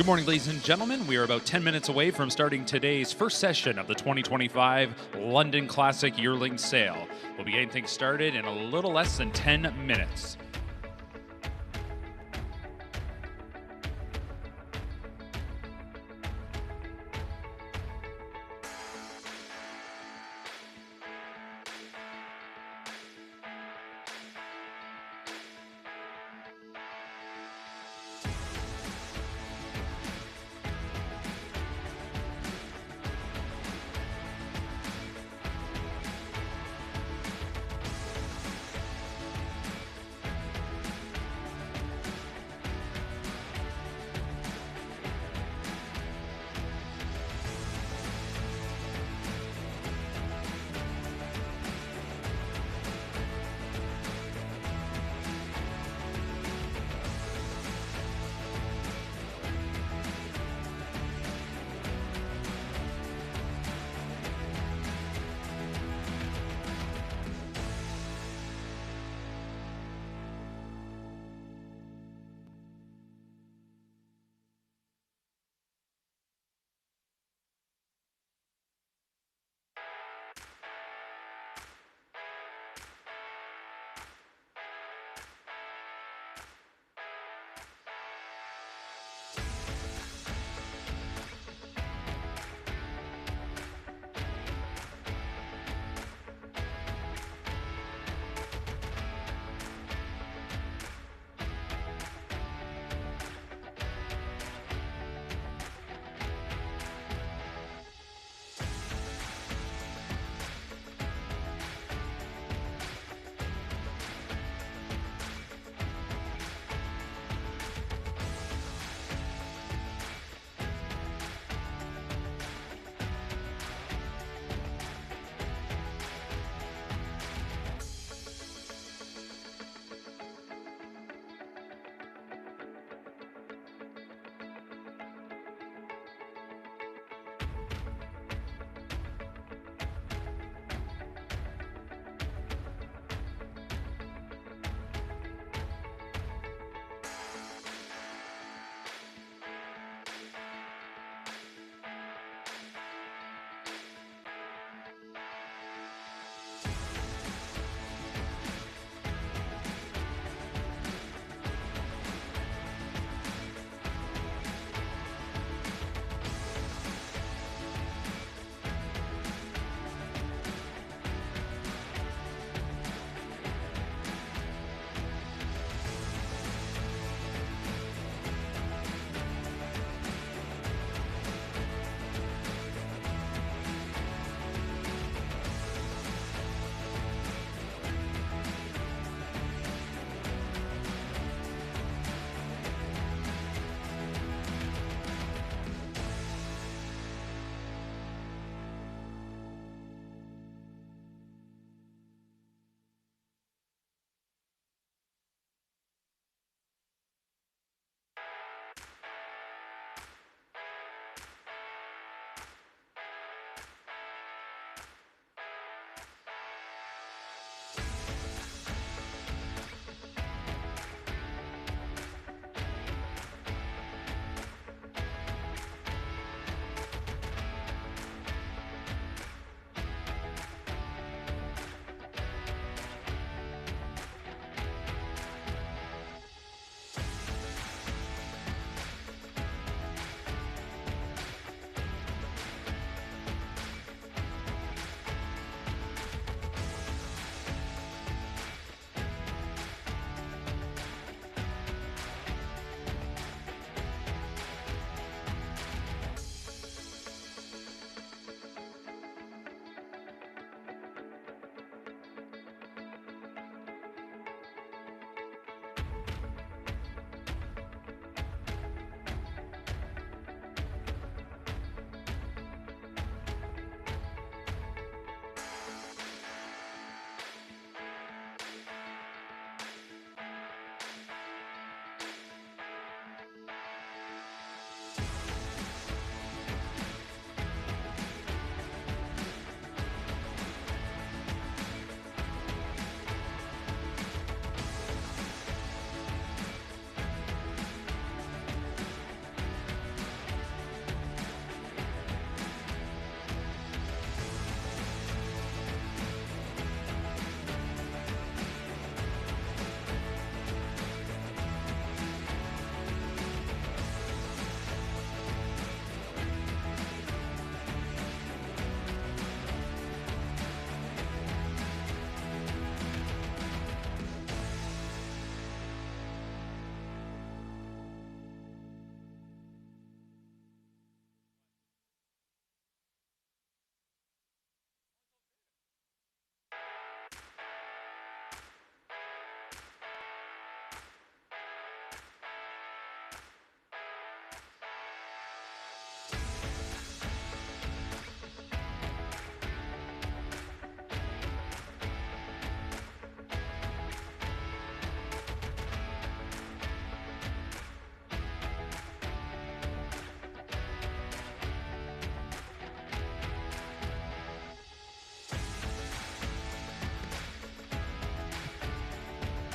Good morning, ladies and gentlemen. We are about 10 minutes away from starting today's first session of the 2025 London Classic Yearling Sale. We'll be getting things started in a little less than 10 minutes.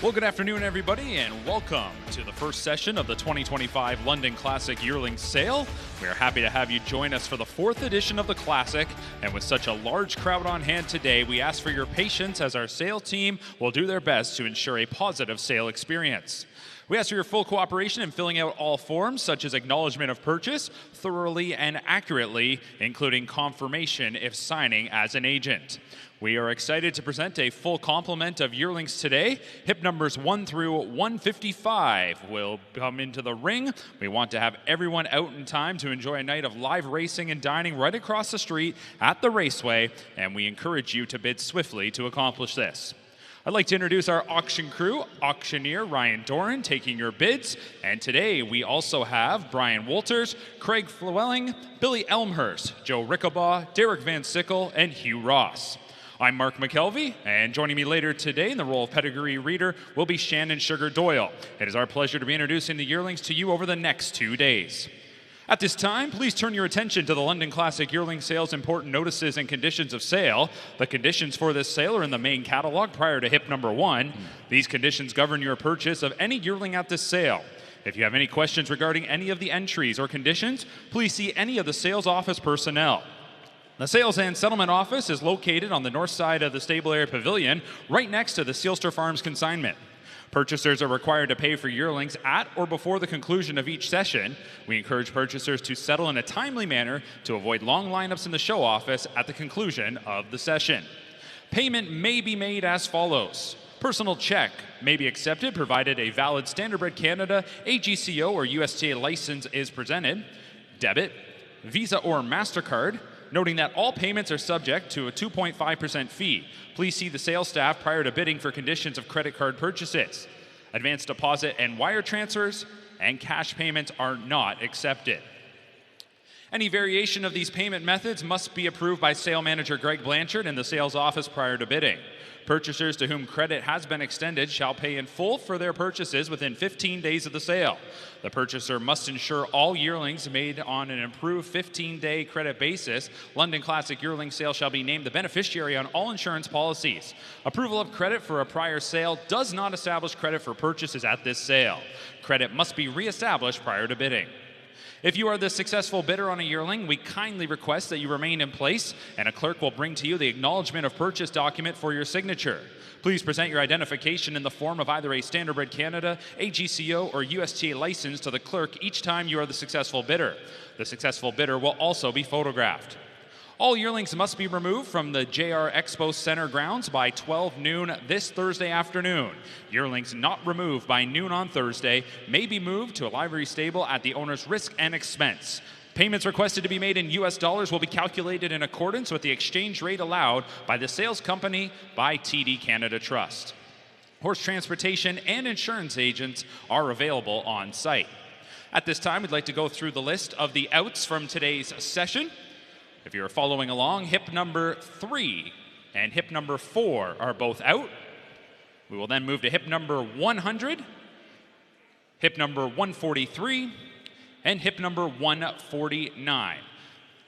Well, good afternoon, everybody, and welcome to the first session of the 2025 London Classic Yearling Sale. We are happy to have you join us for the 4th edition of the Classic, and with such a large crowd on hand today, we ask for your patience as our sale team will do their best to ensure a positive sale experience. We ask for your full cooperation in filling out all forms, such as acknowledgement of purchase, thoroughly and accurately, including confirmation if signing as an agent. We are excited to present a full complement of yearlings today. Hip numbers 1 through 155 will come into the ring. We want to have everyone out in time to enjoy a night of live racing and dining right across the street at the raceway, and we encourage you to bid swiftly to accomplish this. I'd like to introduce our auction crew, auctioneer Ryan Doran taking your bids, and today we also have Brian Wolters, Craig Flewelling, Billy Elmhurst, Joe Rickabaugh, Derek Van Sickle, and Hugh Ross. I'm Mark McKelvey, and joining me later today in the role of pedigree reader will be Shannon Sugar Doyle. It is our pleasure to be introducing the yearlings to you over the next 2 days. At this time, please turn your attention to the London Classic Yearling Sale's important notices and conditions of sale. The conditions for this sale are in the main catalog prior to hip number 1. These conditions govern your purchase of any yearling at this sale. If you have any questions regarding any of the entries or conditions, please see any of the sales office personnel. The Sales and Settlement Office is located on the north side of the Stable Area Pavilion, right next to the Sealster Farms consignment. Purchasers are required to pay for yearlings at or before the conclusion of each session. We encourage purchasers to settle in a timely manner to avoid long lineups in the show office at the conclusion of the session. Payment may be made as follows. Personal check may be accepted provided a valid Standardbred Canada, AGCO, or USTA license is presented. Debit, Visa, or MasterCard, noting that all payments are subject to a 2.5% fee. Please see the sales staff prior to bidding for conditions of credit card purchases. Advance deposit and wire transfers and cash payments are not accepted. Any variation of these payment methods must be approved by sale manager Greg Blanchard in the sales office prior to bidding. Purchasers to whom credit has been extended shall pay in full for their purchases within 15 days of the sale. The purchaser must ensure all yearlings made on an approved 15-day credit basis. London Classic Yearling Sale shall be named the beneficiary on all insurance policies. Approval of credit for a prior sale does not establish credit for purchases at this sale. Credit must be reestablished prior to bidding. If you are the successful bidder on a yearling, we kindly request that you remain in place, and a clerk will bring to you the acknowledgement of purchase document for your signature. Please present your identification in the form of either a Standardbred Canada, AGCO, or USTA license to the clerk each time you are the successful bidder. The successful bidder will also be photographed. All yearlings must be removed from the JR Expo Center grounds by 12 noon this Thursday afternoon. Yearlings not removed by noon on Thursday may be moved to a livery stable at the owner's risk and expense. Payments requested to be made in US dollars will be calculated in accordance with the exchange rate allowed by the sales company by TD Canada Trust. Horse transportation and insurance agents are available on site. At this time, we'd like to go through the list of the outs from today's session. If you're following along, hip number 3 and hip number 4 are both out. We will then move to hip number 100, hip number 143, and hip number 149.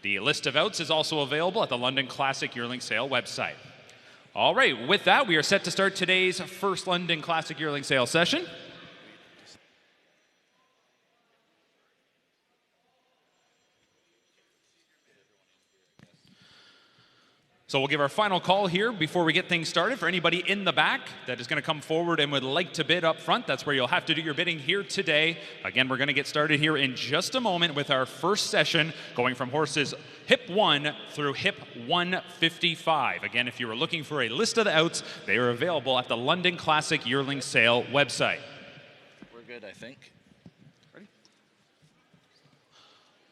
The list of outs is also available at the London Classic Yearling Sale website. All right, with that, we are set to start today's first London Classic Yearling Sale session. So we'll give our final call here before we get things started. For anybody in the back that is going to come forward and would like to bid up front, that's where you'll have to do your bidding here today. Again, we're going to get started here in just a moment with our first session, going from horses hip 1 through hip 155. Again, if you were looking for a list of the outs, they are available at the London Classic Yearling Sale website. We're good, I think.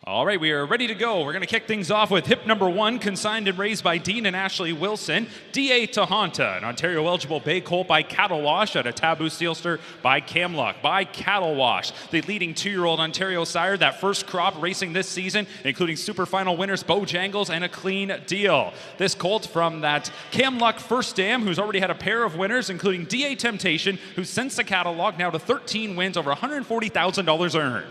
All right, we are ready to go. We're going to kick things off with hip number 1, consigned and raised by Dean and Ashley Wilson. D.A. Tahanta, an Ontario-eligible bay colt by Cattle Wash at a Taboo Sealster by Camluck. By Cattle Wash, the leading 2-year-old Ontario sire, that first crop racing this season, including super final winners Bojangles and A Clean Deal. This colt from that Camluck first dam, who's already had a pair of winners, including D.A. Temptation, who's since the catalog now to 13 wins, over $140,000 earned.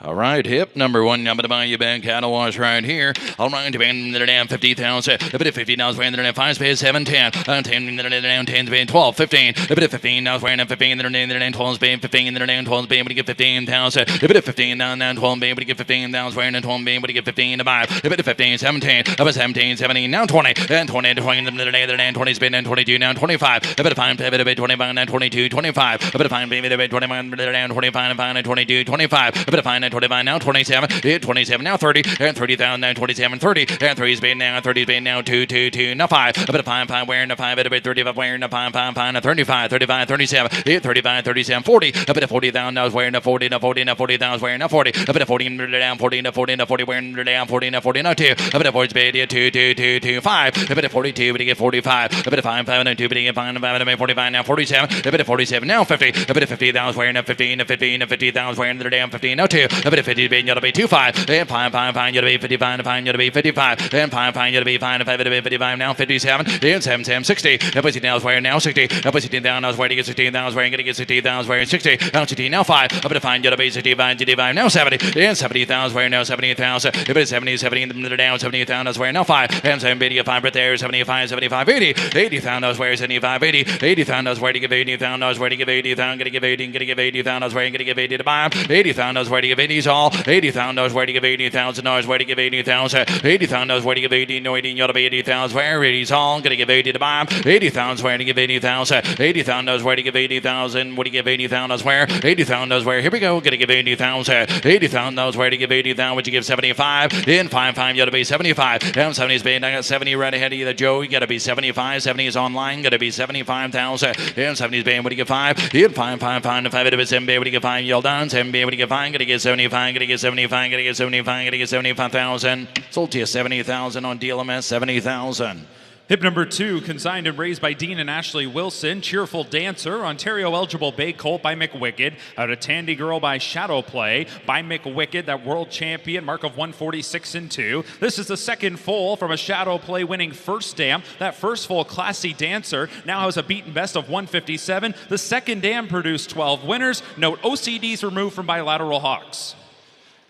All right, hip number one, number to buy you back cattle wash right here. All right, down 50,000. A bit of 50 now, wearing the 5 space 7, 10. 10 down 10, 12, 15. A bit of 15 now, wearing 15, then 12 space 15, then 12 space, but to get 15,000. A bit of 15 down 12 space, but to get 15,000, wearing 12 space, but to get 15 to buy. A bit of 15, 17, up a 17, 17, now 20, and 20, 20, then 20 spin, and 22, now 25. A bit of 5, a bit of 25, and 22, 25. A bit of 5, baby, 21, down 25, and 22, 25. A bit of 5, 25, now 27, 27, now 30, and 30,000, now 27, 30, and 3 is paid now, 30 is paid now, 2, 2, 2, now 5, a bit of 5, 5, wearing a 5, a bit of 35, wearing a 5, 5, 5, now 35, 35, 37, 35, 37, 40, a bit of 40,000, now wearing a 40, now 40, now 40,000, wearing a 40, a bit of 40, down 40, now 40, now 40, wearing down 40, now 40, now 2, a bit of 40 is paid, 2, 2, 2, 2, 5, a bit of 42, but to get 45, a bit of 5, 5, and 2, but to get 5, 5, 45, now 47, a bit of 47, now 50, a bit of 50,000, wearing a 15, a 15, a 50,000, wearing the damn 15, now 2, a bit of 50, you'll be 2, 5, and 5, 5, 5, you'll be 55, and 5, you'll be 55, and 5, 5, you'll be 5, and 5, you'll be 55, now 57, and 7, 7, 60, and pussy now is wearing now 60, and pussy down, I was wearing to get 16,000, wearing to get 16,000, wearing 60, now 60, now 5, up to 5, you'll be 65, 65, now 70, and 70,000, wearing now 70,000, if it's 70, 70, down 70,000, I was wearing now 5, and 70, 5 right there, 75, 75, 80, 80,000, I was wearing 75, 80, 80,000, I was wearing to give 80,000, I was wearing to give 80,000, gonna give 80, gonna give 80,000, I was wearing to give 80 to buy, 80,000, I was wearing to give 80's all, 80,000, I was wearing to give 80,000, I was wearing to give 80,000, 80,000, I was wearing to give 80, no 80, you ought to be 80,000, where 80's all, gonna give 80 to buy, 80,000, wearing to give 80,000, 80,000, I was wearing to give 80,000, what do you give 80,000, I was where, 80,000, I was where, here we go, gonna give 80,000, 80,000, I was wearing to give 80,000, would you give 75, in 5, 5, you ought to be 75, and 70 is paid, I got 70 right ahead of you, Joe, you gotta be 75, 70 is online, gotta be 75,000, and 70 is paid, what do you get 5, in 5, 5, 5, 5, it was 7, what do you get 5, you're done, 7, what do you get 5, gotta get 75, gotta get 75, gotta get 75, gotta get 75,000, sold to you 70,000 on DLMS, 70,000. Hip number 2, consigned and raised by Dean and Ashley Wilson. Cheerful Dancer, Ontario eligible bay colt by McWicked. Out of Tandy Girl by Shadow Play by McWicked, that world champion, mark of 146 and 2. This is the second foal from a Shadow Play winning first dam. That first foal, Classy Dancer, now has a beaten best of 157. The second dam produced 12 winners. Note OCDs removed from bilateral hawks.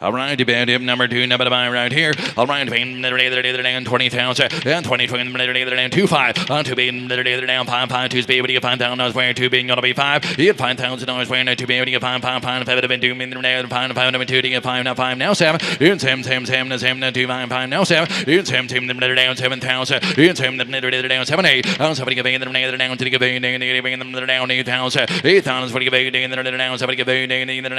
All right, bad hip number 2, number to buy right here. All right, 20,000, and 20, 25, on 2 being, down 5, 5, 2 speed, but you get 5,000, I was wearing 2 being, gonna be 5, you get 5,000, I was wearing 2 being, you get 5, 5, 5, 5, 2, 5, 5, 2, to get 5, now 5, now 7, and 7, 7, 7, 7, 2, 5, 5, now 7, and 7, 7, down 7,000, and 7, down 7, 8, on 7, get down to get down 8,000, 8,000 is what you get down 7, get down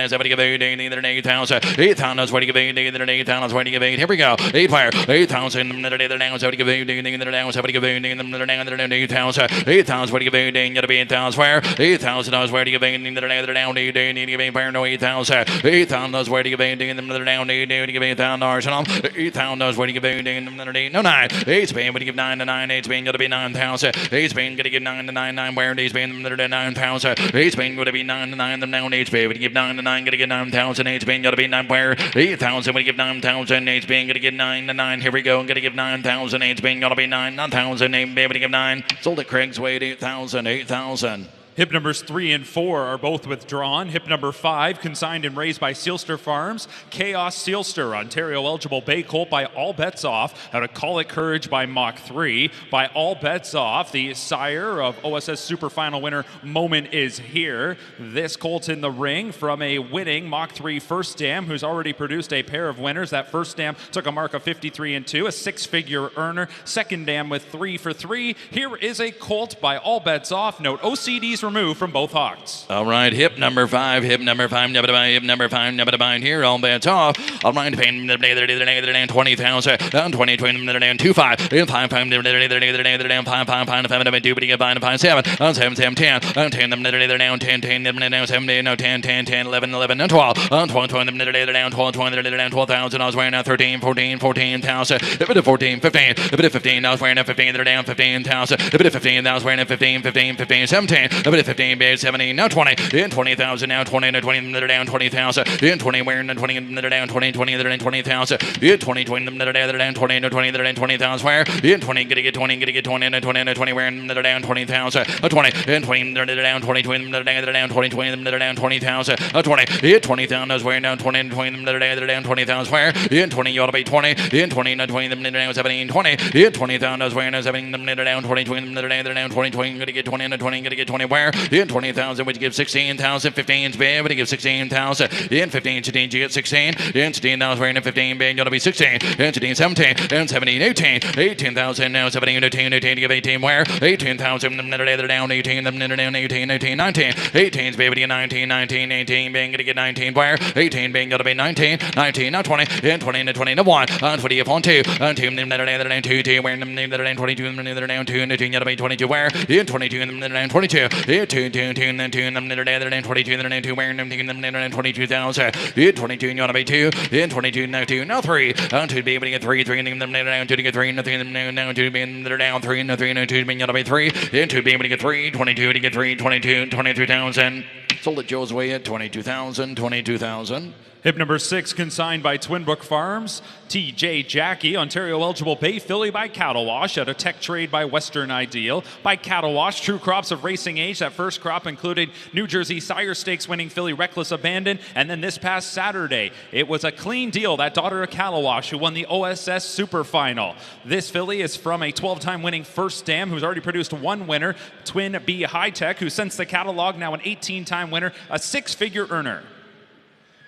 7, get 8,000, 8,000. Where to give 8,000, where to give 8. Here we go. 8 fire. 8,000. Down. So to give 8. Down. So to give 8. 8,000. 8,000. Where to give 8. Gotta be 8,000. Where 8,000 is where to give 8. Down. Need to give 8 fire. No 8,000. 8,000 is where to give 8. Down. Need to give 8,000 Arsenal. 8,000 is where to give 8. No 9. 8 Spain. Where to give 9 to 9. 8 Spain. Gotta be 9,000. 8 Spain. Gotta give 9 to 9. 9 where 8 Spain. 9,000. 8 Spain. Gotta be 9 to 9. Down. 8 Spain. Would give 9 to 9. Gotta get 9,000. 8 Spain. Gotta be 9 where 8,000, we give 9,000, 8 being gonna get 9 to 9. Here we go, gonna give 9,000, 8 being gonna be 9,000, 8 be able to give 9. Sold at Craig's Weight, 8,000, 8,000. Hip numbers 3 and 4 are both withdrawn. Hip number 5, consigned and raised by Sealster Farms. Chaos Sealster, Ontario eligible bay colt by All Bets Off. Out of Call It Courage by Mach 3. By All Bets Off, the sire of OSS Super Final winner Moment is here. This colt in the ring from a winning Mach 3 first dam who's already produced a pair of winners. That first dam took a mark of 53 and 2, a 6-figure earner. Second dam with 3 for 3. Here is a colt by All Bets Off. Note OCDs removed from both hawks. All right, hip number 5, hip number 5, hip number 5, here, All Bets Off. All right, 20,000, 20, 25, 5, 5, 5, 5, 5, 5, 2, but you get 5, 5, 7, 7, 7, 10, 10, 10, 10, 7, 10, 10, 10, 11, 11, 12, 12, 12,000, I was wearing 13, 14, 14,000, a bit of 14, 15, a bit of 15, I was wearing 15, down 15,000, a bit of 15, I was wearing 15, 15, 15, 17, bit of 15, bid 17, now 20, in 20,000, now 20, and 20, that are down 20,000, in 20, where and 20, that are down 20, 20, that are down 20,000, in 20, 20, that are down 20, and 20, that are down 20,000, where, in 20, gonna get 20, gonna get 20, and 20, and 20, where, and that are down 20,000, 20, in 20, that are down 20, 20, that are down 20, 20, that are down 20,000, 20, in 20,000, those where down 20, and 20, that are down 20,000, where, in 20, you ought to be 20, in 20, and 20, that are down 17, 20, in 20,000, those where, and 17, that are down 20, 20, that are down 20, 20, gonna get 20, and 20, gonna get 20, where, in 20,000, would you give 16,000, 15's bid, would you give 16,000, in 15, 16, you get 16, in 16,000, where, in 15, bid, you ought to be 16, in 16, 17, in 17, 18, 18,000, now 17, 18, 18, give 18, where, 18,000, they're down 18, them they're down 18, 18, 19, 18's baby, 19, 19, 18, being gonna get 19, where, 18, being gonna be 19, 19, now 20, in 20, and 20, to 1, 20 upon 2, 2, them that are down 2, 2, where, them that are down 22, them that are down 2, and 2, you ought to be 22, where, in 22, them that are down 22, in 2, 2, 2, and then 2, and them that are down 22, that are down 2, where, them that are down 22,000, in 22, you ought to be 2, in 22, now 2, now 3, 2, be able to get 3, 3, and them that are down 2 to get 3, nothing, them now 2, being that are down 3, and 3, and 2, being ought to be 3, in 2, be able to get 3, 22 to get 3, 22, 23,000, sold it Joe's way at 22,000, 22,000. Hip number 6, consigned by Twin Brook Farms. TJ Jackie, Ontario eligible Bay filly by Cattle Wash at a tech trade by Western Ideal. By Cattle Wash, true crops of racing age. That first crop included New Jersey Sire Stakes winning filly Reckless Abandon. And then this past Saturday, it was a clean deal. That daughter of Cattle Wash who won the OSS Super Final. This filly is from a 12-time winning First Dam who's already produced one winner. Twin B High Tech, who since the catalog now an 18-time winner, a 6-figure earner.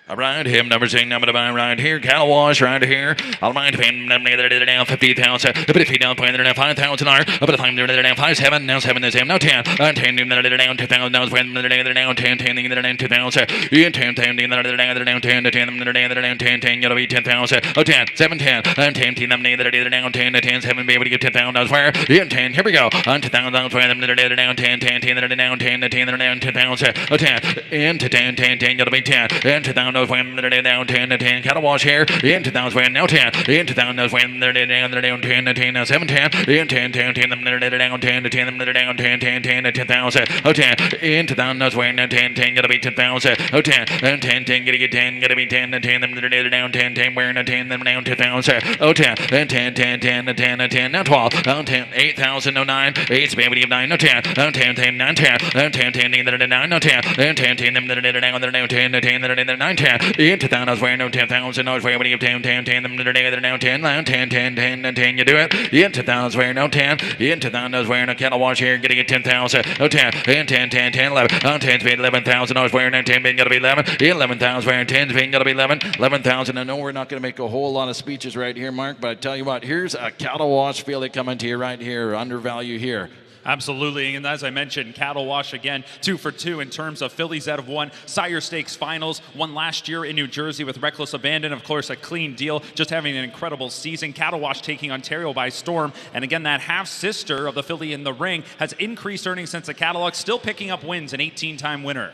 All right, him number 6, number 9 right here. Cattle Wash right here. All right, paying them they're down 50,000. But if he down playing, they're down 5,000. But the time they're down 5, 7. Now 7 is him. Now 10. 10 they're down 2,000. Now when they're down 10, 10 they're down 2,000. In 10, 10 they're down 10 to 10. They're down 10, 10. You'll be 10,000. Oh 10, 7, 10. And 10 them they're down 10 to 10, 7. Be able to get 10,000. I swear. In 10, here we go. On 2,000. I swear them they're down 10, 10, 10. They're down 10 to 10. They're down 2,000. Oh 10. Into 10, 10, 10. You'll be 10. And 2,000 when they're down 10 to 10, Cattle Wash here, in 2,000 when now 10, in 2,000 when they're down 10 to 10, now 7, 10, in 10, 10, 10, them they're down 10 to 10, them they're down 10, 10, 10 to 10,000, oh 10, in 2,000 when 10, 10, gotta be 10,000, oh 10, and 10, 10, gotta get 10, gotta be 10 to 10, them they're down 10, 10, wearing 10, them down 2,000, oh 10, and 10, 10, 10 to 10 to 10, now 12, oh 10, 8,000, no 9, 8's baby to give 9, no 10, oh 10, 10, 9, 10, and 10, 10, they're down 9, no 10, and 10, 10, them they're down 10 to 10, they're down 9, 10, in 2,000 when no 10,000, no where when you give 10, 10, 10, them they're down 10, now 10, 10, 10, and 10, you do it, in 2,000 where no 10, in 2,000 where no Cattle Wash here, getting it 10,000, oh 10, and 10, 10, 10, 11, oh 10's been 11,000, I where no 10 been gotta be 11, 11,000 where 10's been gotta be 11, 11,000, I know we're not gonna make a whole lot of speeches right here, Mark, but I tell you what, here's a Cattle Wash filly coming to you right here, undervalue here. Absolutely, and as I mentioned, Cattle Wash again, 2 for 2 in terms of fillies that have won Sire Stakes finals, won last year in New Jersey with Reckless Abandon, of course, a clean deal, just having an incredible season. Cattle Wash taking Ontario by storm, and again, that half-sister of the filly in the ring has increased earnings since the catalog, still picking up wins, an 18-time winner.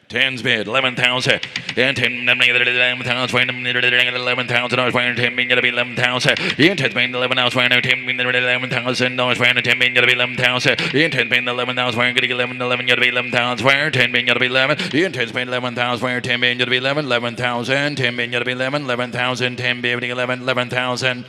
10's bid, 11,000. And 10, 11,000, 11,000, I was wearing 10, being gonna be 11,000. In 10's been 11,000, wearing 10, being 11,000, I was wearing 10, being gonna be 11,000. In 10's been 11,000, wearing 11, 11, gotta be 11,000, wearing 10, being gonna be 11. In 10's been 11,000, wearing 10, being gonna be 11, 11,000, 10, being gonna be 11, 11,000, 10, being 11, 11,000.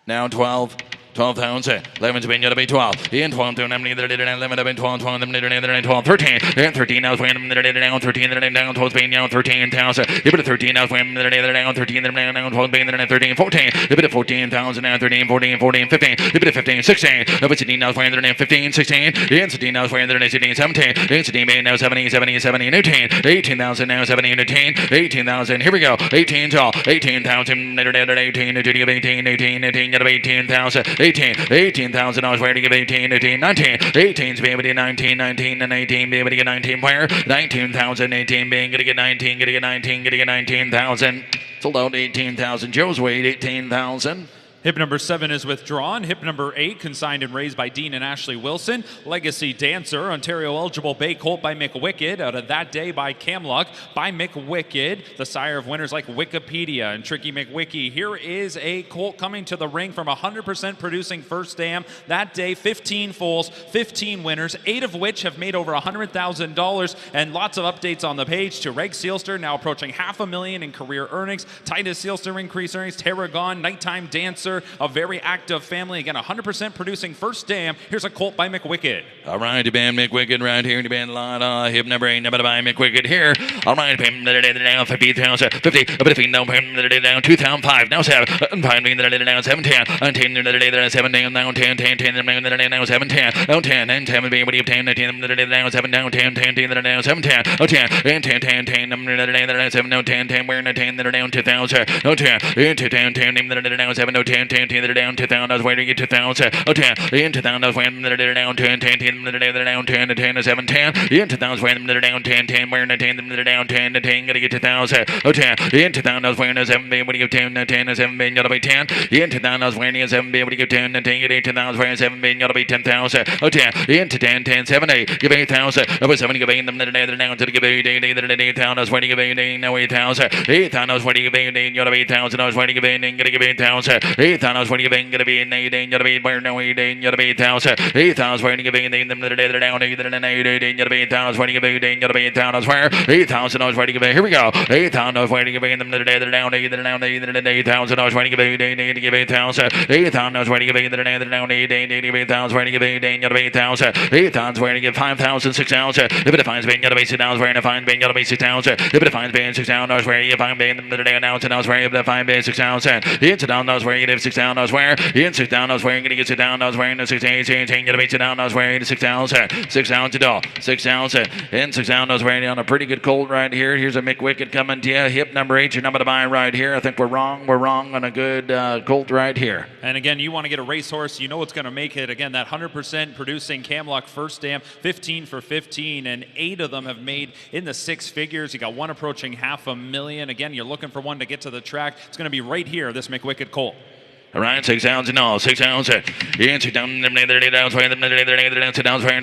Now 12. 12,000. 11's been going to be 12. In 12, to them neither did it. 11 have been 12. 12 them neither did it. 12. 13. And 13 now is when them neither did it down. 13 they're down. 12's been down. 13,000. If it 13 now is when neither did it down. 13 they're down. 12 been there. 13. 14. If it 14,000 now. 13. 14. 14. 15. If it 15. 16. If it's 16 now is when they're down. 15. 16. In 16 now is when they're down. 16. 17. In 16 been now 70. 70. 70. 18. 18,000 now. 70. 18. 18,000. Here we go. 18 all. 18,000. Neither did it. 18. 18. 18. 18. 18. Got to be 18,000. 18. 18,000 I was where to give 18, 18, 19. 18's be able to get 19, 19, and 18 be able to get 19. Where? 19,000, 18 being going to get 19, going to get 19, going to get 19,000. Sold out 18,000. Joe's weight 18,000. Hip number 7 is withdrawn. Hip number 8, consigned and raised by Dean and Ashley Wilson. Legacy Dancer, Ontario eligible bay colt by McWicked. Out of That Day by Camluck by McWicked. The sire of winners like Wikipedia and Tricky McWicky. Here is a colt coming to the ring from 100% producing first dam. That day, 15 foals, 15 winners, 8 of which have made over $100,000. And lots of updates on the page to Reg Sealster, now approaching $500,000 in career earnings. Titus Sealster increased earnings. Tarragon, Nighttime Dancer. A very active family. Again, 100% producing first dam. Here's a colt by McWicked. All right, the band McWicked right here. The band line, hip number 8, number by McWicked here. All right, down 50,000, 50, but if you know, down 2005, now 7, 5, down 7, 10, 10, 7, down 10, 10, 10, down 7, 10, down 10, and 7, what do you 10, 10, down 7, down 10, 10, 10, down 7, 10, 10, and 10, 10, 10, down 7, down 10, 10, we're in 10, down 2000, 10, 10, 10, down 7, 10, 10, 10, down 2000, I was waiting to 2000, 10, in 2000, I was waiting down 10, 10, 10, down 10, 10, 7, 10, in 2000, waiting down 10, 10, we're in 10, down 10, 10, gonna get 2000, 10, in 2000, I was waiting 7, what do you 10, 10, 7, gotta be 10, in 2000, I was waiting 7, what do you 10, 10, get 2000, waiting 7, gotta be 10,000, 10, into 10, 10, 7, 8, give 8,000, over 7, give 8, down to give 8,000, I was waiting give 8, now 8,000, 8,000, I was waiting give 8, gotta be 8,000, I was waiting give 8, gonna give 8,000, 8,000, I was waiting give 8, gonna be 8, gotta be where no 8, gotta be 8,000, 8,000, I was waiting give 8, down 8, gotta be 8,000, I was waiting give 8, gotta be 8,000, I swear, 8,000, I was waiting give 8, here we go, 8,000, I was waiting give 8, down 8, 8,000, I was waiting give 8, give 8,000, 8,000, I was waiting give 8, down 8, give 8,000, waiting give 8, gotta be 8,000, 8,000, waiting give 5,000, 6,000, if it defines being gotta be 6,000, waiting to find being gotta be 6,000, if it defines being 6,000, I was waiting if I'm being the now, and I was waiting if it defines being 6,000, it's down, I was waiting if 6,000, I was where, in 6,000, I was waiting to get 6,000, I was waiting to 6,000, gotta be 6,000, I was waiting to 6,000, 6,000 doll, 6,000, and 6,000, I was waiting on a pretty good colt right here. Here's a McWicked coming to you, hip number 8, your number to buy right here. I think we're wrong on a good colt right here. And again, you want to get a racehorse, you know it's going to make it. Again, that 100% producing Camluck first dam, 15 for 15, and 8 of them have made in the 6 figures. You got one approaching $500,000. Again, you're looking for one to get to the track. It's going to be right here, this McWicked colt. All right, 6,000 all, 6,000. In 6,000, down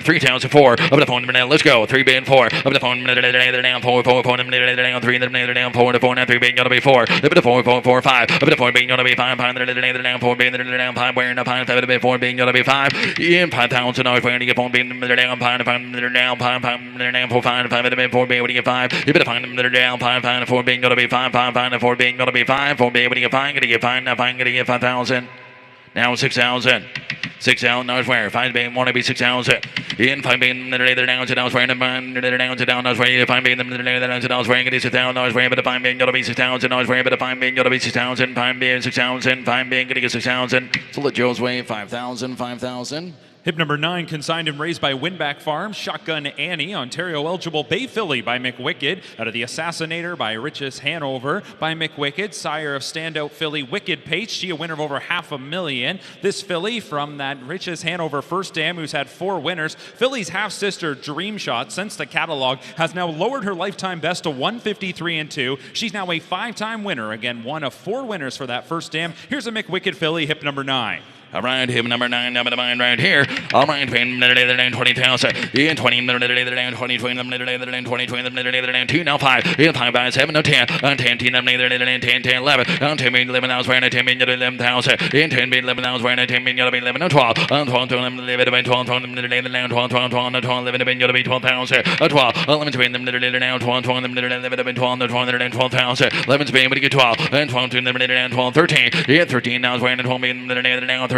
3,004. Up to the phone, let's go. 3 bid 4. Up to the phone, down 4, 4, 4, down 3, down 4 to 4, now 3 bid, gotta be 4. Up to the 4, 4, 4, 5. Up to the 4 bid, gotta be 5, 5, down 4 bid, down 5, where in the 5, 5 to be 4 bid, gotta be 5. In 5,000, I was waiting to get 4 bid, down 5, 5, down 5, 5, down 4, 5, 5 to be 4 bid, what do you get 5? You better find them down 5, 5, 4 bid, gotta be 5, 5, 5, 4 bid, gotta be 5, 4 bid, what do you get 5? Gotta get 5, now 5, gotta get 5,000. Now 6,000. 6,000, I was where? 5 being, want to be 6,000. In 5 being, down to down, swearing, down to down, I was where? 5 being, down to down, swearing, it is 6,000, I was where? But 5 being, gotta be 6,000, I was where? But 5 being, gotta be 6,000, 5 being 6,000, 5 being, gonna get 6,000. So let Joe's way, 5,000, 5,000. Hip number 9, consigned and raised by Winback Farm, Shotgun Annie, Ontario eligible Bay Filly by McWicked, out of the Assassinator by Rich's Hanover by McWicked, sire of standout filly Wicked Pace, she a winner of over $500,000. This filly from that Rich's Hanover first dam who's had 4 winners. Filly's half-sister Dream Shot, since the catalog, has now lowered her lifetime best to 153-2. She's now a 5-time winner, again one of 4 winners for that first dam. Here's a McWicked filly, hip number 9. All right, hip number 9, number to mine right here. All right, 20,000. In 20, down 20, 20, 2, now 5. In 5 by 7, no 10. On 10, 10, 10, 10, 11. On 10, 11, I was wearing a 10, 11,000. In 10, 11, I was wearing a 10, 11, no 12. On 12, 11, 12, 12, 12, 11, 12,000. 12, 11, 12, 12, 12,000. 11, Spain, but you get 12. And 12, 12, 13. In 13, I was wearing a 12,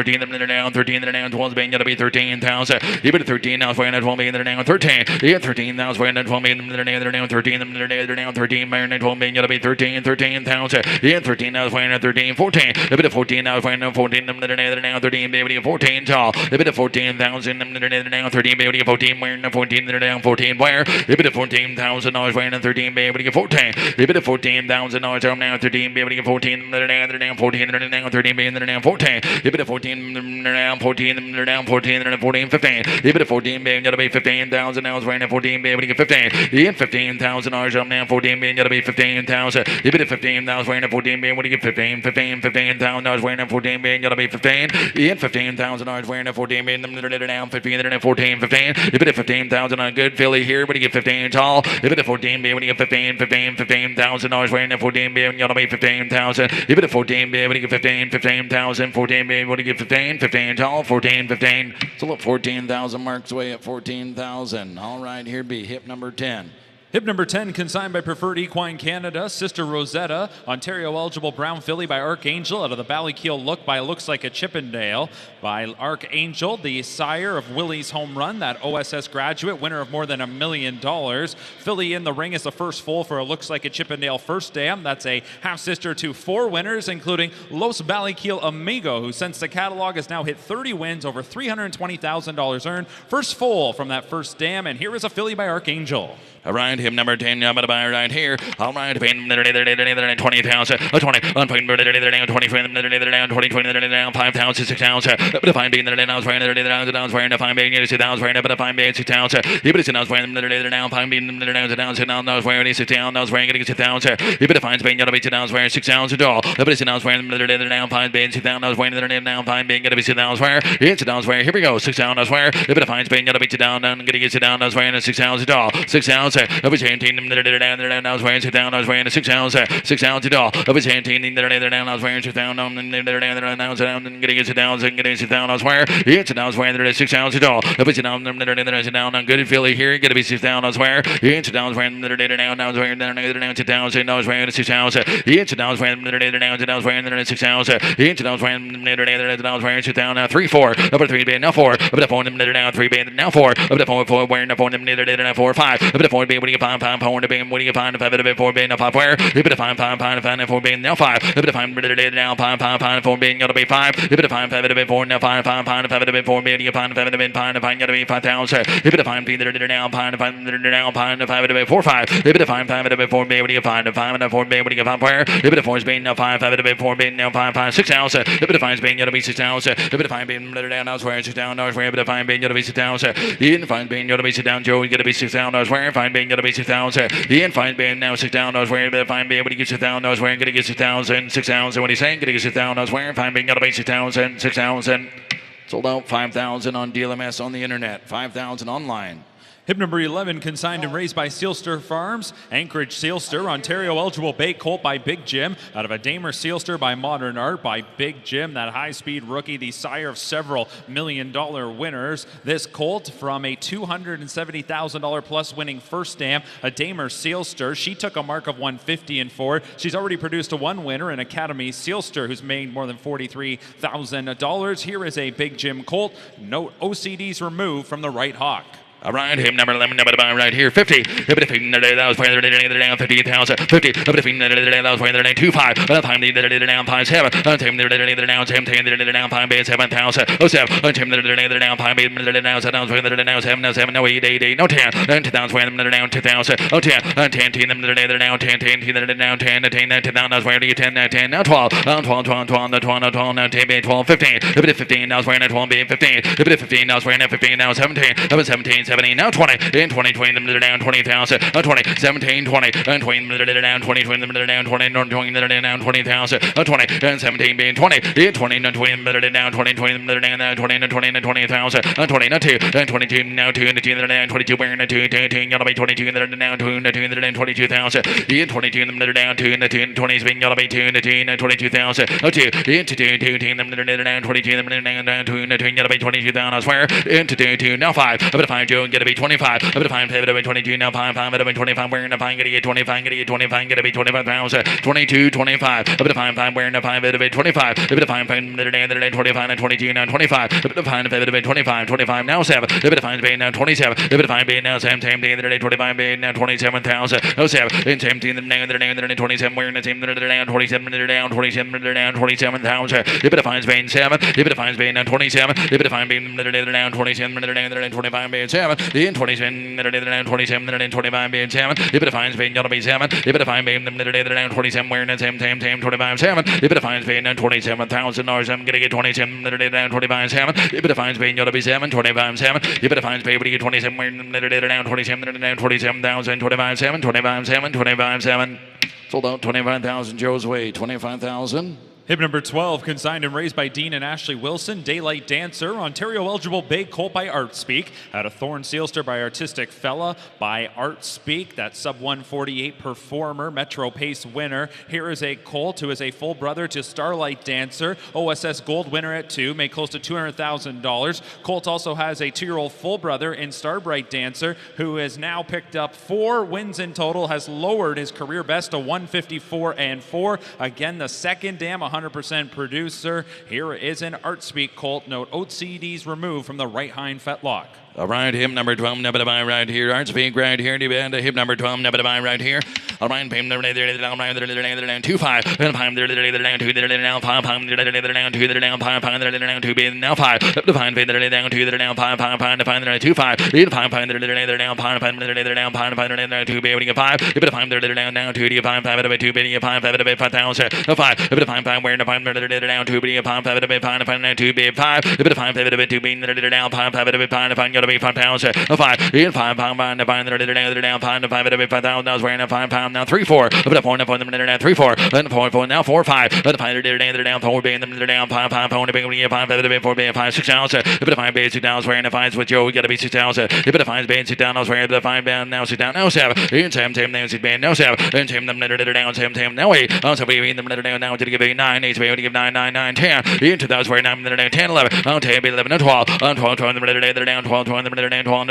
13, down 13, down 12, being gotta be 13,000. You better 13, now it's wearing a 12, being down 13. Yeah, 13, now it's wearing a 12, being down 13, down 13, being 12, being gotta be 13,000. Yeah, 13, now it's wearing a 13, 14. A bit of 14, now it's wearing a 14, down 13, baby, 14 tall. A bit of 14,000, down 13, baby, 14, wearing a 14, down 14, where? A bit of 14,000, now it's wearing a 13, baby, 14. A bit of 14,000, now it's now 13, baby, 14, down 14, down 13, being down 14. A bit of 14. 14, down 14, down 14, 14, 15. Even at 14, being gotta be 15,000. Now it's right at 14, being able to get 15. Even 15,000 hours up now 14, being gotta be 15,000. Even at 15,000, right at 14, being able to get 15, 15,000 hours right at 14, being gotta be 15. Even 15,000 hours right at 14, being down 15, then at 14, 15. Even at 15,000 on a good filly here, but you get 15 tall. Even at 14, being able to get 15,000 hours right at 14, being gotta be 15,000. Even at 14, being able to get 15,000. 14, being able to get 15 tall. 14. So look, 14,000 marks away at 14,000. All right, here be hip number 10. Hip number 10, consigned by Preferred Equine Canada, Sister Rosetta, Ontario eligible brown filly by Archangel out of the Ballykeel Look by Looks Like a Chippendale by Archangel, the sire of Willie's Home Run, that OSS graduate, winner of more than $1 million. Filly in the ring is the first foal for a Looks Like a Chippendale first dam. That's a half sister to 4 winners, including Los Ballykeel Amigo, who since the catalog has now hit 30 wins, over $320,000 earned. First foal from that first dam, and here is a filly by Archangel. All right, him number 10, I'm going to buy right here. All right, 20,000, 20, 20, 5,000, 6,000, but if I'm being there now, I was wearing if I'm being 6,000, but if I'm being 6,000, even if I was wearing now, if I'm being there now, I was wearing 6,000, I was wearing 6,000, even if I'm being 6,000 dollars, but if I was wearing now, if I'm being 6,000, I was wearing now, if I'm being 6,000, it's 6,000, here we go, 6,000, I was wearing, even if I'm being 6,000, I'm getting 6,000, I was wearing 6,000 dollars, 6,000. I was 18, I was wearing 6,000, I was wearing 6,000 dollars. I was 18, I was wearing 6,000, I was getting 6,000, I was wearing, I was wearing 6,000 dollars. I was down, good filly here, gonna be 6,000, I was wearing, I was wearing, I was wearing 6,000, I was wearing 6,000, I was wearing 6,000, I was wearing 6,000, 3, 4, number 3 being now 4, but the phone now 3 being now 4, but the phone wearing the phone 4, 5, but the phone being what do you find 5 phone to being what do you find 5 to 4 being a 5 where if it find 4 being now 5 if it find now 5 4 being gonna be 5 if it find 5 to be 4 now 5 to be 4 being you find 5 to be 5 to find gotta be 5,000 if it find now 5 to be 4 5 if it find 5 to be 4 being what do you find 5 to 4 being what do you find where if it 4 is being now 5 to be 4 being now 5 6,000 if it finds being gonna be 6,000 if it find being down I was wearing 6,000 I was wearing if it find being gonna be 6,000 you find being gonna be 6,000 Joe you gotta be 6,000 I was wearing find being gonna be 6,000 he ain't fine being now 6,000 I was wearing but fine being when he gets 6,000 I was wearing gonna get 6,000 what he's saying gonna get 6,000 I was wearing fine being gonna be 6,000 sold out 5,000 on DLMS on the internet 5,000 online. Hip number 11, consigned and raised by Sealster Farms, Anchorage Sealster, Ontario eligible bay colt by Big Jim, out of a Damer Sealster by Modern Art by Big Jim, that high-speed rookie, the sire of several million-dollar winners. This colt from a $270,000 plus winning first stamp, a Damer Sealster. She took a mark of 150 and 4. She's already produced a 1 winner, an Academy Sealster, who's made more than $43,000. Here is a Big Jim colt. Note OCDs removed from the right hock. All right, him number 11, number right here, 50. That was playing the down 50,000. 50. That was playing the 25. Time the down 5 7. Time the down 5 7,000. 07. Time the down 5 down 7 no 8 no 10. 2,000 playing the down 2,000. 10 10 the down 10 10 10 I was wearing 10 now 12 12 15. 15 I was wearing 12 being 15. 15 I was wearing 15 now 17 17 now 20 in 20 20 down 20,000 20 17 20 and 20 down 20 20 down 20 down 20,000 20 and 17 being 20 in 20 and 20 down 20 20 down 20 and 20 and 20,000 20 and 2 and 22 now 2 and 2 down 22 wearing 2 10 gotta be 22 down 2 and 2 down 22,000 in 22 down 2 and 2 and 20 being gotta be 2 and 2 and 22,000 2 into 2 2 down 22 down 2 and 2 gotta be 22,000 I swear into 2 now 5 up to 5 Joe gonna be 25 up to 5 to be 22 now 5 up to 25 wearing a 5 gonna get 25 gonna get 25 gonna be 25,000 22 25 up to 5 wearing a 5 to be 25 up to 5 25 and 22 now 25 up to 5 to be 25 now 7 up to 5 being now 27 up to 5 being now same day 25 being now 27,000 07 in 17 the 27 wearing the same down 27 down 27,000 if it finds being 7 if it finds being now 27 if it finds being down 27 down 25 being 7 7. In 27, 27, 25, being 7. If it defines being gonna be 7. If it defines being 27, wearing the same, 25, 7. If it defines being $27,000, I'm gonna get 27, 25, 7. If it defines being gonna be 7, 25, 7. If it defines being 27, wearing 27,000, 25, 7, 25, 7, 25, 7. Sold out 25,000. Joe's way, 25,000. Hip number 12, consigned and raised by Dean and Ashley Wilson. Daylight Dancer, Ontario eligible Big Colt by Art Speak. Out of Thorn Sealster by Artistic Fella by Art Speak. That sub 148 performer, Metro Pace winner. Here is a Colt who is a full brother to Starlight Dancer. OSS Gold winner at 2, made close to $200,000. Colt also has a 2-year-old full brother in Starbright Dancer, who has now picked up 4 wins in total, has lowered his career best to 154-4. Again, the second dam, 100% producer. Here is an Art Speak Colt. Note OCDs removed from the right hind fetlock. All right, hip number 12, never to buy right here. Art Speak right here. Hip number 12, never to buy right here. All right, payment number 25. And 5, 2, 5, 5, 2, now 5. Up to 5, 2, 5, 5, 2, 5, 2, 5. In 5, 5, 2, be able to get 5. If it 5, down 2, 5, 5, 2, 5, 5,000. 5. If it 5, 5, where 5, down 2, 5, 5, 2, 5. If it 5, 2, being down 5, 5, 5, be 5,000. 5. In 5 pound down 5, 5,000 wearing a 5 pound now 3 4. Up to 4 now 3 4. Then 4 4 now 4 5. Let the 5 down 4 being down 5 5 pound being 5 4 being 5 6,000. If it 5 basic down wearing a 5 with Joe, we gotta be 6,000. If it 5 basic down wearing the 5 down now sit down now 7. In 7 now sit band now 7. In 7 down 7 now 8. Also we in the down to give 9 8 to give 9 9 9 10. In 2000 wearing 9 10 11. On 10 11 12. On 12 down 12 12,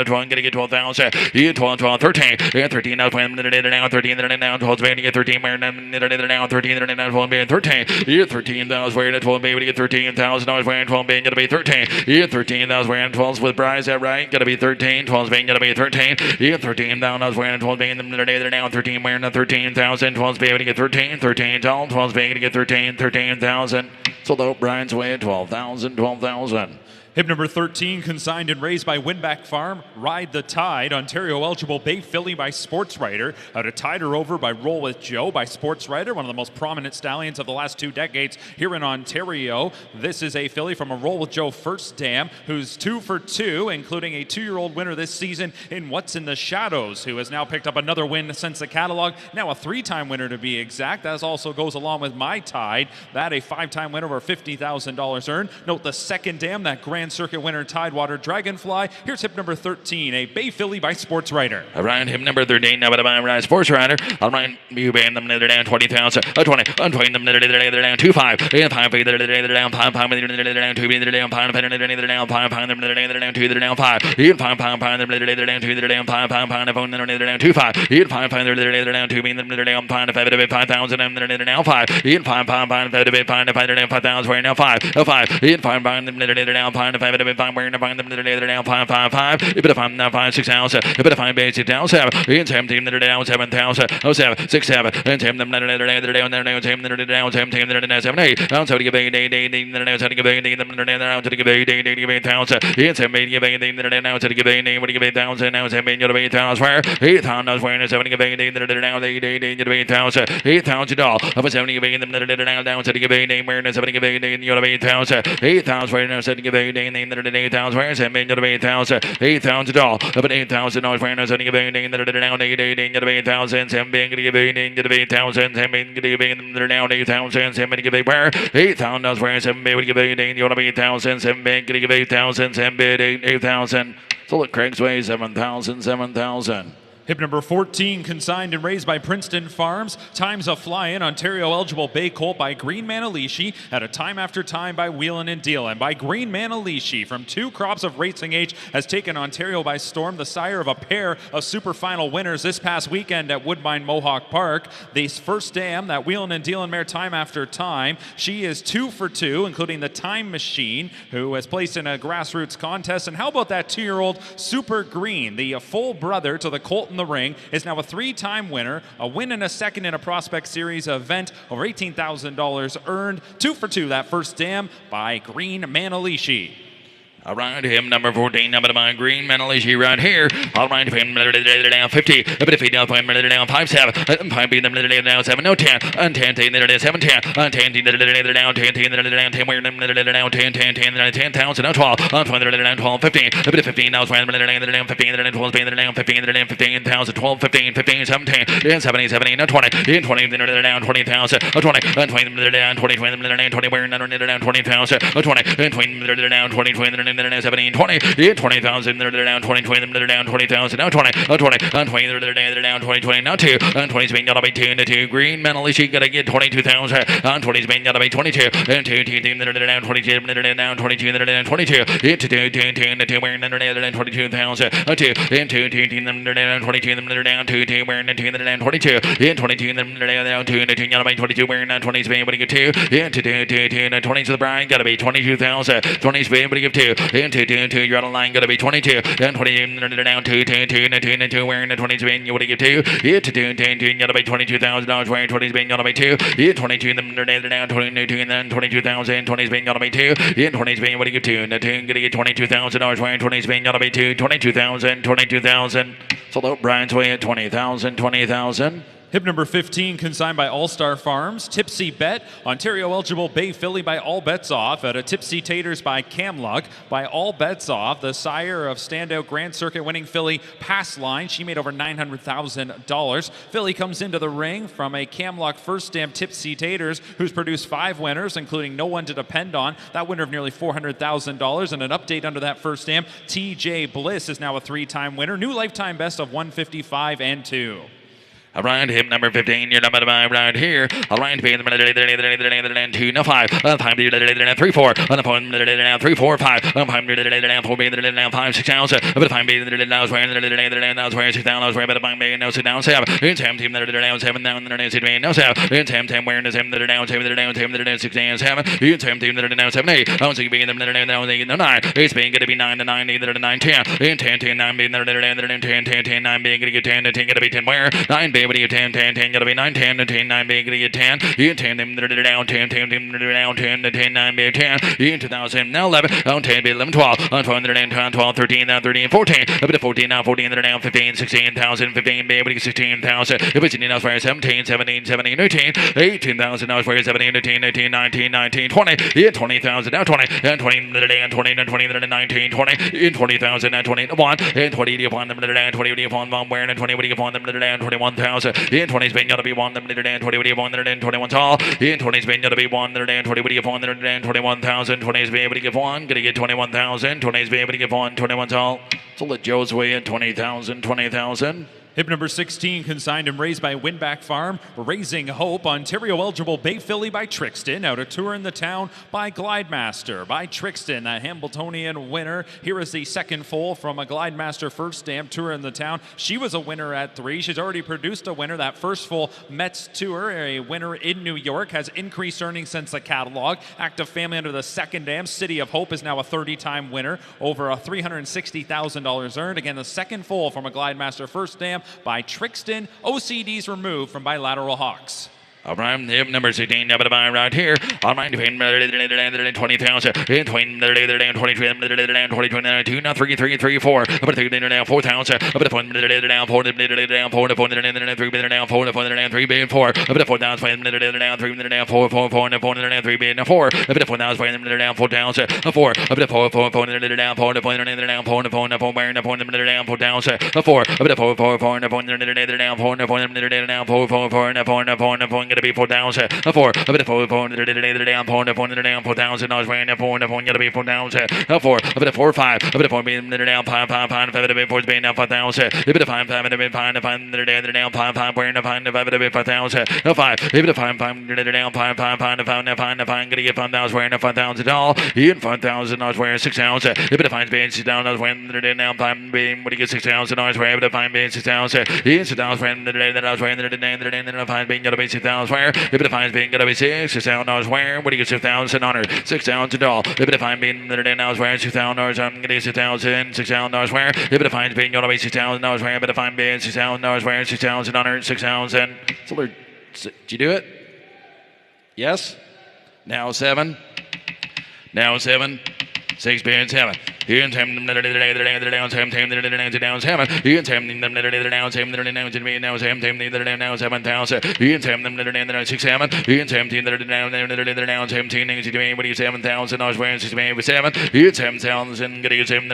gonna get 12,000. You 12, 13. Yeah, 13 now 13 now 12 baby get 13 now 13 now 12 baby 13. You 13,000 wearing a 12 baby get $13,000 wearing 12 baby gonna be 13. You 13,000 wearing 12 with Bryce, that right? Gonna be 13. 12 baby gonna be 13. You 13,000 wearing 12 baby now 13 wearing a 13,000. 12 baby to get 13. 13 12 baby to get 13,000. Sold out Brian's way at 12,000. Hip number 13, consigned and raised by Winback Farm. Ride the Tide, Ontario eligible Bay Filly by Sports Writer. Out of Tide Her Over by Roll with Joe by Sports Writer, one of the most prominent stallions of the last 2 decades here in Ontario. This is a filly from a Roll with Joe first dam, who's 2 for 2, including a 2-year-old winner this season in What's in the Shadows, who has now picked up another win since the catalog. Now a 3-time winner to be exact. That also goes along with My Tide. That a 5-time winner over $50,000 earned. Note the second dam, that Grand Circuit winner Tidewater Dragonfly. Here's hip number 13, a Bay Filly by Sports Writer. All right, hip number 13, now by Ryan Sports Writer. All right, you band them down 20,000. 20, untrain them down 2 5. And 5 down 5 down 2 down 5 down 5 down 2 down 5 5 and 5 down 2 down 5 down 2 5. And 5 down 2 being them down 5,000 and now 5. And 5 down 5,000 wearing now 5. 5. And 5 down 5 5 wearing the 5 down 5 5 5. If it 5 now 5 6,000. If it 5 basic down 7. And 17 down 7,000. 7 6 7. And 7 down 17 down 7 8. Down 7 give 8 8 8 7 give 8 8 down to give 8 8 8 8,000. And 7 give 8 8 down to give 8 8 give 8,000. Now 7 give 8,000 where 8,000 wearing 7 give 8 8 down 8 8 give 8,000. $8,000 of a 70 give 8 down to give 8 8 wearing 7 give 8 8 8,000. 8,000 wearing 7 give 8 8,000 wearing 7 give 8,000. $8,000 of an $8,000 wearing 7 give 8 down 8 8 give 8,000. 7 give 8 give 8,000. 7 give 8 down 8,000. 7 give 8 where $8,000 wearing 7 give 8 8,000. 7 give 8,000. 7 8,000. So look, Craig's way 7,000. Hip number 14, consigned and raised by Princeton Farms. Time's a Flying, Ontario eligible Bay Colt by Green Manalishi. At a Time After Time by Wheelin' and Dealin'. By Green Manalishi, from 2 crops of racing age, has taken Ontario by storm. The sire of a pair of super final winners this past weekend at Woodbine Mohawk Park. This first dam, that Wheelin' and Dealin' mare Time After Time. She is 2 for 2, including the Time Machine, who has placed in a grassroots contest. And how about that 2-year-old Super Green, the full brother to the Colt in the Ring, is now a 3-time winner, a win and a second in a Prospect Series event, over $18,000 earned. 2 for 2, that first dam by Green Manalishi. All right, him number 14, number my green medal issue right here. All right, him down 50, a bit of feet down 5 7, 5 beat them down 7, no 10, and 10, 7 10, and 10 down 10, 10 where them down 10, 10, 10,000, now 12, on 12, 15, a bit of 15 now 15, 12, 15,000, 12, 15, 15, 17, 70, now 20, in 20 down 20,000, 20, and 20 down 20, 20 where down 20,000, 20, and 20 down 20, 17, 20, 20,000, they're down 20, down 20,000, now 20, 20, 20, down 20, now 2, and 20's been gotta be 2 to 2. Green medal issue gotta get 22,000, and 20's been gotta be 22, and 2, team that are down 22, down 22, that are down 22, into 2, 2, wearing under down 22,000, 2, and 2, team them down 22, them that are down 2, wearing 2, that are down 22, in 22, them that are down 2, and 2, gotta be 22, wearing 20's been able to get 2, into 2, 20 to the bride, gotta be 22,000, 20's been able to give 2. Into 2, you're on the line, gotta be 22. Then 20 down 2, 2, wearing the 20's been, you would get 2. Into 2, gotta be $22,000, wearing 20's been, gotta be 2. In 22, them down 22, and then 22,000, 20's been, gotta be 2. In 20's been, what do you get 2? And the 2, gonna get $22,000, wearing 20's been, gotta be 2. 22,000. So Brian's way at 20,000. Hip number 15, consigned by All Star Farms. Tipsy Bet, Ontario eligible Bay Filly by All Bets Off. At a Tipsy Taters by Camluck by All Bets Off. The sire of standout Grand Circuit winning filly Pass Line. She made over $900,000. Filly comes into the ring from a Camluck first stamp Tipsy Taters, who's produced 5 winners, including No One to Depend On. That winner of nearly $400,000. And an update under that first stamp, TJ Bliss is now a 3-time winner. New lifetime best of 155 and 2. Around him, number 15, your number 5 right here. Around him, 2, no 5, 3, 4, on the phone, 3, 4, 5, 4, 5, 6 ounce, a bit of 5 being now, swearing, 6 down, swearing, but 5 being no sit down, 7, in 7 team, 7 down, no 7, in 7 wearing the 7 down, 7, 6 and 7, in 7 team, 7, 8, on 6 being them, 9, it's being going to be 9 to 9, either 9, 10, in 10, 9 being 10, 9 being going to get 10, 10 going to be 10 where, 9 being 10, gotta be 9, 10, 9 being gonna get 10, you 10, them down 10, down 10, 9 being 10, you 2000, now 11, on 10, be 11, 12, on 12, 12, 13, now 13, 14, a bit of 14, now 14, down 15, 16,000, 15, be able to get 16,000, if it's now for 17, 18, 18,000, now for 17, 18, 19, 20, in 20,000, now 20, and 20, and 20, and 20, 19, 20, in 20,000, and 20, 1, and 20, upon them, 20, upon them, wearing, and 20, upon them, 21,000. In 20's been gotta be 1, 20, 121 tall. In 20's been gotta be 1, 20, 121,000. 20's been able to give 1, gonna get 21,000. 20's been able to give 1, 21 tall. So let Joe's way at 20,000. Hip number 16, consigned and raised by Winback Farm. Raising Hope, Ontario eligible Bay Filly by Trixton. Out of Tour in the Town by Glidemaster by Trixton, that Hambletonian winner. Here is the second foal from a Glidemaster first stamp, Tour in the Town. She was a winner at 3. She's already produced a winner. That first foal, Mets Tour, a winner in New York, has increased earnings since the catalog. Active family under the second dam. City of Hope is now a 30-time winner. Over $360,000 earned. Again, the second foal from a Glidemaster first stamp by Trixton. OCDs removed from Bilateral Hawks. All right, hip number 16, number 5 right here. All right, 20,000, in 20, 22, now 3, 4, about 3, 4,000, about 4, down 4, down 4, 4, down 4, 3, 4, about 4,000, down 3, 4, 3, 4, about 4,000, down 4,000, 4, about 4, down 4, down 4, down 4,000, 4, about 4, gonna be 4,000, 4, a bit of 4, down 4,000, I was wearing 4, gonna be 4,000, 4, a bit of 4, 5, a bit of 4 being down 5, a bit of 4 being down 5,000, a bit of 5, a bit of 5, down 5, wearing 5, a bit of 5,000, 5, a bit of 5, down 5, gonna get 5,000, wearing 5,000 all, in 5,000, I was wearing 6,000, a bit of 5 being down, I was wearing down 5 being, what do you get 6,000, I was wearing a bit of 5 being 6,000, in 6,000, that I was wearing 5 being gonna be 6,000. Where if it defines being gonna be 6,000 where what do you get 6,000 on her 6,000 all if it defines being that now is where 6,000 I'm gonna get 6,000 where if it defines being gonna be 6,000 where if it defines being 6,000 where 6,000 on her 6,000 so did you do it? Yes. Now 7 6 being 7 Ian Sam down 7 down 7 Ian Sam down 7 now 7,000 Ian Sam down 6 7 Ian Sam down 17 7,000 I was wearing 6 7 Ian Sam 7,000 get you 7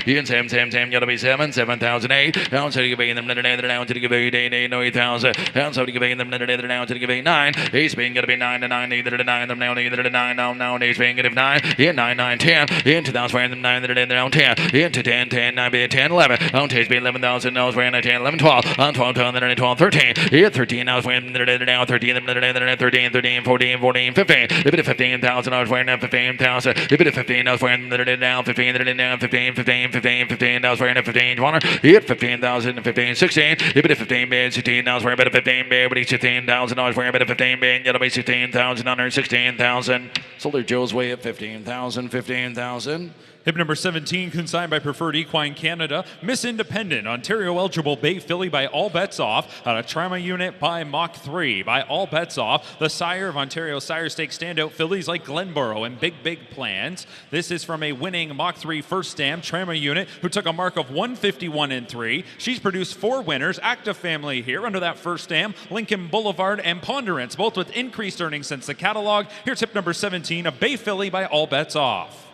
Ian Sam gotta be 7,008 down so you give them down to give you 8,000 down so you give them down to give you 9 he's being gonna be 9 to 9 either to 9 them now either to 9 now he's being give 9 in 9 9 10 into down wearing them 9 down 10 into 10 10 9 be 10 11 on takes be 11,000 I was wearing 10 11 12 on 12 12 13 in 13 I was wearing down 13 13 13 14 14 15 if it 15,000 I was wearing 15,000 if it 15 I was wearing down 15 down 15 15 15 15 I was wearing 15 20 hit 15,000 15 16 if it 15 bid 16 I was wearing 15 bid but 16,000 I was wearing 15 bid you be 16,000 under 16,000 Soldier Joe's way at 15,000 15,000 Hip number 17, consigned by Preferred Equine Canada. Miss Independent, Ontario eligible Bay filly by All Bets Off. Out of Trauma Unit by Mach 3 by All Bets Off. The sire of Ontario Sire Stakes standout fillies like Glenborough and Big Plans. This is from a winning Mach 3 first stamp, Trauma Unit, who took a mark of 151 and 3. She's produced 4 winners. Active family here under that first stamp. Lincoln Boulevard and Ponderance, both with increased earnings since the catalog. Here's hip number 17, a Bay filly by All Bets Off.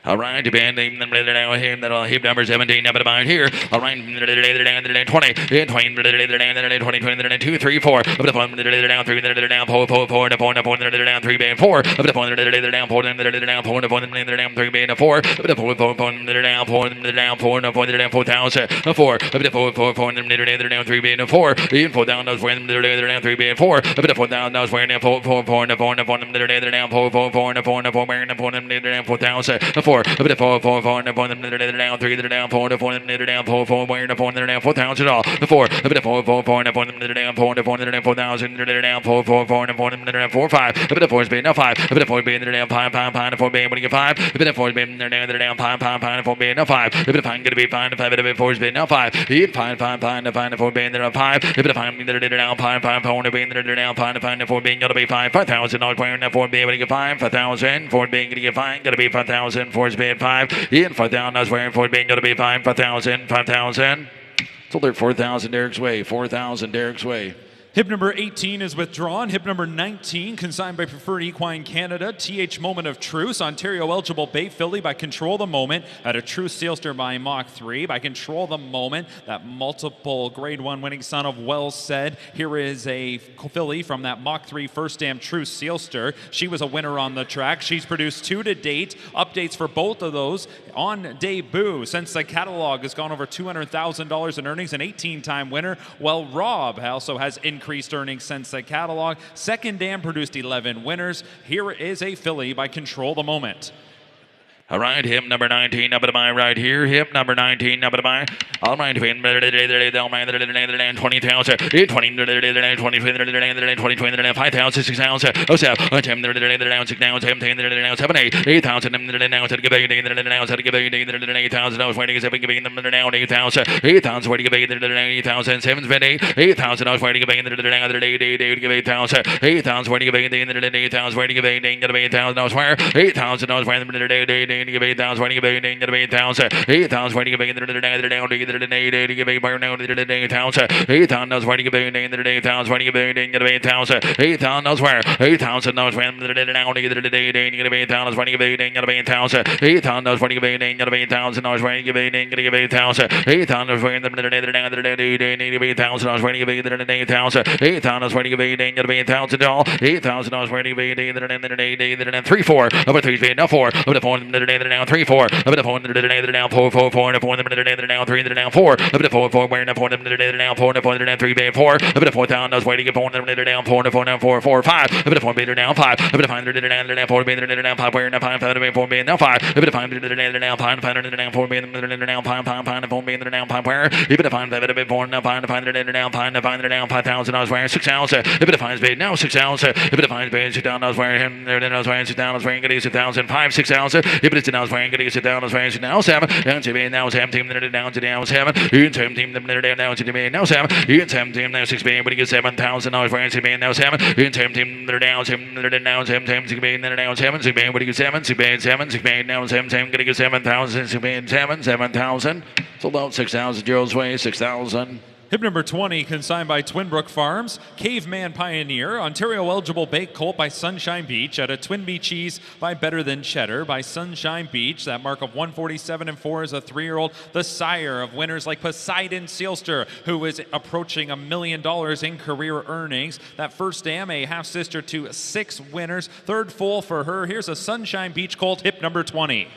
All right, depend now him that'll hip number 17 number about here. All right, 20 2 3 4 up to down 3 down 4 4 4 down 3 band 4 up to down 4 down 4 down 3 band 4 up to 4 down 4,000 4 up to 4 down 3 band 4 in 4 down those when down 3 band 4 up to 4 down those when 4 down 4,000 4 up to 4 down 3 down 4 down 4 down 4,000 all the 4 up to 4 down 4,000 down 4 down 4 5 up to 4 is being now 5 up to 4 being down 5 4 being when you get 5 up to 4 being down 5 4 being now 5 up to 5 gonna be 5 5 up to 4 is being now 5 hit 5 4 being down 5 up to 5 down 5 4 being down 5 4 being gonna be 5,000 all playing now 4 being when you get 5,000 4 being gonna get 5 gonna be 5,000 4 is being 5 in 5,000 I was wearing 4 being gonna be 5,000 so they're 4,000 Derek's way 4,000 Derek's way. Hip number 18 is withdrawn. Hip number 19, consigned by Preferred Equine Canada. TH Moment of Truce, Ontario eligible Bay filly by Control the Moment. At a Truce Sealster by Mach 3 by Control the Moment. That multiple Grade 1 winning son of Well Said. Here is a filly from that Mach 3 first stamp Truce Sealster. She was a winner on the track. She's produced 2 to date. Updates for both of those on debut. Since the catalog has gone over $200,000 in earnings, an 18-time winner. Well, Rob also has increased earnings since the catalog. Second dam produced 11 winners. Here is a filly by Control the Moment. All right, hip number 19 up to my right here. Hip number 19 up to my. All right, 20,000. 20, 5,000, 6,000. Oh, 7, 10, 6,000, 7, 8, 8,000. 8,000. I was waiting 7, giving them down 8,000. 8,000, waiting 8,000. 7, 8,000. I was waiting 8,000. 8,000, waiting 8,000. Waiting 8,000. I was where 8,000. I was waiting 8,000 waiting 8,000 8,000 waiting 8,000 8,000 I was waiting 8,000 waiting 8,000 8,000 I was where 8,000 I was waiting 8,000 I was waiting 8,000 I was waiting 8,000 8,000 I was waiting 8,000 I was waiting 8,000 8,000 I was waiting 8,000 I was waiting 8,000 8,000 I was waiting 8,000 all 8,000 I was waiting 3 4 over 3 now 4 over the 4 down 3 4 up to 4 down 4 4 4 and 4 down 3 down 4 up to 4 4 wearing 4 down 4 down 3 band 4 up to 4,000 I was waiting 4 down 4 down 4 4 5 up to 4 down 5 up to 5 down 4 down 5 wearing 5 4 band now 5 up to 5 down 5 down 4 band down 5 4 band down 5 where up to 5 down 5 5,000 I was wearing 6,000 up to 5 band now 6,000 up to 5 band down I was wearing 6,000 I was wearing 6,000 5 6,000 up it's now wearing getting sit down as wearing now 7 and to be now 7 team down to down 7 in 7 team down to be now 7 in 7 team now 6 being but $7,000 wearing to be now 7 in 7 team down 7 down 7 team to be down 7 to be but you 7 to be 7 to be now 7 team getting 7,000 to be 7,000 so about €6,000 way 6,000. Hip number 20, consigned by Twinbrook Farms, Caveman Pioneer, Ontario eligible baked colt by Sunshine Beach, at a Twin Bee cheese by Better Than Cheddar by Sunshine Beach. That mark of 147 and 4 is a 3-year-old, the sire of winners like Poseidon Sealster, who is approaching $1 million in career earnings. That first dam, a half sister to 6 winners, third foal for her. Here's a Sunshine Beach colt, hip number 20.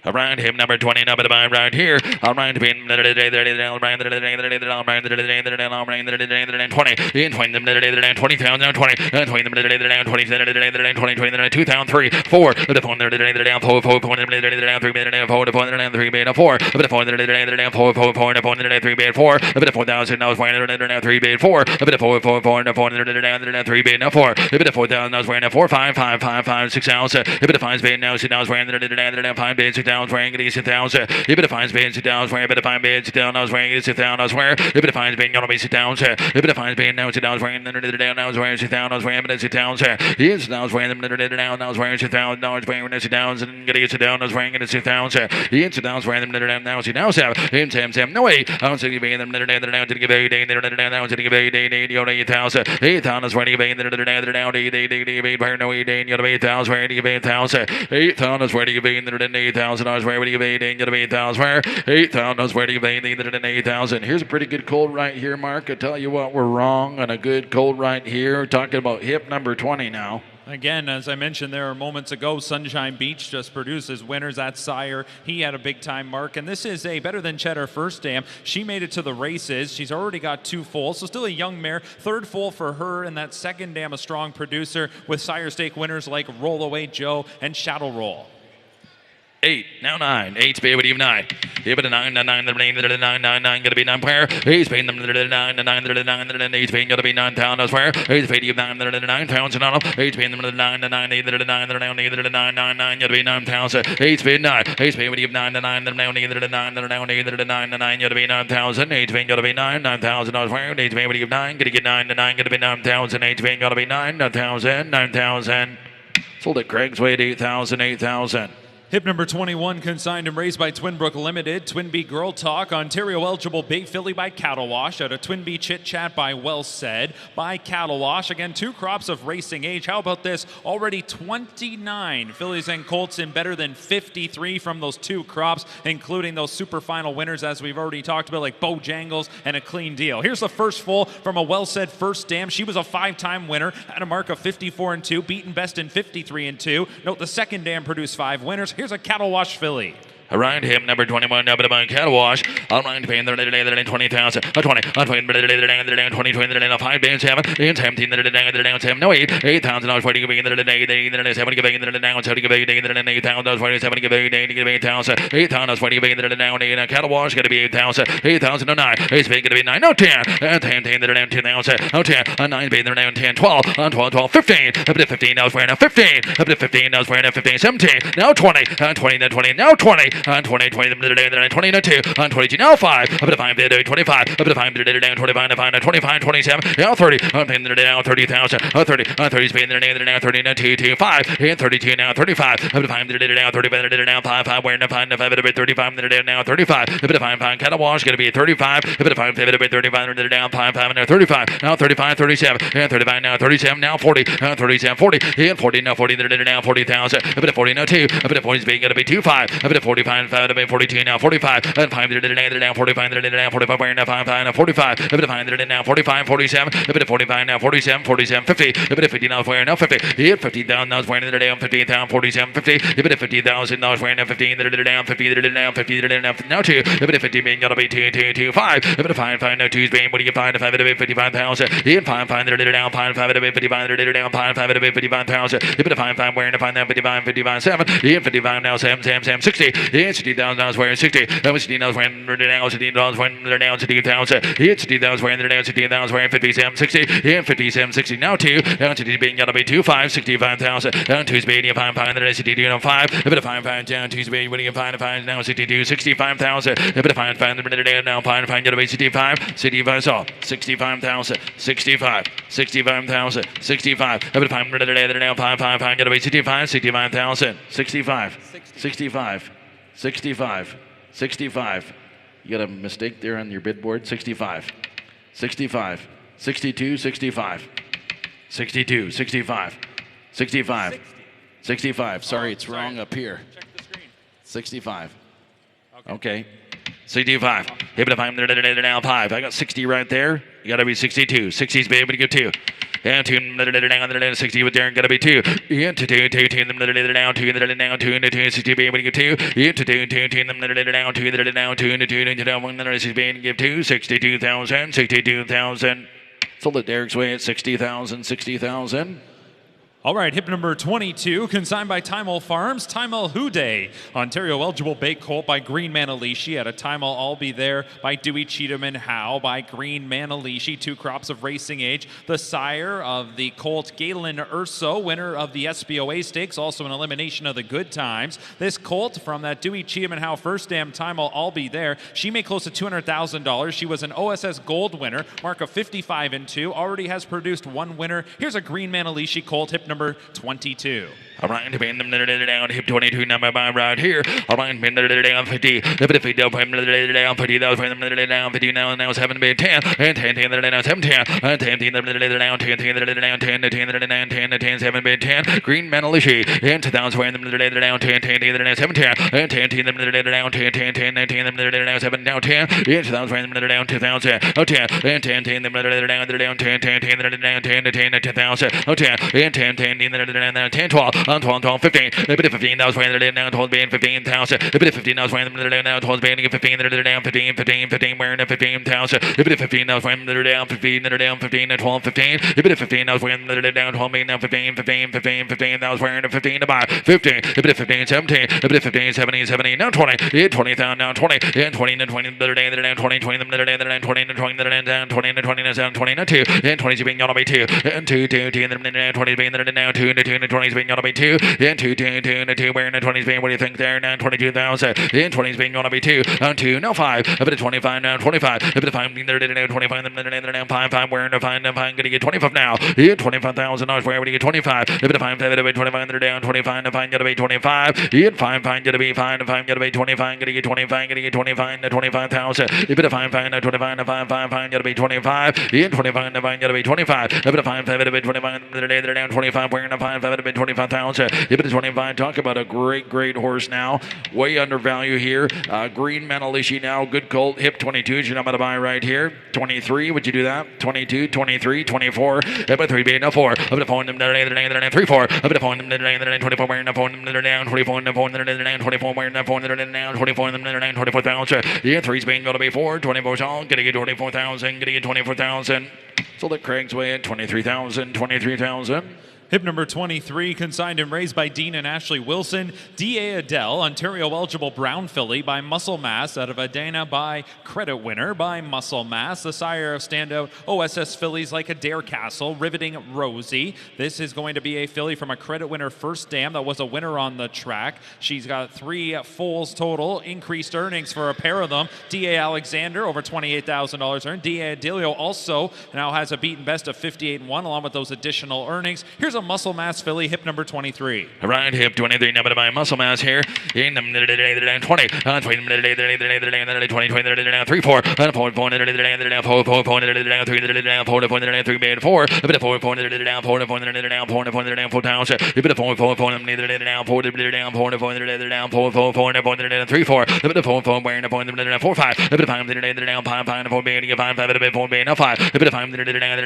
Around him, number 20, number right here. Around him, 20. In 20, 20,000, 20, 2,003, 4, the phone there, down 4, 4, 3 minutes, 4, the phone there, 3 minutes, 4, the phone there, down 4, 4, 4, the phone there, 3 minutes, 4, the 4,000, now 3 minutes, 4, the 4, 4, 4, the phone there, down 3 minutes, 4, the 4,000, now 4, 5, 5, 5, 5, 6,000, if it finds being now, sit down, 5 days, 6,000. Wearing it is 1,000. If it defines being sit down, swear. If it defines being sit down, I was wearing it is 1,000. I swear. If it defines being gonna be sit down, sir. If it defines being now sit down, wearing it down, I was wearing sit down, I was wearing it sit down, sir. He is now wearing them down, I was wearing sit down, I was wearing it sit down, and getting sit down, I was wearing it sit down, sir. He is down, wearing them down, now sit down, sir. Him, Sam, no way. I don't see being them down to give a day, down to give a day, you're 8,000. 8,000 is ready to be down, no 8,000, you're 8,000, ready to be 8,000. 8,000 is ready to be 8,000, I was ready to be 8,000 where 8,000 is where do you pay neither than 8,000. Here's a pretty good colt right here, Mark. I tell you what, we're wrong on a good colt right here. Talking about hip number 20 now. Again, as I mentioned there moments ago, Sunshine Beach just produces winners at sire. He had a big-time mark, and this is a Better Than Cheddar first dam. She made it to the races. She's already got 2 foals, so still a young mare. Third foal for her, and that second dam a strong producer with sire stake winners like Roll Away Joe and Shadow Roll. 8, now 9. 8's be able to even 9. Give it a 9, 9, 9, 9, 9, gonna be 9 player. 8's paying them 9, 9, 9, 8's paying gonna be 9,000 elsewhere. 8's paying you 9,000 on them. 8's paying them 9, 9, 9, 9, 9, 9, gonna be 9,000. 8's paying 9. 8's paying you 9, 9, 9, 9, 9, gonna be 9,000. 8's paying gonna be 9, 9,000 elsewhere. 8's paying you 9, gonna get 9, 9, gonna be 9,000. 8's paying gonna be 9, 9,000, 9,000. Sold at Craig's weight 8,000, 8,000. Hip number 21, consigned and raised by Twinbrook Limited, Twin Bee Girl Talk, Ontario eligible Big Filly by Cattle Wash, at a Twin Bee Chit Chat by Well Said by Cattle Wash. Again, 2 crops of racing age. How about this? Already 29 fillies and colts in better than 53 from those 2 crops, including those super final winners, as we've already talked about, like Bojangles and A Clean Deal. Here's the first foal from a Well Said first dam. She was a 5-time winner, had a mark of 54 and 2, beaten best in 53 and 2. Note the second dam produced 5 winners. Here's a Cattle Wash filly. Around him, number 21, number Cattle Wash. Around paying the 20,000. 20, 20, 5 bands, 7, 17, 7, no 8, 8,000 dollars for the giving the day, 7 giving the down, 7 giving the 8,000 dollars for 7 giving the 8,000, 8,000 for the giving the down, and Cattle Wash going to be 8,000, 8,000 to 9, 8's going to be 9, no 10, 10, 10, the down 10,000, no 10, 9 being the down 10, 12, 12, 12, 15, up to 15 dollars for 15, up to 15 dollars for 15, 17, now 20, 20, 20, now 20. On 20, 20, 20, 22, on 22, now 5, up to 5, 25, up to 5, down 25, 25, 27, now 30, on paying the down 30,000, 30, on 30 is paying the down 30, now 2, 5, and 32, now 35, up to 5, down 35, down 5, 5, where now 5, 35, now 35, up to 5, Cattle Wash going to be 35, up to 5, 35, down 5, 5, now 35, now 35, 37, and 35, now 37, now 40, 37, 40, and 40, now 40, down 40,000, up to 40, now 2, up to 40 is being going to be 2, 5, up to 45, 5 to be 42, now 45, and 5 down 45, down 45, where now 5, 5, now 45, up to 5 now 45, 47, up to 45, now 47, 47, 50, up to 50 now where now 50, hit 50 down now where the down 50 down 47, 50, up to 50,000 now where now 15, down 50, down 50, down now 2, up to 50 being gonna be 2, 2, 2, 5, up to 5, 5 now 2 is being what do you find 5 to be 55,000, hit 5, 5 down 5, 5 to be 55, down 5, 5 to be 55,000, up to 5, 5 where now 5 now 55, 55, 7, hit 55 now 7, 7, 60, It's $60,000 wearing 60. That was $60,000 wearing down, $60,000 wearing down, $60,000. It's $60,000 wearing down, $60,000 wearing 57, 60. And 57, 60. Now 2. Down to the being gotta be 2, 5, 65,000. Down to speed, 5, 5, the 62, 5. A bit of 5, 5, down to speed, winning 5, 5, now 62, 65,000. A bit of 5, 5, the minute now 5, 5, gotta be 65, 65, so 65,000, 65, 65,000, 65. A bit of 5, now 5, 5, 5, gotta be 65, 65,000, 65, 65, 65, 65. You got a mistake there on your bid board? 65, 65, 62, 65, 62, 65, 65, 65. Sorry, it's wrong up here. Check the screen. 65. Okay. 65. Hit it if I'm there now 5. I got 60 right there. You got to be 62. 60's be able to get 2. And 2 60 with Darren got to be 2. Into 2 down 2 down 2 into 2 60 be able to get 2. Into 2 down 2 down 2 into 2 down 1 60 be able to give 2. 62,000. 62,000. Sold it Derek's way at 60,000. 60,000. All right, hip number 22, consigned by Timel Farms, Timel Houday. Ontario eligible bake colt by Green Manalishi. At a Timel I'll Be There by Dewey Cheatham and Howe by Green Manalishi. 2 crops of racing age. The sire of the colt Galen Urso, winner of the SBOA Stakes, also an elimination of the Good Times. This colt from that Dewey Cheatham and Howe first dam Timel I'll Be There. She made close to $200,000. She was an OSS Gold winner, mark of 55-2. Already has produced 1 winner. Here's a Green Manalishi colt, hip number 22. All right, down hip 22 number 5 right here. All right, down 50. The 50 down 50 down 50 now 7 bid 10 and 10 down 7 10 and 10 down 10 7 bid 10. Green Manalishi and 2000 down 10 down 7 10 and 10 down 10 7 down 10 and 2000 down 2000 10 and 10 down 10 2000 and 10 12 12 15 a bit of 15 that was wearing down 12 being 15,000 a bit of 15 that was wearing down 12 being 15 down 15 wearing 15,000 a bit of 15 that was wearing down 15 down 15 and 12 15 a bit of 15 that was wearing down 12 being down 15 that was wearing 15 to buy 15 a bit of 15 17 a bit of 15 17 now 20 20,000 now 20 and 20 and 20 the day down 20 20 the day down 20 and 20 the day down 20 and 20 down 20 and 2 and 20 being gonna be 2 and 2 and then 20 being there now 2 and 2 and 20 being gonna be 2 and 2 and 2 wearing the 20s being what do you think there now 22,000 and 20s being gonna be 2 and 2 now 5 a bit of 25 now 25 a bit of 5 being there now 25 and then now 5 wearing the 5 gonna get 25 now and $25,000 where would you get 25 a bit of 5 a bit 25 they're down 25 and 5 gotta be 25 and 5 gotta be 5 and 5 gotta be 25 gonna get 25 gonna get 25 to 25,000 a bit of 5 and 25 and 5 gotta be 25 and 25 and 5 gotta be 25 a bit of 5 a bit 25 they're down 25 wearing the 5 a bit 25,000 a bit of 25 talk about a great horse now way undervalued here Green Manalishi now good colt hip 22 is your number to buy right here 23 would you do that 22 23 24 a bit 3 being a 4 a bit of 4 them they're 3 4 a bit of 4 them they're 24 wearing the 4 they're down 24 and 4 they're down 24 wearing the 4 they're down 24 them they're down 24,000 yeah 3's being gonna be 4 24 all gonna get 24,000 gonna get 24,000 so let Craig's way at 23,000 Hip number 23, consigned and raised by Dean and Ashley Wilson. D.A. Adele, Ontario eligible brown filly by Muscle Mass out of Adana by Credit Winner by Muscle Mass. The sire of standout OSS fillies like Adair Castle, Riveting Rosie. This is going to be a filly from a Credit Winner first dam that was a winner on the track. She's got 3 foals total, increased earnings for a pair of them. D.A. Alexander over $28,000 earned. D.A. Adelio also now has a beaten best of 58-1 along with those additional earnings. Here's a Muscle Mass filly, hip number 23. Right hip 23, number to buy Muscle Mass here. In the 20, 20, 3 4, 4 4 4 3 bid 4 a bit of 4 4 down 4 4 down 4 4 down 4,000 a bit of 4 4 4 down 4 down 4 down 4 4 4 3 4 a bit of 4 4 wearing a 4 5 a bit of 5 down 5 4 being 5 5 a bit of 4 being 5 a bit of 5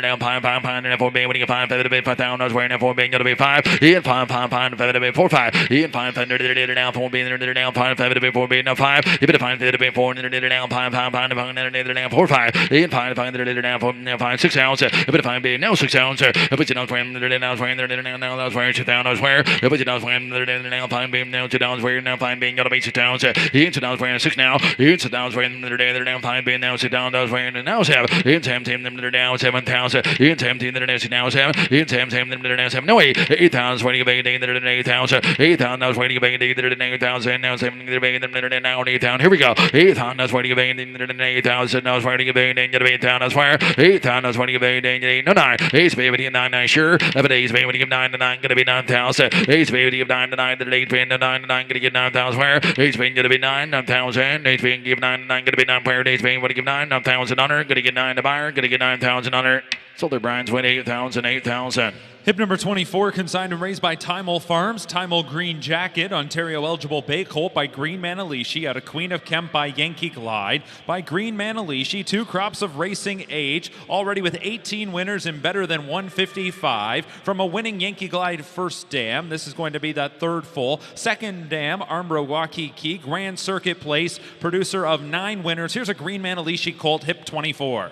down 5 5 4 being 5 5 a bit of 5,000 wearing 4 being gonna be 5. In 5, 5, 5, 5 to be 4, 5. In 5, 5 down 4 being down 5, 5 to be 4 being now 5. You better find 5 to be 4 down 5, 5, 5 down 4, 5. In 5, 5 down 4 now 5, 6 ounce. You better find being now 6 ounce. But you don't find now swearing now that's where you down swear. But you don't find now find being now 2 down where now find being gonna be 6 ounce. In 2 down swearing 6 now. In 2 down swearing down 5 being now 6 down swearing now 7. In 17 them down 7,000. In 17 them now 7. In 17 them down 7. No 8,000 waiting about 8,000. 8,000 waiting about 8,000. Now 7 them now 8,000. Here we go. 8,000 waiting about 8,000. Now waiting about 8,000 swear. 8,000 waiting about 8 no 9. 8 baby 9 sure. 11 8 baby give 9 to 9 gonna be 9,000. 8 baby give 9 to 9 to 8 to 9 to 9 gonna get 9,000 swear. 8 baby gonna be 9,000. 8 baby give 9 to 9 gonna be 9 player. 8 baby what give 9,000 under gonna get 9 to buyer gonna get 9,000 under. Solar Brian's win 8,000 8,000. Hip number 24, consigned and raised by Timel Farms. Timel Green Jacket, Ontario eligible bay colt by Green Manalishi out of Queen of Kemp by Yankee Glide by Green Manalishi. 2 crops of racing age, already with 18 winners and better than 155 from a winning Yankee Glide first dam. This is going to be that third full. Second dam, Armbro Waikiki, Grand Circuit Place, producer of 9 winners. Here's a Green Manalishi colt, hip 24.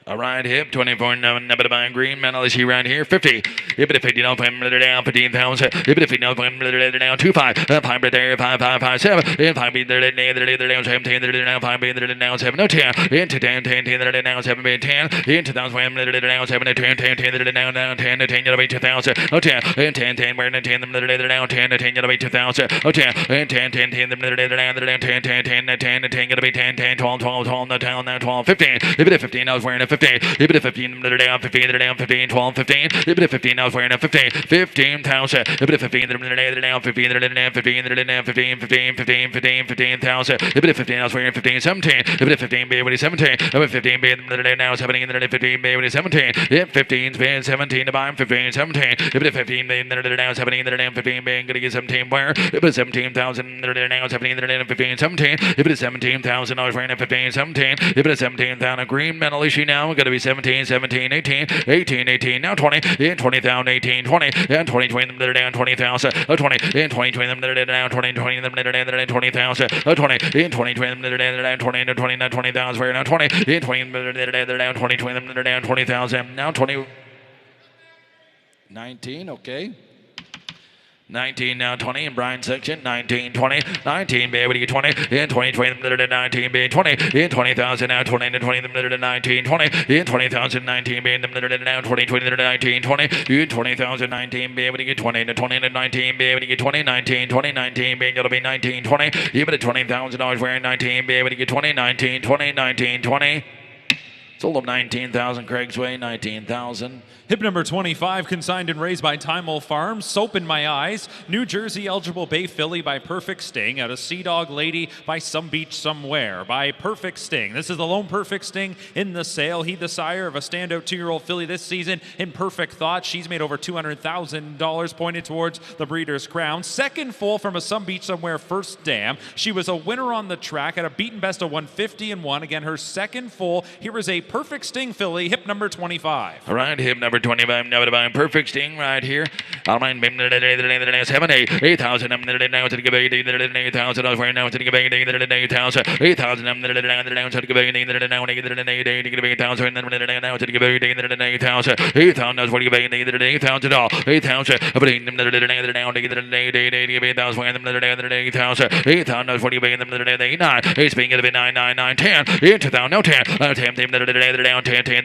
All right, hip 24, number to buy green, Manalishi right here, 50. If it 50, no, down 15,000. If it 50, no, down 25. 5 there, 5, 5, 5, 7. In 5 be there, down 17, down 5 be there, down 7, no 10. Into 10, 10, 10, down 7 be 10. Into 1,000, down 7, 10, 10, 10, down 10, 10, you'll be 2,000. Oh 10, and 10, 10, where 10, down 10, 10, you'll be 2,000. Oh 10, and 10, 10, 10, down 10, 10, 10, 10, 10, you'll be 10, 10, 12, 12, 12, no 12, 15. If it 15, I was wearing a 15. If it 15, down 15, down 15, 12, 15. If it 15, I was wearing a 15. 15,000. If it 15, down 15, down 15, down 15, 15, 15, 15, 15,000. If it 15, I was wearing 15, 17. If it 15, be 17. If it 15, be now 17, 15, be 17. If 15, be 17 to buy 15, 17. If it 15, be now 17, down 15, be gonna get 17 where? If it 17,000, now 17, down 15, 17. If it is 17,000, I was wearing a 15, 17. If it is 17,000, green Manalishi now gonna be 17, 17, 18, 18, 18, now 20, in 20,000, 18, 20, and 20, 20, them that are down 20,000, 20, in 20, 20, them that are down 20, 20, them that are down 20,000, 20, in 20, 20, them that are down 20, 20, now 20,000, we're now 20, in 20, them that are down 20, 20, them that are down 20,000, now 20, 19, okay. 19 now 20 in Brian's section. 19 20 19 be able to get 20 in 20 20 them to 19 be 20 in 20,000 now 20 to 20 them to 19 20 in 20,000 19 be them to now 20 20 to 19 20 in 20,000 19 be able to get 20 to 20 to 19 be able to get 20 19 20 19 being able to be 19 20 even at $20,000 wearing 19 be able to get 20 19 20 19 20. Sold them 19,000 Craig's Way, 19,000. Hip number 25, consigned and raised by Timel Farms. Soap in My Eyes. New Jersey eligible bay filly by Perfect Sting. Out of Sea Dog Lady by Some Beach Somewhere by Perfect Sting. This is the lone Perfect Sting in the sale. He the sire of a standout 2-year-old filly this season in Perfect Thought. She's made over $200,000 pointed towards the Breeders' Crown. Second full from a Some Beach Somewhere first dam. She was a winner on the track at a beaten best of 150-1. Again, her second full. Here is a Perfect Sting filly, hip number 25. All right, hip number 25, now by Perfect Sting right here. All right, 7, 8,000, now to give 8,000, I was wearing now to give 8,000, 8,000, now to give 8,000, now to give 8,000, now to give 8,000, 8,000, I was wearing 8,000, 8,000, but in them now to give 8,000, wearing them 8,000, 8,000, I was wearing them 9, 8 being at 9, 9, 9, 10, 8,000, no 10, 10, down 10, 10,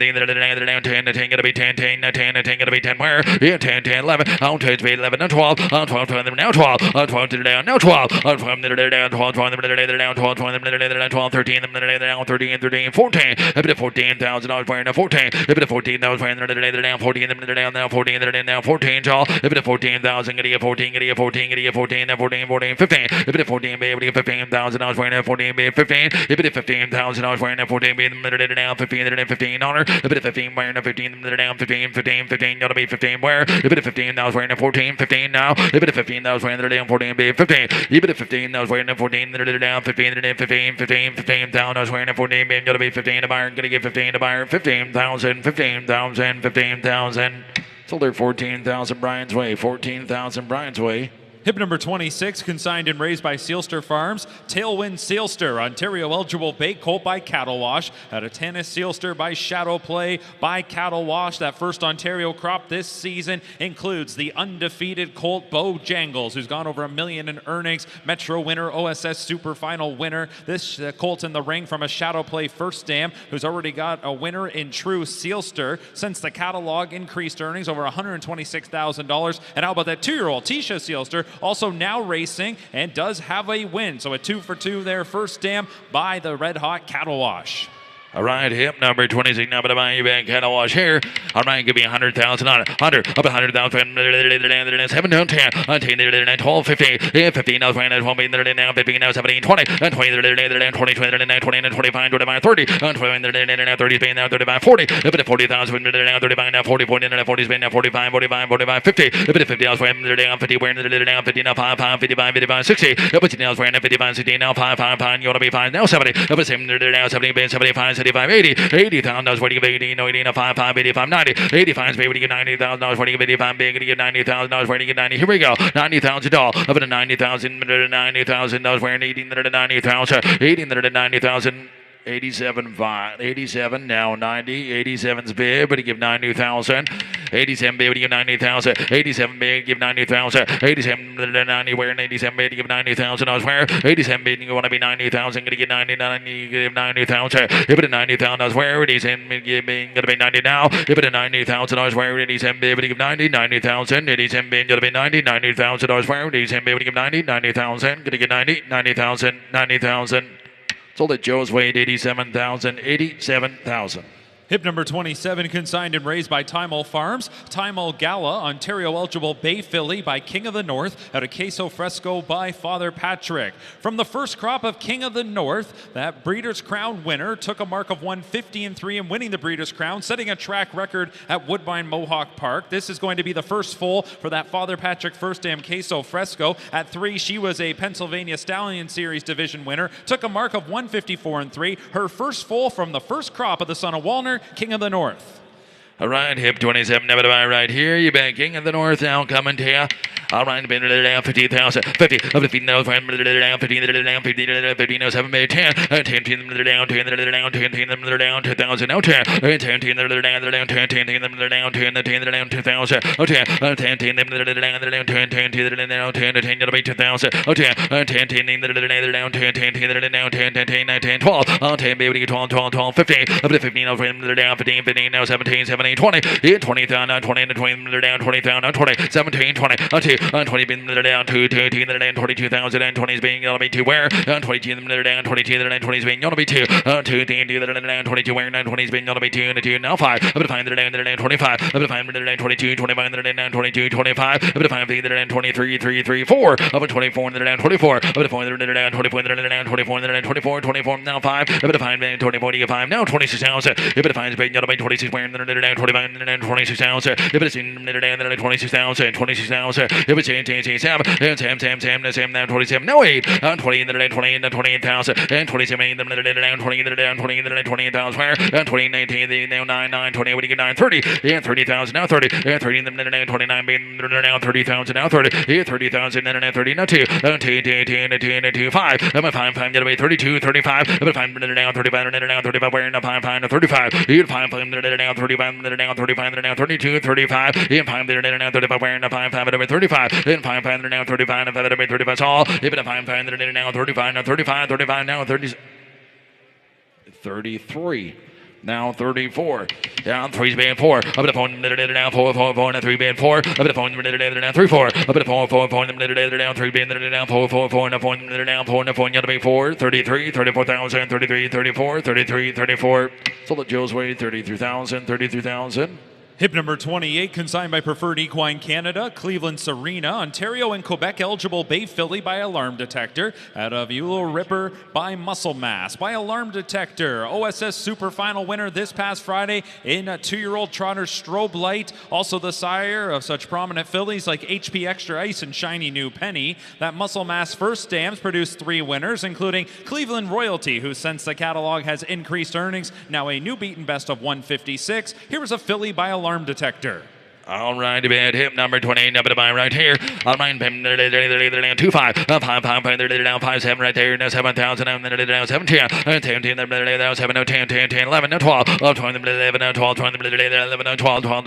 down 10, 10, gonna be 10, 10, 10, 10, gonna be 10, where? Yeah, 10, 10, 11, on 10, 11, and 12, on 12, 12, now 12, on 12, down, now 12, on 12, down, 12, 12, down, 12, 12, 12, 13, down, 13, 13, 14, a bit of $14,000 wearing a 14, a bit of 14,000 wearing down, 14, down, now 14, down, 14, all, a bit of 14,000, gonna get 14, gonna get 14, gonna get 14, 14, 14, 15, a bit of 14, be able to get $15,000 wearing a 14, be 15, a bit of $15,000 wearing a 14, be down, 15, 15 on her, a bit of 15 wearing a 15, down 15, 15, 15, gotta be 15 where, a bit of 15, that was wearing a 14, 15 now, a bit of 15, that was wearing the down 14, be 15, a bit of 15, that was wearing a 14, down 15, 15, 15, 15 down, I was wearing a 14, being gotta be 15 to buyer, gonna get 15 to buyer, 15,000, 15,000, 15,000. Sold there 14,000 Brian's Way. 14,000 Brian's Way. Hip number 26, consigned and raised by Sealster Farms. Tailwind Sealster, Ontario eligible bait colt by Cattle Wash. Out of Tanis Sealster by Shadow Play by Cattle Wash. That first Ontario crop this season includes the undefeated colt Bo Jangles, who's gone over $1 million in earnings. Metro winner, OSS Super Final winner. This colt in the ring from a Shadow Play first dam, who's already got a winner in True Sealster. Since the catalog increased earnings over $126,000. And how about that 2-year-old Tisha Sealster? Also now racing and does have a win. So a 2 for 2 there, first dam by the Red Hot Cattle Wash. All right, hip number 26, now to buy you back Cattle Wash here. All right, give me 100,000 on it. 100, up 100,000, 7 down 10, 10, 12, 15, 15, now 20, 12, now 15, now 17, 20, 20, 20, 20, 25, 25, 30, 20, 30, Spain now 35, 40, a bit of 40,000, now 35, now 40, 40, now 40, Spain now 45, 45, 45, 50, a bit of 50, now 50, where now 50, now 5, 5, 55, 55, 60, a bit now 55, 60, now 5, 5, 5, you want to be 5, now 70, a bit now 70, 75, 75, 80, $80,000 for you give 80, no 80, no 5, 5, 85, 90, 85 is get $90,000 for you give 85, big to get $90,000 for you get 90. Here we go, $90,000, up to $90,000 wearing 18 to 90,000, 18 to 90,000. 87, 87, now 90, 87's big, but he give 90,000, 87 big, but he give 90,000, 87 big, give 90,000, 87 to 90, wearing 87 big, give 90,000, I was where, 87 big, you want to be 90,000, gonna get 90, you give 90,000, if it 90,000, I was where, 87 big, gonna be 90 now, if it 90,000, I was where, 87 big, but he give 90, 90,000, 87 big, gonna be 90, 90,000, I was where, 87 big, but he give 90, 90,000, gonna get 90, 90,000, 90,000. Sold at Joe's weight, 87,000, 87,000. Hip number 27, consigned and raised by Timol Farms. Timol Gala, Ontario eligible Bay Filly by King of the North. Out of Queso Fresco by Father Patrick. From the first crop of King of the North, that Breeders' Crown winner took a mark of 150-3 in winning the Breeders' Crown, setting a track record at Woodbine Mohawk Park. This is going to be the first foal for that Father Patrick first dam Queso Fresco. At 3, she was a Pennsylvania Stallion Series division winner. Took a mark of 154-3. Her first foal from the first crop of the son of Walner, King of the North. All right, hip 27, never to buy right here. You back King of the North now coming to you. All right, 50,000, 50, 15, 15, 15, 7, 10, 10, 10, 10, 10, 2,000, now 10, 10, 10, 10, 10, 2,000, 10, 10, 10, 20,000, 20, 17, 20, 20 been down to 22,000 and 20 is being gonna be 2 where 22 down 22 and 20 is being gonna be 2 2 22 where 20 is being gonna be 2 and 2 now 5 up to 5 and 25 up to 5 and 22 25 and 22 25 up to 5 and 23 3 3 4 up to 24 and 24 up to 4 and 24 and 24 and 24 24 now 5 up to 5 and 24 5 now 26,000 up to 5 is being gonna be 26 where 25 and 26,000 up to 26,000 26,000 if it's 10, now 27, no 8, 20 in the 20 and 28,000, and 27 in the 20 in the 20 in the 28,000, where, and 20, 19, now 9, 20, what do you get 9, 30, and 30,000, now 30, and 30 in the 29, being now 30,000, now 30, and 30,000, and 30, now 2, and 2, 5, and 5, gonna be 32, 35, and 5, now 35, and now 35, where, now 5, 35, and 5, now 35, now 35, now 32, 35, and 5, now 35, where, now 5, 35, and 5, now 35, and 5, 35, all, even if 5, now 35, now 35, 35, now 30, 33. Now 34. Down 3's band 4. Up to the phone now 4 now 3 band 4. Up to the phone now 3 4. Up to the 4 down 3 band now 4 now 4 now 4 now 4 now to be 4 33 34,000 33 34 33 34. Sold at Joe's way 33,000 33,000. Hip number 28, consigned by Preferred Equine Canada, Cleveland Serena, Ontario and Quebec eligible Bay Filly by Alarm Detector, out of Eulo Ripper by Muscle Mass, by Alarm Detector, OSS Super Final winner this past Friday in a 2-year-old trotter Strobe Light, also the sire of such prominent fillies like HP Extra Ice and Shiny New Penny. That Muscle Mass first dams produced 3 winners, including Cleveland Royalty, who since the catalog has increased earnings, now a new beaten best of 156. Here was a filly by Alarm Detector. All right, bad hip number 20, number to buy right here. All right, 2 5, 5 5 7 right there. Now 7,000, 7 10, 10 10, 7 10 10 10 11 12, 12 11 12 11 12 12 11 12 12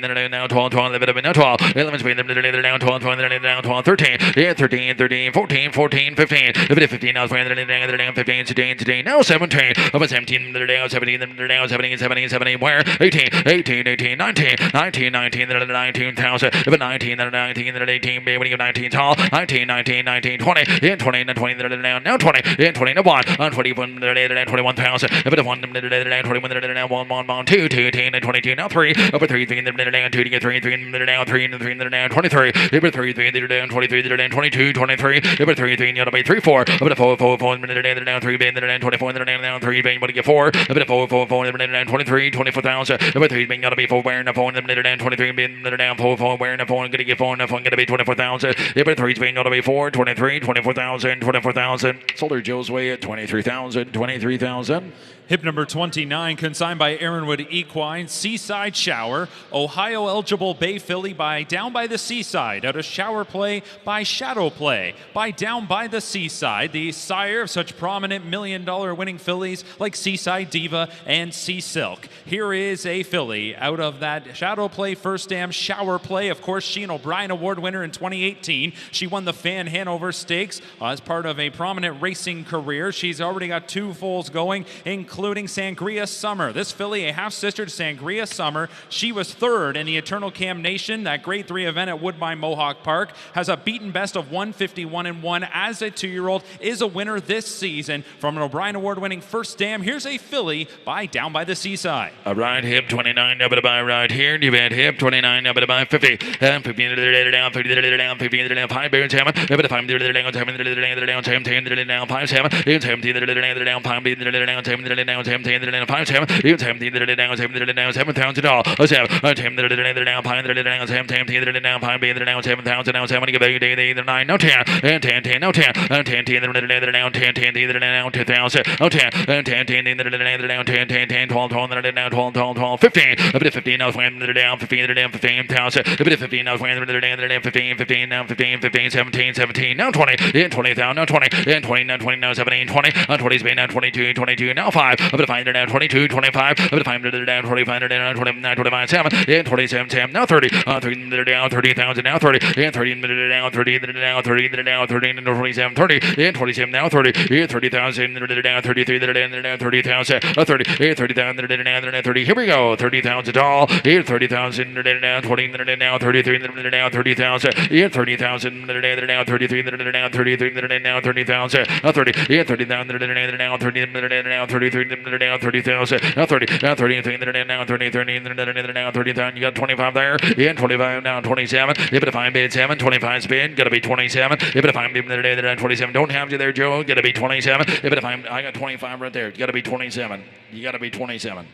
11 now 12 12 11 12 11 now 12 12 now 12 13 13 13 14 14 15 15 now 15 today now 17 17 now 17 now 17 17 17 where 18 18 18 19 19 19 19,000 19 19 18 baby 19 tall 19 19 19 20 in 20 20 now 20 in 20 1 on 21 21,000 1 21 1 1 2 2 10 22 now 3 over 3 3 2 to get 3 3 now 3 3 now 23 over 3 3 23 22 23 over 3 3 now 3 4 over 4 4 4 now 3 24 now 3 but get 4 over 4 4 4 23 24,000 over 3 being gotta be 4 wearing the phone 23 being down 4 4 wearing the phone gonna get 4 the phone gonna be 24,000 over 3 being gotta be 4 23 24,000 24,000 Soldier Joe's way at 23,000 23,000 Hip number 29, consigned by Aaronwood Equine, Seaside Shower, Ohio eligible Bay filly by Down by the Seaside, out of Shower Play by Shadow Play, by Down by the Seaside, the sire of such prominent $1 million winning fillies like Seaside Diva and Sea Silk. Here is a filly out of that Shadow Play First Dam Shower Play. Of course, she an O'Brien Award winner in 2018. She won the Fan Hanover Stakes as part of a prominent racing career. She's already got 2 foals going, including Sangria Summer. This filly, a half-sister to Sangria Summer. She was 3rd in the Eternal Cam Nation, that Grade 3 event at Woodbine Mohawk Park. Has a beaten best of 151-1 as a 2-year-old. Is a winner this season from an O'Brien Award-winning First Dam. Here's a filly by Down by the Seaside. A right hip 29 up to buy right here. New bad hip 29 up to buy 50. 50 down 50 down 5 bears 7. 5 down 7 down 10 down 5 7. 17 down 5 down 17 down 5 7. 17 down 7 down 7,000 all. 7 10 down 5 down 17 down 5 down 7,000 down 7 give a 9 no 10 and 10 10 no 10 and 10 10 down 10 10 down 2,000 oh 10 and 10 10 down 10 10 10 12 12 down 12 12 12 15 a bit of 15 now when down 15 down 15,000 a bit of 15 now when down 15 15 now 15 15 17 17 now 20 in 20,000 now 20 in 20 now 20 now 17 20 on 20 Spain now 22 22 now 5 a bit of 5 down 22 25 a bit of 5 down 25 down 29 25 7 in 27 7 now 30 30 down 30,000 now 30 in 30 down 30 down 30 down 30 and 27 30 in 27 now 30 in 30,000 down 33 down 30,000 30 in 30,000 down 30 here we go 30,000 all in 30,000 down 20 down 33 down 30,000 in 30,000 down 33 down 33 down 30,000 30 in 30,000 down 30 down 33 down 30,000 30 down 33 down 30 down 30,000 you got 25 there in 25 down 27 if it find bid 7 25 spin gotta be 27 if it find bid down 27 don't have you there Joe gotta be 27 if it find I got 25 right there gotta be 27 you gotta be 27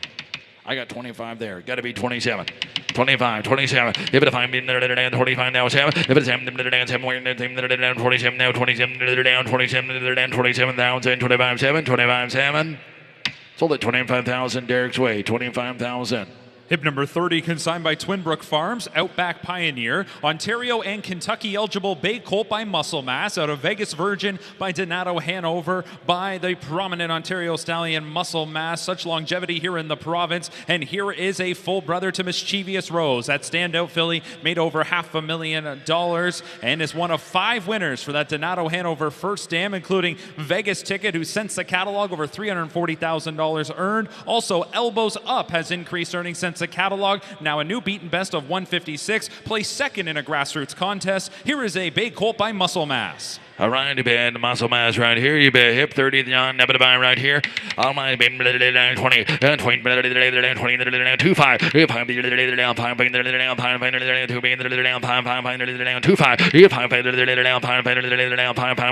I got 25 there. Got to be 27. 25, 27. If it find me down 25 now 7. If it's 7 down 7 where down 27 now 27 down 27 down 27,000 25 7 25 7. Sold at 25,000 Derek's way. 25,000. Hip number 30, consigned by Twinbrook Farms, Outback Pioneer, Ontario and Kentucky eligible Bay Colt by Muscle Mass, out of Vegas Virgin by Donato Hanover, by the prominent Ontario Stallion Muscle Mass. Such longevity here in the province. And here is a full brother to Mischievous Rose. That standout filly made over $500,000 and is one of 5 winners for that Donato Hanover First Dam, including Vegas Ticket, who sends the catalog over $340,000 earned. Also, Elbows Up has increased earnings since the catalog. Now a new beaten best of 156, placed 2nd in a grassroots contest. Here is a Bay Colt by Muscle Mass. All right, you bet Muscle Mass right here. You bet hip 30 down, never to buy right here. All my been 20, 20, 20, 25, 5 down 5, 5 down 5, 5 down 2, 5 5 down 2, 5 5 down 5 down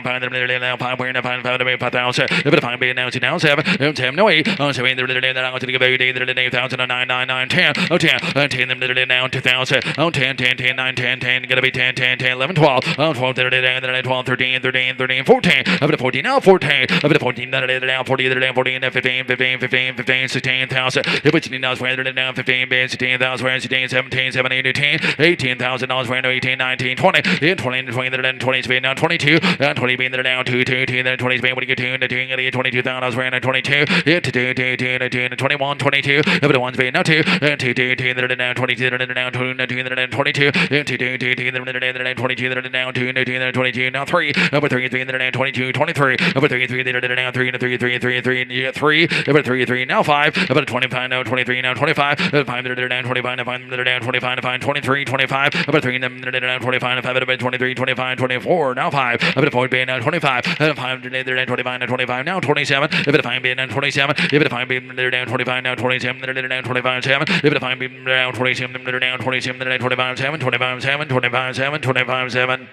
5 down 5 where now 5 5,000. If it 5 down now 7, 7 no 8, 7 down to give 8,000 9 9 9 10, 10 10 down 2,000, 10 10 10 9 10 10 gonna be 10 10 10 11 12, 12 down 12 13 13, 13, 13, 14. Up to 14 now, 14. Up to 14 down, 40 down, 14, 15, 15, 15, 15, 16,000. If it's $15 down, 15, 16,000, 16, 17, 17, 18, $18,000, 18, 19, 20, 20, 20, 20, Spain down, 22, 20 being down, 2, 2, 2, then 20 Spain, what do you get 2, 2, get 22,000, 22, 2, 21, 22, if it 1 Spain now 2, 2, 2, 2, down, 22, down, 22, 22, 2, 2, 2, down, 22, down, 2, 2, 22, now 3, number 3, 3, down, 22, 23, number 3, 3, down, 3, 3, 3, 3, 3, you get 3, number 3, 3, now 5, about 25, now 23, now 25, 5, down, 25, now 5, down, 25, now 5, 23, 25, about 3, down, 25, 5, about 23, 25, 24, now 5, about 4, being now 25, 5, down, 25, now 25, now 27, if it 5, being down 27, if it 5, being down 25, now 27, down 25, 7, if it 5, being down 27, down 27, 25, 7, 25, 7, 25, 7, 25, 7.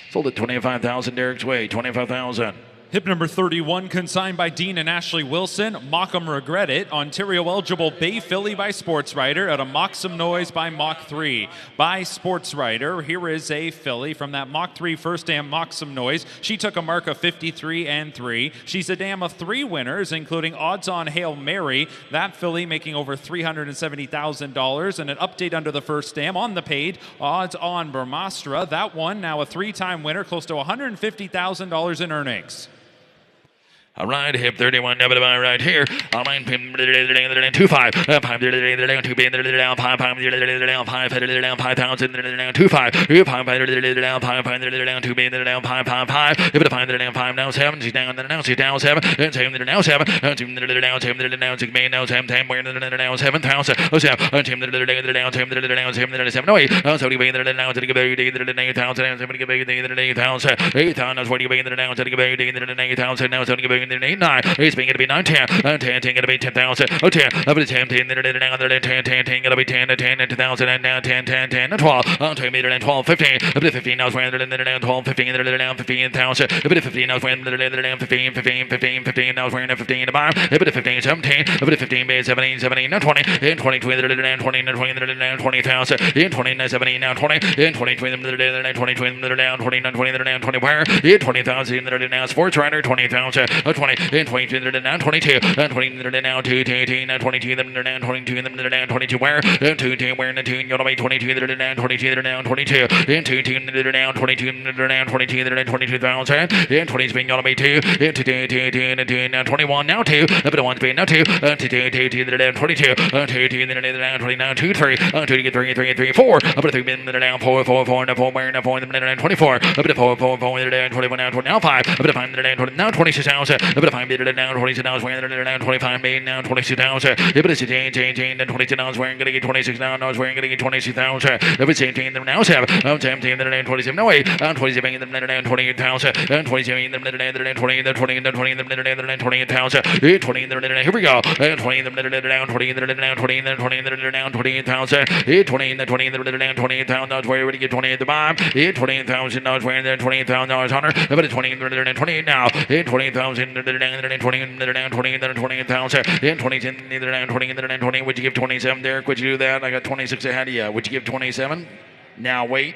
Sold at 25,000 Derek's way, 25,000. Hip number 31, consigned by Dean and Ashley Wilson. Mock 'em Regret It. Ontario eligible Bay Filly by Sports Rider at a Mock Some Noise by Mock 3 by Sports Rider. Here is a filly from that Mock 3 first dam Mock Some Noise. She took a mark of 53 and 3. She's a dam of 3 winners, including Odds On Hail Mary. That filly making over $370,000. And an update under the first dam on the paid. Odds On Brahmastra. That one now a 3-time winner, close to $150,000 in earnings. All right, hip 31, double right here. All right, 2 5, 5 2 being down, 5 5 down, 5 down, 5,000 down, 2 5, 5 down, 5 down, 2 being down, 5 5 5. If it 5 down, 5 now 7, she's down, now she's down 7, and 7 now 7, 2 down, 7 down, 6 being down 7, 10, we're down 7,000, 7, 10 down, 7 down, 7 away, so you being down, to give 8,000, 7 give 8,000, 8,000, 40 being down, to give 8,000, now so give 8 9, it's being to be 9 10, 10 10 gonna be 10,000, 10, up to 10 10, 10 10 10 gonna be 10 10 10,000, and now 10 10 10 12, 10 meter and 12 15, up to 15 now 12 15 down 15,000, up to 15 now 15 15 15 15 now 15 to buy, up to 15 17, up to 15 base 17 17 now 20, in 20 20 down 20 down 20,000, in 20 17 now 20, in 20 20 down 20 20 down 20 down 20 where, in 20,000 now Sports Rider 20,000, 20 in 22 down 22, 20 down 2 18, 22 down 22 down 22 where, 2 10 where in the 2 you're gonna be 22 down 22 down 22, in 2 10 down 22 down 22 down 22,000, in 20 spin gonna be 2, in 2 now 21 now 2, up to 1 spin now 2, 2 down 22, 2 down 20 now 2 3, 2 to get 3 3 3 4, up to 3 down 4 4 4 now 4 where now 4 down 24, up to 4 4 4 down 21 now 5, up to 5 down 20 now 26,000, up to 5 down 26,000, wearing down 25 million now 26,000, if it is change then 26,000, wearing gonna get 26,000, wearing gonna get 26,000, if it's 18 then now 7, 17 then 27 no way, 27 then down 28,000, 27 then down 20 then 20 then 20 then down 28,000, 20 then here we go, 20 then down 20 then down 20 then 20 then down 28,000, 20 then 20 then down 28,000, where would you get 20 at the bottom, 28,000 wearing there $28,000 on her, if it is 20 then 28 now, 20,000 down 20 down 20 then 20,000, in 20 down 20 then 20, would you give 27 Derek, would you do that? I got 26 ahead of you, would you give 27? Now wait.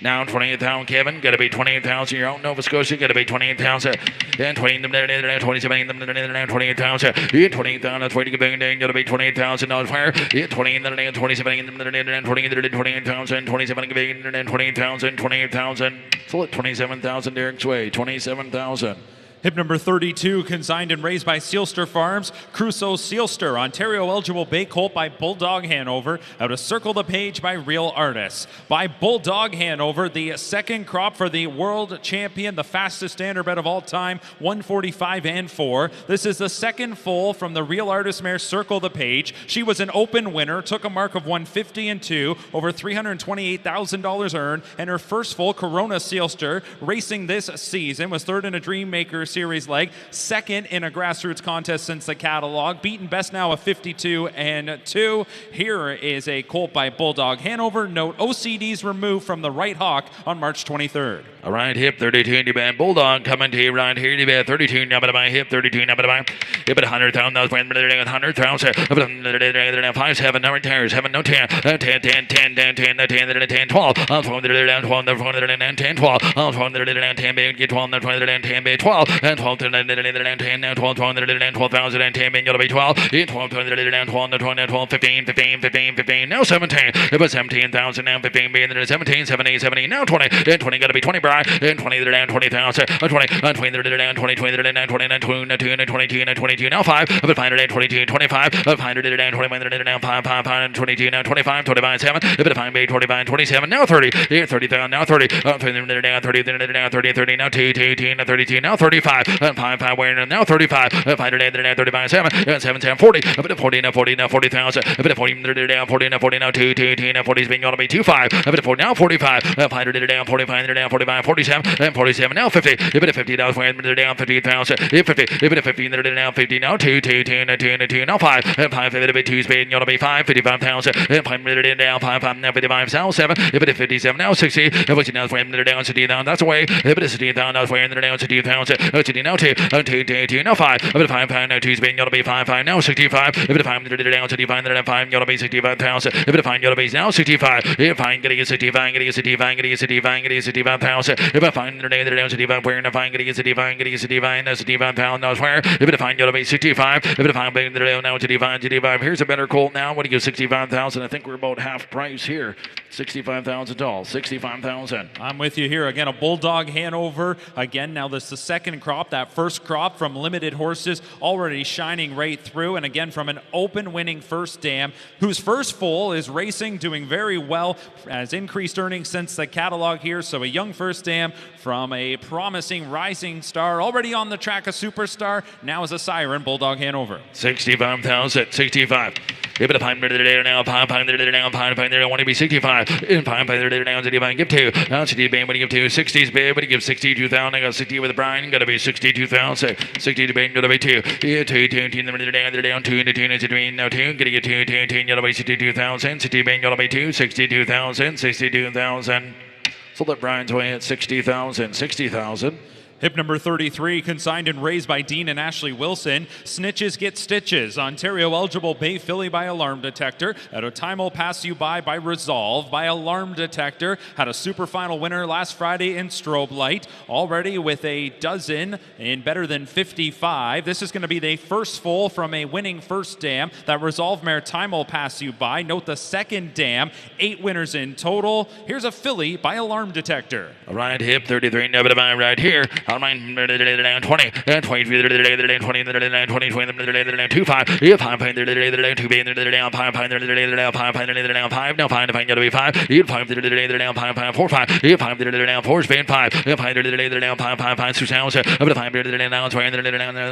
Now 28,000 Kevin, gotta be 28,000 your own Nova Scotia, gotta be 28,000, and 20 down 27 down 28,000, 28,000, that's where you get gotta be $28,000 where, 20 down 27 down 28,000, 27 down 28,000, 28,000, full at 27,000 Derek's way, 27,000. Hip number 32, consigned and raised by Sealster Farms. Crusoe Sealster, Ontario eligible bay colt by Bulldog Hanover. Out of Circle the Page by Real Artists. By Bulldog Hanover, the second crop for the world champion, the fastest standardbred of all time, 145 and 4. This is the second foal from the Real Artist mare Circle the Page. She was an open winner, took a mark of 150 and 2, over $328,000 earned, and her first foal, Corona Sealster, racing this season, was third in a Dreammaker Series leg, second in a grassroots contest since the catalog, beaten best now of 52-2. Here is a colt by Bulldog Hanover. Note OCDs removed from the right hock on March 23rd. All right, hip 32 to bad Bulldog coming to you right here to bad 32 number by hip 32 number by hip at 100,000 that was when 100,000 5-7 no retires 7 no 10 10 10 10 10 10 10 10 12 12 10 12 10 big get 12 10 big 12 and 12 10 12 12,000 and 10 you'll be 12 12 12 15 15 15 15 now 17 it was 17,000 now 15 being 17 17 17 now 20 and 20 got to be 20 Brian and 20 20,000 20 20 20 20 22 now 5 but 522 25 500 20 now 5 522 now 25 25 7 but 5 25 27 now 30 30,000 now 30 30 now 30 30 now 2 2 32 now 35 5 5 where now 35 500 35 7 7 7 40 but 40 now 40 now 40,000 but 40 now 40 now 40 now 2 2 now 40 is being going to be 25 but 4 now 45 500 down 45 down 45 47 and 47 now 50 if it 50 down 50,000 if 50 if it 50 down 50 now 2 2 2 now 5 5 if it 2 speed you'll be 5 55,000 and 5 down 5 5 now 55 7 if it 57 now 60 if it now 5 down 60 down that's away if it is 60,000 now 5 down 60,000 60 now 2 2 now 5 if it 5 5 now 2 speed you'll be 5 5 now 65 if it 5 down 65 then 5 you'll be 65,000 if it 5 you'll be now 65 if 5 getting 65 getting 65 getting 65 getting 65,000 if I find down 65 where if I getting 65 getting 65 now 65,000 now where if it find you'll be 65 if it find now 65 here's a better colt now what do you give 65,000 I think we're about half price here 65,000 all 65,000 I'm with you here again a Bulldog Hanover again now this is the second crop that first crop from limited horses already shining right through and again from an open winning first dam whose first foal is racing doing very well has increased earnings since the catalog here so a young first dam from a promising rising star already on the track a superstar now is a siren Bulldog Hanover 65,000 65 if it 500 now 500 now 500 I want to be 65 in 500 now 65 give 2 now 60 babe what do you give 2 60s babe what do you give 62,000 I got 60 with Brian got to be 62,000 60 to babe got to be 2 2 2 2 down 2 into 2 into 2 now 2 get to get 2 2 2 got to be 62,000 60 babe got to be 2 62,000 62,000 so let Brian's away at 60,000 60,000 Hip number 33, consigned and raised by Dean and Ashley Wilson. Snitches get stitches. Ontario eligible Bay Filly by Alarm Detector. At a time will pass you by Resolve by Alarm Detector. Had a super final winner last Friday in Strobe Light. Already with a dozen in better than 55. This is going to be the first foal from a winning first dam. That Resolve mare time will pass you by. Note the second dam. 8 winners in total. Here's a filly by Alarm Detector. All right, hip 33, never mind right here. I'll mind 20, 20, 20, 20, 25, 5, 5, 2 being down 5, 5, 5, now 5, to be 5, 5, down 5, 5, 4, 5, 5, down 4, Spain 5, 5, down 5, 5, 5, 2 sounds, but 5, down, I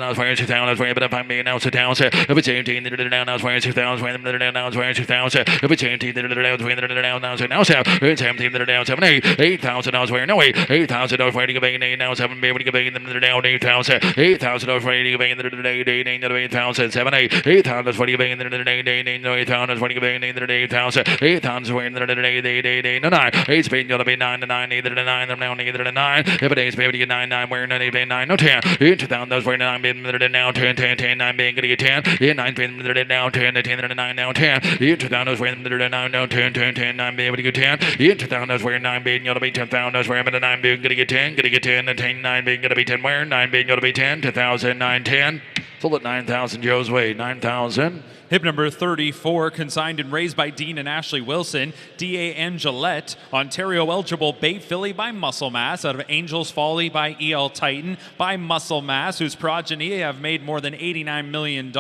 was wearing 2,000, I was wearing, but 5 million now 2,000, if it's 18, down, I was wearing 2,000, down, I was wearing 2,000, if it's 18, down, now 7, 17, down 7, 8, 8,000, I was wearing, no 8, 8,000, I was wearing, now 7, baby, giving them down 8,000, 8,000 over 80, giving them the 8,000, 7, 8, 8,000 for giving them the 8,000 for giving them the 8,000, 8,000 for the 9, 8 speed, you'll be 9 to 9, either the 9, I'm now neither the 9, if it is baby, 9, 9, where 9, 9, no 10, 2,000 for 9 being now 10, 10, 10, 9 being getting 10, 9 being now 10, 10, 9 now 10, 2,000 for 9 now 10, 10, 10, 9 being able to get 10, 2,000 for 9 being you'll be 10,000 for 9 being getting 10, getting 10, 10, 9 being going to be 10 where 9 being going to be 10 2,000 9 10 so let 9,000 Joe's way 9,000 Hip number 34, consigned and raised by Dean and Ashley Wilson. D.A. Angelette, Ontario eligible Bay Filly by Muscle Mass, out of Angel's Folly by E.L. Titan by Muscle Mass, whose progeny have made more than $89 million.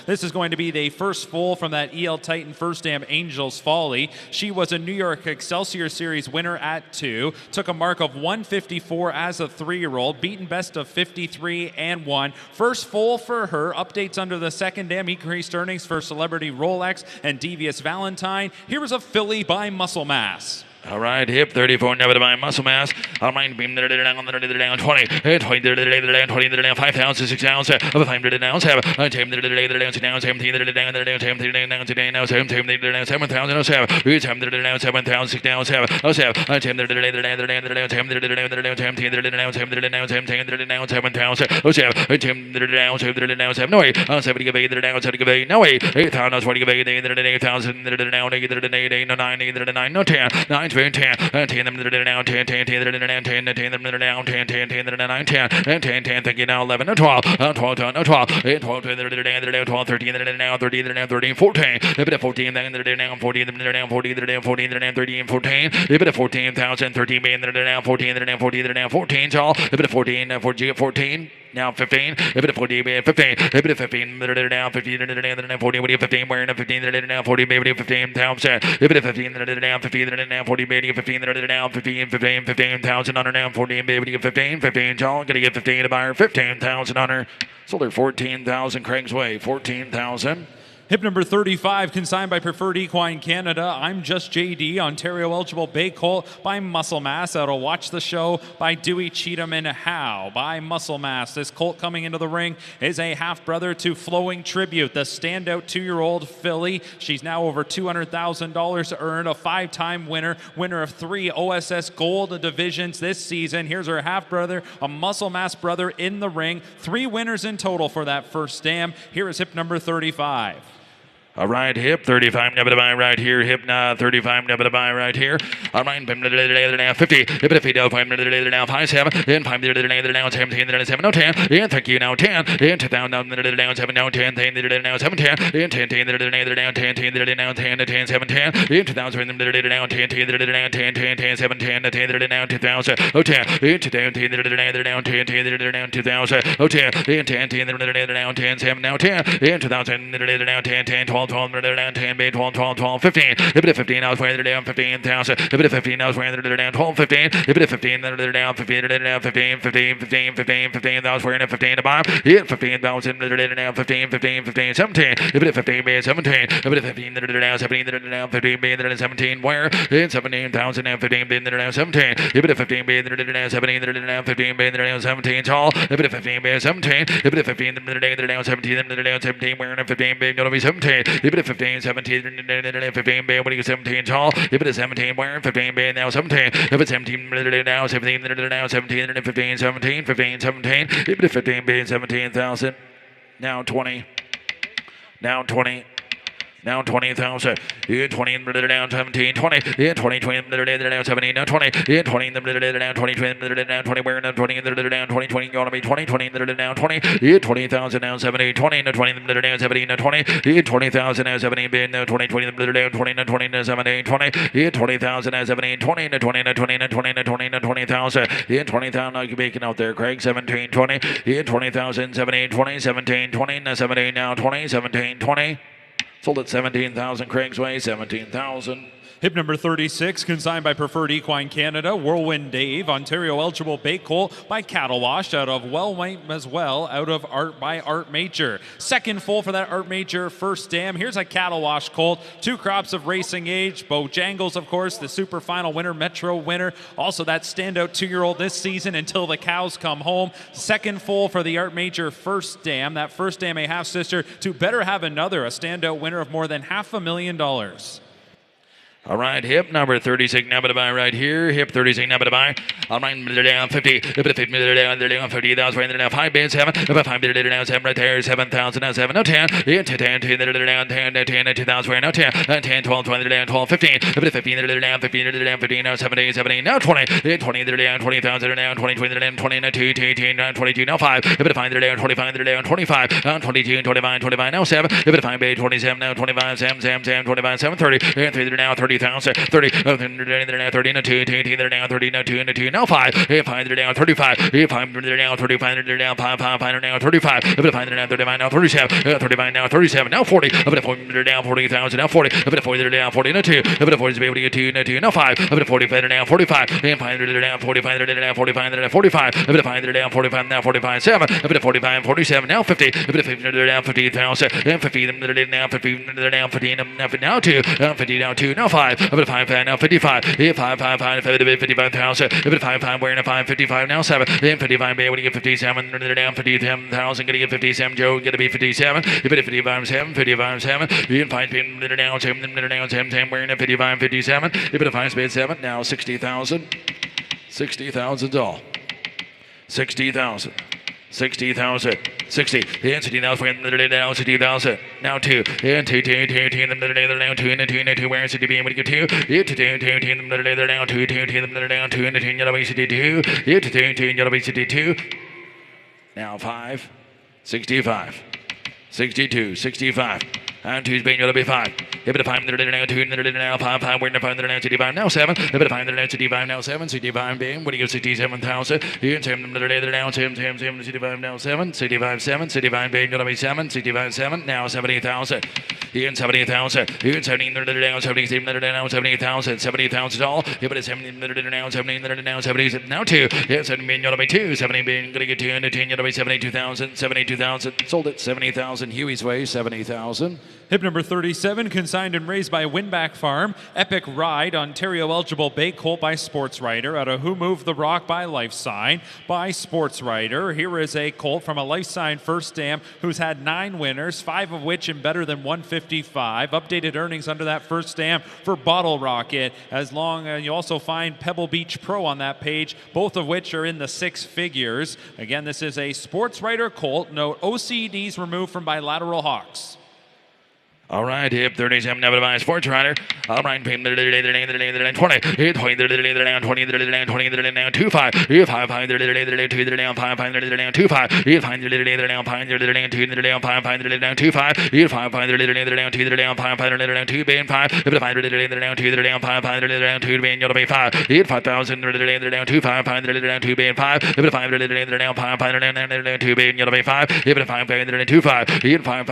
This is going to be the first foal from that E.L. Titan first dam Angel's Folly. She was a New York Excelsior Series winner at 2, took a mark of 154 as a 3-year-old, beaten best of 53 and 1. First foal for her. Updates under the second dam, increased earnings for Celebrity Rolex and Devious Valentine. Here is a filly by Muscle Mass. All right, hip 34, never divine muscle mass. All right, beam down 20, 20 down 5,000, 6,000, over 500 down 7, 10 down 6 down 17 down 17 down today now 7,000 down 7,000 7, 10 down 7,000 6 down 7, 7, 10 down 10 down 17 down 17 down 7,000, 7, 10 down 7 down 7, no 8, 70 give 8 down 70 give 8, no 8, 8,000 20 give 8 8,000 down 8 9 9 no 10 9 10 10 them down 10 10 10 down 10 10 them down 10 10 10 down 10 and 10 10 thank you now 11 and 12 12 12 12 12 12 13 down 13 down 13 14 a bit of 14 then down 14 down 14 down 14 down 13 14 a bit of 14,000 13 down 14 down 14 down 14 tall a bit of 14 14 now 15 a bit of 14 15 a bit of 15 down 15 down 40 15 wearing 15 down 40 maybe 15,000 a bit of 15 down 15 down 40 maybe 15 down 15,000 under now 40 maybe 15 tall gonna get 15 to buyer 15,000 under sold her 14,000 Craig's Way 14,000. Hip number 35, consigned by Preferred Equine Canada. I'm Just JD, Ontario eligible bay colt by Muscle Mass. That'll Watch the Show by Dewey Cheatham and How by Muscle Mass. This colt coming into the ring is a half-brother to Flowing Tribute, the standout 2-year-old filly. She's now over $200,000 earned, a 5-time winner of 3 OSS Gold divisions this season. Here's her half-brother, a Muscle Mass brother in the ring. 3 winners in total for that first dam. Here is hip number 35. All right, hip 35, never to buy right here. Hip 35, never to buy right here. All right, 50. Hip it down 5 now 5 7. In 5 now 17 7 no 10. In thank you now 10. In 2,000 now 7 now 10 now 7 10. In 10 10 now 10 10 now 10 10 7 10. In 2,000 now 10 10 10 7 10 10 now 2,000 oh 10. In 2,000 now 10 10 now 2,000 oh 10. In 10 10 now 10 7 now 10. In 2,000 now 10 10 12 12 down 10 bay 12 12 12 15 a bit of 15 I was wearing down 15,000 a bit of 15 I was wearing down 12 15 a bit of 15 down 15 down 15 15 15 15 15 I was wearing 15 to buy hit 15,000 down 15 15 15 17 a bit of 15 bay 17 a bit of 15 down 17 down 15 bay down 17 where in 17,000 and 15 bay down 17 a bit of 15 bay down 17 down 15 bay down 17 tall a bit of 15 bay 17 a bit of 15 down 17 down 17 wearing 15 bay gonna be 17 a bit of 15 17 15 bay what do you 17 tall a bit of 17 wearing 15 bay now 17 a bit 17 now 17 now 17 15 17 15 17 a bit of 15 bay 17,000 now 20 now 20 now 20,000. In 20 down 17 20. In 20 down 17 now 20. In 20 down 20 down 20 where now 20 down 20 20 gonna be 20 down 20. In 20,000 now 17 20 now 20 down 17 now 20. In 20,000 now 17 bin now 20 20 down 20 now 20 now 17 20. In 20,000 now 17 20 now 20 now 20 now 20 now 20 now 20,000. In 20,000 now you making out there Craig 17 20. In 20,000 17 20 17 20 now 17 now 20 17 20. Sold at 17,000 Craig's Way, 17,000. Hip number 36, consigned by Preferred Equine Canada, Whirlwind Dave, Ontario eligible bay colt by Cattle Wash out of Wellway as well, out of Art by Art Major. Second full for that Art Major first dam. Here's a Cattle Wash colt, 2 crops of racing age. Bojangles, of course, the super final winner, Metro winner. Also that standout 2-year-old this season until the cows come home. Second full for the Art Major first dam. That first dam a half sister to Better Have Another, a standout winner of more than $500,000. All right, hip number 36, now to buy right here. Hip 36, now to buy. All right, down 50. A bit of 50 down 50,000 right now. 5 bins 7. About 5 down 7 right there. 7,000 now 7. No 10. Into 10 down 10 2,000 right now 10. 10 12 20 down 12 15. A bit of 15 down 15 down 15 now 17 17 now 20. 20 down 20,000 down 20 20 down 20 now 2 down 22 now 5. A bit of 5 down 25 down 25 down 22 25 now 7. A bit of 5 bay 27 now 25 7 25 7 30. And 3 now 30. 30 30 now 2 now 30 now 2 now 5 5 down 35 5 down 35 down 5 now 35 a bit of 5 down 35 now 37 35 now 37 now 40 a bit of 40 down 40,000 now 40 a bit of 40 down 40 now 2 a bit of 40 to be able to get 2 now 5 a bit of 45 down 45 and 5 down 45 down 45 down 45 a bit of 5 down 45 now 45 7 a bit of 45 47 now 50 a bit of 50 down 50,000 and 50 now 50 down 50 now 2 50 down 2 now 5 5. Up at 5, now 55. 5, 55,000. Up at 5, wearing a 555 now 7. Then 55, what do you get 57? Down 57,000. Gonna get 57. Joe, gonna be 57. You bet 55, 7, 55, 7. You can find pin down 7, wearing a 55, 57. You bet 5 spade 7. Now 60,000. 60,000 all. 60,000. 60,000. 60. And 60,000. Now 60,000. Now 2. And 2. Now 2. And 2. Where 60 being? What do you get 2? You 2. Now 2. 2. Down 2. And 2. You'll be 62. You 2. You'll be 62. Now 5. 65. 62. 65. And 2's being you'll be 5. A bit of 5 now 2 now 5 we're in the 5 now 65 now 7. A bit of 5 now 65 now 7. 65 being what do you get 67,000? You can say them now 65 now 7. 65 7. 65 being you'll be 7. 65 7 now 70,000. You can 70,000. You can 70 now 77 now 70,000. 70,000 all. You put a 70 now 70 now 70 now 2. Yeah 70 being you'll be 2. 70 being gonna get 2 and 10 you'll be 72,000. 72,000 sold at 70,000. Huey's way 70,000. Hip number 37, consigned and raised by Winback Farm. Epic Ride, Ontario eligible bay colt by Sports Rider. Out of Who Moved the Rock by Lifesign by Sports Rider. Here is a colt from a Lifesign first dam who's had 9 winners, 5 of which in better than 155. Updated earnings under that first dam for Bottle Rocket. As long as you also find Pebble Beach Pro on that page, both of which are in the 6 figures. Again, this is a Sports Rider colt. Note OCDs removed from bilateral hocks. All right, hip 37, never by Sports Rider. All right, 20. 20, 25. 25, 5, 5, 2, 5, 5, 25. 5, 2, 5, 5, 25. 5, 5, 2, 5, 5, 2, being 5. 5, 2, 5, 5, 2, being you'll be 5. 5,000, 2, 5, 5, 2, being 5. 5, 5, 2, being you'll be 5. 5, 5, 2, 5. 5, 5,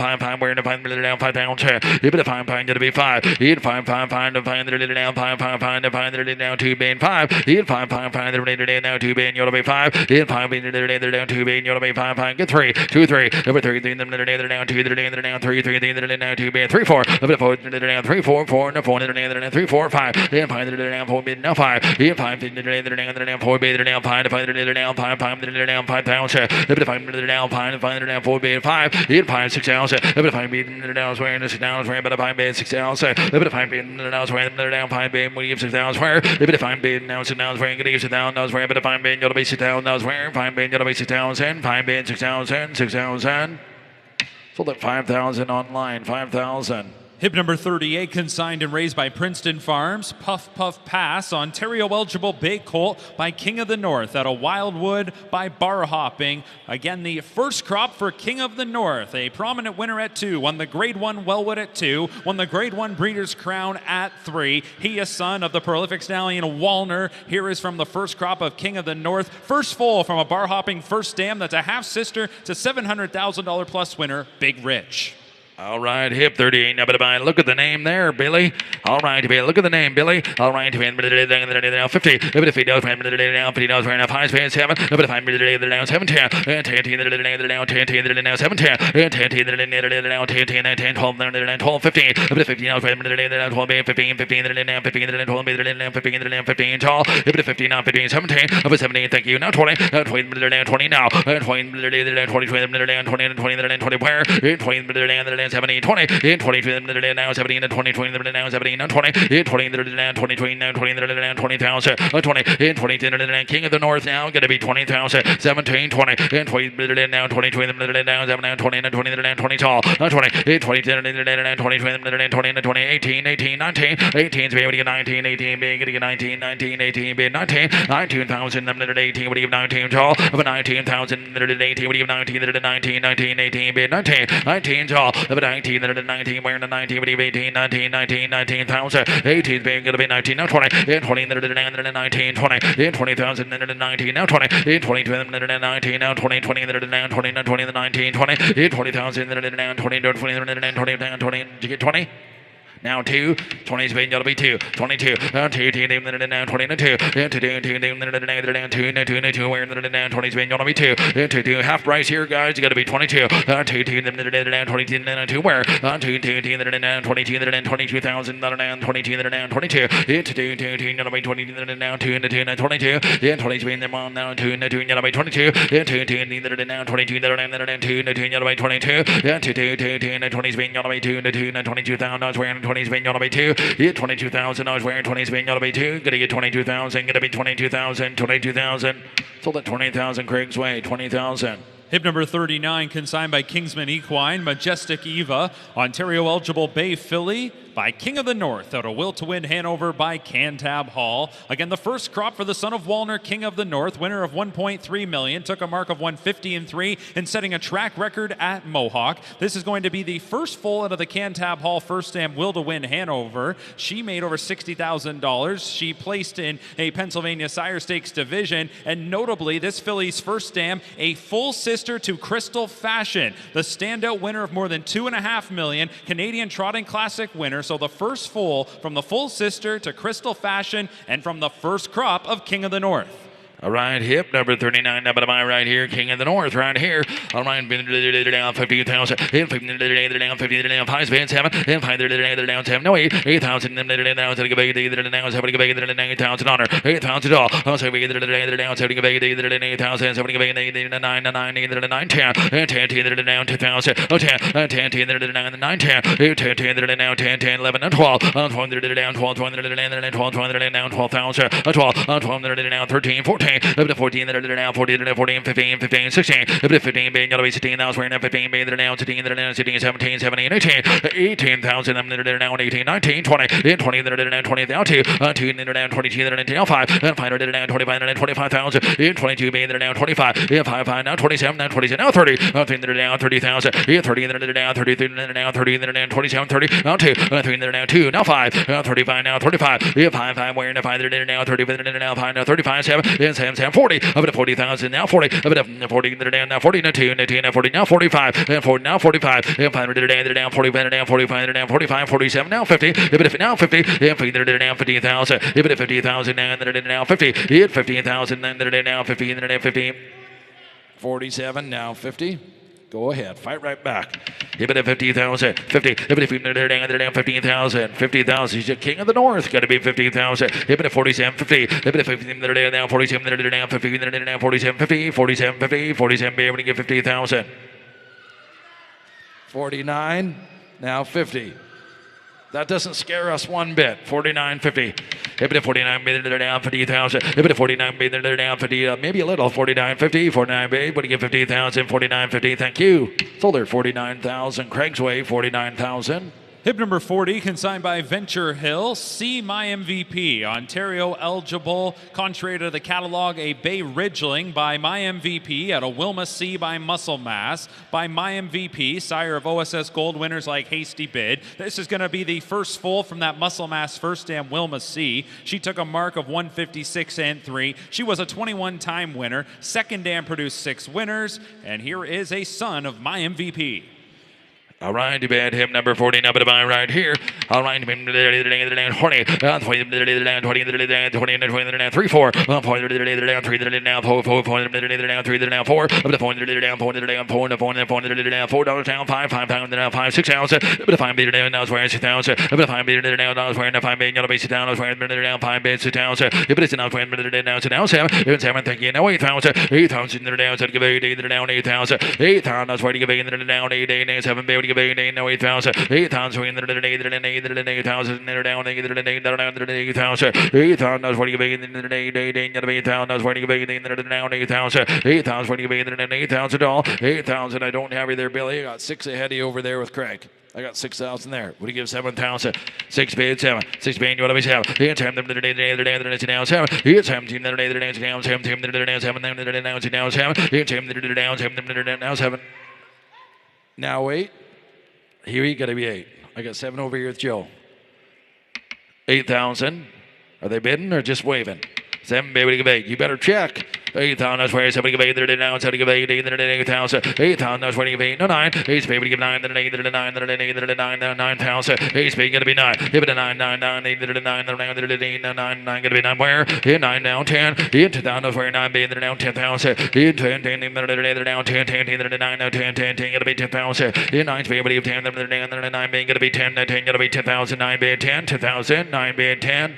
2, 5, we're in the 5 down 5 down chair. You better 5 to be 5. You 5 to find down 5 to find down 2 being 5. You 5 down 2 being you'll be 5. You 5 down 2 being you'll be 5. Get 3 2 3 over 3 down 2 down 3 3 down 2 being 3 4 over 4 down 3 4 4 and 4 down 3 4 5. You 5 down 4 being now 5. You 5 down 4 being down 5 to find down 5 down chair. You better 5 down 5 4 being 5. You 5 6 down. A bit of 5 being down square and 6 down square, but a 5 being 6 down square. A bit of 5 being down square, down 5 being we give 6 down square. A bit of 5 being down 6 down square, gonna give 6 down square, but a 5 being you'll be 6 down square. 5 being you'll be 6 down 5 being 6 down 6 down. Sold at 5,000 online, 5,000. Hip number 38, consigned and raised by Princeton Farms. Puff Puff Pass, Ontario eligible bay colt by King of the North. Out of Wildwood by Bar Hopping. Again, the first crop for King of the North. A prominent winner at 2. Won the Grade 1 Wellwood at 2. Won the Grade 1 Breeders' Crown at 3. He is son of the prolific stallion Wallner. Here is from the first crop of King of the North. First foal from a Bar Hopping first dam. That's a half sister to $700,000 plus winner, Big Rich. All right, hip 38. Now, look at the name there, Billy. All right, look at the name, Billy. All right, 50. Now 50 dollars, now 50 dollars, now 5 spades 7. Now 5 now 7 10. And 10 now 10 now 7 10. And 10 now 10 10 12 now 12 15. Now 50 now 12 15 15 now 15 12 now 15 15 tall. Now 50 now 15 17. Now 17. Thank you. Now 20. Now 20 now 20 now. 20 now 20 20 where? 20 70, 20, in 20, now 17, 20, 20, now 17, now 20, in 20, now 20, 20, now 20, now 20,000, 20, in 20, King of the North now, going to be 20,000, 17, 20, in 20, now 20, 20, now 7, now 20, now 20, now 20 tall, now 20, in 20, now 20, 20, now 20, 18, 18, 19, 18, being able to get 19, 18, being able to get 19, 19, 18, being 19, 19,000, 18, would you give 19 tall, of 19,000, 18, would you give 19, 19, 19, 18, being 19, 19 tall, of 19, 19, wearing the 19, would you give 18, 19, 19, 19,000, 18, being going to be 19, now 20, in 20, 19, 20, in 20,000, 19, now 20, in 20, 19, now 20, 20, now 20, now 20, 19, 20, in 20,000, now 20, 20, 20, 20, did you get 20? Now 2. 20 is going to be 2. 22. 2. 22. 22. Where 20 is going to be 2. 22. Half price here, guys. You got to be 22. 22. 22. Where 22. 22,000. 22. 22. 22. 22. 20 is being them on now. 2. 22. 22. 20 being on 2 22,000 I was wearing 20 being on 2 22,000 I was wearing 20 being on 2 gonna get 22,000 gonna be 22,000 22,000 sold at 20,000 Craig's Way 20,000. Hip number 39, consigned by Kingsman Equine, Majestic Eva, Ontario eligible Bay Filly by King of the North, out of Will to Win Hanover by Cantab Hall. Again, the first crop for the son of Walner, King of the North, winner of 1.3 million, took a mark of 150-3 and setting a track record at Mohawk. This is going to be the first foal out of the Cantab Hall first stamp Will to Win Hanover. She made over $60,000. She placed in a Pennsylvania Sire Stakes division, and notably, this filly's first stamp, a full sister to Crystal Fashion, the standout winner of more than $2.5 million, Canadian Trotting Classic winner. So the first foal from the full sister to Crystal Fashion and from the first crop of King of the North. All right, hip number 39, number to my right here, King of the North, right here. All right, down 50,000, down 50, down 5 spin 7, and 5 down 7, no 8, 8,000, down 7, 8,000 honor, 8,000 all. I'll say we get down 7, 8,000, 7, 9, 9, 9, 10, and 10, down 2,000, 10, 10, down 9, 10, 10, down 10, 10, 11, and 12, 12, down 12, 12, down 12, 12, down 12,000, 12, 12, down 13, 14. Up to 14, that are now 14, 14, 15, 15, 16, up to 15, being yellow 16, now we're now 15, being that are now 16, that are now 16, 17, 17, 18, 18,000, that are now 18, 19, 20, 20, that are now 20, now 2, 2, that are now 22, that are now 5, and 5, that are now 25, that are 25,000, 22, being that are now 25, 5, 5, now 27, now 27, now 30, 30, that are now 30,000, 30, that are now 30, that are now 30, that are now 27, 30, now 2, 3, that are now 2, now 5, 35, now 35, 5, 5, wearing the 5, that are now 30, that are now 5, now 35, 7, 7, 40, up to 40,000, now 40, up to 40, now 40, now 2, now 40, now 45, and 40, now 45, and 5, now 45, now 45, now 45, 47, now 50, if now 50, and 50, now 50,000, if it 50,000, now 50, 50,000, then now 50, then 50, 47, now 50. Go ahead, fight right back. Give it a 50,000, 50, if it 15,000, 50,000. He's the King of the North. Got to be 50,000. Give it a 47, 50, if it 15, now 47, now 50, now 47, 50, 47, 50, 47. Be able to get 50,000. 49, now 50. That doesn't scare us one bit. 49.50. If it 49, they're down 50,000. If it 49, they're down 50, maybe a little. 49.50. 49, babe. What do you get 50,000? 49.50. Thank you. Sold her 49,000. Craig's Way 49,000. Hip number 40, consigned by Venture Hill. See My MVP, Ontario eligible. Contrary to the catalog, a Bay Ridgeling by My MVP at a Wilma C by Muscle Mass. By My MVP, sire of OSS Gold winners like Hasty Bid. This is going to be the first foal from that Muscle Mass first dam Wilma C. She took a mark of 156-3. She was a 21-time winner. Second dam produced 6 winners. And here is a son of My MVP. All right, bad him number 40, number to buy right here. All right, 20, 20, 3, 4, 3, 4, now 4, 3, now 4, up to 4, down 4, down 4, down $4 down 5, 5 pounds down 5, 6,000, up to 5 meter down, now it's wearing 6,000, up to 5 meter down, now it's wearing 5 million, yellow base down, now it's wearing down 5 base 6,000, if it is now wearing down, so now 7, 7, thank you, now 8,000, 8,000 down, so give 8, down 8,000, 8,000, that's where you give 8, down 8, 7, baby. Give 8, now 8,000, 8,000, 8,000, 8,000, down 8,000, 8,000, that's what you give 8,000, that's what you give 8,000, 8,000, what you give 8,000 all, 8,000, I don't have you there, Billy, I got 6 ahead of you over there with Craig. I got 6,000 there. What do you give 7,000? 6 paid 7. 6 paid you want to be 7. Here time them the day down 7. Here time team the day down 7. Team the down 7. Then the down 7. Here time the down 7. The down 7. Now 8. Here you got to be 8. I got 7 over here with Joe. 8,000. Are they bidding or just waving? 7, baby, give 8. You better check. 8,000, that's where somebody give 8, they're down, somebody give 8, 8,000, 8,000, that's where you give 8, no 9, 8's baby, give 9, they're 8, they're 9, they're 8, they're 9, 9,000, 8's baby, gonna be 9, give it a 9, 9, 9, 8, they're 9, they're 9, they're 8, 9, 9, gonna be 9, where? In 9 down, 10, in 2,000, that's where 9, baby, they're down, 10,000, in 10, 10, they're down, 10, 10, they're 9, now 10, 10, 10, gonna be 10,000, in 9's baby, 10, they're down, they're 9, baby, gonna be 10, 10, gonna be 10,000, 9, baby, 10, 2,000, 9, baby, 10.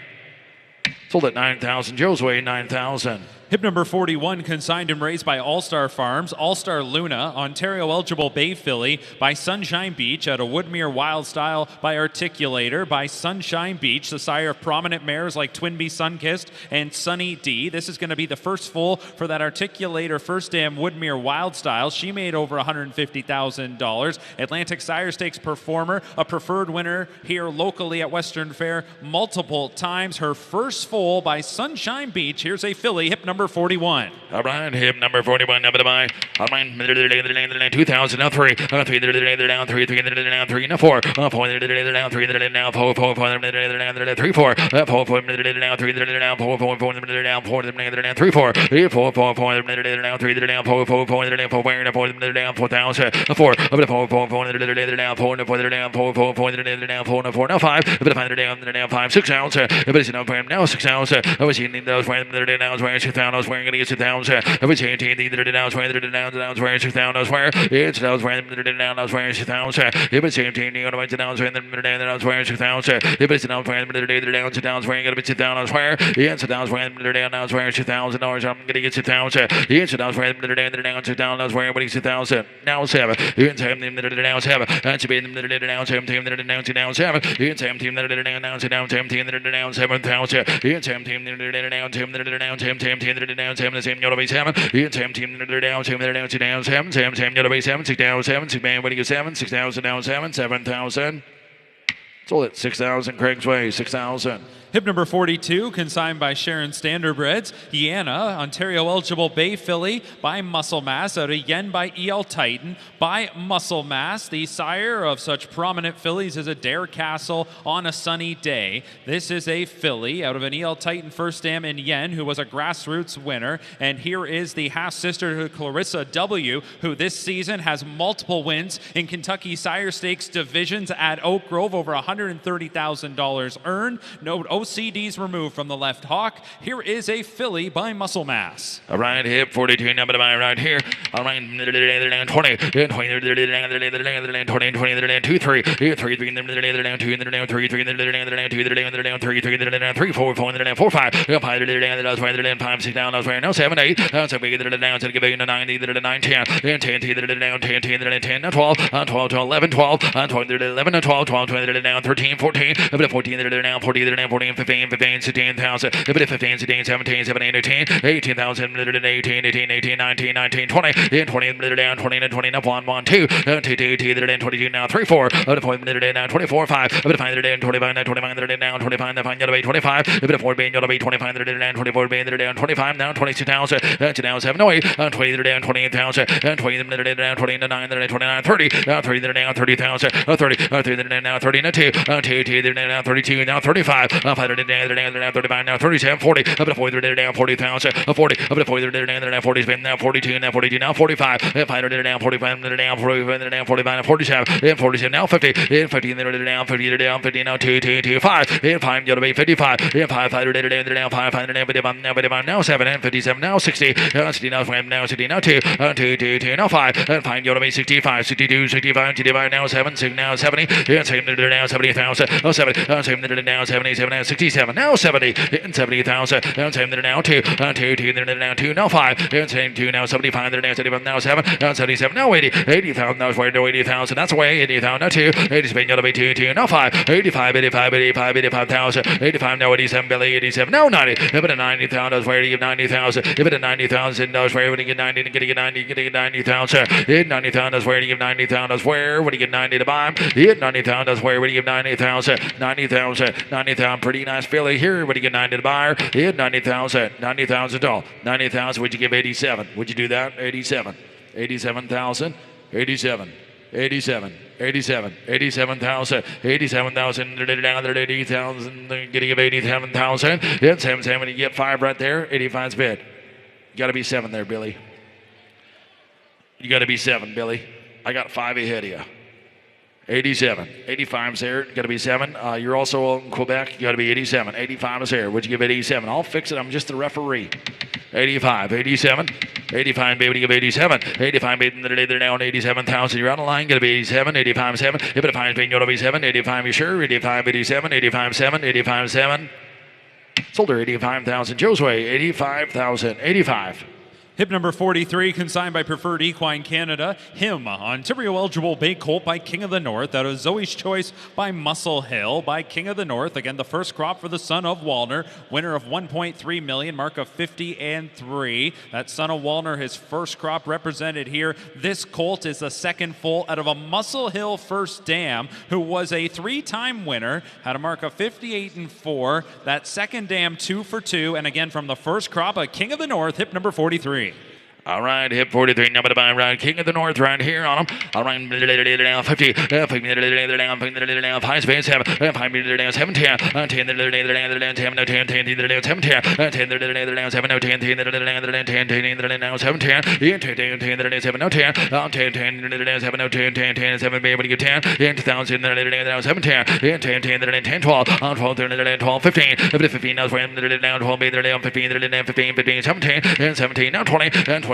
Sold at 9,000. Joe's way 9,000. Hip number 41, consigned and raised by All-Star Farms, All-Star Luna, Ontario-eligible Bay Filly, by Sunshine Beach, out of Woodmere Wild Style, by Articulator, by Sunshine Beach, the sire of prominent mares like Twinbee Sunkissed and Sunny D. This is going to be the first foal for that Articulator First Dam Woodmere Wild Style. She made over $150,000. Atlantic Sire Stakes performer, a preferred winner here locally at Western Fair multiple times. Her first foal by Sunshine Beach. Here's a filly, hip number 41. All right, hip number 41, number to buy. All right, 2,000, now 3. 3, they're down 3, 3, they're down 3, now 4. 4, they're down 3, they're down 4, 4, 4, they're down 3, 4. 4, 4, they're down 3, they're down 4, 4, 4, they're down 4, they're down 3, 4. 4, 4, 4, they're down 3, they're down 4, 4, 4, they're down 4, 4, they're down 4,000. 4, 4, 4, they're down 4, 4, they're down 4, 4, 4, they're down 4, 4, now 5. 5, they're down 5, 6,000. Everybody's now 6,000. I was eating those when they're down, wearing 6,000, I was wearing it 6,000. I was 18, they're down, wearing 6,000, I was wearing it's those when they're down, I was wearing 6,000. It was 18, you know, I was when they're down, I was wearing 6,000. It was down, when they're down, 6,000, wearing it 6,000, I was wearing it's down, when they're down, I was wearing $6,000. I'm going to get 6,000. It's down, when they're down, 6,000, I was wearing 6,000. Now 7. It's him, they're down 7. That's been them, they're down 7, team, they're down 7. It's him, team, they're down 7, team, they're down 7,000. It's him, team, they're down 7, they're down 7, team, they're down 7, the same, you'll be 7. It's him, team, they're down 7, they're down 7, same, you'll be 7, 6 down 7, 6 man, winning 7, 6,000 down 7, 7,000. Sold it 6,000, Craig's Way, 6,000. Hip number 42, consigned by Sharon Standardbreds. Yeana, Ontario-eligible Bay Filly, by Muscle Mass. Out of Yen by E.L. Titan, by Muscle Mass. The sire of such prominent fillies as Adair Castle on a sunny day. This is a filly out of an E.L. Titan First Dam in Yen, who was a grassroots winner. And here is the half-sister to Clarissa W., who this season has multiple wins in Kentucky Sire Stakes divisions at Oak Grove, over $130,000 earned. Note OCDs removed from the left hock. Here is a filly by Muscle Mass. All right, hip 42, number to buy right here. All right, 20, 20, 20, 2, 3, 3, 3, 2, 3, 3, 3, 3, 3, 4, 4, 5, 5, 6 down, now 7, 8, 7, down, 9, 9, 10, 10, 10, 10, 12, 12, 11, 12, 12, 11, 12, 12, down, 13, 14, 14, down, 14, 14, 15, 15, 16,000, 15, 16, 17, 17, 18, 18,000, 18, 18, 18, 19, 19, 20, 20, down, 20, 20, up 1, 1, 2, 2, 2, 2, 22, now 3, 4, 4, down, 24, 5, 5, 25, 25, down, 25, now 25, 4, being 25, down, 24, being down, 25, now 22,000, now 7, 8, 20, down, 28,000, 20, down, 29, 29, 30, 30, down, 30,000, 30, 30, now 30, now 2, 2, now 32, now 35, 5, down, 35, now 37, 40, up to 40, down, 40,000, 40, up to 40, down, 40, spin, now 42, now 42, now 45, 5, down, 45, down, 45, down, 45, 47, 47, now 50, 50, down, 50, down, 50, now 2, 2, 2, 5, 5, you'll be 55, 5, 5, down, 5, 5, down, 55, now 55, now 7, 57, now 60, 60, now 5, now 60, now 2, 2, 2, 2, now 5, 5, you'll be 65, 62, 65, 65, now 7, 6, now 70, 7, down, 70,000, 7, 7, down, 77, now 67, now 70, 70,000, now 7, now 2, 2, 2, now 2, now 5, 2, now 75, now 75, now 7, now 77, now 80, 80,000, now where to 80,000, that's away, 80,000, now 2, 87, you'll be 2, 2, now 5, 85, 85, 85, 85,000, 85, now 87, Billy, 87, now 90, if it a 90,000, that's where you give 90,000, if it a 90,000, that's where you get 90, get 90, get 90,000, 90,000, that's where you give 90,000, that's where, what do you get 90 to buy, 90,000, that's where you give 90,000, 90,000, 90,000, pretty nice filly here, what do you get 90 to buy, 90,000, 90,000 all, 90,000, would you give 87, would you do that, 87, 87,000, 87, 87, 87, 87,000, 87,000, down there, 80,000, getting of 87,000. It's 7, you get 5 right there, 85's bid. You got to be 7 there, Billy. You got to be 7, Billy. I got 5 ahead of you. 87. 85's there. Got to be 7. You're also in Quebec. You got to be 87. 85 is there. Would you give it 87? I'll fix it. I'm just the referee. 85. 87. 85, baby, give 87. 85, baby, they're down 87,000. You're on the line. Got to be 87. 85, 7. 85, being going to be 7. 85, you sure? 85, 87. 85, 7. 85, 7. Sold her 85,000. Joe's way. 85,000. 85. Hip number 43, consigned by Preferred Equine Canada. Him, Ontario eligible bay colt by King of the North. Out of Zoe's Choice by Muscle Hill by King of the North. Again, the first crop for the son of Walner. Winner of 1.3 million, mark of 50 and 3. That son of Walner, his first crop represented here. This colt is the second foal out of a Muscle Hill first dam, who was a 3-time winner. Had a mark of 58 and 4. That second dam 2 for 2. And again, from the first crop, a King of the North, hip number 43. All right, hip 43, number to buy, right, King of the North right here on him. All right, 50, 5 space, 7, 5, 7, 10, 10, 10, 10, 10, 10,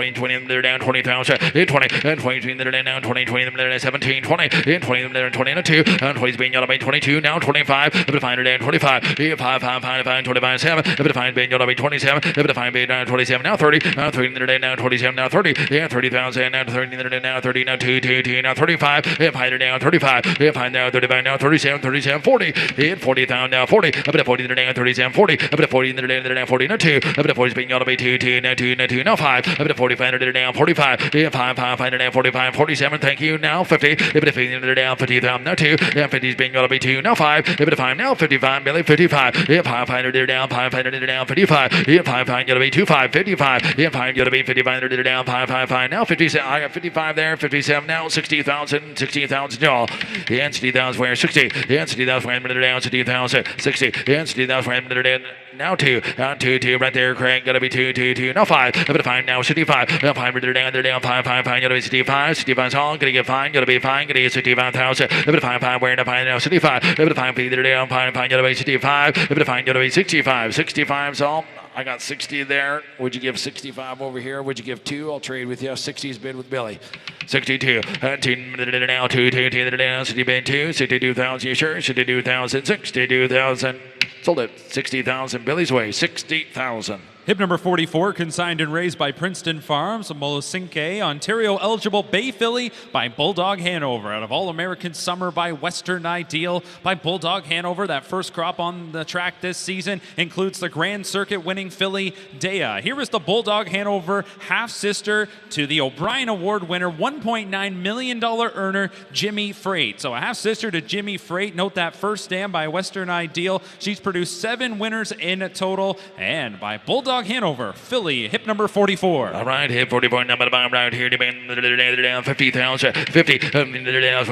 10, 20, they're down 20,000, 20, and 20, they're down 20, 20, they're down 17, 20, and 20, they're down 20 and 2, and 20's being yellowed by 22, now 25, if it find it down 25, 5, 25, 7, if it find being yellowed by 27, if it find being down 27, now 30, now 30, they're down 27, now 30, yeah, 30,000, now 30, they're down 30, now 2, now 35, if find it down 35, if find now 35, now 37, 40, and 40,000, now 40, up at 40, they're down 37, 40, up at 40, they're down 40, now 2, up at 40 is being yellowed by 2, now 2, now 5, up at 45, they're down 45, yeah, 5, they're down 45, 47, thank you, now 50, if it 50, they're down 50,000, now 2, yeah, 50 is being yellowed by 2, now 5, if it 5, now 55, Billy, 55, yeah, 5, they're down 5, they're down 55, yeah, 5, yellowed by 25, 55, yeah, 5, yellowed by 55, they're down 5, now 57, I got 55 there, 57 now, 60,000, y'all, yeah, and 60,000 where 60, yeah, and 60,000 where they're down 60,000, 60, yeah, and 60,000 where they're down. Now 2, 2, right there, Craig, gotta be 2, now 5, I'm gonna find now 65, now 5, they're down, 5, gotta be 65's all, gonna get fine, gotta be fine, gonna get 65,000, I'm gonna find, where to find now 65, I'm gonna find, they're down, 5, gotta be 65, I'm gonna find, gotta be 65's all. I got 60 there. Would you give 65 over here? Would you give 2? I'll trade with you. 60's bid with Billy. 62. 10 now 2, 60 bid 2, 62,000. You sure? 62,000. 62,000. Sold it. 60,000. Billy's way. 60,000. Hip number 44, consigned and raised by Princeton Farms, Molosinke, Ontario eligible bay filly by Bulldog Hanover. Out of All-American Summer by Western Ideal by Bulldog Hanover. That first crop on the track this season includes the Grand Circuit winning filly Dea. Here is the Bulldog Hanover half-sister to the O'Brien Award winner, $1.9 million earner Jimmy Freight. So a half-sister to Jimmy Freight. Note that first dam by Western Ideal. She's produced 7 winners in total. And by Bulldog Hanover, filly, hip number 44. All right, hip 44, number to bottom right here, they're down 50,000, 50, they're down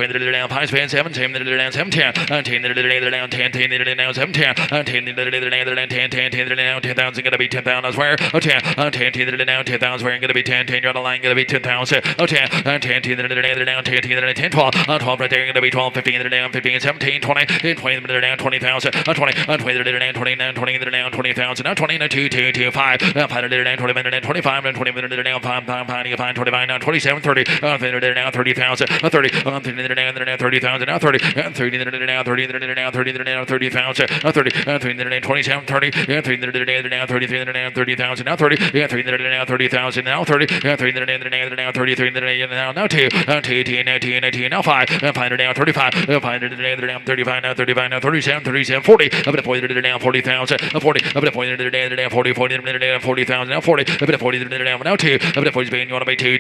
5 span, 7, 10, they're down 7, 10, 10, they're down 10, 10, they're down 7, 10, 10, they're down 10, 10, 10, they're down 10,000, gonna be 10,000, I swear, 10, 10, they're down 10,000, swear, gonna be 10, 10, you're on the line, gonna be 10,000, 10, 10, they're down 10, 10, they're down 10, 12, 12 right there, gonna be 12, 15, they're down 15, 17, 20, 20, they're down 20,000, 20, 20, they're down 29, 20, they're down 20,000, now 20, now 2, 5, 5, they're down 20, they're down 25, and 20, they're down 5, you find 25, now 27, 30, they're down 30,000, 30, they're down 30,000, now 30, 30, they're down 30, they're down 30, they're down 30,000, 30, 3, they're down 27, 30, 3, they're down 33, they're down 30,000, now 30, 3, they're down 30,000, now 30, 3, they're down 33, they're down now 2, 2, now 5, 5, they're down 35, 5, they're down 35, now 37, 40, up at 40, they're down 40,000, 40, up at 40, they're down 40, 40, 40,000 now 40. A bit of 40 now 2. A bit of 40 being you want to be 2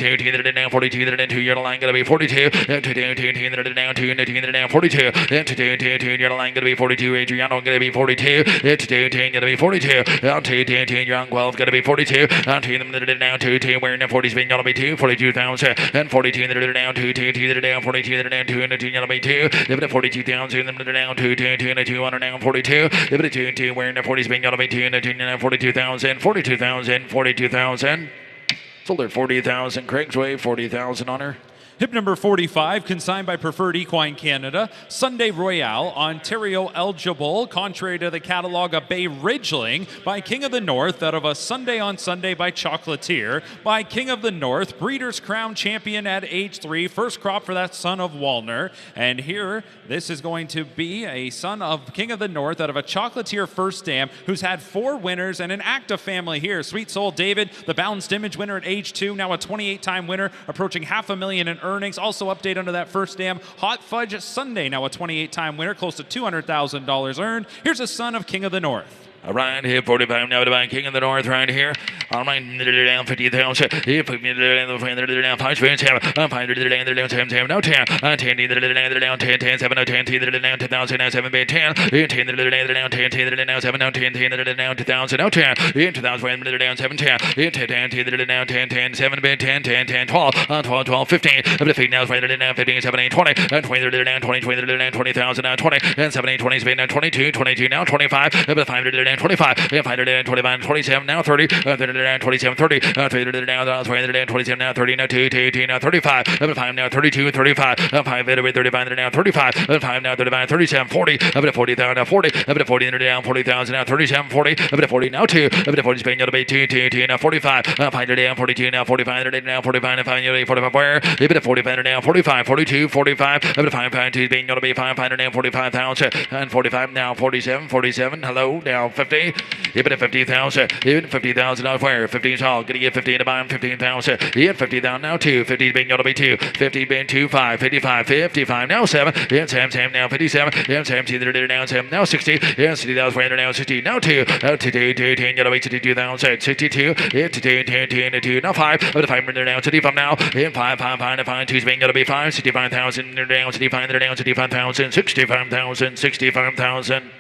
now 42 you're the line gonna be 42. And 2 now 2 now 42. And 2 you're the line gonna be 42. Adriano gonna be 42. And 2 gonna be 42. And 2 young 12 gonna be 42. And 2 now 2 wearing the 40s being gonna be 2 42,000 and 42 now 2 now 42 now 2 and 2 gonna be 2. A bit of 42,000 now 2 and 200 now 42. A bit of 2 wearing the 40s being gonna be 2 and 2 now 42,000 42,000 sold at 40,000 Craig's Way 40,000 on her. Hip number 45, consigned by Preferred Equine Canada, Sunday Royale, Ontario eligible, contrary to the catalog, a Bay Ridgeling by King of the North, out of a Sunday on Sunday by Chocolatier, by King of the North, Breeders' Crown champion at age 3, first crop for that son of Walner. And here, this is going to be a son of King of the North out of a Chocolatier first dam, who's had 4 winners and an active family here. Sweet Soul David, the Balanced Image winner at age 2, now a 28-time winner, approaching $500,000 in earnings. Also update under that first dam, Hot Fudge Sunday, now a 28-time winner, close to $200,000 earned. Here's a son of King of the North. All right, here 45 now to King of the North right here. All right, down 50,000. Here 50 down 5 spins have 500 down 10 now 10 down 10 7 10 down 10,000 7 bid 10 10 down 10 down 7 down 10 down 2,000 now 10 2,000 down 7 10 10 down 10 7 bid 10 10 12 12 15 up to now down 15 17 20 20 down 20 down 20,000 now 20 and 17 20 spin now 22 now 25 up to 500 25, 525, 27, now 30, 27, 30, 30 now 27, now 30, now 2, now 35, 5 now 32, 35, 5 35 now 35, 5 now 35, 37, 40, up to 40,000 now 40, up to 40 down 40,000 now 37, 40, up to 40 now 2, up to 40 Spain, now 2, now 45, 5 down 42 now 45, now 45, 45 where, up to 45 now 45, 42, 45, up to 5, 2 Spain, now 5 now 45,000 and 45 now 47, hello, now 50, even at 50,000, even 50,000 elsewhere, 15's all, gonna get 15 to buy him, 15,000, he had 50,000 now 2, 50 being gonna be 2, 50 being 2, 5, 55 now 7, and Sam now 57, and Sam now 7, now 60, and 60,000 now 60, now 2, 10, gonna be 62,000, 62, and 10, now 5, up to 5 now 65 now, and 5, 2's being gonna be 5, 65,000, down 65,000, 65,000.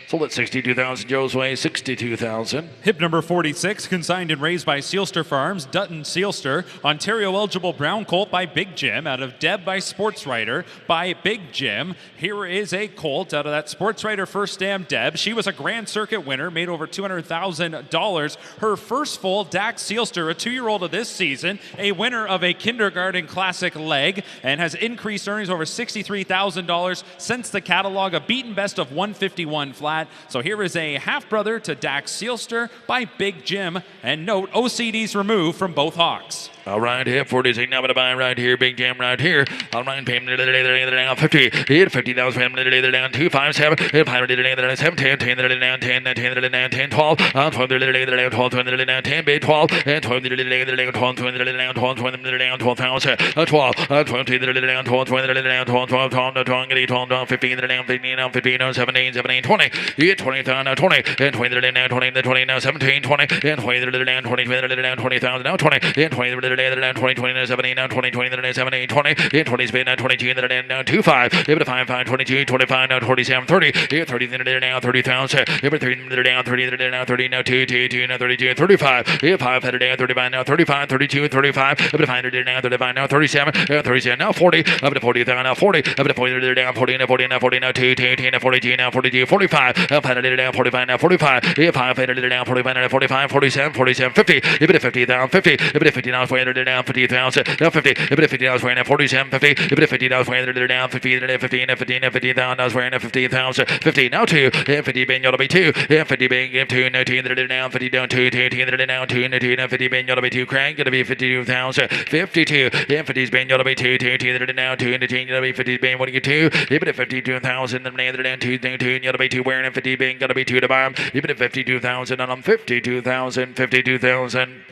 Sold at 62,000 Joe's Way, 62,000. Hip number 46, consigned and raised by Sealster Farms, Dutton Sealster, Ontario eligible brown colt by Big Jim, out of Deb by Sports Writer by Big Jim. Here is a colt out of that Sports Writer first dam Deb. She was a Grand Circuit winner, made over $200,000. Her first foal, Dax Sealster, a 2-year-old of this season, a winner of a kindergarten classic leg, and has increased earnings over $63,000 since the catalog, a beaten best of 151 flat. So here is a half-brother to Dax Sealster by Big Jim. And note, OCDs removed from both hocks. All right, here, 46 now to buy right here, Big Jam right here. All right, payment down 50. Hit 50,000 payment down 257. Hit 500 down 7, 10, 10 down 10, 10 down 10, 12. 12 down 12, 20 down 10, bid 12. And 12 down 12, 20 down 12, 20 down 12,000. 12, 20 down 12, 20 down 12, 12, 12, 15 down 15, 15, 17, 20. Hit 20,000 now 20. And 20 down 20 now 17, 20. And 20 down 20 down 20,000 now 20. And 20 down 20, 20, 17, now 20, 20, 17, 20, in 20 spin, now 22, now 25, able to 5, 22, 25, now 27, 30, here 30, now 30,000, able to 30, down 30, now 30, now 2, now 32, 35, here 5, 35, now 35, 32, 35, able to 500, now 35, now 37, 37, now 40, up to 40,000, now 40, up to 40, down 40, now 40, now 40, now 2, now 42, now 42, 45, 500, down 45, now 45, here 5, down 45, now 45, 47, 50, able to 50, down 50, able to 50, now 400, down 50,000, now 50, able to 50,000, wearing 47, 50, able to 50,000, wearing down 50, 50,000, wearing 50,000, 50, now 2, and 50 being yellow be 2, and 50 being 2, no 2, down 50, down 2, 2, down 2, no 2, now 50 being yellow be 2, crank, gonna be 52,000, 52, and 50's being yellow be 2, 2, down 2, and 2, gonna be 50 being 1 to 2, able to 52,000, and down 2, 2, yellow be 2, wearing 50 being gonna be 2 to buy, able to 52,000, and I'm 52,000, 52,000.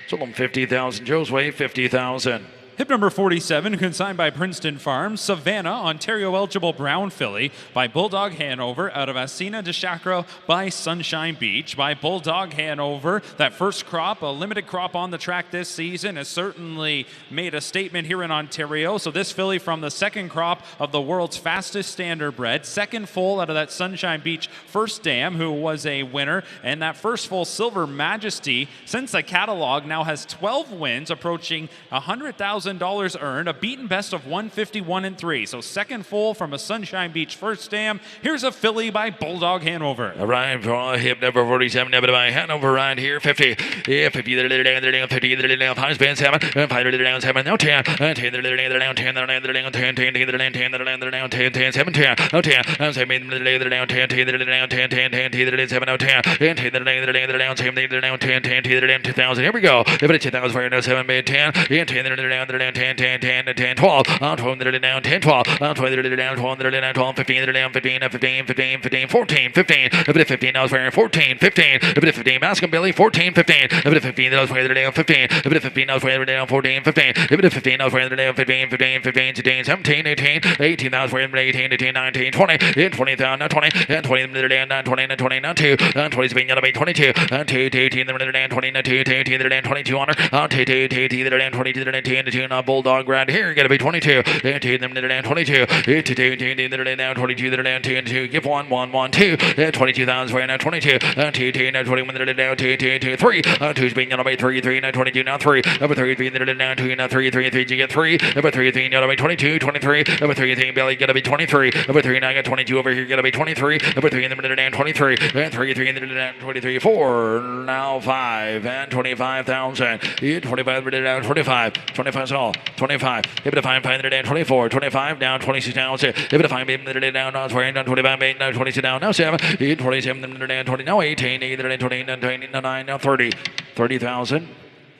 Sold them 50,000. Joe's Way, 50,000. Hip number 47, consigned by Princeton Farms, Savannah, Ontario-eligible brown filly by Bulldog Hanover out of Asina de Chacro by Sunshine Beach. By Bulldog Hanover, that first crop, a limited crop on the track this season, has certainly made a statement here in Ontario. So this filly from the second crop of the world's fastest standardbred, second foal out of that Sunshine Beach first dam, who was a winner, and that first foal, Silver Majesty, since the catalog now has 12 wins, approaching $100,000 earned, a beaten best of 151-3. So second foal from a Sunshine Beach first dam. Here's a filly by Bulldog Hanover. All right, for hip number 47, number by Hanover right here, 50. Yeah, 50, they're down, 50, they're down, 5 spin 7, 5, they're down, 7, now 10, 10, they're down, 10, they're down, 10, 10, they're down, 10, they're down, 10, 10, 7, 10, no 10, 7, they're down, 10, 10, they're down, 10, 10, 10, they're down, 7, no 10, 10, they're down, 7, they're down, 10, 10, they're down, 2,000. Here we go. If it's 2,000 for no 7, 10, 10, they're down, 10, 10, 10, 10, 12, 12, they're down, 10, 12, 12, they're down, 12, they're down, 12, 15, they're down, 15, 15, 15, 15, 14, 15, if it's 15, I was wearing 14, 15, if it's 15, Baskin Billy, 14, 15, if it's 15, I was wearing down, 15, if it's 15, I was wearing down, 14, 15, if it's 15, I was wearing down, 15, 15, 15, 16, 17, 18, 18, I was wearing 18, 18, 19, 20, 20,000, 20, 20, they're down, 20, 20, 2, 20, is being got to be 22, 2, 18, they're down, 20, 2, 18, they're down, 22 on her, 2, 2, 2, they're down, 22, they're down, 10, 2, Bulldog right here, got to be 22, 2, them, they're down, 22, 2, 2, 2, they're down, 22, they're down, 10, 2, give 1, 1, 1, 2, 22,000 for now, 22, 2, 2, now 21, they're down, 2, 2, 2, 3, 2 is being got to be 3, 3, now 22, now 3, number 3, 3, they're down, 2, now 3, 3, 3, you get 3, number 3, 3, got to be 22, 23, number 3, 3, Billy, got to be 23, number 3, now I got 22 over here, got to be 23, number 3, and they're down, 23, 3, 3, they're down, 23, 4, now 5, and 25,000, 25, they're down, 25, 25 is all, 25, if it 5, 5, they're down, 24, 25, down, 26 down, if it 5, they're down, now 25, now 26 down, now 7, 27, they're down, 20, now 18, they're down, 20, now 29, now 30, 30,000,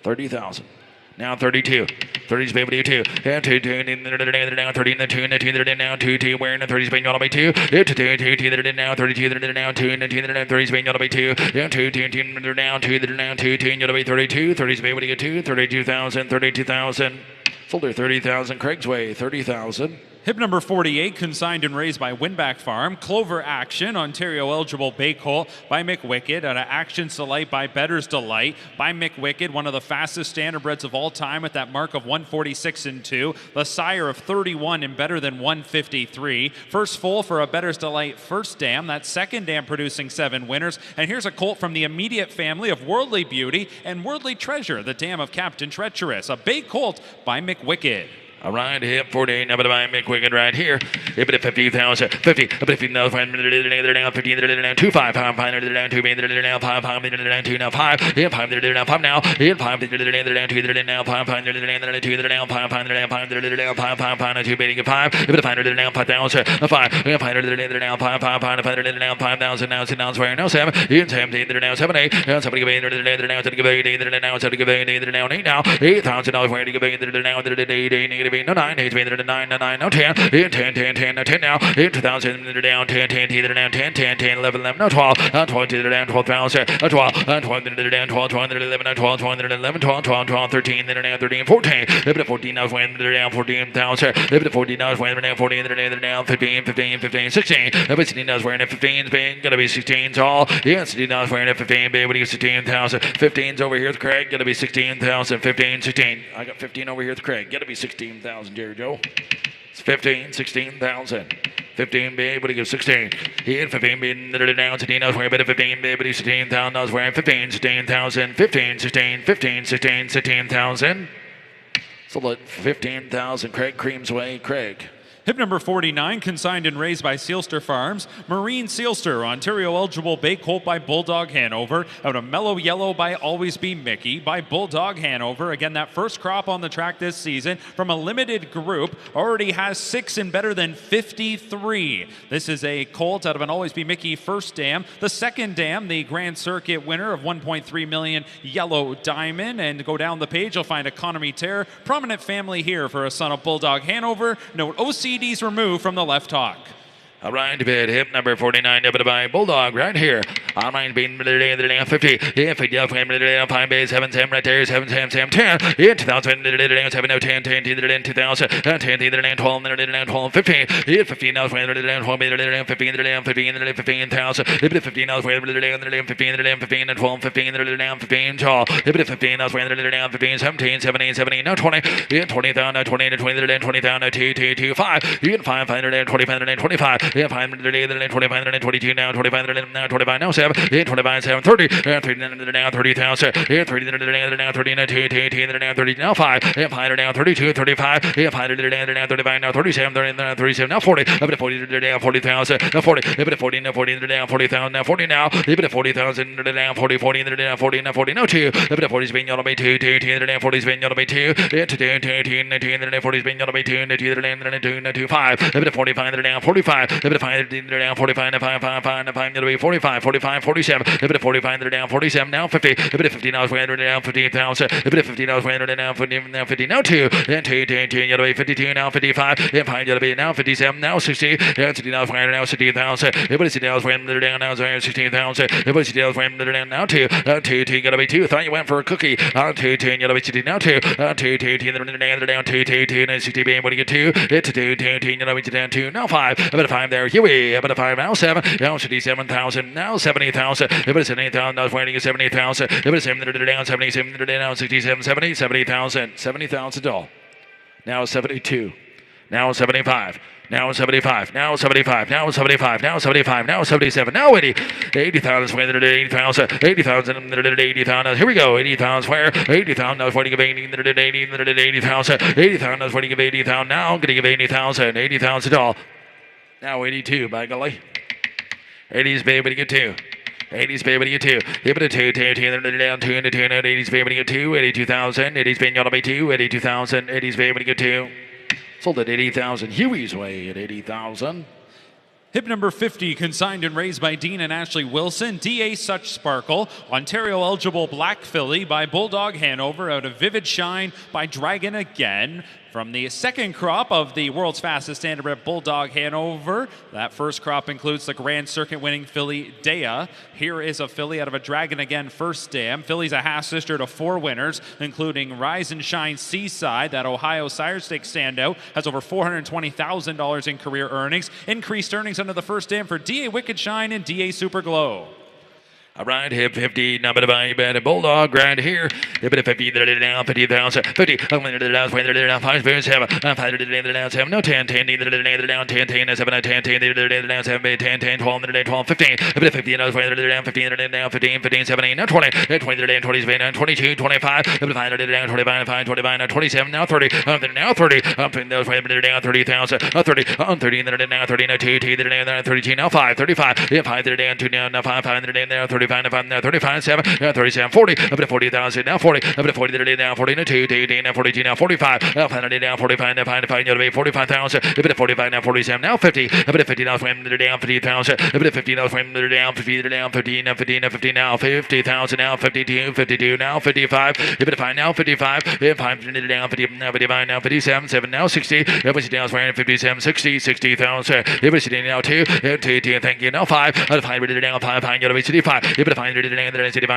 30,000. Now 32. 30's baby 2. And 2, 2, they're down 30, and 2, and 2, they're down 2, 2, wearing the 30's being all by 2. 2, 2, 2, they're down 32, they're down 2, and 2, they're down 30's being all by 2. And 2, 2, 2, they're down 2, they're down 2, 2, and you'll be 32. 30's baby to 2, 32,000, 32,000. Folder 30,000, Craig's Way, 30,000. Hip number 48, consigned and raised by Winback Farm. Clover Action, Ontario-eligible bay colt by McWicked. Out of Action's Delight by Better's Delight by McWicked, one of the fastest standardbreds of all time at that mark of 146-2. The sire of 31 and better than 153. First foal for a Better's Delight first dam. That second dam producing 7 winners. And here's a colt from the immediate family of Worldly Beauty and Worldly Treasure, the dam of Captain Treacherous. A bay colt by McWicked. All right, hip 48, number by McWicked right here. Hip at 50,000, 50, but 50,000, they're down 15, they're down 2, 5, 5, 5, they're down 2, they're down 5, 5, they're down 2, now 5, hip 5, they're down 5 now, hip 5, they're down 2, they're down 5, 5, they're down 2, they're down 5, 5, they're down 5, they're down 5, 5, 5, 2, beating 5, hip at 5, they're down 5,000, 5, 5, they're down 5, 5, 5, they're down 5,000, now 6, swearing, now 7, 17, they're down 7, 8, somebody give 8, they're down 7, give 8, they're down 7, give 8, they're down 8 now, $8,000 where to give 8, they're down, they're 8, negative 8, no 9, 8, 9, 9, no 10, 10, 10, 10, 10 now, 2,000, they're down 10, 10, they're down 10, 10, 10, 11, 11, no 12, 12, they're down 12,000, 12, 12, they're down 12, 12, they're 11, 12, 12, they're 11, 12, 12, 12, 13, they're down 13, 14, they're 14 now, when they're down 14,000, they're 14 now, when they're down 14, they're down 15, 15, 15, 16, they're 16 now, wearing 15's being gotta be 16's all, yeah, 16 now, wearing 15, baby, what do you 16,000, 15's over here with Craig, gotta be 16,000, 15, 16, I got 15 over here with Craig, gotta be 16,000, Jerry Joe. It's 15, 16,000. 15 bid, but he gives 16. He had 15 bid, they're down 16. I was wearing a bit of 15 bid, but he's 16,000. I was wearing 15, 16,000, 15, 16, 15, 16, 16,000. So let 15,000. Craig Cream's Way, Craig. Hip number 49, consigned and raised by Sealster Farms. Marine Sealster, Ontario-eligible bay colt by Bulldog Hanover. Out of Mellow Yellow by Always Be Mickey by Bulldog Hanover. Again, that first crop on the track this season from a limited group. Already has 6 and better than 53. This is a colt out of an Always Be Mickey first dam. The second dam, the Grand Circuit winner of 1.3 million Yellow Diamond. And go down the page, you'll find Economy Terror. Prominent family here for a son of Bulldog Hanover. Note OCDs removed from the left hock. All right, bid hip number 49, up by Bulldog right here. All right, being 50. If we go from 5 base, 7, 7 right there, 7, 7, 7, 10. In 2000, 7, 10, 10, 10, 2000, 10, 10, 12, 12, 15. In 15, now 12, 15, 15, 15,000. If it 15, now 12, 15, 15, 12, 15, 15, tall. If it 15, now 12, 15, 17, 17, 17, now 20. In 20,000, 20, 20, 20,000, 2, 5. In 5, 25, 25. In 5, 22 now, 25, now 25, now 7. In 25, 7, 30. In 30, now 30,000. In 30, now 30, now 2, 30, now 5. In 5, now 32, 35. In 5, now 35, now 37, 37, now 40. Up to 40, now 40,000. Now 40. Up to 40, now 40, now 40,000. Now 40 now. Up to 40,000, now 40, 40, now 40, now 40, now 2. Up to 40 is being yellowed by 2, now 40 is being yellowed by 2. Into 2, now 40 is being yellowed by 2, now 2, 5. Up to 45, now 45. Up to 5, now 45, now 5, 5, 5, now 5, now 45, 45, 47. Up to 45, now 47, now 50. Up to 50, now 400, now 50,000. Up to 50, now 400, now 50, now 50, now 2. And 2, yellow by 52, now 55. And 5, yellow by now 57, now 60. And 60, now 400, now 60,000. Everybody sit down, 400, now 16,000. Everybody sit down, 400, now 2. 2, yellow by 2. Thought you went for a cookie. 2, yellow by 60, now 2. 2, down 2, and 60, what do you get 2? It's 2, yellow by down 2, now 5. About a 5 there, Huey. About a 5, now 7. Now 67,000, now 70,000. About 70,000, now 70,000. About 70, down 77, down 67, 70, 70,000. 70,000 all. Now 72. Now 75. Now 75, now 75, now 75, now 75, now 77, now 80. 80,000, 80,000, 80,000, 80,000. Here we go. 80,000 square. 80,000. I was waiting to give 80,000. 80,000. I was waiting to give 80,000. Now I'm going to give 80,000. 80,000 all. Now 82, by golly. 80s, baby, to get 2. 80s, baby, to get 2. Give it a 2, 2, 2, down 2, and 2, 80s, baby, to get 2. 82,000. 80s, baby, to get 2. 82,000. 80s, baby, to get 2. Sold at 80,000. Huey's way at 80,000. Hip number 50, consigned and raised by Dean and Ashley Wilson. DA Such Sparkle. Ontario eligible Black Filly by Bulldog Hanover. Out of Vivid Shine by Dragon Again. From the second crop of the world's fastest standardbred Bulldog Hanover. That first crop includes the Grand Circuit winning filly Dea. Here is a filly out of a Dragon Again first dam. Filly's a half sister to 4 winners, including Rise and Shine Seaside. That Ohio Sire Stakes standout has over $420,000 in career earnings. Increased earnings under the first dam for DA Wicked Shine and DA Super Glow. All right, hip 50, number by bad Bulldog right here. Hip 50, down 50,000, 50, down 5, 7, 5, 7, no 10, 10, down 10, 10, 7, 10, 10, down 7, 10, 10, 12, 12, 15, hip 50, down 15, down 15, 15, 17, now 20, 20, down 20, 22, 25, hip 5, down 25, 5, 25, now 27, now 30, now 30, up in those down 30,000, 30, on 30, now 30, now 2, down 32, now 5, 35, hip 5, down 2, now 5, 5, down 30. 35, now 35, 7, now 37, 40, up to 40,000, now 40, up to 40, now 40, now 2, now 42, now 45, now 50, now 45, now 55, now 45,000, up to 45, now 47, now 50, up to 50, now down 50,000, up to 50, now down 50, down 50, now 50, now 50, now 50,000, now 52, 52, now 55, up to 5, now 55, 5, down 50, now 55, now 57, 7, now 60, up to down 57, 60, 60,000, up to now 2, 2, thank you, now 5, up to 5, down 5, now 65, up to 5,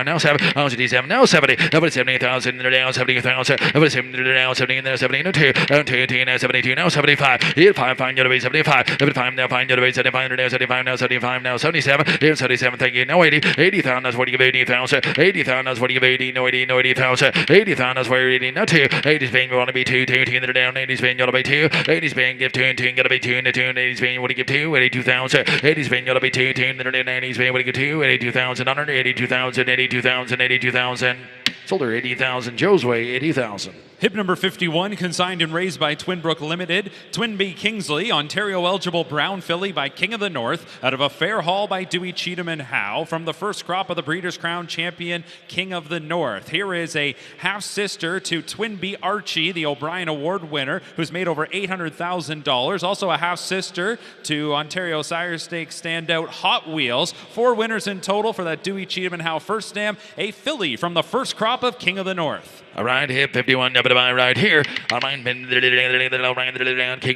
now 7, now 77, now 70, up to 70,000, now 70,000, up to 70, now 70, now 70, now 2, now 2, now 72, now 75, here 5, 5, now 75, up to 5, now 5, now 75, now 75, now 75, now 77, here 77, thank you, now 80, 80,000, that's what you give 80,000, 80,000, that's what you give 80, no 80, no 80,000, 80,000, that's where 80, now 2, 80's paying, you want to be 2, 2, 2, down, 80's paying, you want to be 2, 80's paying, give 2, and 2, gotta be 2, and 2, 80's paying, you want to give 2, 82,000, 80's paying, you want to be 2, 2, 80's paying, you want to give 2, 82,000, 82,000, 82,000, 82,000. Sold her 80,000. Joe's way, 80,000. Hip number 51, consigned and raised by Twinbrook Limited. Twinbee Kingsley, Ontario eligible brown filly by King of the North. Out of a fair haul by Dewey Cheatham and Howe. From the first crop of the Breeders' Crown champion, King of the North. Here is a half-sister to Twinbee Archie, the O'Brien Award winner, who's made over $800,000. Also a half-sister to Ontario Sire Stakes standout Hot Wheels. 4 winners in total for that Dewey Cheatham and Howe first dam. A filly from the first crop top of King of the North. All right, hip 51, number to buy right here. All right, King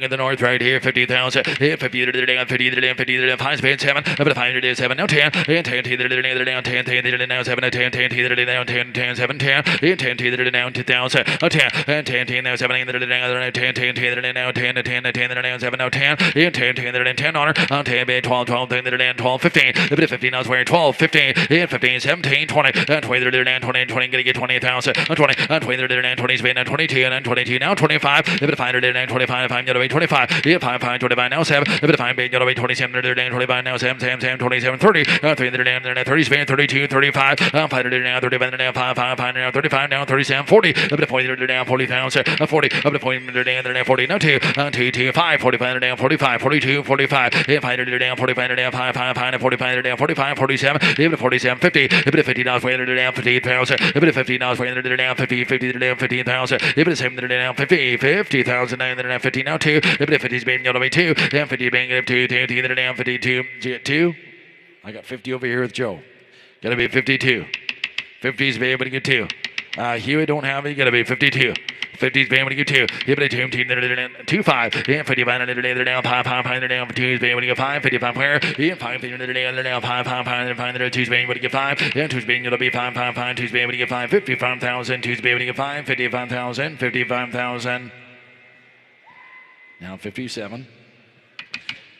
of the North right here, 50,000. Hip 50, 50, 5 spade 7, up to 5, 7, now 10, and 10, 10, 10, now 7, 10, 10, down 10, 10, 7, 10, and 10, 10, down 2,000, 10, and 10, 10, now 7, 10, 10, 10, now 10, 10, 10, now 7, now 10, and 10, 10, 10 on her, on 10, 12, 12, 12, 15, a bit of 15, now swearing 12, 15, and 15, 17, 20, and 20, 20, 20, gonna get 20,000, 20, 20, 20, spin, 22, and 22, now 25, a bit of 5, 25, 5, 25, 5, 5, 25, now 7, a bit of 5, 27, 25, now 7, 27, 30, 30, spin, 32, 35, 5, 35, 5, 5, 35, now 37, 40, a bit of 40, down 40,000, 40, up to 40, 40, now 2, 2, 5, 45, down 45, 42, 45, 5, down 45, down 5, 5, 45, down 45, 47, a bit of 47, 50, a bit of $50, down 50,000, a bit of $50, down 50, 50, down 15,000, a bit of 7, down 50, 50,000, down 50, now 2, a bit of 50 is being going to be 2, down 50, being up 2, down 52, 2. I got 50 over here with Joe. Gotta be 52. 50's be able to get 2. Huey don't have it. Gotta be 52. 50's be able to get 2. Hit it 2, 5. And 55 down 5, 5, down 2 is be able to get 5. 55 where? And 5 down 5, 5, 2 is being able to get 5. And 2 is being able to be 5, 5, 2 is be able to get 5. 55,000. 2 is be able to get 5. 55,000. 55,000. Now 57.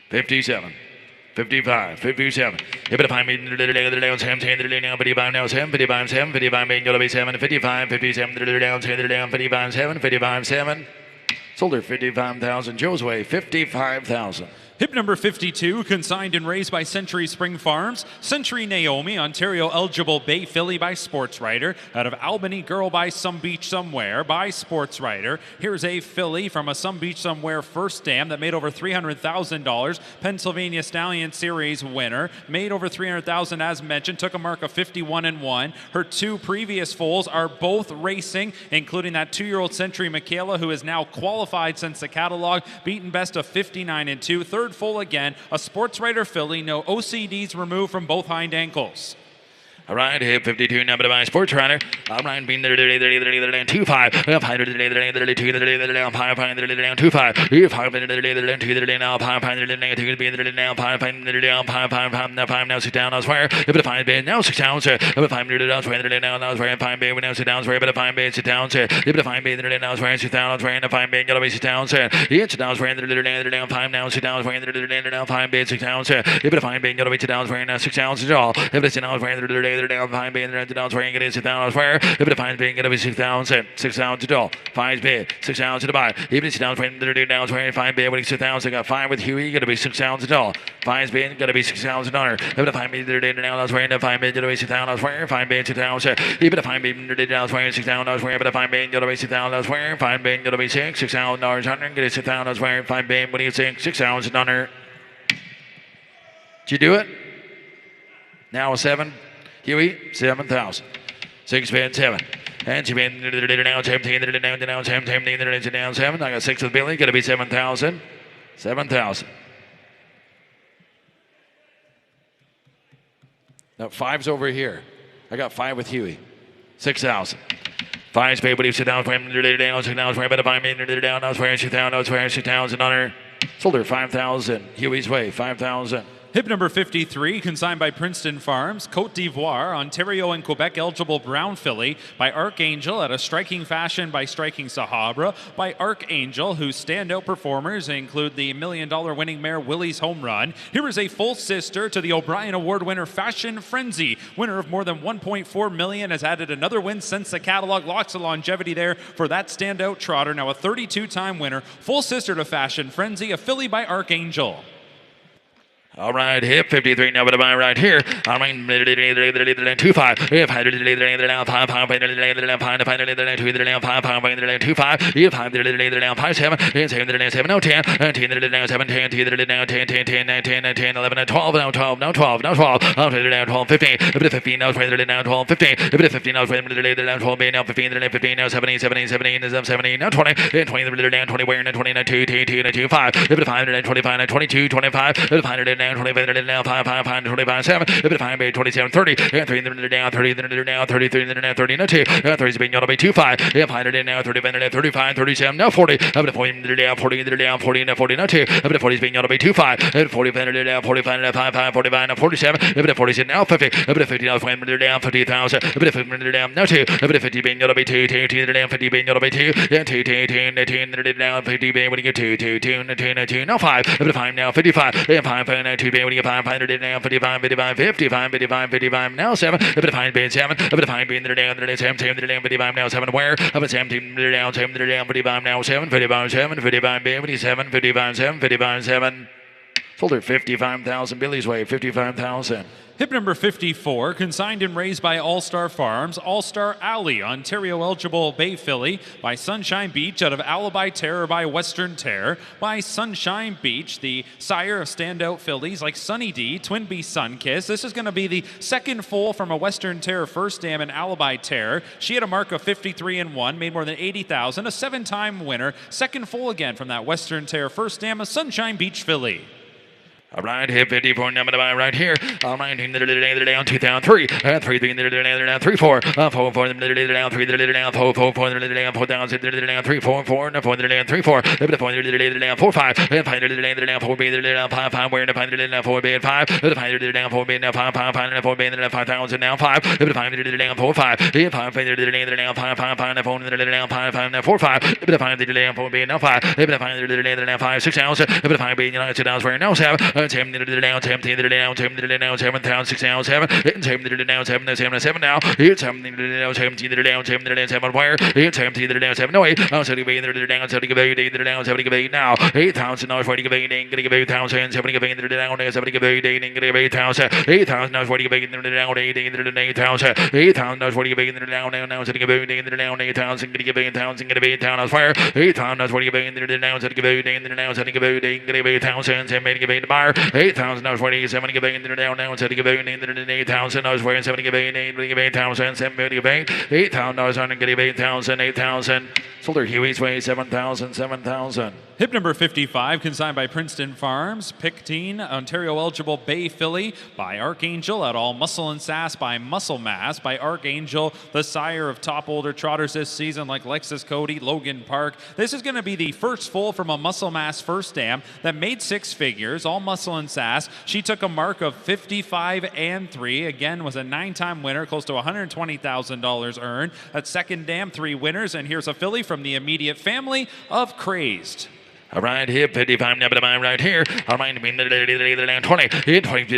57. 55, 57. If it find me down 7, 10 down 55 now 7, 55, 7, 55 being going to be 7, 55, 57 down 10 down 55, 7, 55, 7. Sold her 55,000. Joe's way 55,000. Hip number 52, consigned and raised by Century Spring Farms. Century Naomi, Ontario eligible Bay filly by Sports Writer. Out of Albany Girl by Some Beach Somewhere by Sports Writer. Here's a filly from a Some Beach Somewhere first dam that made over $300,000. Pennsylvania Stallion Series winner. Made over $300,000 as mentioned. Took a mark of 51-1. Her 2 previous foals are both racing, including that 2-year-old Century Michaela, who is now qualified since the catalog. Beaten best of 59-2. Third full again, a Sports Writer filly, no OCDs removed from both hind ankles. All right, hip 52, number to buy Sports Writer. All right, being there, 2, 5, 5, 2, 5, 5, 2, 5, 2, now 5, 5, 2, be there now 5, 5, now sit down, I swear. If it 5 bid, now 6 down, sir. If it 5 minutes, I swear, now 5 bid, now sit down, swear. But 5 bid, sit down, sir. If it 5 bid, now swear, sit down, swear. And 5 bid, gotta be sit down, sir. Sit down, swear, now 5 now, sit down, swear, now 5 bid, 6 down, sir. If it 5 bid, gotta be sit down, swear, now 6 down, sit all. If it sit down, swear, down 5 being down swearing it is 6,000 swear. If it finds being gonna be 6,000, 6,000 to all. 5's bid, 6,000 to buy. Even sit down swearing down swearing 5 bid winning 6,000. Got 5 with Huey, gonna be 6,000 to all. 5's bid gonna be 6,000 on her. If it 5 bid down swearing, 5 bid gonna be 6,000 swear. 5 bid 6,000. Even 5 bid down swearing 6,000 swear. But 5 bid gonna be 6,000 swear. 5 bid gonna be $6,000 on her. Get it 6,000 swear. 5 bid when you say 6,000 on her. Did you do it? Now a 7. Huey, 7,000. 6 bid 7. And she been down 17, down 17, down 7. I got 6 with Billy. Gonna be 7,000. 7,000. Now 5's over here. I got 5 with Huey. 6,000. 5's paid, but he sit down for him. Down, sit down for him. But if I'm in down, I was wearing 6,000 on her. Sold her 5,000. Huey's way, 5,000. Hip number 53, consigned by Princeton Farms, Côte d'Ivoire, Ontario and Quebec eligible brown filly by Archangel at a striking fashion by Striking Sahabra by Archangel, whose standout performers include the $1 million winning mare Willie's Home Run. Here is a full sister to the O'Brien Award winner Fashion Frenzy, winner of more than $1.4 million, has added another win since the catalog. Lots of longevity there for that standout trotter, now a 32-time winner. Full sister to Fashion Frenzy, a filly by Archangel. All right, hip 53, now to buy right here. All right, 2 5. If I did now 5 5 2 5 2 5. If I did now 5 7 7 no 10 and 10 now 7 10 10 10 10 11 12 now 12 now 12 now 12. I'll put it down 12 15. If it 15 now 20 now 12 15. If it 15 now 20 now 12 now 15 15 now 17 17 17 is up 17 now 20 and 20 down 20 where and 20 2 2 2 5. If it 5 and 25 and 22 25. If it 5 now down 25 down 5 5 5 25 7 5 8 27 30 and 3 down 30 down 33 down 30 no 2 3 being out of 2 5 and 5 down 30 35 37 now 40 up to 40 down 40 down 40 and 40 no 2 up to 40 is being out of 2 5 and 40 down 45 and 5 5 45 and 47 up to 40 now 50 up to 50 now 20 down 50,000 up to 50 down no 2 up to 50 being out of 2 down 50 being out of 2 and 2 down 50 being able to get 2 now 5 up to 5 now 55 and 5 now 2 being able to get 500 now 55 55 now 7 up to 5 being 7 up to 5 being down 7 down 55 now 7 where up to 17 down 55 now 7 55 being 55 7 Folder 55,000 Billy's way 55,000. Hip number 54, consigned and raised by All-Star Farms, All-Star Alley, Ontario-eligible Bay Filly, by Sunshine Beach out of Alibi Terror by Western Terror, by Sunshine Beach, the sire of standout fillies like Sunny D, Twin Bee Sunkiss. This is going to be the second foal from a Western Terror first dam and Alibi Terror. She had a mark of 53-1, made more than 80,000, a 7-time winner. Second foal again from that Western Terror first dam, a Sunshine Beach filly. All right, hip 54 number to buy right here. All right, team that are down 2003. 3 3 that are down 3 4. 4 4 that are down 3 that are down 4 4 4 that are down 4,000 that are down 3 4 4 4 that are down 3 4. 4 that are down 4 5. 5 that are down 4 B that are down 5 5 where the 5 that are down 4 B and 5. 5 that are down 4 B now 5 5 5 and 4 B that are 5,000 now 5. 5 that are down 4 5. 5 that are down 5 5 5 and 4 that are down 5 5 and 4 5. 5 that are down 4 B now 5. 5 that are down 5 6,000. 5 B now 6,000 where now 7. 7 that are down 7 that are down 7 that are down 7,000 6,000 7 7 that are down 7 7 now it's 7 that are down 17 that are down 7 that are down 7 where it's 17 that are down 7 no 8 70 that are down 70 that are down 70 now 8,000 now 40 going to give 8,000 70 that are down 70 going to give 8,000 8,000 now 40 that are down 8,000 8,000 now 40 that are down now 70 that are down 8,000 going to give 8,000 going to be 8,000 where 8,000 now 40 that are down 70 that are down 70 going to give 8,000 70 give 8 bar 8,000 now 47 give 8 down now 70 give 8,000 I was wearing 70 give 8,000 70 give 8,000 I was on give 8,000 Soldier Huey's way 7,000 Hip number 55, consigned by Princeton Farms, Pictine, Ontario-eligible Bay Filly, by Archangel, at All Muscle and Sass by Muscle Mass, by Archangel, the sire of top older trotters this season like Lexus Cody, Logan Park. This is going to be the first foal from a Muscle Mass first dam that made 6 figures, All Muscle and Sass. She took a mark of 55-3, again was a 9-time winner, close to $120,000 earned. At second dam, 3 winners, and here's a filly from the immediate family of Crazed. All right, hip 55 now, but I'm right here. All right, I mean, 20, 20, 20, 20,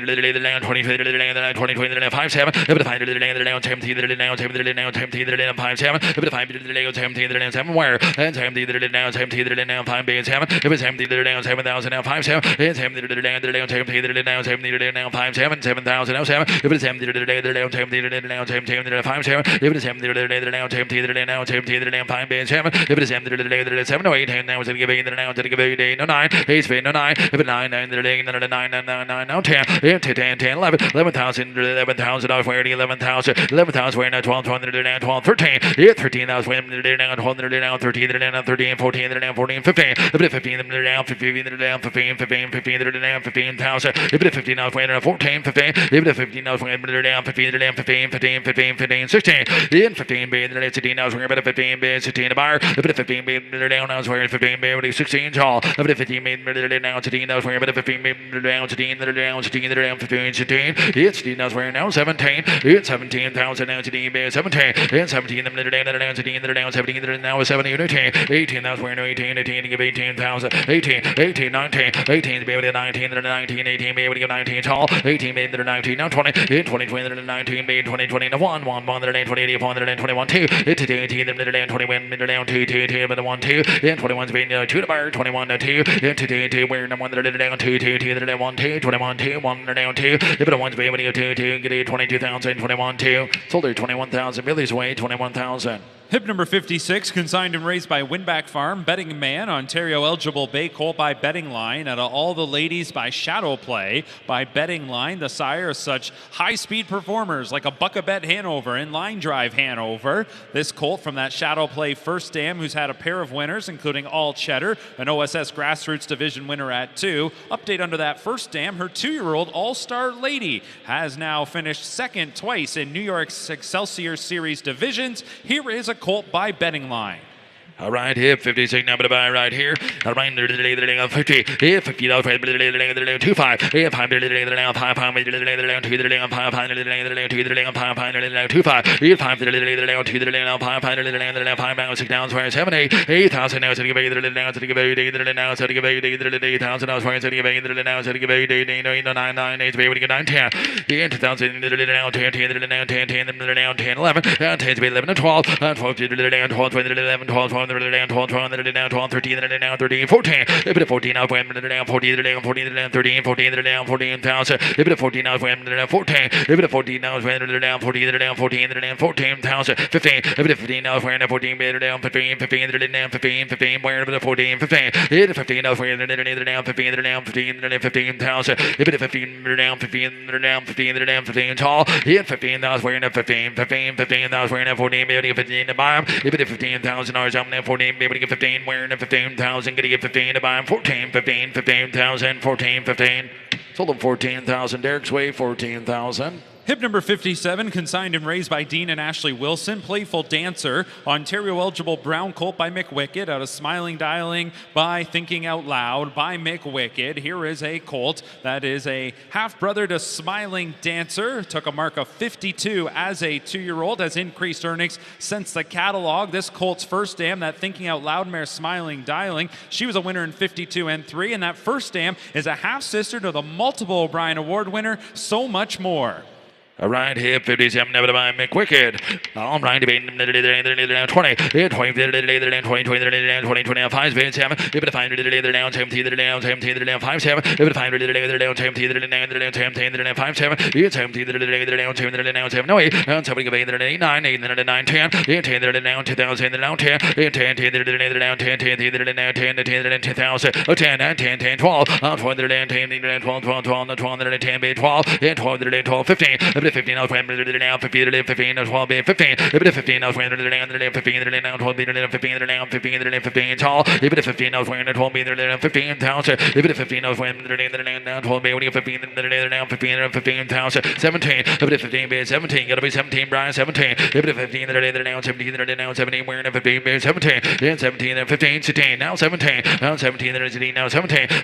20, 5 7, 5 down 17, down 17, down 17, down 5 7, 5 down 17, 7 where, and 17 down 17, down 5 being 7, if it's 17 down 7,000 now 5 7, and 17 down 17 down 17 down 5 7, 7,000 now 7, if it's 17 down 17 down 17 down 5 7, if it's 17 down 17 down 17 down 5 being 7, if it's 17 7 or 8 now it's going to give 8 down. Give 8 no 9 8 speed no 9 if it 9 9 9 now 10 10 11 11,000 11,000 where 11,000 11,000 where now 12 12 13 13,000 where now 12 now 13 now 13 14 now 14 15 if it 15 down 15 down 15 15 15 down 15,000 if it 15 now where 14 15 if it 15 now where down 15 down 15 15 15 15 16 in 15 be 16 now where 15 be 16 bar if it 15 be down now where 15 be 16 tall if it 15 be down 16 now where 15 be down 16 down 16 down 15 16 it's 16 now where now 17 it's 17,000 now 17 be 17 and 17 them down 17 down 17 now 17 18 18 now where 18 18 give 18,000 18 18 19 18 be able to 19 19 18 be able to give 19 tall 18 be 19 now 20 20 20 19 be 20 20 now 1 1 1 20 21 2 18 them down 21 down 2 2 2 but 1 2 and 21's being 2 to bar 21 to 2 and 2 2 where number 1 down 2 2 2 1 2 21 2 1 down 2 if it 1's be able to 2 2 get 22,000 21 2 sold her 21,000 Billy's way 21,000. Hip number 56, consigned and raised by Winback Farm, Betting Man, Ontario eligible bay colt by Betting Line, out of All the Ladies by Shadow Play by Betting Line, the sire of such high-speed performers like a Buck a Bet Hanover and Line Drive Hanover. This colt from that Shadow Play first dam, who's had a pair of winners, including All Cheddar, an OSS Grassroots Division winner at 2. Update under that first dam, her 2-year-old All-Star Lady has now finished second twice in New York's Excelsior Series divisions. Here is a colt by Betting Line. All right, here, 56 number to buy right here. All right, 50, here, $50, 25, here, 5, 5, 2, 5, 5, 25, here, 5, 5, 6 down, 7, 8, 8,000 now, so to give you now, so to give you now, so to give you 8,000 now, so to give you now, so to give you 9, 9, 8, 9, 10, here, 2,000 now, 10, 10, now, 10, 10, now, 10, 11, 10, 11, 12, 12, 12, 11, 12, 12, 12, 13, 13, 14, 14 now, 14, 13, 14, 14,000, 14 now, 14, 14 now, 14, 14,000, 15, 15 now, 14, 15, 15, 15, 14, 15, 15 now, 15, 15,000, 15 down, 15 tall, 15 now, 15, 15 now, 14, 15 to buy 15,000 hours up there, 14, maybe to get 15, wearing 15,000, gonna get 15 to buy him, 14, 15, 15,000, 14, 15. Sold him 14,000. Derek's Way, 14,000. Hip number 57, consigned and raised by Dean and Ashley Wilson, Playful Dancer, Ontario eligible brown colt by Mick Wicked, out of Smiling Dialing by Thinking Out Loud by Mick Wicked. Here is a colt that is a half-brother to Smiling Dancer, took a mark of 52 as a 2-year-old, has increased earnings since the catalog. This colt's first dam, that Thinking Out Loud mare Smiling Dialing, she was a winner in 52 and 3, and that first dam is a half-sister to the multiple O'Brien Award winner, So Much More. All right, here, 57, never to buy Mick Wicked. All right, 20, 20, 20, 25, 7, if it 5, 17, 17, 5, 7, if it 5, 17, 5, 7, 17, 7, no 8, and somebody give 8, 9, 8, 9, 10, 10, 2000, 10, 10, 10,000, 10, 10, 12, 12, 10, 12, 12, 12, 10, 12, 12, 15, 15 now, 15, 15 now, 12, 15, 15 now, 15 now, 12, 15 tall, 15 now, 12, 15,000, 15 now, 12, 15,000, 17, 15, 17, gotta be 17, Brian, 17, 15 now, 17 wearing 15, 17, 17, 15, 16, now 17, now 17, now 17,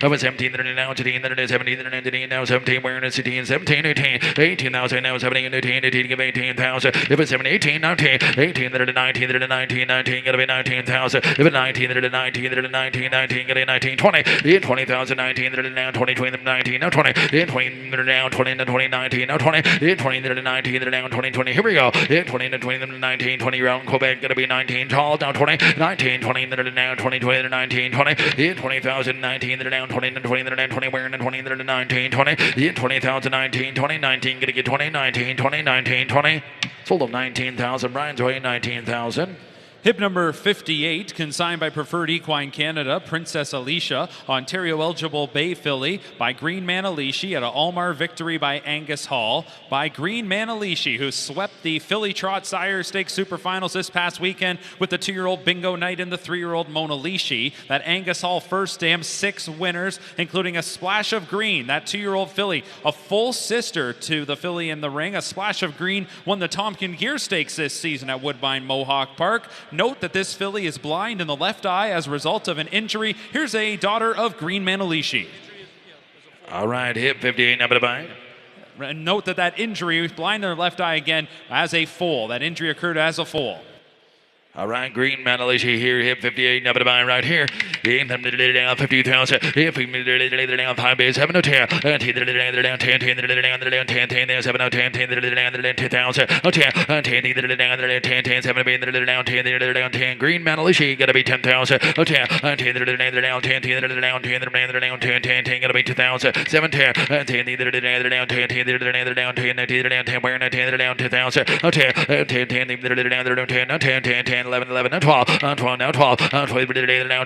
17 now, 17 now, 17 wearing 16, 17, 18, 18,000 now, 17, 18, 18, 18,000, if it's 17, 18, 19, 18, 19, 19, 19, gotta be 19,000, if it's 19, 19, 19, 19, gotta be 19, 20, 20,000, 19, 20, 20, 19, now 20, 20, now 20, 20, 19, now 20, 20, 19, now 20, 20, here we go, 20, 20, 19, 20 round Quebec, gotta be 19 tall, down 20, 19, 20, now 20, 20, 19, 20, 20,000, 19, now 20, 20, 20, wearing 20, 19, 20, 20,000, 19, 20, 19, gonna get 20, 19, 20, 19, 20. Sold them 19,000. Brian's Way, 19,000. Hip number 58, consigned by Preferred Equine Canada, Princess Alicia, Ontario eligible bay filly by Green Manalishi, at a Almar victory by Angus Hall, by Green Manalishi, who swept the Filly Trot Sire Stakes Superfinals this past weekend with the 2-year-old Bingo Knight and the 3-year-old Mona Lishi. That Angus Hall first dam, 6 winners, including a Splash of Green, that 2-year-old filly, a full sister to the filly in the ring. A Splash of Green won the Tompkin Gear Stakes this season at Woodbine Mohawk Park. Note that this filly is blind in the left eye as a result of an injury. Here's a daughter of Green Manalishi. All right, hip 58, number to buy. And note that that injury, blind in the left eye again, as a foal. That injury occurred as a foal. All right, Green Manalishi here, hip 58, number to buy right here. down 50,000. If we down 5 base 7 to 10. 10 down 10 10 down 10 10 10 7 down 10 10 down 2,000. 10 10 down 10 10 7 down 10 down 10. Green medal she gotta be 10,000. 10 10 down 10 10 down 10 10 10 gotta be 2,000. 7 10 10 down 10 down 10 wearing 10 down 2,000. 10 10 down 10 10 11 11 12 12 now 12 12 down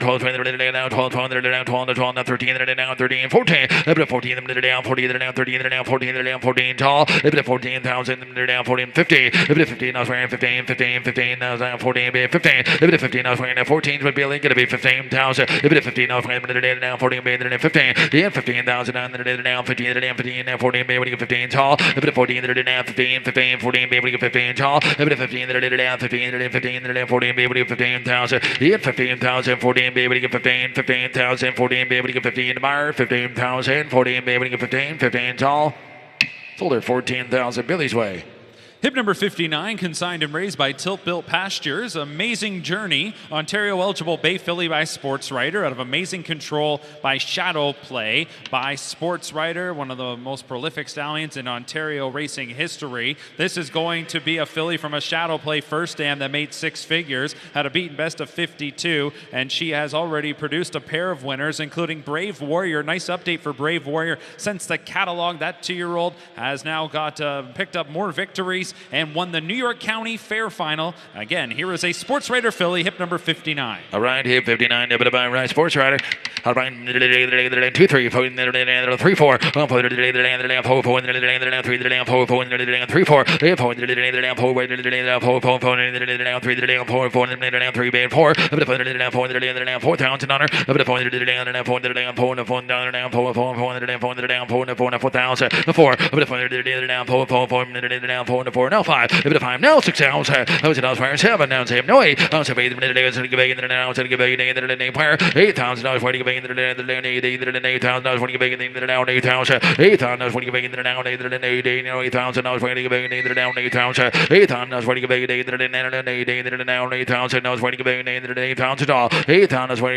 12 20 down 12 12 down 12 now 13 down 13 14 14 down 14 down 13 down 14 down 14 tall 14,000 down 14 50 15 now 15 15 15 now 14 be 15 15 now 14 would be going to be 15,000 15 now down 14 be 15 15,000 down 15 down 15 now 14 be able to get 15 tall 14 down 15 15 14 be able to get 15 tall 15 down 15 15 down 14 be able to get 15,000 15,000 14 be able to get 15 15,000 14 be able to get 15 bar 15,000 14 be able to get 15 15 tall. Sold her 14,000 Billy's way. Hip number 59, consigned and raised by Tilt Built Pastures. Amazing Journey, Ontario eligible Bay Filly by Sports Writer. Out of Amazing Control by Shadow Play by Sports Writer, one of the most prolific stallions in Ontario racing history. This is going to be a filly from a Shadow Play first dam that made 6 figures, had a beaten best of 52, and she has already produced a pair of winners, including Brave Warrior. Nice update for Brave Warrior since the catalog. That 2-year-old has now got picked up more victories and won the New York County Fair Final. Again, here is a Sports Writer filly, hip number 59. All right, hip 59, right, Sports Writer. All right, 2 3 4 3 4 4 4 3 now 5, if it 5, now 6 ounce, I was at 7, now 7, no 8, I was at 8, now 8,000 for the 8,000 for the 8,000 8,000 for the 8,000 8,000 for the 8,000 8,000 for the 8,000 for the 8,000 all 8,000 for the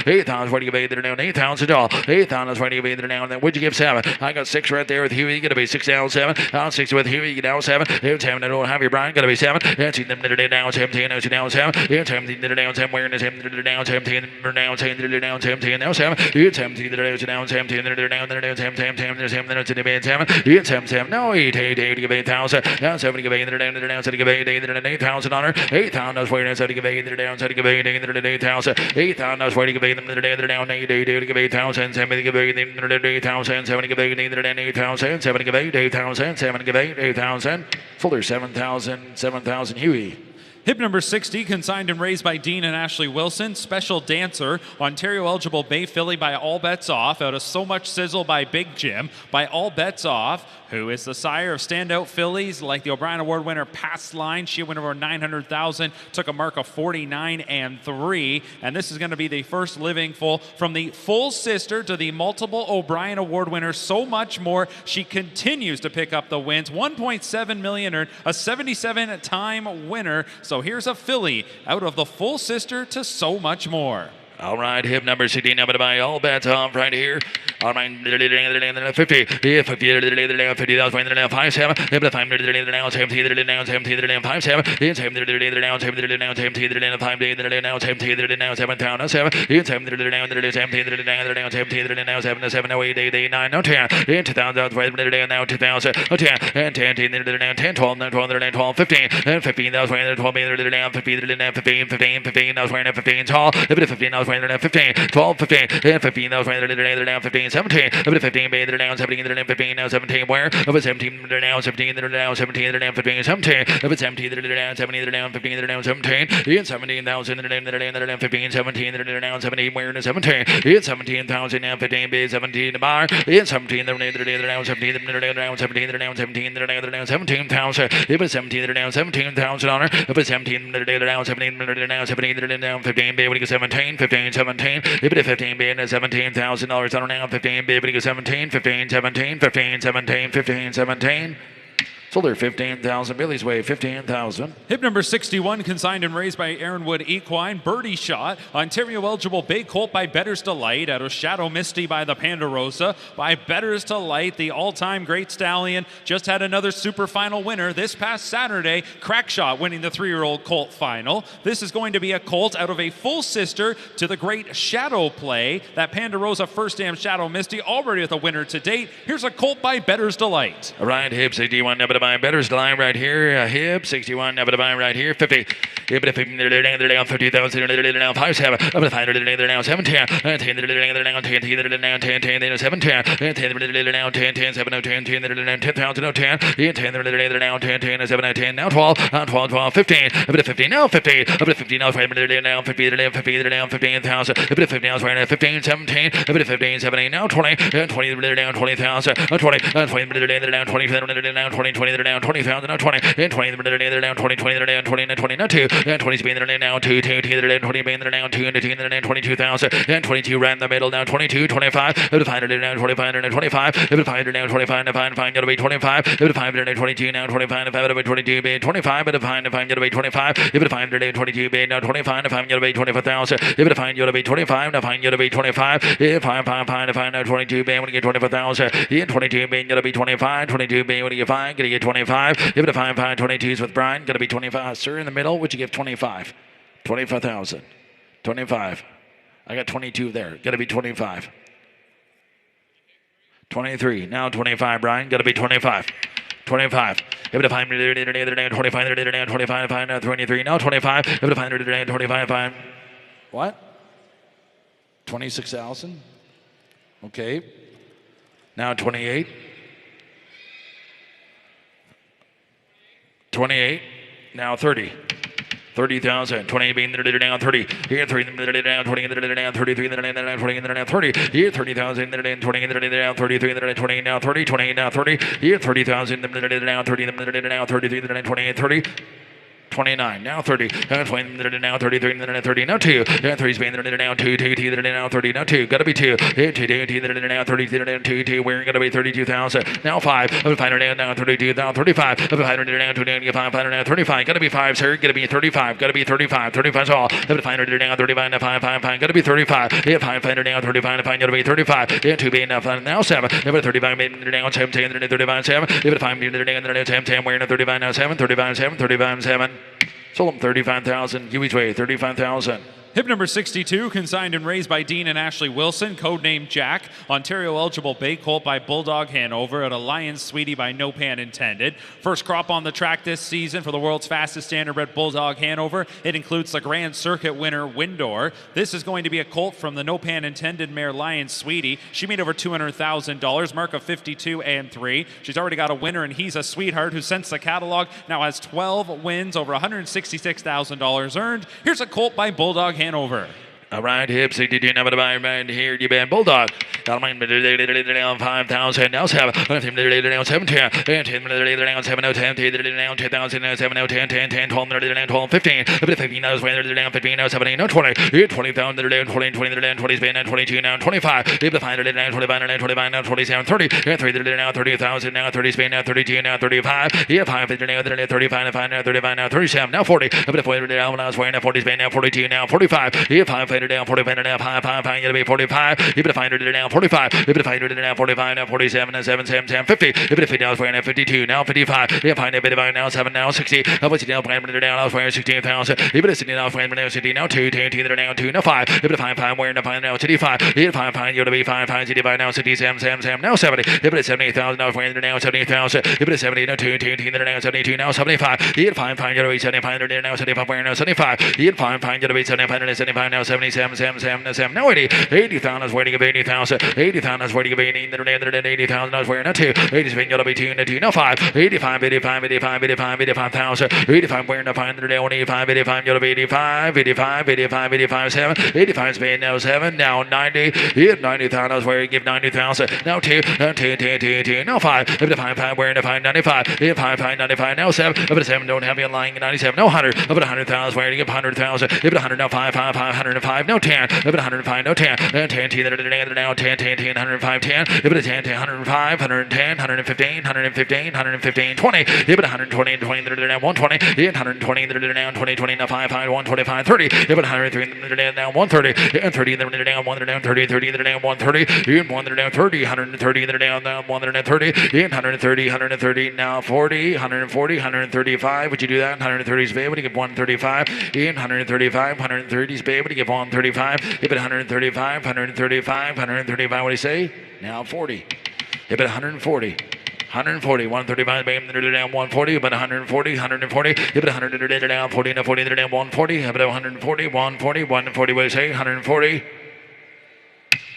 8,000 for the 8,000 all 8,000 for the 8,000. Would you give 7? I got 6 right there with Huey. You gotta be 6 down 7. Down 6 with Huey. You down 7. Down 7. I don't have your Brian. Gotta be 7. Down 7. Down 17. Down 7. Down 17. Down 7. Wearing the 7. Down 17. Down 17. Down 17. Down 7. Down 17. Down 17. Down 7. No 8. 8,000. Down 7. Give 8,000 on her. 8,000 for you. 7. Give 8,000. 8,000. 8,000 for you. Give 8,000. 7. Give 8,000. 7. Give 8,000. 7. Give 8,000. 7. Give 8,000. Fuller 7,000. 7,000 Huey. Hip number 60, consigned and raised by Dean and Ashley Wilson. Special Dancer, Ontario eligible Bay Filly by All Bets Off. Out of So Much Sizzle by Big Jim by All Bets Off, who is the sire of standout fillies like the O'Brien Award winner Past Line. She went over 900,000, took a mark of 49 and 3. And this is going to be the first living foal from the full sister to the multiple O'Brien Award winner. So much more. She continues to pick up the wins. 1.7 million earned, a 77-time winner. So here's a filly out of the full sister to So Much More. All right, hip number 16, number to buy All Bets Off right here. All right, 50, 50,000, 5 7, 5 15, 12, 15, 15, 15, 17, 15, 15, now 17, where? 17, now 17, now 17, 15, 17, 17, now 17, now 15, now 17, 17,000, 15, 17, now 17, where? 17, 17,000, now 15, 17, bar, 17, now 17, now 17, now 17, now 17,000, it was 17, now 17,000 on her, it was 17, now 17, now 17, now 15, baby, 17, 15, 17, if it 15 being $17,000 on now 15 baby 17 15 17 15 17 15 17 Sold her 15,000. Billy's Way, 15,000. Hip number 61, consigned and raised by Aaron Wood Equine. Birdie Shot, Ontario eligible bay colt by Better's Delight. Out of Shadow Misty by the Ponderosa. By Better's Delight, the all-time great stallion. Just had another super final winner this past Saturday. Crackshot winning the 3-year-old colt final. This is going to be a colt out of a full sister to the great Shadow Play. That Ponderosa first dam Shadow Misty already with a winner to date. Here's a colt by Better's Delight. All right, Hip 61, number to buy Better's Delight right here. Hip 61, number to buy right here. 50. Hip 50, they're down 50,000. They're down 5 7. Up to 5. They're down 7 10. 10. They're down 10. 10. They're down 10. 10. They're 7 10. 10. They're down 10. 10. 7 10. 10. They're down 10,000. 10. 10. They're down 10. 10. 7 10. Now 12. 12. 12. 15. Up to 15. Now 15. Up to 15. Now 5. They're down 50. They're down 50. They're down 15,000. Up to 15. Now 15. 17. Up to 15. 17. Now 20. 20. They're down 20,000. 20. 20. They're down 20. They're down 20. 20. They're down 20,000. Now 20. 20. They're down 20. 20. They're down 20. Now 20. Now 2. 20 speed. They're down 2. 2. They're down 20. They're down 2. 2. They're down 22,000. And 22 right in the middle. Now 22. 25. Up to 5. They're down 25. They're down 25. Up to 5. They're down 25. Now 5. Got to be 25. Up to 5. They're down 22. Now 25. Up to 22. Be 25. Up to 5. Got to be 25. Up to 5. They're down 22. Be now 25. Now 5. Got to be 25,000. Up to 5. Got to be 25. Now 5. Got to be 25. 5. 5. 5. Now 22. Be when you get 25,000. 22. Be got to be 25. 22. Be when you get 5. Got to get 25. Give it a 5. 5. 22s with Brian. Got to be 25. Sir, in the middle. Would you give 25? 25,000. 25. I got 22 there. Got to be 25. 23. Now 25, Brian. Got to be 25. 25. Give it a 5. They're down 25. They're down 25. 5. Now 23. Now 25. Give it a 5. They're down 25. 5. What? 26,000? Okay. Now 28. 28. Now 30. 30,000. 20 being they're down 30. Here 3 they're down 20 they're down 33 they're down 20 they're down 30. Here 30,000 they're down 20 they're down 33 they're down 20 now 30 20 now 30. Here 30,000 they're down 30 they're down 33 they're down 28 30. 29, now 30, now 20, they're now 33, they're 30, now 2, now 3 Spain, they're now 2, 2, T, they're now 30, now 2, gotta be 2, 2, 2, T, they're now 30, they're now 2, 2, we're gonna be 32,000, now 5, up to 5, now 32, now 35, up to 5, now 2, now 5, now 35, gotta be 5, sir, gotta be 35, gotta be 35, 35 all, up to 5, now 35, now 5, 5, 5, gotta be 35, 5, 5, now 35, 5, gotta be 35, 2, be now 7, up to 35, they're now 17, they're 35, 7, up to 5, they're now 10, 10, we're now 35, now 7, 35, 7, 35, 7. Sold them 35,000. Huey's Way, 35,000. Hip number 62, consigned and raised by Dean and Ashley Wilson, codenamed Jack. Ontario eligible bay colt by Bulldog Hanover at a Lion Sweetie by No Pan Intended. First crop on the track this season for the world's fastest standardbred Bulldog Hanover. It includes the Grand Circuit winner Windor. This is going to be a colt from the No Pan Intended mare Lion Sweetie. She made over $200,000, mark of 52 and 3. She's already got a winner, and he's a sweetheart who since the catalog now has 12 wins, over $166,000 earned. Here's a colt by Bulldog Hanover. All right, Hip 62, number to buy right here. You been Bulldog. Down 5,000. Now 7. They're down 7, 10. 10. They're down 7, 10. They're down 10,000. 7, 10, 10, 10, 12. They're down 12, 15. 15. Now they're down 15. Now 17. Now 20. 20,000. They're down 20. 20. They're down 20. Spain. Now 22. Now 25. 5. They're down 25. Now 25. Now 27. 30. 3. They're down 30,000. Now 30. Spain. Now 32. Now 35. 5. They're down 35. Now 5. Now 35. Now 37. Now 40. 4. They're down. Now 40. Spain. Now 42. Now 45. 5. They're down 45. Now 5. 5. 5. You're gonna be 45. You're gonna find her down 45. You're gonna find her down 45. Now 47. Now 7. 7. 10. 50. You're gonna 50 now. Now 52. Now 55. You're gonna find a bit of now 7. Now 60. Now what's it down? Plan down. Now 16,000. You're gonna sit now. Plan now 60. Now 2. 10. They're down 2. Now 5. You're gonna find 5. Where now find now 65. You're gonna find you're gonna be 5. 5. 65. Now 67. 7. 7. Now 70. You're gonna 70,000. Now find now 70,000. You're gonna 70. Now 2. 10. They're down 72. Now 75. You're gonna find you're gonna be 75. They're down 75. Where now 75. You're gonna find you're gonna be 75. 75. Now 77. 7. 7. 7. Now 80. 80,000 is waiting of 80,000. 80,000 is waiting of 80. They're down 80,000 is where now 2. 80 is being gonna be 2. Now 2. Now 5. 85. 85. 85. 85. 85,000. 85 where now 5. They're down 85. 85 gonna be 85. 85. 85. 85. 7. 85 is being now 7. Now 90. 90,000 is where you give 90,000. Now 2. Now 2. 2. 2. 2. Now 5. 5. 5 where now 5. 95. 5. 5. 95. Now 7. Up at 7 don't have you lying 97. Now 100. Up at 100,000 where you give 100,000. Up at 100 now 5. 5. 5. 105. 105, no 10, if it 105, no 10, 10, 10, now 10, 10, 10, 105, 10, if it 10, 10, 105, 110, 115, 115, 115, 20, if it 120, 20, now 120, 120, now 20, 20, now 5, 5, 125, 30, if it 103, now 130, and 30, now 130, 30, now 130, 130, 130, now 130, 130, 130, now 40, 140, 135, would you do that? 130 is babe, would you give 135, 135, 130 is babe, would you give 135, if it 135, 135, 135, what do you say? Now 40, if it 140, 140, 135, bam, down 140, about 140, 140, if it 100 down 40, now 40, down 140, if it 140, 140, 140, what do you say? 140.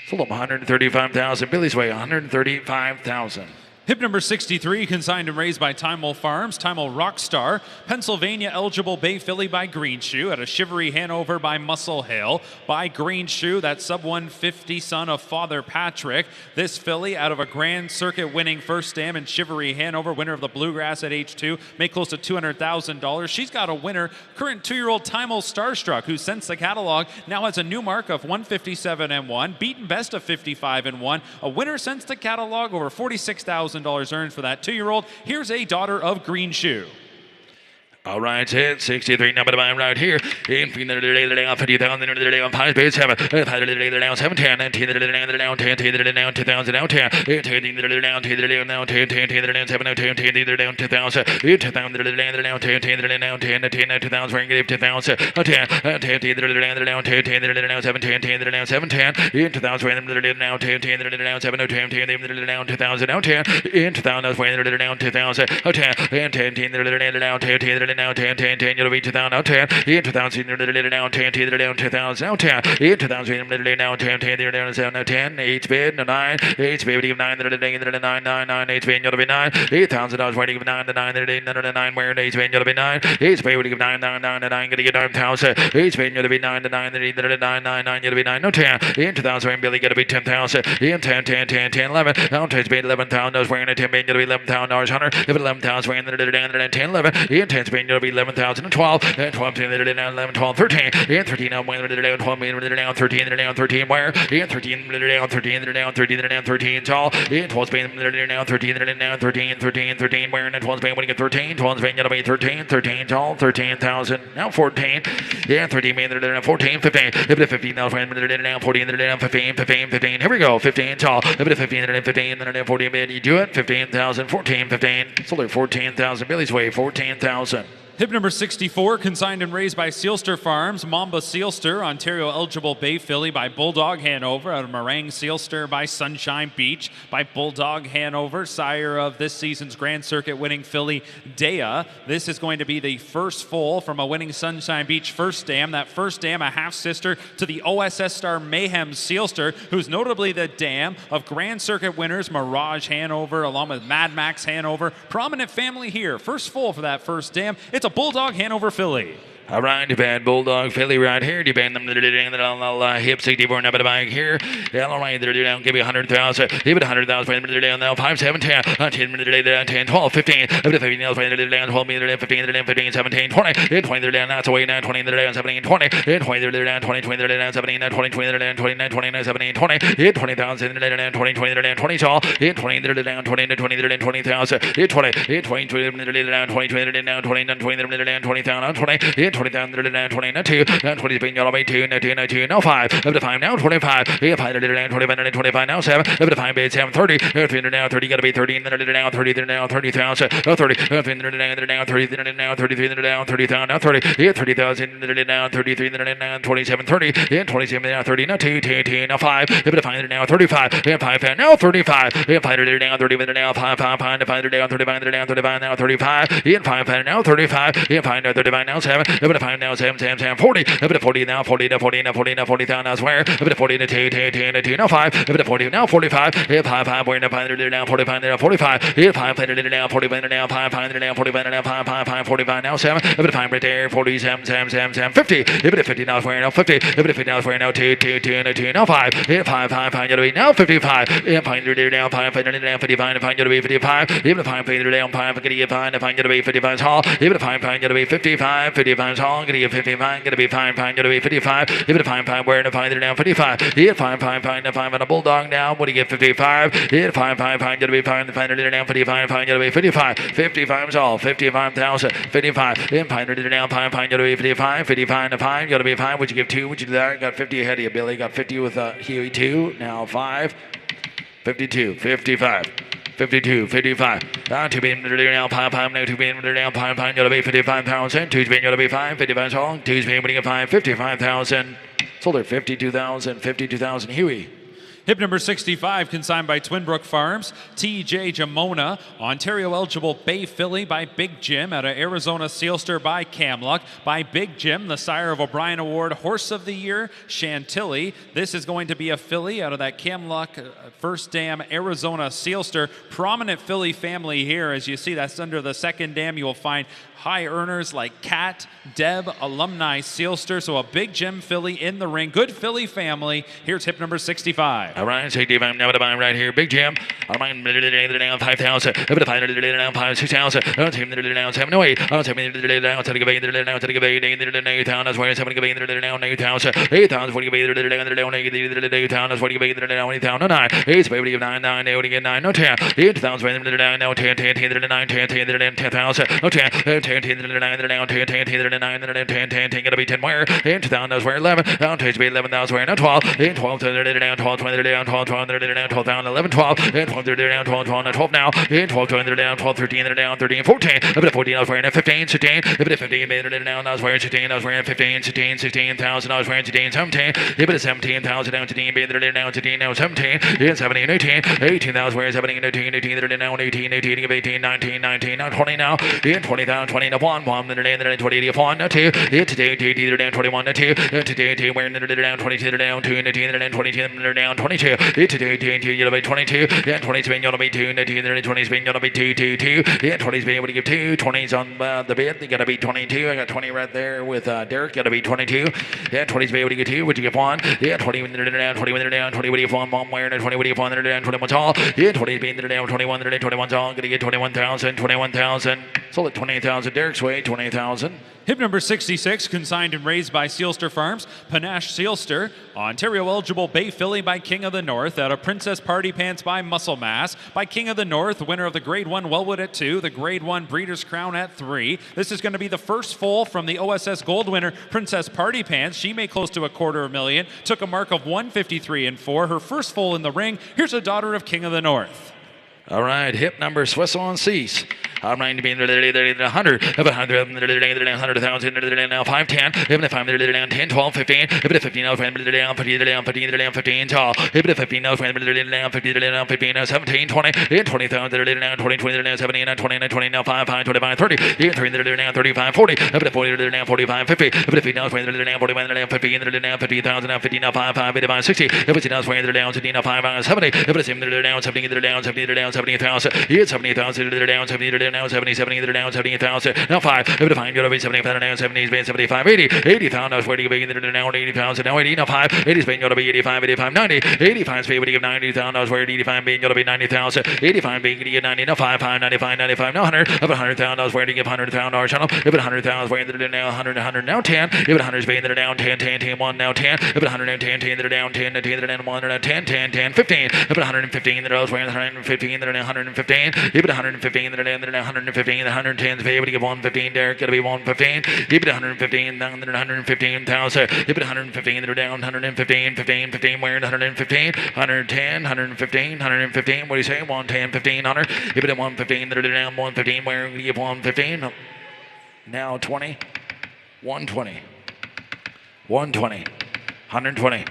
Sold up 135,000. Billy's way, 135,000. Hip number 63, consigned and raised by Timel Farms, Timel Rockstar, Pennsylvania eligible Bay filly by Green Shoe, at a Shivery Hanover by Muscle Hill, by Green Shoe, that sub 150 son of Father Patrick. This filly out of a Grand Circuit winning first dam in Shivery Hanover, winner of the Bluegrass at H2, made close to $200,000. She's got a winner, current 2-year-old Timel Starstruck, who since the catalog now has a new mark of 157-1, beaten best of 55-1, a winner since the catalog, over $46,000 earned for that 2-year-old. Here's a daughter of Green Shoe. All right, 63, number 5 right here. In 50,000, on 5 base 7, 7, 10, 10, 10, 10, 2000, now 10, 10, 10, now 10, 10, 10, 7, 10, 10, down 2000, 2000, now 10, 10, now 10, 10, 2000, ring it 2000, 10, 10, 10, now 10, 10, now 7, 10, 10, now 7, 10, in 2000, now 10, 10, now 7, 10, 10, now 2000, now 10, in 2000, now 2000, 10, 10, 10, now 10, 10, now 10, 10, 10, you'll be 2000, now 10, in 2000, now 10, 10, now 2000, now 10, in 2000, now 10, 10, now 7, now 10, 8 bid, 9, 8 bid, 9, 9, 9, 9, 8 bid, you'll be 9, $8,000 waiting for 9, 9, 9, where 8 bid, you'll be 9, 8 bid, 9, 9, 9, 9, gonna get 9,000, 8 bid, you'll be 9, 9, 9, 9, 9, you'll be 9, no 10, in 2000, Billy, gotta be 10,000, in 10, 10, 10, 10, 11, now 10 bid, $11,000, wearing a 10 bid, you'll be $11,000, Hunter, if it 11,000, wearing 10, 11, in 10 bid, you'll be 11,012, and 12, 11, 12, 13, and 13, now 12, 13, 13, where, and 13, 13, 13, tall, and 12 Spain, now 13, 13, where, and 12 Spain, when you get 13, 12 Spain, you'll be 13, 13, tall, 13,000, now 14, and 13, 14, 15, if it 15, now 14, 15, 15, 15, here we go, 15, tall, if it 15, 15, 14, you do it, 15,000, 14, 15, sold at 14,000, Billy's way, 14,000. Hip number 64, consigned and raised by Sealster Farms, Mamba Sealster, Ontario eligible Bay filly by Bulldog Hanover, out of Meringue Sealster by Sunshine Beach, by Bulldog Hanover, sire of this season's Grand Circuit winning filly Dea. This is going to be the first foal from a winning Sunshine Beach first dam. That first dam, a half-sister to the OSS star Mayhem Sealster, who's notably the dam of Grand Circuit winners Mirage Hanover, along with Mad Max Hanover. Prominent family here. First foal for that first dam. It's a Bulldog Hanover filly. All right, you bad Bulldog filly right here. You band them hip 64 number the bag here. All right, they're down. Give you 100,000. Give it 100,000. They're down now. 5, 7, 10, 10, 10, 12, 15. 15 now. They're down. 12 meters. 15, 15, 17, 20. 20 they're down. That's away now. 20 they're down. 17, 20. 20 they're down. 20, 20 they're down. 17, 20, 20 they're down. 29, 29, 17, 20. 20,000 they're down. 20, 20 they're down. 20 tall. 20 they're down. 20, 20 they're down. 20,000. 20, 20, 20 they're down. 20, 20 they're down. 20, 20 they're down. 20,000. 20, 20,000 they're down. 20, 2, 20 being yellow by 2, 2, now 5, up to 5 now, 25, 5, 25 now 7, up to 5, 7, 30, 300 now, 30, gotta be 13, now 30, now 30,000, 30, 30, now 30, now 33, now 30,000, now 30, 30,000, now 33, now 27, 30, 27, now 30, now 2, 2, now 5, up to 5, now 35, 5, now 35, 5, now 30, now 5, 5, 5, 5, now 35, now 35, now 35, 5, now 35, 5, now 35, now 7, up to 5, now 7, 40, a bit of 40 now, 40 now, 40 now, 40 now, 40,000 elsewhere, a bit of 40 to 2, now 5, a bit of 40 now, 45, 5, 5, where now 5, now 45, now 45, 5, 5, now 45, now 5, 5, now 45, now 5, 5, 5, 45, now 7, a bit of 5 right there, 47, 7, 50, a bit of 50 now, where now 50, a bit of 50 now, where now 2, now 5, 5, 5, 5, you'll be now 55, 5, now 5, 5, now 55, 5, you'll be 55, even 5, now 5, 5, 5, 55 tall, even 5, you'll be 55, 55, 55 tall, gonna get 55, gonna be fine, gonna be 55. Give it a fine, wearing a fine, they're down 55. Hit fine, to 5 on a bulldog now. What do you get 55? Hit fine, gonna be fine, the fine, they're down 55, fine, gonna be 55. 55 tall, 55,000, 55. In fine, they're down, fine, gonna be 55, 55 to 5, gonna be fine. Would you give 2? Would you do that? Got 50 ahead of you, Billy. Got 50 with Huey 2. Now 5, 52, 55. 52, 55. 2 being now, 5, now 2 being down, 5, gonna be 55,000. 2's being gonna be 5, 55 tall. 2's being winning at 5, 55,000. Sold her 52,000, Huey. Hip number 65, consigned by Twinbrook Farms. T.J. Jamona. Ontario eligible Bay Filly by Big Jim. Out of Arizona Sealster by Camluck. By Big Jim, the sire of O'Brien Award Horse of the Year, Chantilly. This is going to be a filly out of that Camluck First Dam Arizona Sealster. Prominent filly family here. As you see, that's under the second dam. You will find high earners like Cat, Deb, alumni Sealster. So a Big Jim filly in the ring. Good filly family. Here's hip number 65. All right, 65 now to buy right here. Big Jim. All right, 5,000. Over to 5,000, 6,000. I don't take them down 7 to 8. I don't take them down to the Gabay, down to the Gabay, 8,000. That's where 7 Gabay, down 8,000. 8,000, 40 Gabay, down 8,000. That's 40 Gabay, down 8,000. 9. 8's baby, 9, 9, 8, get 9, no 10. 8,000, down, no 10, 10, 10, 9, 10, 10, 10,000. No 10, 10, 10, 9, 10, 10, 10, 9, 10, 10, 10, gonna be 10 where? 8,000, that's where 11. Down to 11,000, where? No 12. 8, 12, down, 12, 20, down, 12, 12, down, 12 down, 11, 12. 8, 12, down, 12, 12, 12 now. 8, 12, down, 12, 13, down, 13, 14. A bit of 14, I was wearing 15, 16. A bit of 15, down, I was wearing 16, I was wearing 15, 16, 16,000, I was wearing 16, 17. A bit of 17,000 down, 17, down, 17, now 17. 17, 18. 18,000, I was wearing 17, 18, 18, down, 18, 18, 18, 19, 19, now 20 now. 20,000, 20 to 1, 1, 20, 1, 2. Today, down 21 to 2. Today, wearing down 22, down 2, 18, 22, down 22. Today, you'll be 22. Yeah, 20 spin, you'll be 2. 20 spin, you'll be 2, 2, 2. Yeah, 20 spin, what do you give 2? 20's on the bid. You gotta be 22. I got 20 right there with Derek. Gotta be 22. Yeah, 20 spin, what do you get 2? Would you get 1? Yeah, 20 down, 20 down, 20 what do you get 1? Mom wearing 20 what do you get 1? Down 21 tall. Yeah, 20 spin, down 21, 21 tall. Gonna get 21,000, 21,000. Sold at 20,000. Derek's way, 20,000. Hip number 66, consigned and raised by Sealster Farms, Panache Sealster. Ontario eligible Bay Filly by King of the North. Out of Princess Party Pants by Muscle Mass. By King of the North, winner of the Grade 1 Wellwood at 2, the Grade 1 Breeders' Crown at 3. This is going to be the first foal from the OSS Gold winner, Princess Party Pants. She made close to $250,000. Took a mark of 153 and 4. Her first foal in the ring. Here's a daughter of King of the North. All right, hip number Swiss on cease. I'm 90 being 100, 100,000, now 510, even if I'm down 10, 12, 15, even if 15 now, down 15 tall, even if 15 now, down 15, 17, 20, 20,000, down 20, 20, 17, 20, 20, now 5, 5, 25, 30, 30, down 35, 40, even if 40, down 45, 50, even if 15 now, down 41, down 15, down 50,000, now 50, now 5, 5, 85, 60, if it's now, down 60, now 5, 70, if it's down 70, down 70, down 70,000, 70,000, down 70, now 70, 70, down 70,000, now 5, if it find, you'll be 75, down 70, 75, 80, 80,000, where do you be down 80,000, now 80, now 5, 80 Spain, you'll be 85, 85, 90, 85 Spain, would you give 90,000, where 85 being, you'll be 90,000, 85 being, you give 90, now 5, 5, 95, 95, now 100, if 100,000, where do you give $100,000 channel, if it 100,000, where they're down 100, 100, now 10, if it 100 Spain, they're down 10, 10, 10, 1, now 10, if it 110, 10, they're down 10, 10, they're down 1, 10, 10, 10, 15, if it 115, they're elsewhere, 115, they're down 115, if it 115, they're down 115, 110, if able to give 115, Derek, gotta be 115, if it 115, down 115,000, if it 115, they're down 115, 15, 15, wearing 115, 110, 115, 115, what do you say, 110, 15, 100, if it 115, they're down 115, wearing, give 115, now 20, 120, 120, 120,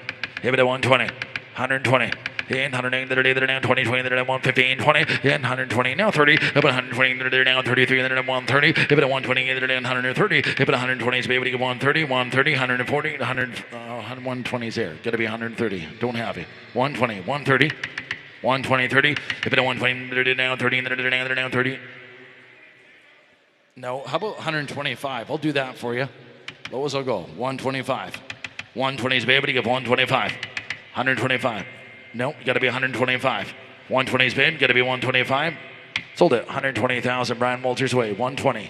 if it 120, 120, and 108, they're down 20, 20, they're down 115, 20, and 120, now 30, if it 120, they're down 33, they're down 130, if it 120, they're down 130, if it 120 is able to get 130, 130, 140, 120 is there, gotta be 130, don't have it, 120, 130, 120, 30, if it 120, they're down 30, they're down 30, no, how about 125, I'll do that for you, lowest I'll go, 125, 120 is able to give 125, 125, no, you got to be 125. 120's bid, got to be 125. Sold it, 120,000. Brian Walters way, 120.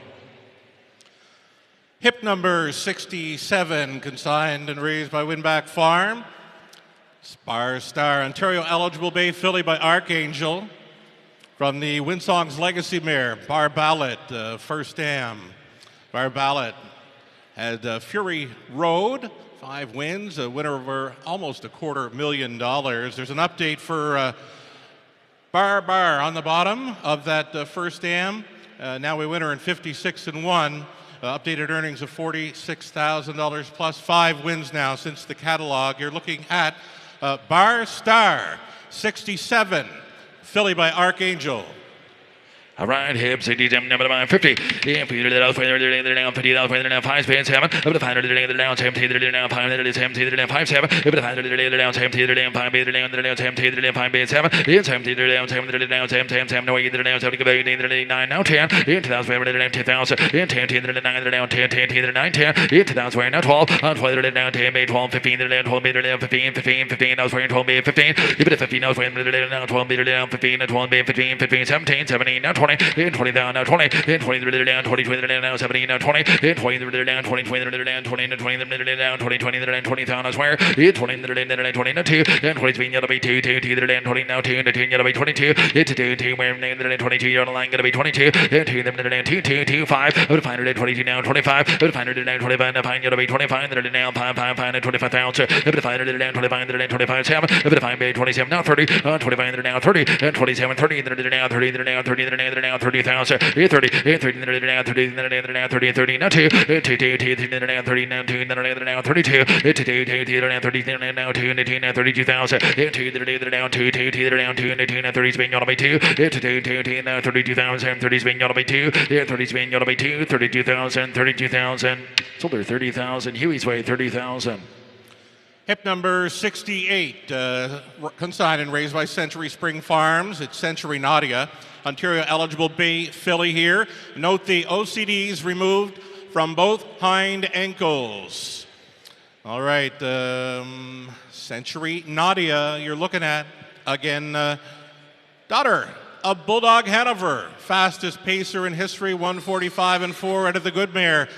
Hip number 67, consigned and raised by Winback Farm. Spar Star, Ontario eligible bay filly by Archangel. From the Winsong's Legacy mare, Bar Ballot, first dam. Bar Ballot had Fury Road, 5 wins, a winner over almost $250,000. There's an update for Bar on the bottom of that first dam. Now we winner in 56-1. Updated earnings of $46,000 plus 5 wins now since the catalog. You're looking at Bar Star, 67, filly by Archangel. All right, hips, 50. Yeah, Peter, they're down 50, they're down 5 spans, 7. Up to 500, they're down 10, they're down 5, they're down 5, 7. Up to 500, they're down 10, they're down 5, they're down 10, they're down 5, 7. In 7, they're down 10, they're down 10, 10, no way, they're down 7, they're down 9, now 10. In 2000, they're down 10,000. In 10, they're down 9, they're down 10, they're 9, 10. In 2000, now 12. On 12, they're down 10, 12, 15, they're down 12, they're down 15, 15, I was wearing 12, 15. Even at 15, I was wearing 12, they're down 15, 12, 15, 17, 17, now 20. In 20, now 20, in 20, they're down 20, 20, they're down 17, now 20, in 20, they're down 20, 20, they're down 20, and 20, they're down 20, 20, they're down 20,000, I swear, in 20, they're down 20, now 2, and 20, being yellow by 2, 2, 2, they're down 20, now 2, and 2, yellow by 22, into 2, 2, where they're down 22, you're on the line, going to be 22, and 2, them, they're down 2, 2, 2, 5, out of 500, 22, now 25, out of 500, down 25, now 5, yellow by 25, they're down 5, 5, 5, and 25,000, out of 500, they're down 25, they're down 25, 7, out of 5, 27, now 30, 25, they're down 30, and 27, 30, they're down 30, they're down 30, they're down 30,000, 30, 30, they're down 30, they're down 30, 30, now 2, 2, 2, 2, they're down 30, now 2, they're down 32, 2, 2, 2, they're down 30, they're now 2, and 2, now 32,000, 2, they're down 2, 2, 2, they're down 2, and 2, now 30 is being yellowed by 2, 2, 2, 2, now 32,000, 30 is being yellowed by 2, 30 is being yellowed by 2, 32,000, 32,000, sold her 30,000, Huey's way 30,000. Hip number 68, consigned and raised by Century Spring Farms. It's Century Nadia, Ontario eligible bay filly here. Note the OCDs removed from both hind ankles. All right, Century Nadia, you're looking at, again, daughter of Bulldog Hanover, fastest pacer in history, 145-4 out of the good mare.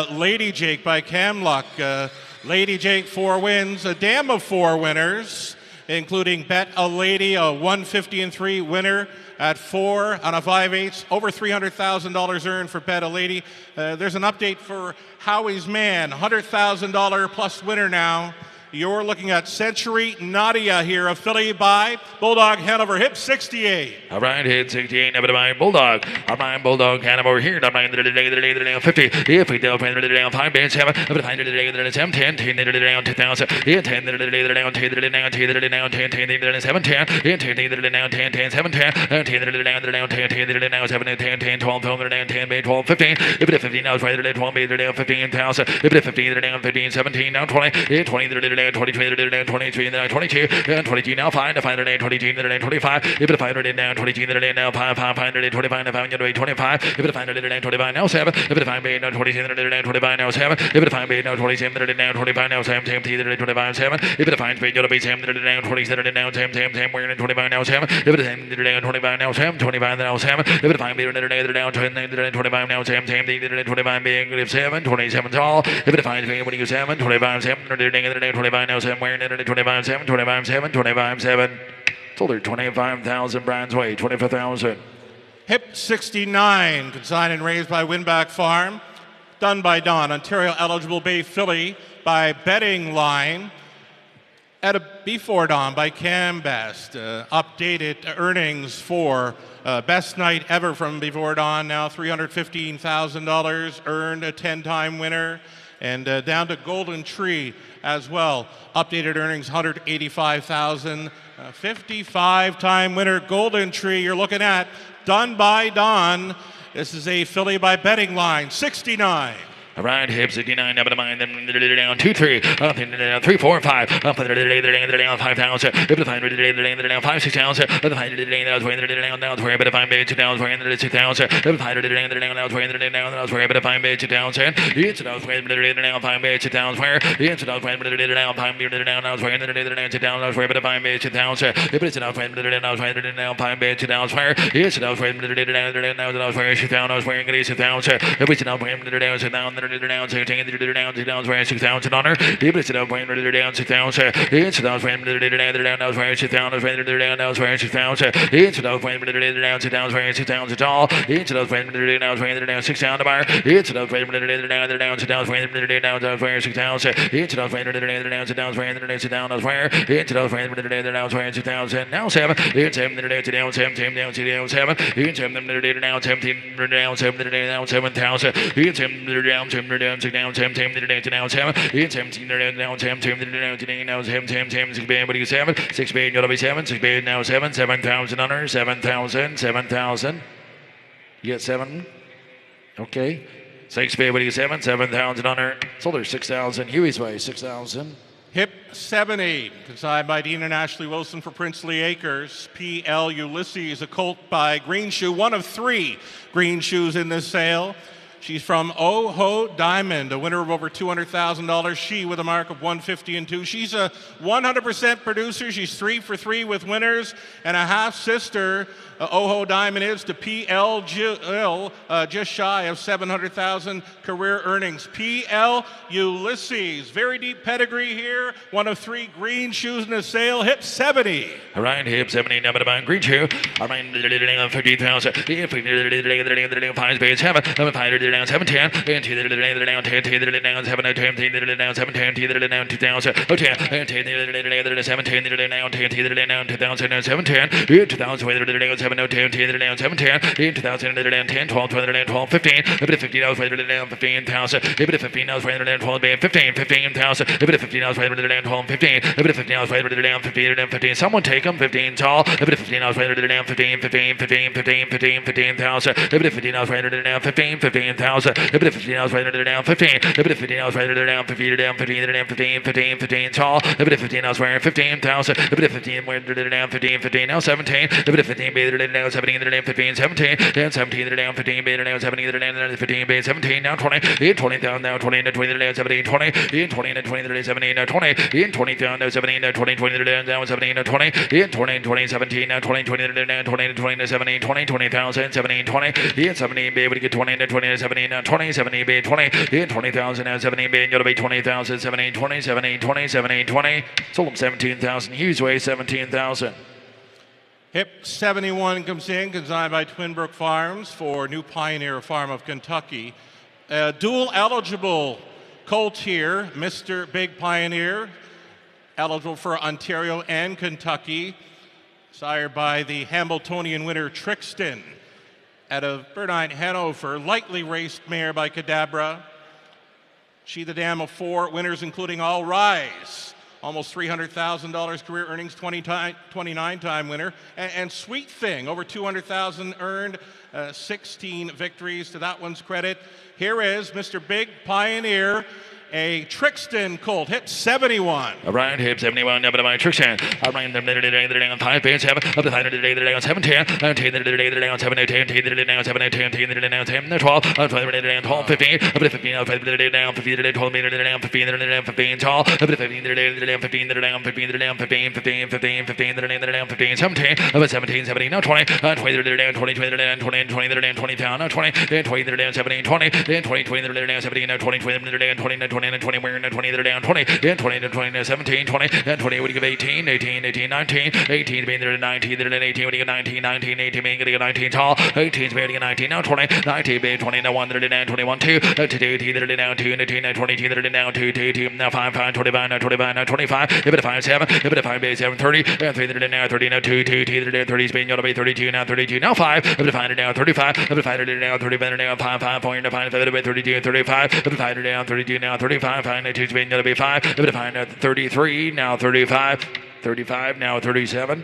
Lady Jake by Camluck. Lady Jake, 4 wins, a dam of 4 winners, including Bet a Lady, a 150-3 winner at 4 on a 5/8, over $300,000 earned for Bet a Lady. There's an update for Howie's Man, $100,000 plus winner now. You're looking at Century Nadia here, a filly by Bulldog Hanover, hip 68. All right, hit 68, never mind Bulldog. All right, Bulldog Hanover here, not mind they're down 50. If we don't find they're down 5 bands, 7, but find they're down 7, 10, 10, they're down 2,000. Yeah, 10, they're down 10, they're down 10, they're down 10, 10, they're down 7, 10, 10, 10, they're down 10, 10, 7, 10, 10, they're down 10, 10, they're down 7, 10, 10, 12, 12, they're down 10, 12, 15. If it's 15, now it's right, they're down 12, they're down 15,000. If it's 15, they're down 15, 17, now 20, 20, they're down 20, they're down 23, and then 22, and 22 now 5, 500, 22, and then 25. If it's 500 down 22, then down 5, 500, 25, 25. If it's 500 down 25 now 7. If it's 5 down 27, then down 25 now 7. If it's 5 down 27, then down 25 now 7. Same 25 7. If it's 5 you'll be 7, then down 27, down same. We're in 25 now 7. If it's 10, then down 25 now 7. 25 now 7. If it's 5 then down 10, then 25 now same. 25 being 7. 27 all. If it's 5 when you 7. 25 7. Then down 25 now 7. We're in 25 7, 25 7, 25 7. Sold her 25,000 Brands Way, 24,000. Hip 69, consigned and raised by Winback Farm. Done by Don, Ontario eligible bay filly by Betting Line. At a before dawn by Cam Best. Updated earnings for best night ever from before dawn. Now $315,000 earned, a 10-time winner. And down to Golden Tree as well. Updated earnings, $185,000. 55-time winner, Golden Tree. You're looking at Done by Don. This is a filly by Betting Line, 69. All right, hip 69, up to mind, then they're down 2, 3, up and down 3, 4, 5, up and they're down 5,000, if the 500 they're down 5, 6,000, if the 500 they're down now 20, but if I'm big 2,000, they're 6,000, if the 500 they're down now 20, they're down now 20, but if I'm big 2,000, it's about 20, they're down 5 big 2,000, where it's about 20, they're down 5, they're down now 20, they're down 2,000, where but if I'm big 2,000, if it's about 20, they're down now 20, they're down 5 big 2,000, where it's about 20, they're down now 20, 2,000, where it's 2,000, if it's about 20, they're down 2,000, down 17 down 6,000 on her. If it's down 6,000. It's down 6,000. It's down 6,000 tall. It's down 6,000 to bar. It's down 6,000. It's down 6,000. Now 7. It's 7 down 7 down 7. It's 7 down 17 down 7 down 7,000. It's 7 down 7 down 6 down 7 down 7. It's 17 down 7 down 7 6 band, what do you 7? 6 band, you'll be 7. 6 band now 7,000 on her. 7,000. You get 7. Okay. 6 band, what do you 7,000 on her. Sold her 6,000. Huey's way 6,000. Hip 70, consigned by Dean and Ashley Wilson for Princely Acres. PL Ulysses, a colt by Green Shoe, one of 3 green shoes in this sale. She's from Oho Diamond, a winner of over $200,000. She with a mark of 150 and 2. She's a 100% producer. She's 3 for 3 with winners, and a half sister. Oho Diamond is to PL Jill, just shy of 700,000 career earnings. PL Ulysses, very deep pedigree here. One of 3 green shoes in the sale. Hip 70. All right, hip 70, number to buy green shoe. All right, 50,000. If we five space 7, number 5 down 7 10, and 2 down 10 down 7 10 down 7 10 down 2,000. Oh 10, and 10 7 10 down 10 down 2,000 7 10, 2,000 7 10 down 7 10, 2,000 down 10 12 12 15, a bit of 50 down 15,000, a bit of 15 down 12 15,000, a bit of 15 down 12 15, a bit of 15 down 15. Someone take them 15 tall, a bit of 15 down 15,000, a bit of 15 down 15,000, a bit of 15 down 15, a bit of 15 down 15 tall, a bit of 15 15,000, a bit of 15 down 15 now 17, a bit of 15 down 17 17, then 17 down 15 down 17 down 15 17 now 20, in 20 down now 20 down 17 20, in 20 down 17 down 20, in 20 down 17 down 20 down 17 20, in 20 17 now 20 down 20 17 20,000 17 20, in 17 be able to get 20 17 now 20 17 be 20, in 20,000 now 17 be you'll be 20,000 17 20 17 20 17 20, sold them 17,000. Hughes way 17,000. Hip 71 comes in, consigned by Twinbrook Farms for New Pioneer Farm of Kentucky. Dual eligible colt here, Mr. Big Pioneer, eligible for Ontario and Kentucky, sired by the Hambletonian winner Trixton out of Bernine, Hanover, lightly raced mare by Cadabra. She the dam of 4 winners, including All Rise. Almost $300,000 career earnings, 29-time winner. And Sweet Thing, over $200,000 earned, 16 victories to that one's credit. Here is Mr. Big Pioneer, a Trixton colt, hip 71. All right, hip 71, number to my Trixton. All right, they're down 5 bands, 7, up to 5 today, they're down 7 10, 10 today, they're down 7 10, 10 they're down 7 10, 10 they're down 10, 12, 12 they're down 12 15, up to 15, up to down 15, they're 12 they're down 15, they're down 15 tall, up to 15 they're down 15, they're down 15, they're down 15, 15 they're down 15, 17, up to 17 17 now 20, 20 they're down 20 20 they're down 20 20 they're down 20 now 20, then 20 they're down 17 20, then 20 20 they're down 17 now 20 20 they're down 20 20 20 we're in 20 they're down 20, then 20 to 20 17 20, then 20 would give 18 19 19 being there to 19 they're at 18 would give 19 being getting 19 tall, 18 being getting 19 now 20 being 20 now 1 they're down 21 2 18 they're down 2 19 22 they're down 2 now 5 25 now 25 now 25 if it 5 7 if it 5 base 7 30 3 they're down now 30 now 2 they're down 30 being you'll be 32 now 5 if it 5 down 35 if it 5 they're down 30 they're down 5 point 5 if it 32 35 if it 5 they're down 32 now 35 5 2 being you'll be 5 if it 5 now 33 now 35 now 37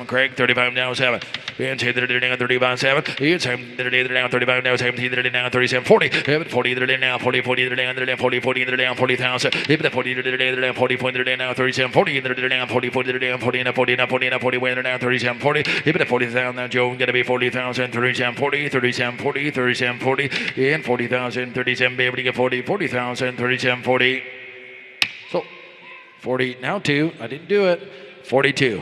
Craig, 35 now 7. And 10 they're down 35 7. And 7 they're down 35 now 17 they're down 37 40. 40 they're down 40 they're down 40 they're down 40,000. If the 40 they're down 40 they're down now 37 40 they're down 40 they're down 40 now 40 where they're down 37 40. If the 40,000 now Joe gonna be 40,000 37 40 and 40,000 37 be able to get 40,000 37 40. So 40 now 2. I didn't do it. 42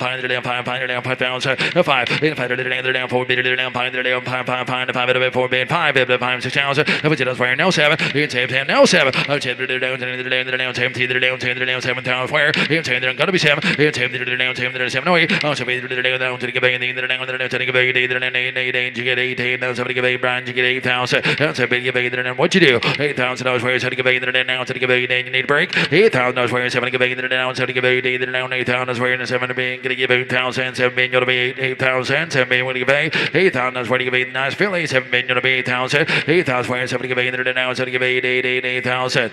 500 down 500 down 5,000 5 500 down 4 bit down 500 down 5 5 5 5 4 bit 5 bit 5 6,000 if it's where now 7 you can save 10 now 7 10 down 10 down 10 7,000 where you can they're gonna be 7 you can down 10 7 no 8 oh 7 down to give you down to give you you get 18 somebody give 8 Brian you get 8,000 that's a big give you what you do $8,000 where you give you down to give you you need a break $8,000 where you 7 give you down to give you down 8,000 where you 7 being gonna give 8,000 7 being gonna be 8,000 7 being gonna give 8,000 where you give 8 nice Philly 7 being gonna be 8,000 8,000 where you 7 give you down to give you 8,000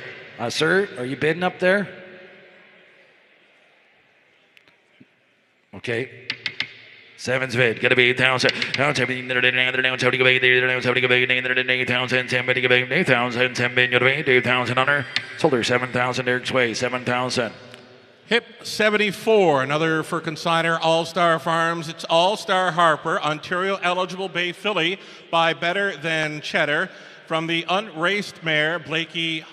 Sir, are you bidding up there? okay. Seven's bid, gonna be 8,000. Now 17 down, 70 down, 70 8,000, 10 bid, 8,000, 10 bid, you're 8,000 under. Solder 7,000, Derek Sway, 7,000. Hip 74, another for consigner All-Star Farms. It's All-Star Harper, Ontario eligible Bay filly by Better Than Cheddar from the unraced mare Blakey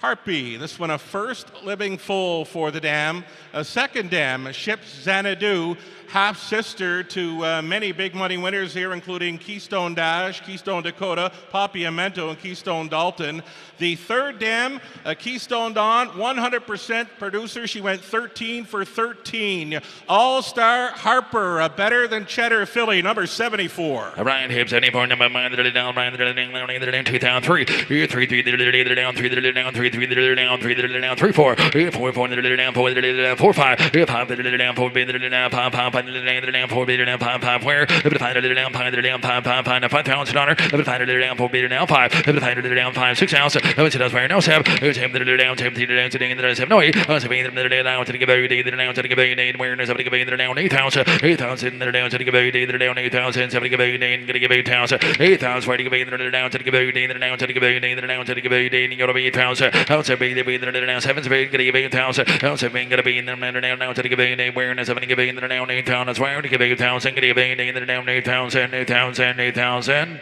Harpy. This one a first living foal for the dam. A second dam, Ship Xanadu, half-sister to many big money winners here, including Keystone Dash, Keystone Dakota, Papiamento, and Keystone Dalton. The third dam, Keystone Dawn, 100% producer. She went 13 for 13. All-Star Harper, a Better Than Cheddar filly, number 74. Ryan Hibbs, 74, number 9, down, 2003. 3, 3, down, 3, down, 3, down, 3, down, 3, 4, 4, 4, down, 4, 5, 5, down, 4, down, 5, 5, 5, down, 4, down, 5, 5, where? If it find it down, 5, down, 5, 5, 5, 5,000 honor. If it find it down, 4, down, 5, if it find it down, 5, 6,000. If it does where no 7, if it's down, 10 down, sitting in the 7, no 8, 7 down, to give you down, to give you awareness, of give you down 8,000, 8,000 down, to give you down 8,000, 7 give you down, give you 8,000, 8,000 where to give you down, to give you down, to give you down, to give you down, you're 8,000, also be down 7, give you 8,000, also being gonna be in the down, to give you awareness, of give you down 8,000, swear to give you 8,000, give you down 8,000, 8,000, 8,000.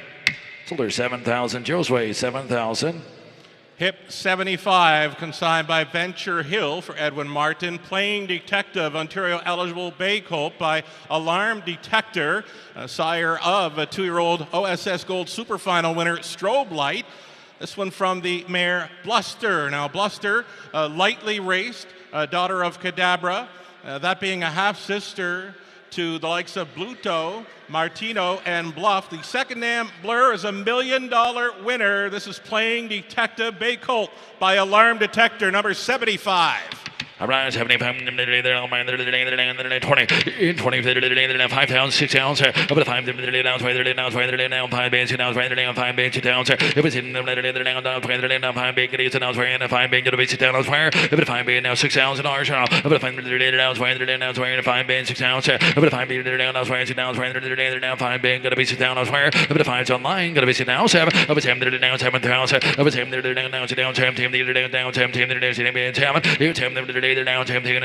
So there's 7,000, Joe's way 7,000. Hip 75, consigned by Venture Hill for Edwin Martin. Playing Detective, Ontario eligible bay colt by Alarm Detector, sire of a 2-year-old OSS Gold Super Final winner Strobe Light. This one from the mare Bluster. Now Bluster, lightly raced, daughter of Cadabra, that being a half-sister to the likes of Bluto, Martino, and Bluff. The second name, Blur, is $1 million winner. This is Playing Detective Bay Colt by Alarm Detector, number 75. Around 75, 20, 20, 5 pounds, 6 ounce, up to 5, 20 down, 20 down, 20 down, 5 bench down, 20 down, 5 bench down, it was in the down, 20 down, 5 big, it's down, 20, 5 big, to be sit down, elsewhere, up to 5 big, now 6 ounce, and ours, up to 5 down, 20 down, 20, 5 bench, 6 ounce, up to 5 big, down, 20 down, 20 down, 5 big, to be sit down, elsewhere, up to 5 online, to be sit down, 7, up to 10 down, 7,000, up to 10 down, 17 down, 17 down, 17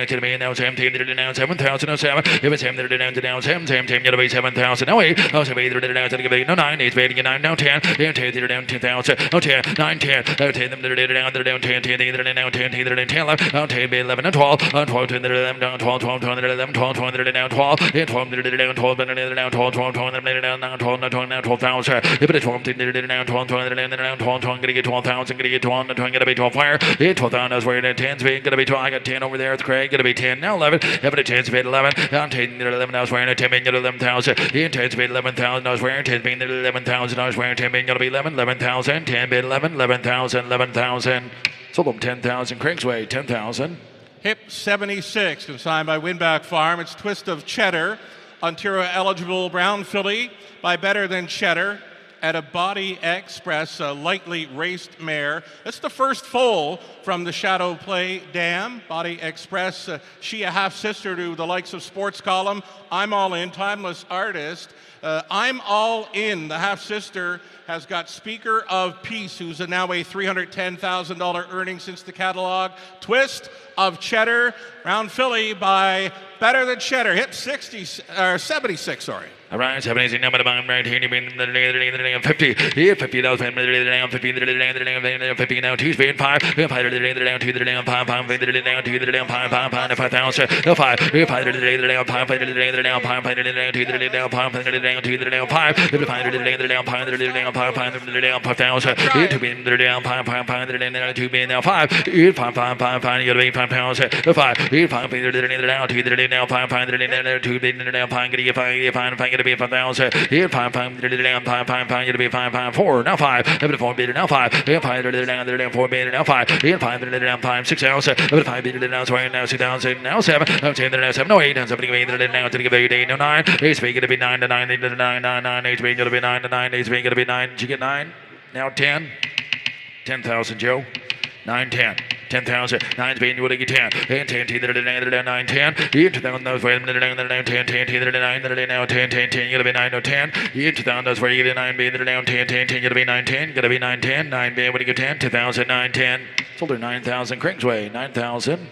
to me now 17 down 7,007. If it's him that down to down 7, gonna be 7,000. No 8. Oh, so either down to give 8. No 9. It's beating 9 now 10. Then 10 down 10,000. Oh 10 9 10. Oh 10 them down 10 10 either down 10 either down 10 11. Oh 10 11 and 12. Oh 12 to them down 12 12 to 11 12 12 down 12. Then 12 down 12 down 12 12 down 12 now 12,000. If it's 12 down 12 down 12 gonna get 12,000 gonna get 12 gonna be 12 fire. 12,000 is where it 10's being gonna be 12. I got 10 over there. Craig, gonna be 10 now 11. Having a chance to beat 11. Down 10 11. I was wearing a 10 being 11,000. He intends to beat 11,000. I was wearing 10 being 11,000. I was wearing 10 being gonna be 11,000. 10 beat 11,000. Sold them 10,000. Craigsway 10,000. Hip 76, consigned by Winback Farm. It's Twist of Cheddar, Ontario eligible brown filly by Better Than Cheddar. At a Body Express, a lightly raced mare. It's the first foal from the Shadow Play Dam. Body Express, she a half-sister to the likes of Sports Column. I'm All In, Timeless Artist. I'm All In, the half-sister, has got Speaker of Peace, who's now a $310,000 earning since the catalog. Twist of Cheddar, round filly by Better Than Cheddar. Hit 76, sorry. Around 70, number of right here, 50, here, 50 down, 50 now, 2 speed, 5, 5 down, 2 down, 5, 5 down, 2 down, 5, 5 down, 5,000, 5, 5 down, 5 down, 2 down, 5 down, 2 down, 5, 5 down, 5,000, 2 being down, 5 down, 2 being now 5, 5, you gotta be 5,000, 5, 5 down, 2 down, 5 down, 2 being down, 5, gonna get 5, to be 5,000. Here 5 down 5 to be 5 4 now 5 up to 4 bit now 5 here 5 down 4 bit now 5 here 5 down 5 6 ounce up to 5 bit now 20 now 6,000 now 7 up to 10 7 no 8 and 7 now to give 8 no 9 8 going to be 9 to 9 8 to 9 9 8 going to be 9 to 9 8 going to be 9. Did you get 9? Now 10 10,000 Joe 9 10 10,000, 9's being you would get 10, and 10, 9, 10, into down those way, 10, 10, 9, now 10, 10, 10, you'll be 9 or 10, into down those way, you get 9, being down 10, 10, 10, you'll be 9, 10, gotta be 9, 10, 9, being able to get 10, 2,000, 9, 10, sold her 9,000, Craigsway, 9,000.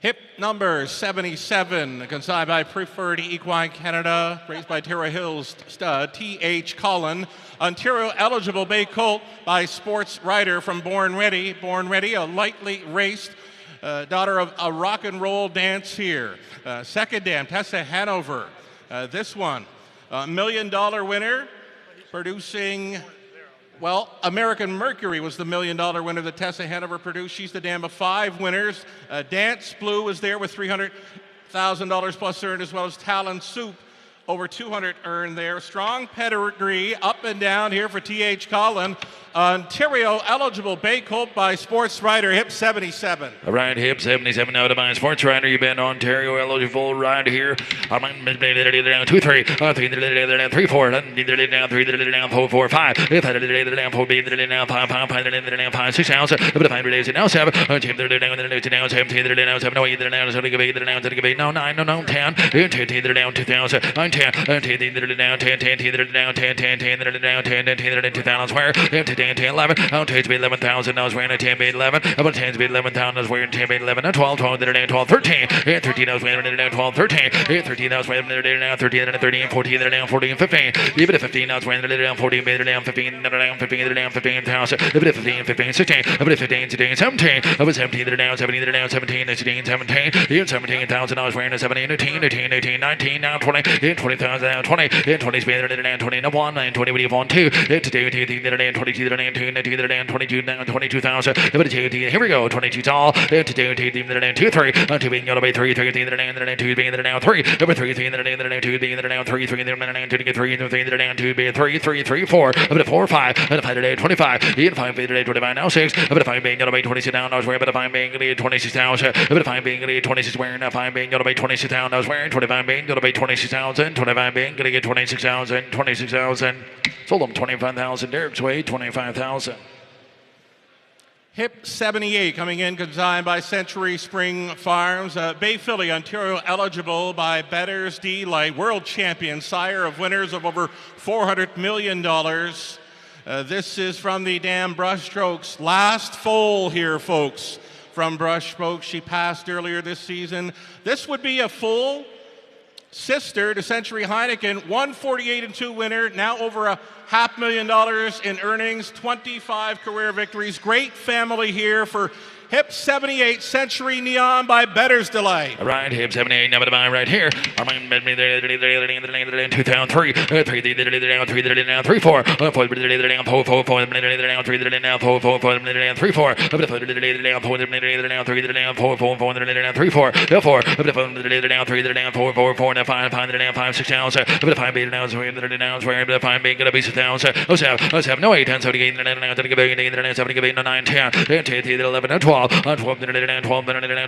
Hip number 77, consigned by Preferred Equine Canada, raised by Terra Hills stud, T.H. Cullen. Ontario eligible bay colt by Sports Rider from Born Ready. Born Ready, a lightly raced daughter of a rock and roll dance here. Second dam, Tessa Hanover. This one, $1 million winner, producing... Well, American Mercury was the $1 million winner that Tessa Hanover produced. She's the dam of 5 winners. Dance Blue was there with $300,000 plus earned, as well as Talon Soup, over 200 earned there. Strong pedigree up and down here for T.H. Cullen. Ontario eligible bay colt by Sports Rider, hip 77. All right, hip 77 now to buy Sports Rider. You've been Ontario eligible right here. 2 3 3 4 down 3 down 4 4 5 down 4 down 5 5 6 ounce but 5 days now 7 down 7 down 7 no 8 down 7 no 9 no 10 10 down 2,000 9 10 10 down 10 10 down 10 10 10 down 10 2000 square 10 15, 10, 11. On 10 speed 11,000. I was wearing a 10 speed 11. About 10 speed 11,000. I was wearing 10 speed 11. 12, 12, 12, 13. 13, I was wearing 12, 13. 13, I was wearing 13, 13, 14, 14, 15. Even at 15, I was wearing 14, 15, 15, 15,000. Even at 15, 15, 16. Even at 15, 16, 17. I was 17, 17, 17, 16, 17. Even 17,000, I was wearing a 17, 18, 18, 18, 19, now 20. In 20,000, now 20. In 20 speed 20, now 1, and 20, we have 1, 2. 22, 22, 22, now 22,000. Here we go, 22 tall. 2, 2, 3. 2 being yellow by 3, 3, 2 being now 3. Number 3, 2 being now 3, 3, 2 being 3, 3, 3, 4. Up to 4, 5. Up to 5 today, 25. In 5 today, 25, now 6. Up to 5 being yellow by 26 down. I was wearing, but 5 being 26,000. Up to 5 being 26 wearing, 5 being yellow by 26 down. I was wearing 25 being yellow by 26,000. 25 being gonna get 26,000. 26,000. Sold them 25,000. Derek's way, 25,000. Hip 78 coming in, consigned by Century Spring Farms. Bay Filly, Ontario eligible by Betters D. Light, world champion, sire of winners of over $400 million. This is from the Dam Brushstrokes. Last foal here, folks, from Brushstrokes. She passed earlier this season. This would be a full sister to Century Heineken, 148-2 winner, now over $500,000 in earnings, 25 career victories. Great family here for Hip 78, Century Neon by Better's Delight. All right, Hip 78, number to buy right here. 2003, 3, 4, 4, 4, 12, 12,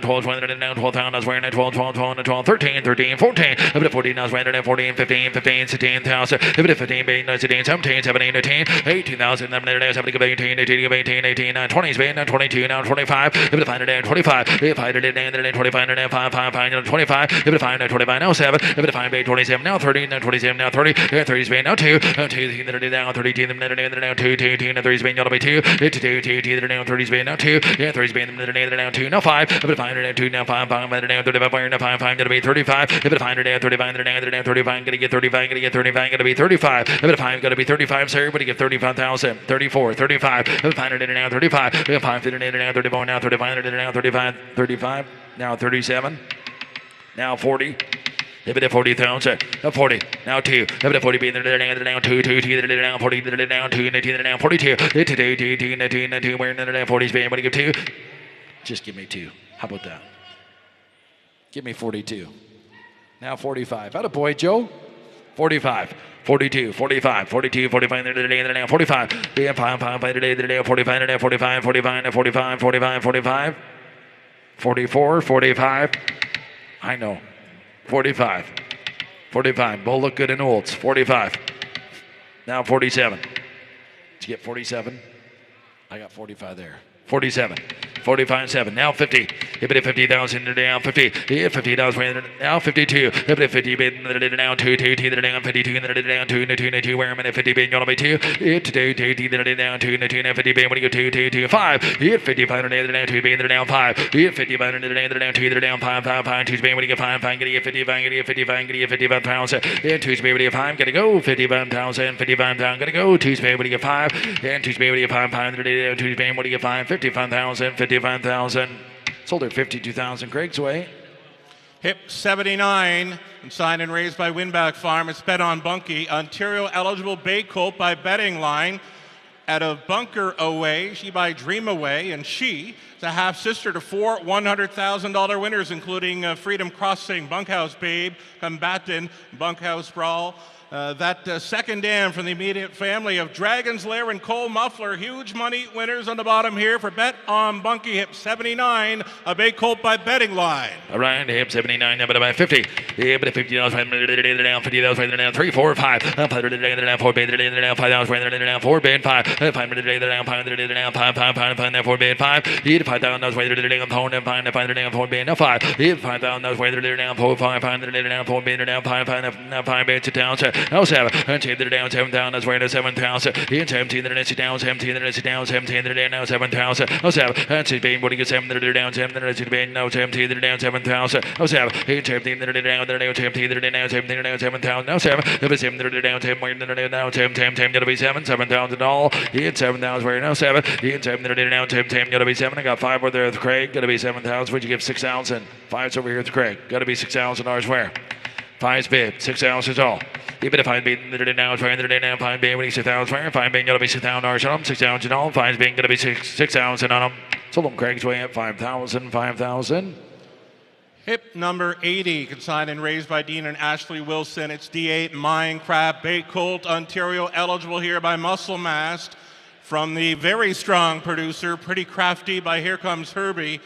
12, 12, I was wearing 12, 12, 12, 12, 13, 13, 14, up to 14, I was wearing 14, 15, 15, 16,000, up to 15, 16, 17, 17, 18, 18,000, 17, 18, 18, 18, 18, 20, 22, now 25, up to 5, 25, 5, 25, 5, 5, 25, up to 5, 25, now 7, up to 5, 27, now 30, now 27, now 30, 30, now 2, 2, now 32, now 2, 2, now 3, now 2, 2, now 30, now 2, 3, now 2, now 5, up to 5, now 2, now 5, 5, now 35, now 5, 5, gonna be 35, up to 5, now 35, now 35, gonna get 35, gonna get 35, gonna be 35, up to 5, gonna be 35, sir, everybody get 35,000, 34, 35, up to 5, now 35, up to 5, now 34, now 35, now 35, 35, now 37, now 40. Up to 40,000, 40, now 2, up to 40, being there now 2, 2, now 40, now 2, now 42, 2, wearing there 40, everybody give 2. Just give me 2. How about that? Give me 42. Now 45. Atta boy, Joe. 45. 42, 45, 42, 45, 45, 45, 45, 45, 45, 45, 45, 44, 45. I know. 45. 45. Both look good in Olds. 45. Now 47. Did you get 47? I got 45 there. 47. 45, 7. Now 50. Hit it 50,000. Now 50. Hit 50,000. Now 52. Hit it 50. Now 2, 2, 2, now 52. Now 2, 2, 2, where I'm at 50. You're going to be 2. Hit 2, 2, 2, now 2, 2, now 50. When you go 2, 2, 2, 5. Hit 55. Now 2, now 5. Hit 55. Now 2, now 5, 5, 5. 2, when you get 5, 5, get 55, get 55, get 55,000. And 2, when you get 5, gotta go 55,000, 55,000, gotta go 2, when you get 5. And 2, when you get 5, 5, 2, when you get 5, 55,000, 55,000. Sold at 52,000. Craig's way. Hip 79, signed and raised by Winback Farm. It's bet on Bunkie. Ontario eligible Bay Colt by Betting Line. At a Bunker Away, she by Dream Away, and she is a half-sister to 4 $100,000 winners, including Freedom Crossing, Bunkhouse Babe, Combatant, Bunkhouse Brawl. That second dam from the immediate family of Dragon's Lair and Cole Muffler. Huge money winners on the bottom here for Bet on Bunkie. Hip 79, a Bay Colt by Betting Line. All right, Hip 79, now by 50. Hip at $50, down 50,000, down 3, 4, 5. 500 down 4 bid, down 5,000, down 4 bid, 5. 500 down 500 down 5, 5, 5, 5, 4 bid, 5. Hit 5,000 down 4 and 500 down 4 bid, now 5. Hit 5,000 down 4 5, 500 down 4 bid, down 5, 5 bid to town. now 7, 17 that are down 7,000, that's where 7,000, in 17 that are down 17 that are down 17 that are now 7,000, oh 7, that's it being what you get 7 that are down 7 that are being now 17 that are down 7,000, oh 7, 17 that are down 17 that are down 17 that are down 7,000, now 7, if it's 7 that are down 10 more than that are down 10 gonna be 7,000 all, in 7,000 where now 7, in 7 that are down 10 gonna be 7, I got 5 over there with Craig, gonna be 7,000, would you give 6,000, 5's over here with Craig, gotta be $6,000 where? 5's bid, 6,000 is all. Even if I'm being the now, it's fine, the now, fine being when 6,000 fire, fine being gonna be $6,000 on them, 6,000 all, fine's being gonna be 6,000 on them. Sold them Craig's way at 5,000, 5,000. Hip number 80, consigned and raised by Dean and Ashley Wilson. It's D8 Minecraft Bait Colt, Ontario, eligible here by Muscle Mast. From the very strong producer, Pretty Crafty by Here Comes Herbie.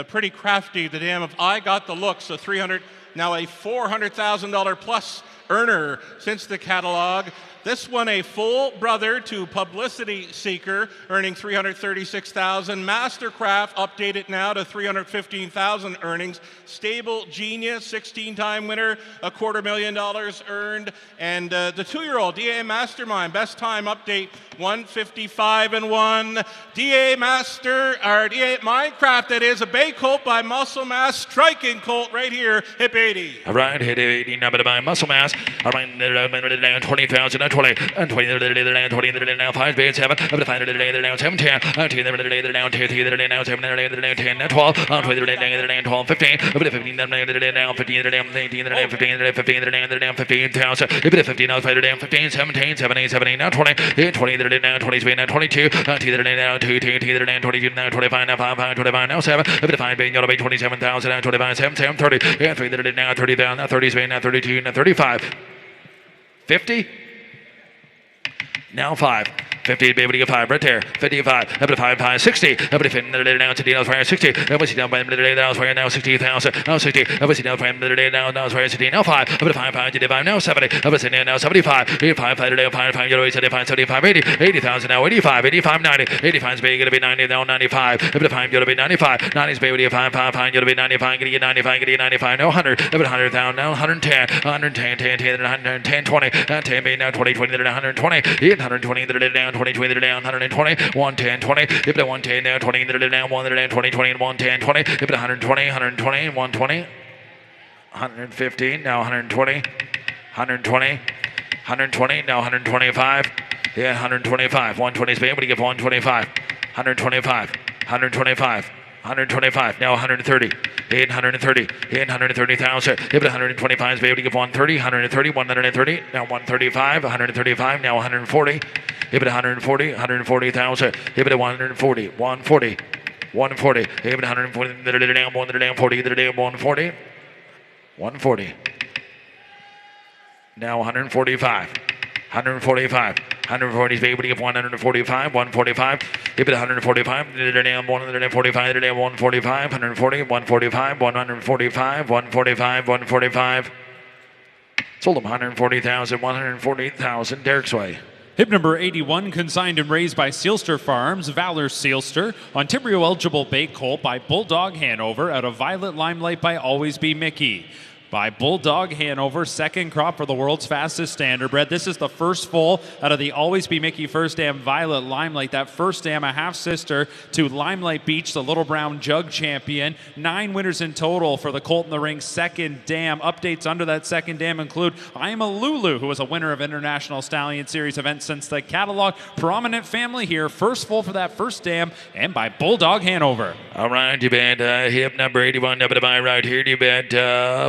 Pretty Crafty, the dam of I Got the Looks, a 300, now a $400,000 plus earner since the catalog. This one a full brother to Publicity Seeker, earning $336,000. Mastercraft updated now to $315,000 earnings. Stable Genius, 16-time winner, $250,000 earned. And the 2-year-old DA Mastermind, best time update, 155 and 1. DA Minecraft, that is a Bay Colt by Muscle Mass, striking Colt right here, hip 80. All right, hit 80, number by Muscle Mass. All right, 20,000. 20, and 20, 20, now 5, 7, up to 5, now 7, 10, 10, now 10, now 7, 10, 12, 20, 12, 15, up to 15, now 15, 18, 15, 15,000, up to 15, now 15, 17, 17, 17, now 20, 20, now 20, now 22, now 2, 22, now 25, now 5, 25, now 7, up to 5, being 27,000, now 25, 7, 30, and 3, now 30,000, now 30, now 32, now 35, 50. Now 5. 50, baby, get 5 right there. 55, up to 5, 60. Up to 50, now to now 60. Up to down by the now square now 60,000. Now 60. Up to down by the now square 60. Now 5. Up to 5, to 5, now 70. Up to now 75. 85, 5, 75, 75, 80. 80,000 now 85, 85, 90. 85 is gonna be 90 now 95. Up to 5, gonna be 95. 90 is baby, 5, gonna be 95. Gonna get 95, gonna get 95. Now 100. Up to 100,000 now 110. 110, 10, 10, 110, 20. 10 being now 20, 20, 120. 120 down. 20, 20 down, 120, 110, 20, if it 110 down, 20 down, 120, 20, and 110, 20, if it 120, 120, 120, 115, now 120, 120, 120, now 125, yeah, 125, 120 Spain, what do you give 125, 125, 125, 125, now 130, 830, 830,000, if it 125 is able to give 130, 130, 130, now 135, 135, now 140, if it 140, 140,000, if it 140, 140, 140, if it 140, down 140, down 140, 140, now 145, 145, 140 is able to give 145, 145, if it 145, down 145, down 145, 140, 145, 145, 145, 145, sold them 140,000, 140,000, Derek's way. Hip number 81, consigned and raised by Sealster Farms, Valor Sealster. Ontario eligible bait colt by Bulldog Hanover out of Violet Limelight by Always Be Mickey. By Bulldog Hanover, second crop for the world's fastest standardbred. This is the first foal out of the Always Be Mickey first dam Violet Limelight. That first dam a half sister to Limelight Beach, the Little Brown Jug champion. 9 winners in total for the Colt in the Ring second dam. Updates under that second dam include I Am a Lulu, who was a winner of International Stallion Series events since the catalog. Prominent family here. First foal for that first dam, and by Bulldog Hanover. All right, you bet hip number 81, number to buy right here. You bet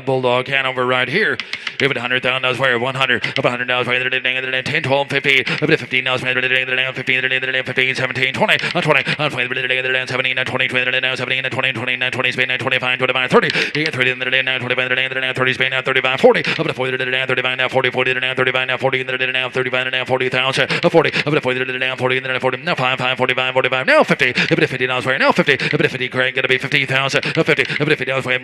Bulldog Hanover right here. Give it $100,000 where 100, up $100 where 10, 12, 15, up to 15 down 15, 15, 17, 20, 20, 17, 20, 20, 17, 20, 29, 20, Spain, 25, 25, 30, 30, 25, 30, Spain, 35, 40, up to 40, 35, now 40, 40, 35, now 40, 35, now 40,000, 40, up to 40, 40, 40, now 5, 45, 45, now 50, up to $50 where now 50, up to 50, Craig, gonna be 50,000, 50, up to $50 where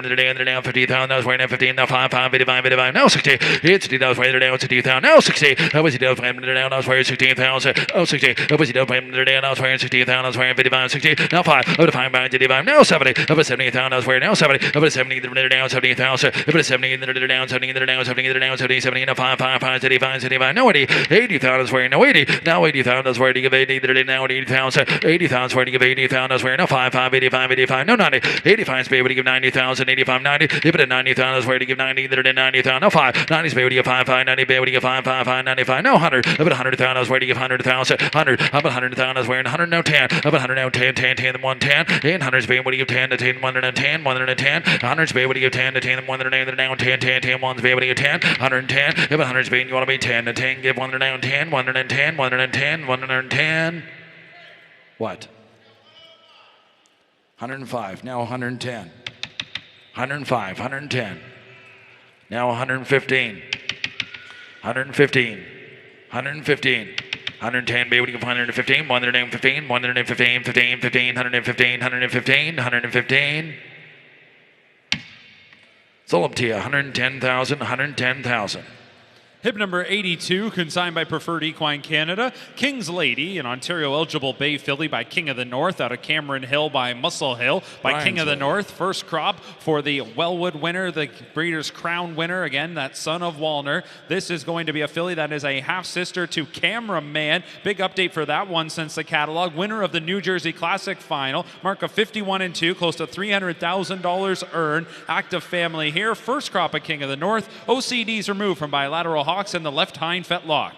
now 50,000 where now 15, now 5, 5, 85, 85, now 60. It's 60,000 right there down, 60,000, now 60. How was he down, right there down, I was wearing 16,000, oh 60. How was he down, right there down, I was wearing 16,000, I was wearing 55, 60. Now 5, over to 5, 85, now 70. Over 70,000, I was wearing now 70. Over 70, there down, 70,000. Over 70, there down, 70, there down, 70, there down, 70, 70, now 5, 5, 5, 85, 75, now 80. 80,000, I was wearing now 80. Now 80,000, I was wearing to give 80, there now 80,000. 80,000, I was wearing to give 80,000, I was wearing now 5, 5, 85, 85, no 90. 85 is able to give 90,000, 85, 90. If it at 90,000, I was wearing to give 90, there 90,000, now 5. 90 is able to give 5, 5, 90, able to give 5, 5, 5, 95, now 100. Up at 100,000, I was wearing to give 100,000. 100, up at 100,000, I was wearing 100, now 10. Up at 100, now 10, 10, 10, then 110. 100 is able to give 10 to 10, 110, 110. 100 is able to give 10 to 10, 110, now 10, 10, 10, 1 is able to give 10, 110. If 100 is being, you want to be 10 to 10, give 110, 110, 110, 110. What? 105, now 110. 105, 110. Now 115. 115. 115. 110, be able to give 115, 115, 115, 15, 15, 115, 115, 115. Sold up to you, 110,000, 110,000. Hip number 82, consigned by Preferred Equine Canada. King's Lady, an Ontario-eligible bay filly by King of the North, out of Cameron Hill by Muscle Hill by King of the North. First crop for the Wellwood winner, the Breeders' Crown winner. Again, that son of Walner. This is going to be a filly that is a half-sister to Cameraman. Big update for that one since the catalog. Winner of the New Jersey Classic Final. Mark of 51-2, close to $300,000 earned. Active family here. First crop of King of the North. OCDs removed from bilateral hocks in the left hind fetlock.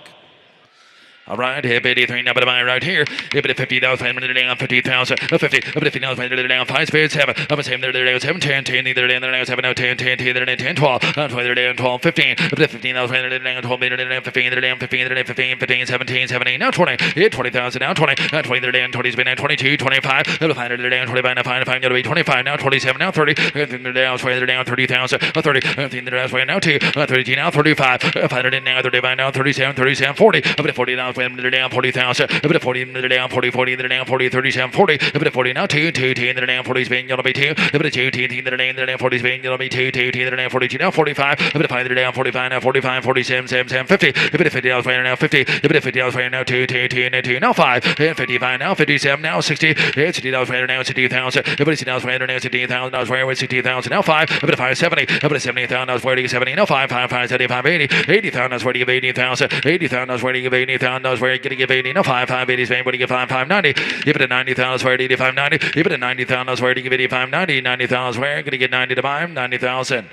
All right, hip 83, number to buy right here. Hip at 50,000, down 50,000, 50, up at 50,000, down 5 spades, 7, up at 7, there down 7, 10, 10, either down there, 7, no, 10, 10, 10, there down 10, 12, 20, there down 12, 15, up at 15,000, down 12, there down 15, there down 15, there down 15, 15, 17, 17, now 20, hit 20,000, down 20, 20, there down 20's been down 22, 25, up at 5, there down 25, now 5, gotta be 25, now 27, now 30, there down, there down 30,000, 30, 30, there down, now 2, 32, now 35, 5, there now 35, now 37, 37, 40, up at 40,000, they're down 40,000, up at 40, they're down 40, 40, they're down 40, 37, 40, up at 40, now 2, 2, 10, they're down 40, Spain, you'll be 2, up at 2, 10, they're down 40, Spain, you'll be 2, 2, 10, they're down 42, now 45, up at 5, they're down 45, now 45, 47, 7, 7, 50, up at 50, now 50, up at 50, now 2, 2, 10, and 2, now 5, and 55, now 57, now 60, and 60,000, now 60,000, up at 60,000, now 60,000, I was wearing with 60,000, now 5, up at 5, 70, up at 70,000, I was wearing 70, now 5, 5, 5, 75, 80, 80,000, I was wearing 80,000, 80,000, I was wearing 80,000, I was wearing to give 80, now 5, 5, 80, Spain, what do you give 5, 5, 90, give it a 90,000, I was wearing 85, 90, give it a 90,000, I was wearing to give 85, 90, 90,000, I was wearing, gonna get 90 to buy him, 90,000.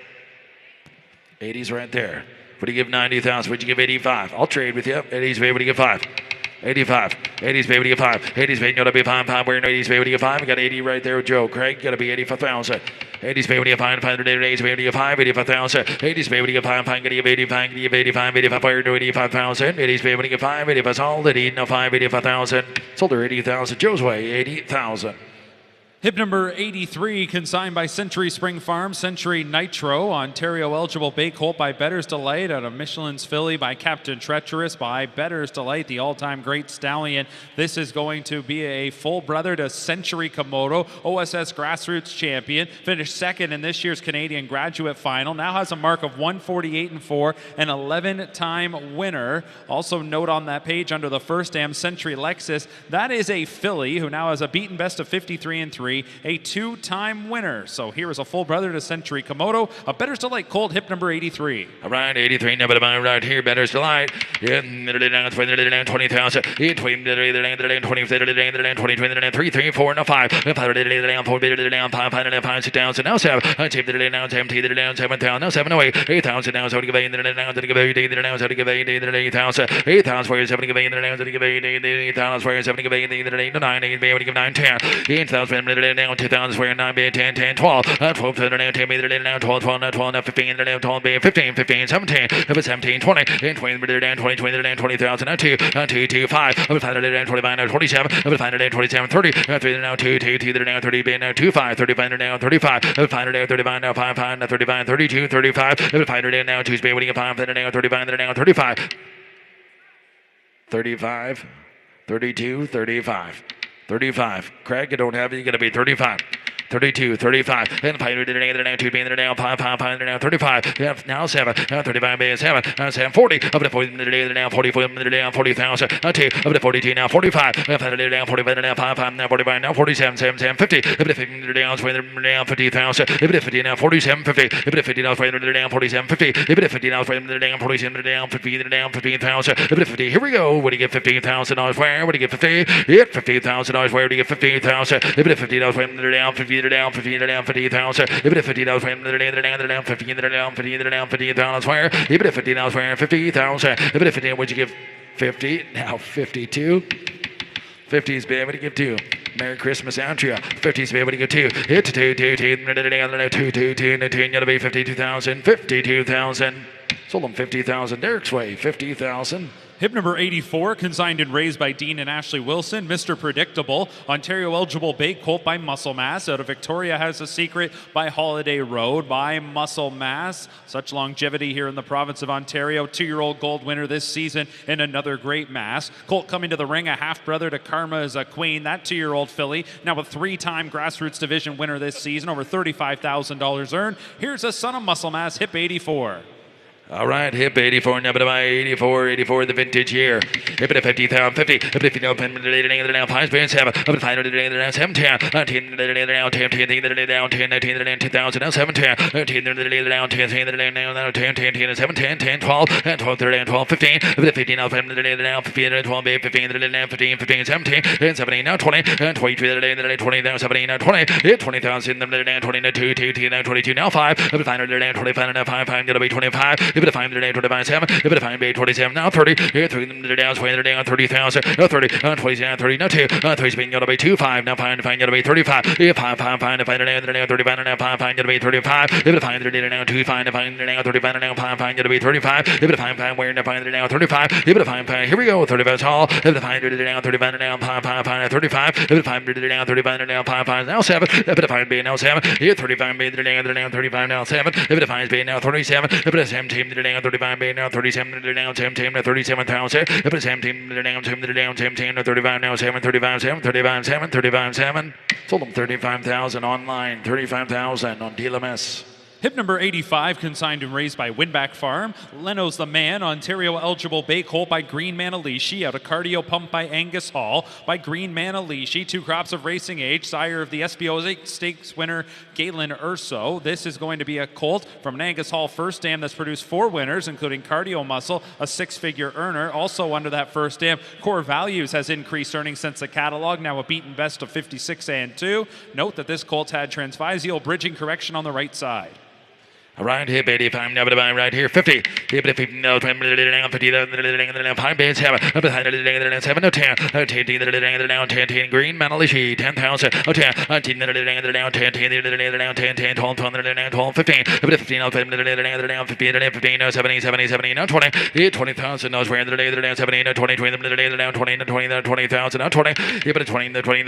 80's right there. What do you give 90,000? Would you give 85? I'll trade with you. 80's baby, what do you give 5? 85. 80's baby, to get 5. 80's baby, gotta be 5, 5. We're in 80's baby, to get 5. We got 80 right there with Joe. Craig, gotta be 85,000. 80's baby, to get 5. 580's baby, to get 5. 85,000. 80's baby, to get 5. 5, gotta give 85. Give 85. 85. We're into 85,000. 80's baby, to get 5. 85 sold. 80, no 5. 85,000. Sold her 80,000. Joe's way, 80,000. Hip number 83, consigned by Century Spring Farm, Century Nitro, Ontario-eligible bay colt by Bettor's Delight, out of Michelin's filly by Captain Treacherous by Bettor's Delight, the all-time great stallion. This is going to be a full brother to Century Komodo, OSS Grassroots champion, finished second in this year's Canadian Graduate Final, now has a mark of 148-4, an 11-time winner. Also note on that page under the first dam, Century Lexus, that is a filly who now has a beaten best of 53-3, a two-time winner. So here is a full brother to Century Komodo, a Bettor's Delight colt, hip number 83. All right, 83, number right here, Bettor's Delight. Yeah, 20,000. 20, 3, 3, 4, now 5. 5, 5, 6 down, so now 7. 7, down, 17, down, 7,000, now 7, 8. 8,000 now, so to give 8, now to give 8, now so to give 8, 8,000. 8,000 for 7 to give 8, now to give 8, 8,000 for 7 to give 8, 8, 9, 8, be able to give 9, 10. 8,000 down 2,000 square 9 be 10 10 12 12 down 10 be down 12 12 now 12 now 15 down 12 be 15 15 17 if it's 17 20 and 20 down 20 20 down 20,000 now 2 2 5 if it's 5 down 25 now 27 if it's 5 down 27 30 3 now 2 2 2 down 30 be now 2 5 35 down 35 if it's 5 down 35 now 5 5 now 35 32 35 if it's 5 down now 2 be able to get 5 down 35 down 35 35 32 35 35. Craig, you don't have it. You're going to be 35. 32, 35, and 5, 2, being there now, 5, 35, now 7, 35, being 7, 7, 40, up to 40, now 40, 40,000, 2, up to 42, now 45, 45, now 5, now 45, now 47, 7, 50, up to 50, now 50,000, up to 50, now 47, 50, up to 50, now 47, 50, up to 50, now 47, down 50, down 15,000, up to 50, here we go, what do you get $15,000 where, what do you get 50, hit $15,000 where do you get 15,000, up to $50, down 50, down 50, down 50,000, up to $50, down 50, down 50, down $50,000 where, up to $50 where, 50,000, up to 50, what'd you give 50, now 52, 50s, baby, to give 2. Merry Christmas, Andrea. 50s, baby, to give 2. Hit to 2, 2, 2, 2, 2, 2, 2, you'll be 52,000, 52,000. Sold them 50,000. Derek's Way, 50,000. Hip number 84, consigned and raised by Dean and Ashley Wilson. Mr. Predictable, Ontario eligible bait colt by Muscle Mass. Out of Victoria Has a Secret by Holiday Road by Muscle Mass. Such longevity here in the province of Ontario. 2-year-old gold winner this season in another great mass. Colt coming to the ring, a half-brother to Karma as a queen. That 2-year-old filly, now a 3-time grassroots division winner this season. Over $35,000 earned. Here's a son of Muscle Mass, Hip 84. All right, hip 84, now by 84, the vintage year. Hip at 50,000, 50, hip at 50, open, now 5 spins, 7, up at 5, now 7, 10, 19, now 10, 10, down 10, 19, 2000, now 7, 10, 13, down 10, 10, now 10, 10, 10, 7, 10, 10, 12, and 12, 13, 12, 15, up at 15, now 15, 12, 15, now 15, 15, 17, and 17, now 20, and 22, 20, now 17, now 20, 20,000, now 22, 2, now 22, now 5, up at 5, now 25, now 5, going to be 25, if it 5 today, 25, 7, if it 5 27, now 30, here 3 down, 20 down, 30,000, now 30, 20 down, 30, now 2, 3 spin, got to be 2, 5, now 5, got to be 35, if 5, 5, 5, if I down, 35, now 5, got to be 35, if it 5, down, 2, 5, if I down, 35, now 5, got to be 35, if it 5, 5, where, now 5, down, 35, if it 5, 5, here we go, 35 tall, if it 5, down, 35, now 5, 5, 35, if it 5, down, 35, now 5, 5, now 7, if it 5, now 7, here 35, down, 35, now 7, if it 5, now 37, if it 17, down, 35, now 37, down 17, now 37,000, if it 17, down 17, now 35, now 7, 35, 7, 35, 7, 35, 7, sold them 35,000 online, 35,000 on DLMS. Hip number 85, consigned and raised by Winback Farm. Leno's the Man, Ontario eligible bait colt by Green Manalishi. Out of Cardio Pump by Angus Hall by Green Manalishi. 2 crops of racing age, sire of the SBO Stakes winner Galen Urso. This is going to be a colt from an Angus Hall first dam that's produced 4 winners, including Cardio Muscle, a 6-figure earner. Also under that first dam, Core Values has increased earnings since the catalog, now a beaten best of 56 and 2. Note that this colt had transvisial bridging correction on the right side. Right hip 85, now right here 50. Hip 50, no 20, 50, 5 base 7, 7 to 10, 10, green Manalishi 10,000, 10, 10, 12, 12, 15, 15, 15, 70, 70, now 20, 20,000, knows where the day 17, 20, 20, 20,000, now 20, hip 20, 20,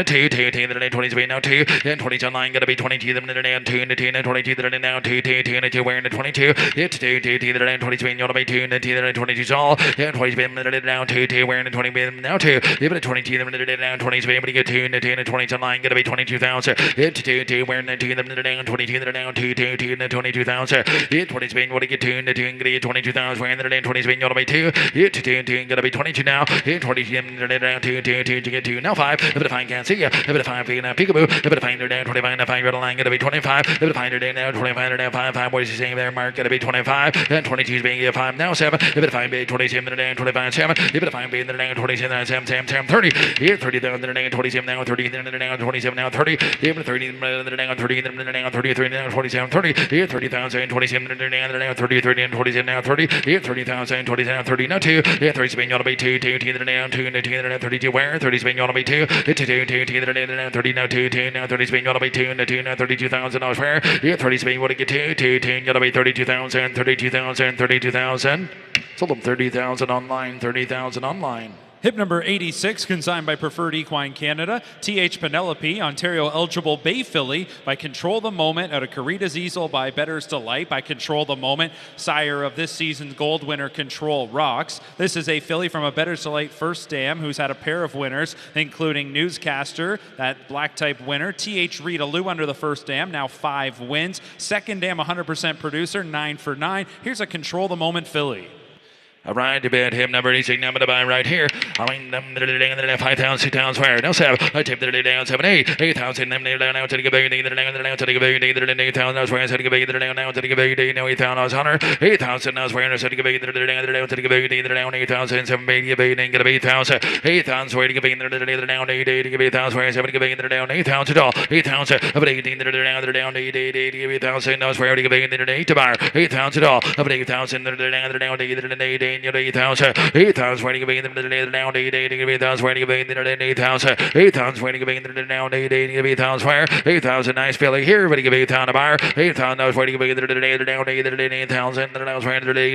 2, 20, now 2, and 20 online, gotta be 22, 2, 22, now 2, wearing the 22, it's 2, 20 spin, you'll be 2, 22 all, and 20 spin, down 2, wearing the 20 spin, now 2, even a 22, down 20 spin, but you get 2, 20 online, gonna be 22,000, it's 2, wearing the 2, down 22, down 2, 22,000, it's 20 spin, what do you get 2, gonna get 22,000, wearing the 20 spin, you'll be 2, it's 2, gonna be 22 now, it's 20 spin, down 2, to get 2, now 5, if it find can't see ya, if it find peekaboo, if it find down 25, now 5 line, gonna be 25, if it find down 25, now 5, what is he saying there, Mark? Gonna be 25, and 22 is being 5, now 7, if it find be 27, down 25, 7, if it find be down 27, 7, 30, here 30, down 27, now 30, down 27, now 30, even 30, down 30, down 33, down 27, 30, here 30,000, 27, down 30, 30, 27, now 30, here 30,000, 27, 30, now 2, here 30 spin, you ought to be 2, down 2, 32, where 30 spin, you ought to be 2, 2, down 30, now 2, now 30 spin, you ought to be 2, now 32,000, where here 30 spin, what to get 2, gotta be 32,000, 32,000, 32,000. Sold them 30,000 online, 30,000 online. Hip number 86, consigned by Preferred Equine Canada. TH Penelope, Ontario eligible bay filly by Control the Moment out of Carita's Easel by Better's Delight by Control the Moment, sire of this season's gold winner Control Rocks. This is a filly from a Better's Delight first dam who's had a pair of winners, including Newscaster, that black type winner. TH Rita Lou under the first dam, now 5 wins. Second dam, 100% producer, 9 for 9. Here's a Control the Moment filly. All right, to bid him number 86, number to buy right here. I mean, 5,000, 6,000 square. No 7. I tip the down 7, 8. 8,000, them down to the gabay, down to the gabay, 8,000 square, to the gabay, down to the gabay, no 8,000 hunter. 8,000 now square, to the gabay, down to the gabay, down 8,000, 7 baby, get a 8,000. 8,000 square to gabay, down 8, 8,000 square, 7 to gabay, down 8,000 doll. 8,000, of 18, down 8, 8,000, no square to gabay, 8 to bar. 8,000 doll, of 8,000, down 8, 8,000, 8,000, waiting to be in the down 8,000, waiting to be in the 8,000, 8,000, waiting to be in the down 8,000, where 8,000, nice filly here, waiting to be down a bar, 8,000, I was waiting to be in the down 8,000, I was waiting to be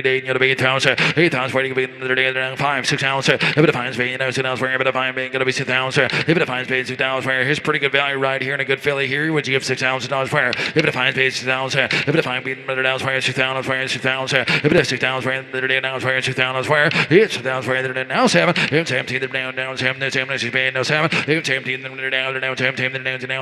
8,000, 8,000, waiting to be in the down 5, 6,000, if it defines being, you know, 6,000, where if it defines being, going to be 6,000, if it defines being 6,000, where here's pretty good value right here and a good filly here, would you give $6,000 where if it defines being 6,000, if it defines being the down where 6,000, where 6,000, if it is 6,000, where the down where 6,000, where it's down where they're now 7. It's empty the down 7. It's empty she's paying no 7. It's empty the down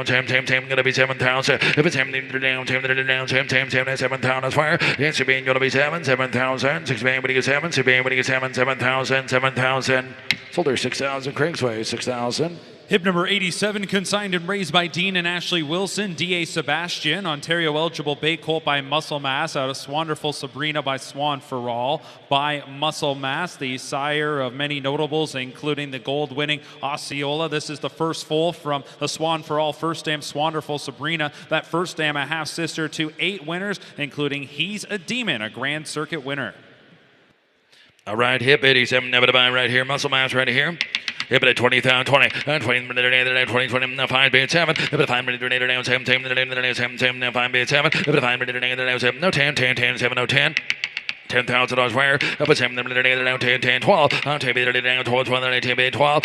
7. Gonna be 7,000. If it's empty the down 7,000 where it's being gonna be 7,000. 6 being when you get 7. 6 being when you get 7,000. Sold her 6,000. Craigsway 6,000. Hip number 87, consigned and raised by Dean and Ashley Wilson. D.A. Sebastian, Ontario eligible bay colt by Muscle Mass, out of Swanderful Sabrina by Swan for All by Muscle Mass, the sire of many notables, including the gold-winning Osceola. This is the first foal from the Swan for All first dam, Swanderful Sabrina. That first dam, a half-sister to 8 winners, including He's a Demon, a Grand Circuit winner. All right, hip 87, never to buy right here. Muscle Mass right here. Hip at 20,000, 20, 20, 5 bid 7. Hip at 5 minute down 7, 10, 5 bid 7. Hip at 5 minute down 7, no 10, 7, no 10. $10,000 where up at 7 down 10 12 on TV down 12 12 12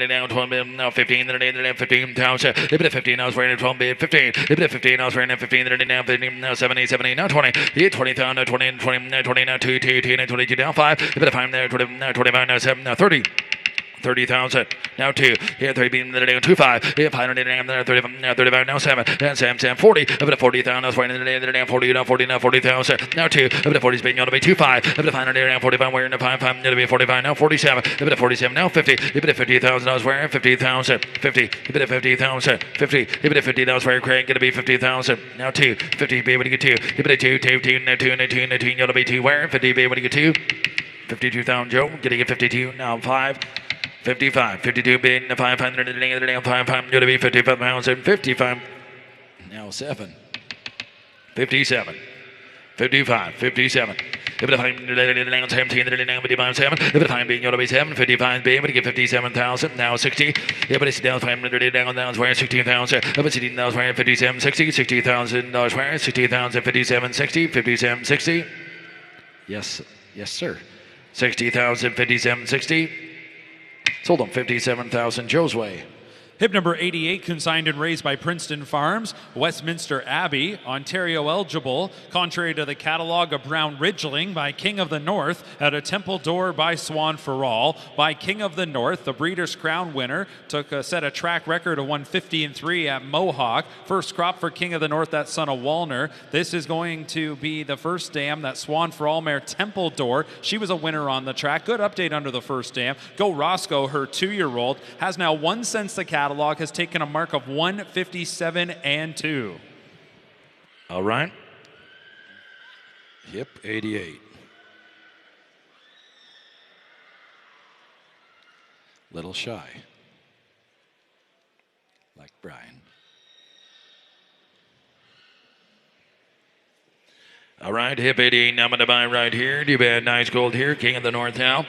down 12 15 down 15,000 if it 15 I was wearing 12 bid 15 if it 15 I was wearing 15 down 15 now 70 now 20 20,000 20 now 2 22 down 5 if it 5 there 25 now 7 now 30 30,000 now 2 here 3 being the down 25 if 500 down there 35 now 7 then 7 40 if it 40,000 I was wearing the down 40 now 40 now 40,000 now 2 if it 40 is being going to be 25 if it 500 down 45 wearing the 5 going to be 45 now 47 if it 47 now 50 if it 50,000 I was wearing 50,000 50 if it 50,000 50 if it 50 I was wearing Craig going to be 50,000 now 2 50 be able to get 2 if it 2 now 2 going to be 2 wearing 50 be able to get 2 52,000 Joe getting a 52 now 5 55, 52 being the 500 and the down 5 going to be 55,000, 55, now 7, 57, 55, 57. If it find down 17, down 55, if it find being going to be 7, 55 being able to get 57,000, now 60. If it is down 500 down where 16,000, if it's 16,000 where 57, 60, $60,000 where 60,000, 57, 60, 57, 60. Yes, sir. 60,000, 57, 60. Sold them 57,000 Joe's way. Hip number 88, consigned and raised by Princeton Farms, Westminster Abbey, Ontario eligible, contrary to the catalog of Brown Ridgeling by King of the North, at a Temple Door by Swan for All, by King of the North, the Breeders' Crown winner, set a track record of 150-3 at Mohawk. First crop for King of the North, that son of Wallner. This is going to be the first dam, that Swan for All mare Temple Door. She was a winner on the track. Good update under the first dam. Go Roscoe, her 2-year-old, has now won since the catalog, has taken a mark of 157-2. All right. Hip 88. Little shy. Like Brian. All right, hip 88, now I'm going to buy right here. Do you bet nice gold here, King of the North now.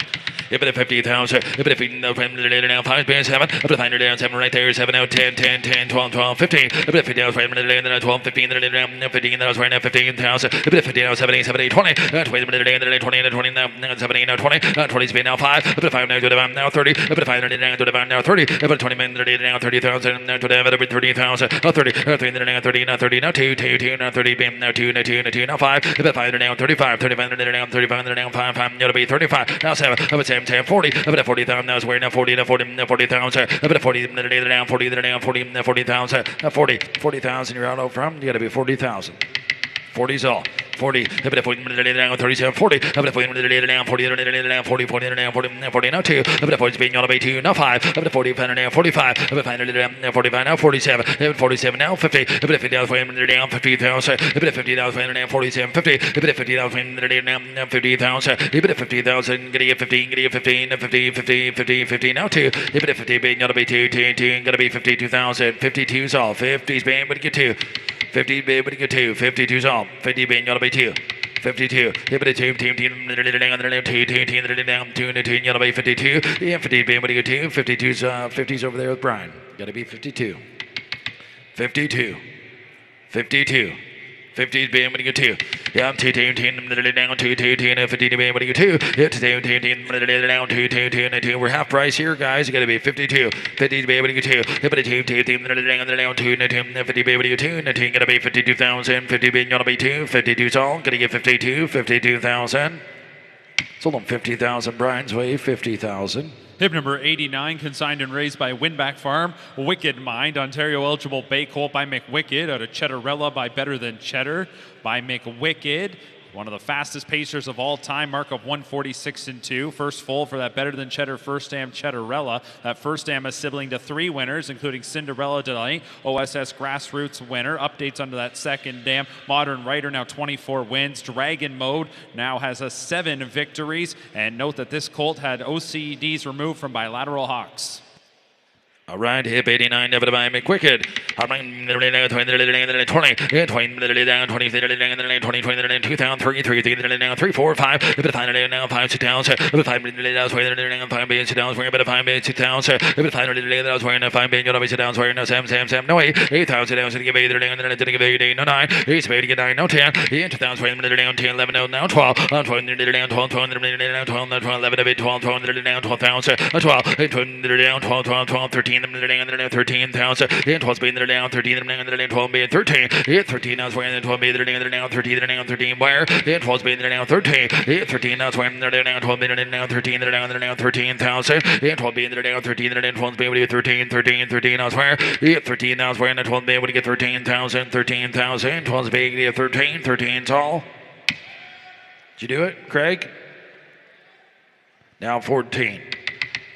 a bit of 50,000, a bit of 15, now 5 bands, 7, a bit of 100 7 right there, 7 out, 10, 10, 10, 12, 12, 15, a bit of 50 out, 12, 15, 15, that was right now 15,000, a bit of 50 out, 70, 20, 20, 20, 20, now 17, now 20, 20 speed now 5, a bit of 5 now to the now 30, a bit of 500 now to the now 30, a bit of 20 minutes now 30,000, now to the 30,000, 30, 30 now 30, now 30, now 2, 2, 2, now 30, bam, now 2, now 2, now 2, now 5, a bit 500 now 35, 35 now 35 now 5, 5, now to be 35, now 7, a bit 7, 40, a bit of 40,000, now is where now 40, now 40, now 40,000, a bit of 40, now 40, now 40, now 40,000, now 40,000 you're out from, you got to be 40,000. 40's all. 40, a bit of 40, down 37, 40, a bit of 40, down 40, down 40, 40, down 40, 40, now 2, a bit of 40 speed, all the way 2, now 5, a bit of 40, now 45, a bit of 500, down 45, now 47, a bit of 47, now 50, a bit of 50, down 50,000, a bit of 50, down 47, 50, a bit of 50, down 50,000, a bit of 50,000, get a 15, get a 15, 50, 50, 50, 50, now 2, a bit of 50, being, gotta be 2, 2, 2, gotta be 52,000, 52's all, 50's being, but get 2. 50 be able to get 2, 52's all, 50 being gotta be 2, 52, hit it 2, team, down 2, 2, down 2, 2, yellow be 52, yeah, 50 be able to get 2, 52's 50's over there with Brian, gotta be 52, 52, 52. 50's being able to get 2. Yeah, 2, 2, 10, down 2, 2, 10, 50 to be able to get 2. Yeah, 2, 2, 10, down 2, 2, 10, 2. We're half price here, guys. You got to be 52. 50 to be able to get 2. Yeah, but 2, 2, 10, down 2, 10, 50 to be able to get 2. 10 got to be 52,000. 50 being got to be 2. 52's all. Got to get 52. 52,000. Sold them 50,000. Brian's way, 50,000. Hip number 89, consigned and raised by Winback Farm. Wicked Mind, Ontario eligible bay colt by McWicked. Out of Cheddarella by Better Than Cheddar by McWicked. One of the fastest pacers of all time, mark of 146 and 2. First full for that Better Than Cheddar first dam Cheddarella. That first dam is sibling to 3 winners, including Cinderella Delight, OSS Grassroots winner. Updates under that second dam. Modern Rider now 24 wins. Dragon Mode now has 7 victories. And note that this colt had OCDs removed from bilateral hocks. All right, hip 89, divided by McWicked. 20, down 20, 2000, 3, 4, 5, a bit of 500 now, 5, 6,000, a bit of 5 minutes, I was wearing 5 billion, sit down, wearing a bit of 5 minutes, 6,000, a bit of 500 I was wearing 5 billion, I sit down, wearing 7, no 8,000, I was going to give 8, didn't give 8, no 9, 8, 9, no 10, 2,000, wearing down 10, 11, now 12, 12, down 12, 12, down 12, 11, a bit 12, 12, down 12,000, 12, down 12, 12, 12, 13, 13,000, 12 being down 13, 12 being 13, 13 now wearing 12 being down 13, 13 wire, 12 being down 13, 13 now wearing down 12 being down 13, down 13,000, 12 being down 13, 12 being able to get 13, 13, 13 now wearing, 13 now wearing 12 being able to get 13,000, 13,000, 12 being able to get 13, 13's all. Did you do it, Craig? Now 14,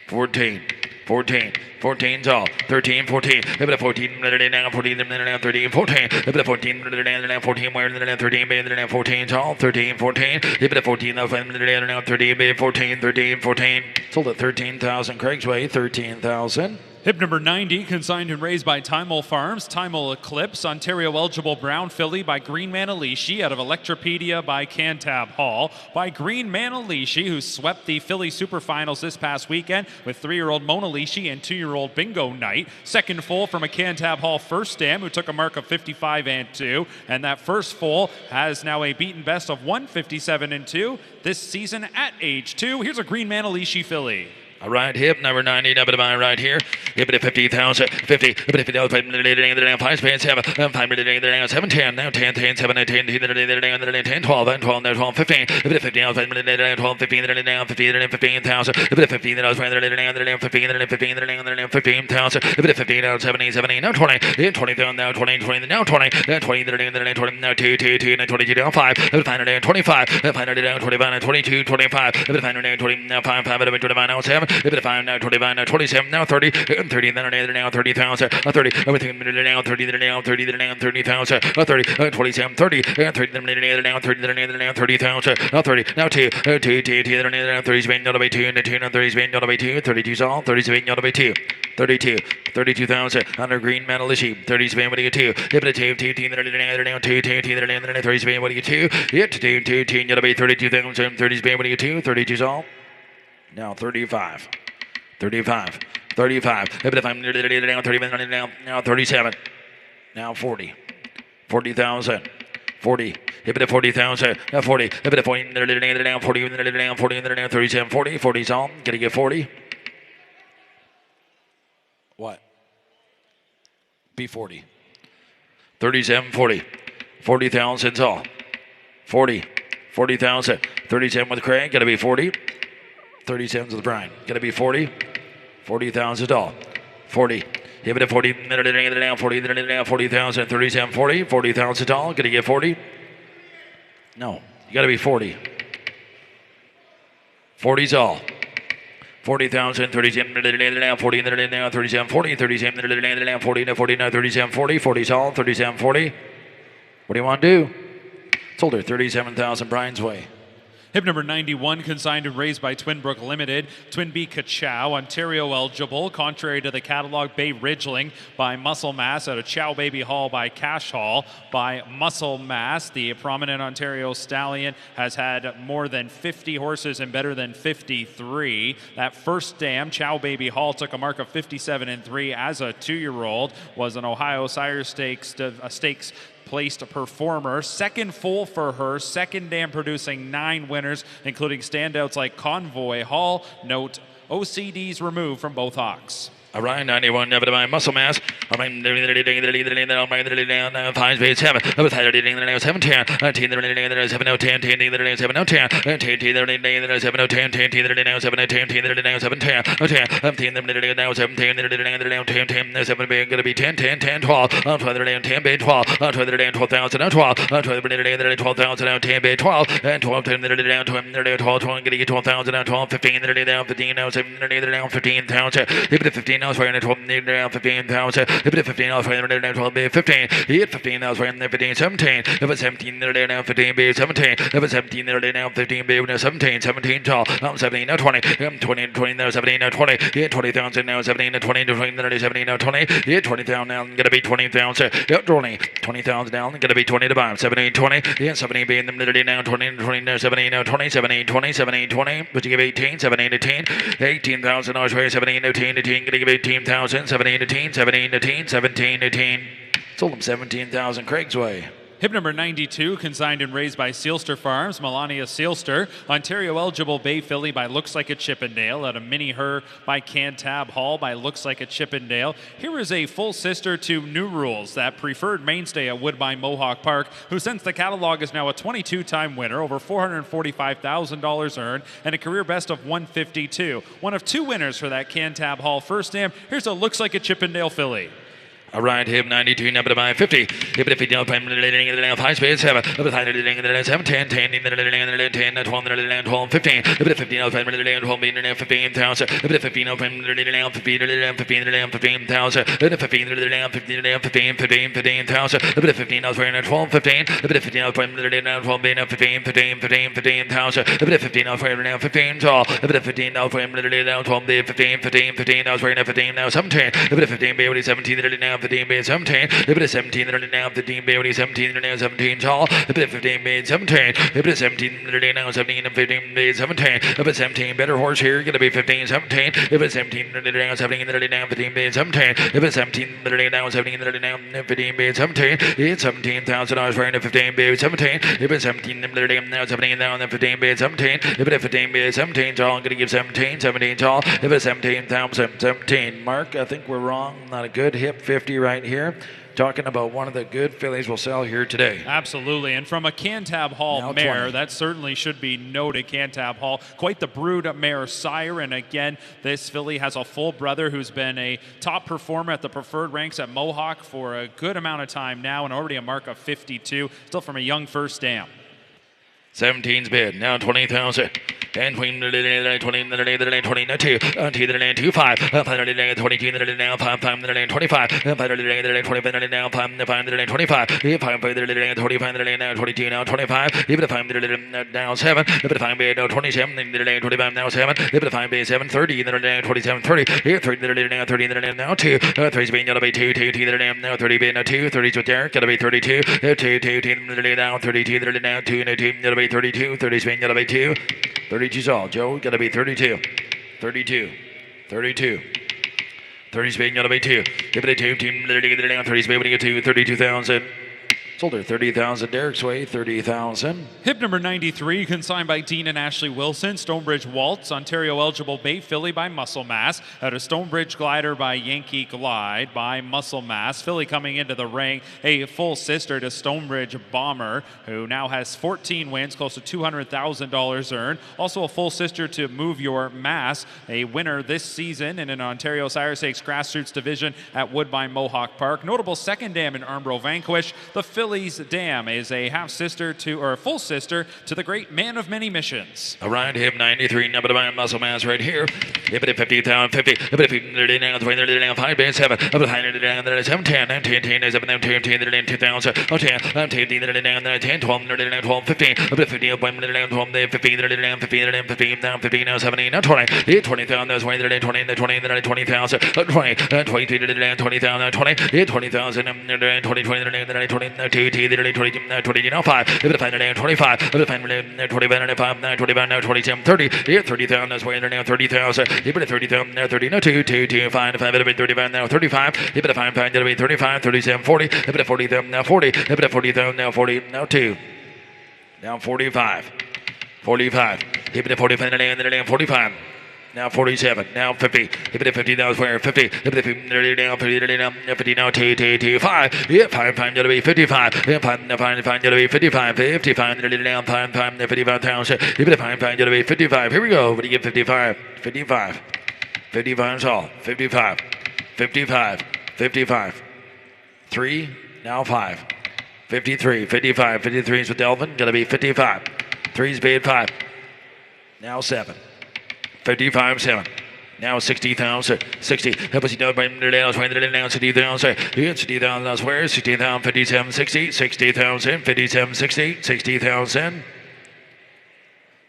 14. 14's all. 13, 14. A bit of 14, down 14, down 13, 14. A bit of 14, down 14, where down 13, down 14's all. 13, 14. A bit of 14, down 13, 14, 13, 14. Sold at 13,000. Craig's way, 13,000. Hip number 90, consigned and raised by Timel Farms. Timel Eclipse, Ontario eligible brown filly by Green Manalishi. Out of Electropedia by Cantab Hall. By Green Manalishi, who swept the filly superfinals this past weekend with 3-year-old Mona Lishi and 2-year-old Bingo Knight. Second foal from a Cantab Hall first dam, who took a mark of 55 and 2. And that first foal has now a beaten best of 157 and 2 this season at age 2. Here's a Green Manalishi filly. All right, hip number 90, up at mine right here. Hip at 50,000, 50, but if it down 5 span 7, 5 minutes, 7, 10, now 10, 10, 7, 10, 10, 10, 12, and 12, now 12, 15, if it 50, now 5 minutes, 12, 15, down 15, 15,000, if it 15, now 15, 15, 15,000, if it 15, now 70, 70, now 20, 20, now 20, 20, now 20, now 20, now 2, 2, 2, now 22, down 5, if it 500, 25, 500, down 25, 22, 25, if it 500, 20, now 5, 5, 25, now 7, if it 5, now 25, now 27, now 30, 30, now 30,000, 30, everything now 30, now 30, now 30,000, 30, 27, 30, 30, now 30, now 30,000, 30, now 2, 2, 2, 2, now 30 spin, not by 2, and 2, now 30 spin, not by 2, 32's all, 30 spin, not by 2, 32, 32,000, under Green Manalishi, 30 spin, what do you get 2, hip it 2, 2, 2, now 2, 2, 2, now 30 spin, what do you get 2, hit 2, 2, 2, not by 32,000, 30 spin, what do you get 2, 32's all. Now 35. 35. 35. If I'm down 30, now 37. Now 40. 40,000. 40. Hit it 40,000. 40. Hit it 40. Down 40. Down 40. Down 37. 40. 40's all. Gonna get 40. What? B40. 37. 40. 40,000's all. 40. 40,000. 37 with Craig. Gonna be 40. 37's with Brian. Gonna be 40. 40,000 all. 40. Give it a 40. Down 40. Down 40,000. 37. 40. 40,000 all. Gonna get 40. No. You gotta be 40. 40's all. 40,000. 37. Down 40. Down 37. 40. 37. Down 40. Down 40. Down 37. 40. 40's all. 37. 40. What do you want to do? Sold her 37,000 Brian's way. Hip number 91, consigned and raised by Twin Brook Limited. Twin B Ka-Chow, Ontario eligible, contrary to the catalog. Bay Ridgeling by Muscle Mass out of Chow Baby Hall by Cash Hall by Muscle Mass. The prominent Ontario stallion has had more than 50 horses and better than 53. That first dam, Chow Baby Hall, took a mark of 57-3 as a 2-year-old. Was an Ohio Sire Stakes placed performer. Second full for her. Second dam producing 9 winners, including standouts like Convoy Hall. Note, OCDs removed from both hocks. Around 91, never mind muscle mass. Around 5 speed 7. 7 10. 10 7 10 10 7 10 10 7 10 10 7 10 gonna be 10 10 10 12 10 bay 12 12,000 12 12,000 10 bay 12 and 12 10 12 gonna get 12,000 12 15 7 15,000 15 now for 15,000. If it's 15 now for 12 be 15. Hit 15 now for 15 17. If it's 17 now 15 be 17. If it's 17 now 15 be 17 17 tall. 17 now 20. 20 20 now 17 now 20. Hit 20,000 now 17 now 20 20 17 now 20. Hit 20,000 now gonna be 20,000. Yep 20,000 down gonna be 20 to 5. 17 20. Hit 17 be in the middle now 20 20 now 17 now 20 17 20 17 20. But you give 18 17 to 10. 18,000 dollars for 17 to 10 to 10. Gonna give 18,000, 17 to 10, 17 to 10, 17 to 10. Sold them 17,000 Craig's way. Hip number 92, consigned and raised by Sealster Farms, Melania Sealster. Ontario eligible Bay Filly by Looks Like a Chippendale. Out of Mini Her by Cantab Hall by Looks Like a Chippendale. Here is a full sister to New Rules, that preferred mainstay at Woodbine Mohawk Park, who since the catalog is now a 22-time winner, over $445,000 earned, and a career best of 152. One of 2 winners for that Cantab Hall first dam. Here's a Looks Like a Chippendale filly. Around him 92, number by 50. If it down 5 space 7. 7 10 10 10 12 12 15. If it 15 out 12 15,000. If it 15 out 15,000. If it 15 15,000. If it 15 out 12 15. If it 15 out 12 15,000. If it 15 out 15 tall. If it 15 out 12 15 out 15 now 17. If it 15 17 now 15 made 17. If it is 17 now 15 made 17 now 17 tall. If it is 15 made 17. If it is 17 now 17 and 15 made 17. If it's 17 better horse here, gonna be 15 17. If it's 17 now 17 now 15 made 17. If it's 17 now 17 now 15 made 17. It's $17,000 for 15 made 17. If it's 17 now 17 now 15 made 17. If it is 15 made 17 tall, I'm gonna give 17 tall. If it's 17,000 17. Mark, I think we're wrong. Not a good hip 50 right here. Talking about one of the good fillies we'll sell here today. Absolutely, and from a Cantab Hall Now mare, 20. that certainly should be noted. Cantab Hall, quite the brood mare sire, and again, this filly has a full brother who's been a top performer at the preferred ranks at Mohawk for a good amount of time now, and already a mark of 52, still from a young first dam. 17's bid, now 20,000. And 20, 22, 22, 5, 22, now 5, 25, 25, now 5, 25, 25, now 22, now 25, even if I'm now 7, if it find be now 27, 25 now 7, if it find be 7, 30, 27, 30, here 30, now 30, now 2, 3's being gonna be 2, 2, now 30 being a 2, 30's with there, gonna be 32, 2, 2, now 32, now 2, 2, gonna be 32, 30's being gonna be 2. 32's all. Joe, got to be 32. 32. 32. 30 speed, gotta be 2. Give it a 2. Team 30 speed, we get 2. 32,000. Sold her 30,000. Derek's way, 30,000. Hip number 93, consigned by Dean and Ashley Wilson. Stonebridge Waltz, Ontario eligible bait, filly by Muscle Mass. Out of Stonebridge Glider by Yankee Glide by Muscle Mass. Filly coming into the ring, a full sister to Stonebridge Bomber, who now has 14 wins, close to $200,000 earned. Also a full sister to Move Your Mass, a winner this season in an Ontario Sire Stakes Grassroots division at Woodbine Mohawk Park. Notable second dam in Armbro Vanquish. The Phillies Dam is a half sister to, or a full sister to the great Man of Many Missions. All right, hip 93, number 9, Muscle Mass right here. Hip it 50,000, 50, hip it 50, down, 20, down, 5, base 7, up to 100, down, 7, 10, 19, 10, 7, 10, 10, 2000, 10, 10, down, 10, 12, down, 12, 15, up to 50, up, down, 12, 15, down, 15, down, 15, down, 15, now 17, now 20, 20,000, 20, 20, 20, 20,000, 20, 23, down, 20,000, 20, 20,000, 20, 20, 20, 20, now 5, if it 5, 25, if it 5, 25, 25, now 27, 30, 30,000, that's way now 30,000, if it 30,000, now 30, now 2, 5, 5, if it 35, now 35, if it 5, 5, 35, 37, 40, if it 40,000, now 40, if it 40,000, now 40, now 2, now 45, 45, if it 45, now 45. Now 47, now 50, hip it 50, now square, 50, hip it 50, now 50, now 50, now 2, 5, yeah, 5, gotta be 55, yeah, 5, gotta be 55, 55, now 5, 55,000, hip it 5, gotta be 55, here we go, what do you get 55, 55, 55 is all, 55, 55, 55, 3, now 5, 53, 55, 53 is with Delvin, gotta be 55, 3's paid 5, now 7. 55, 7. Now 60,000, 60. Help us down by now 20 now 60,000. 60,000 elsewhere. 60,000, 57, 60, 60,000, 57, 60, 60,000,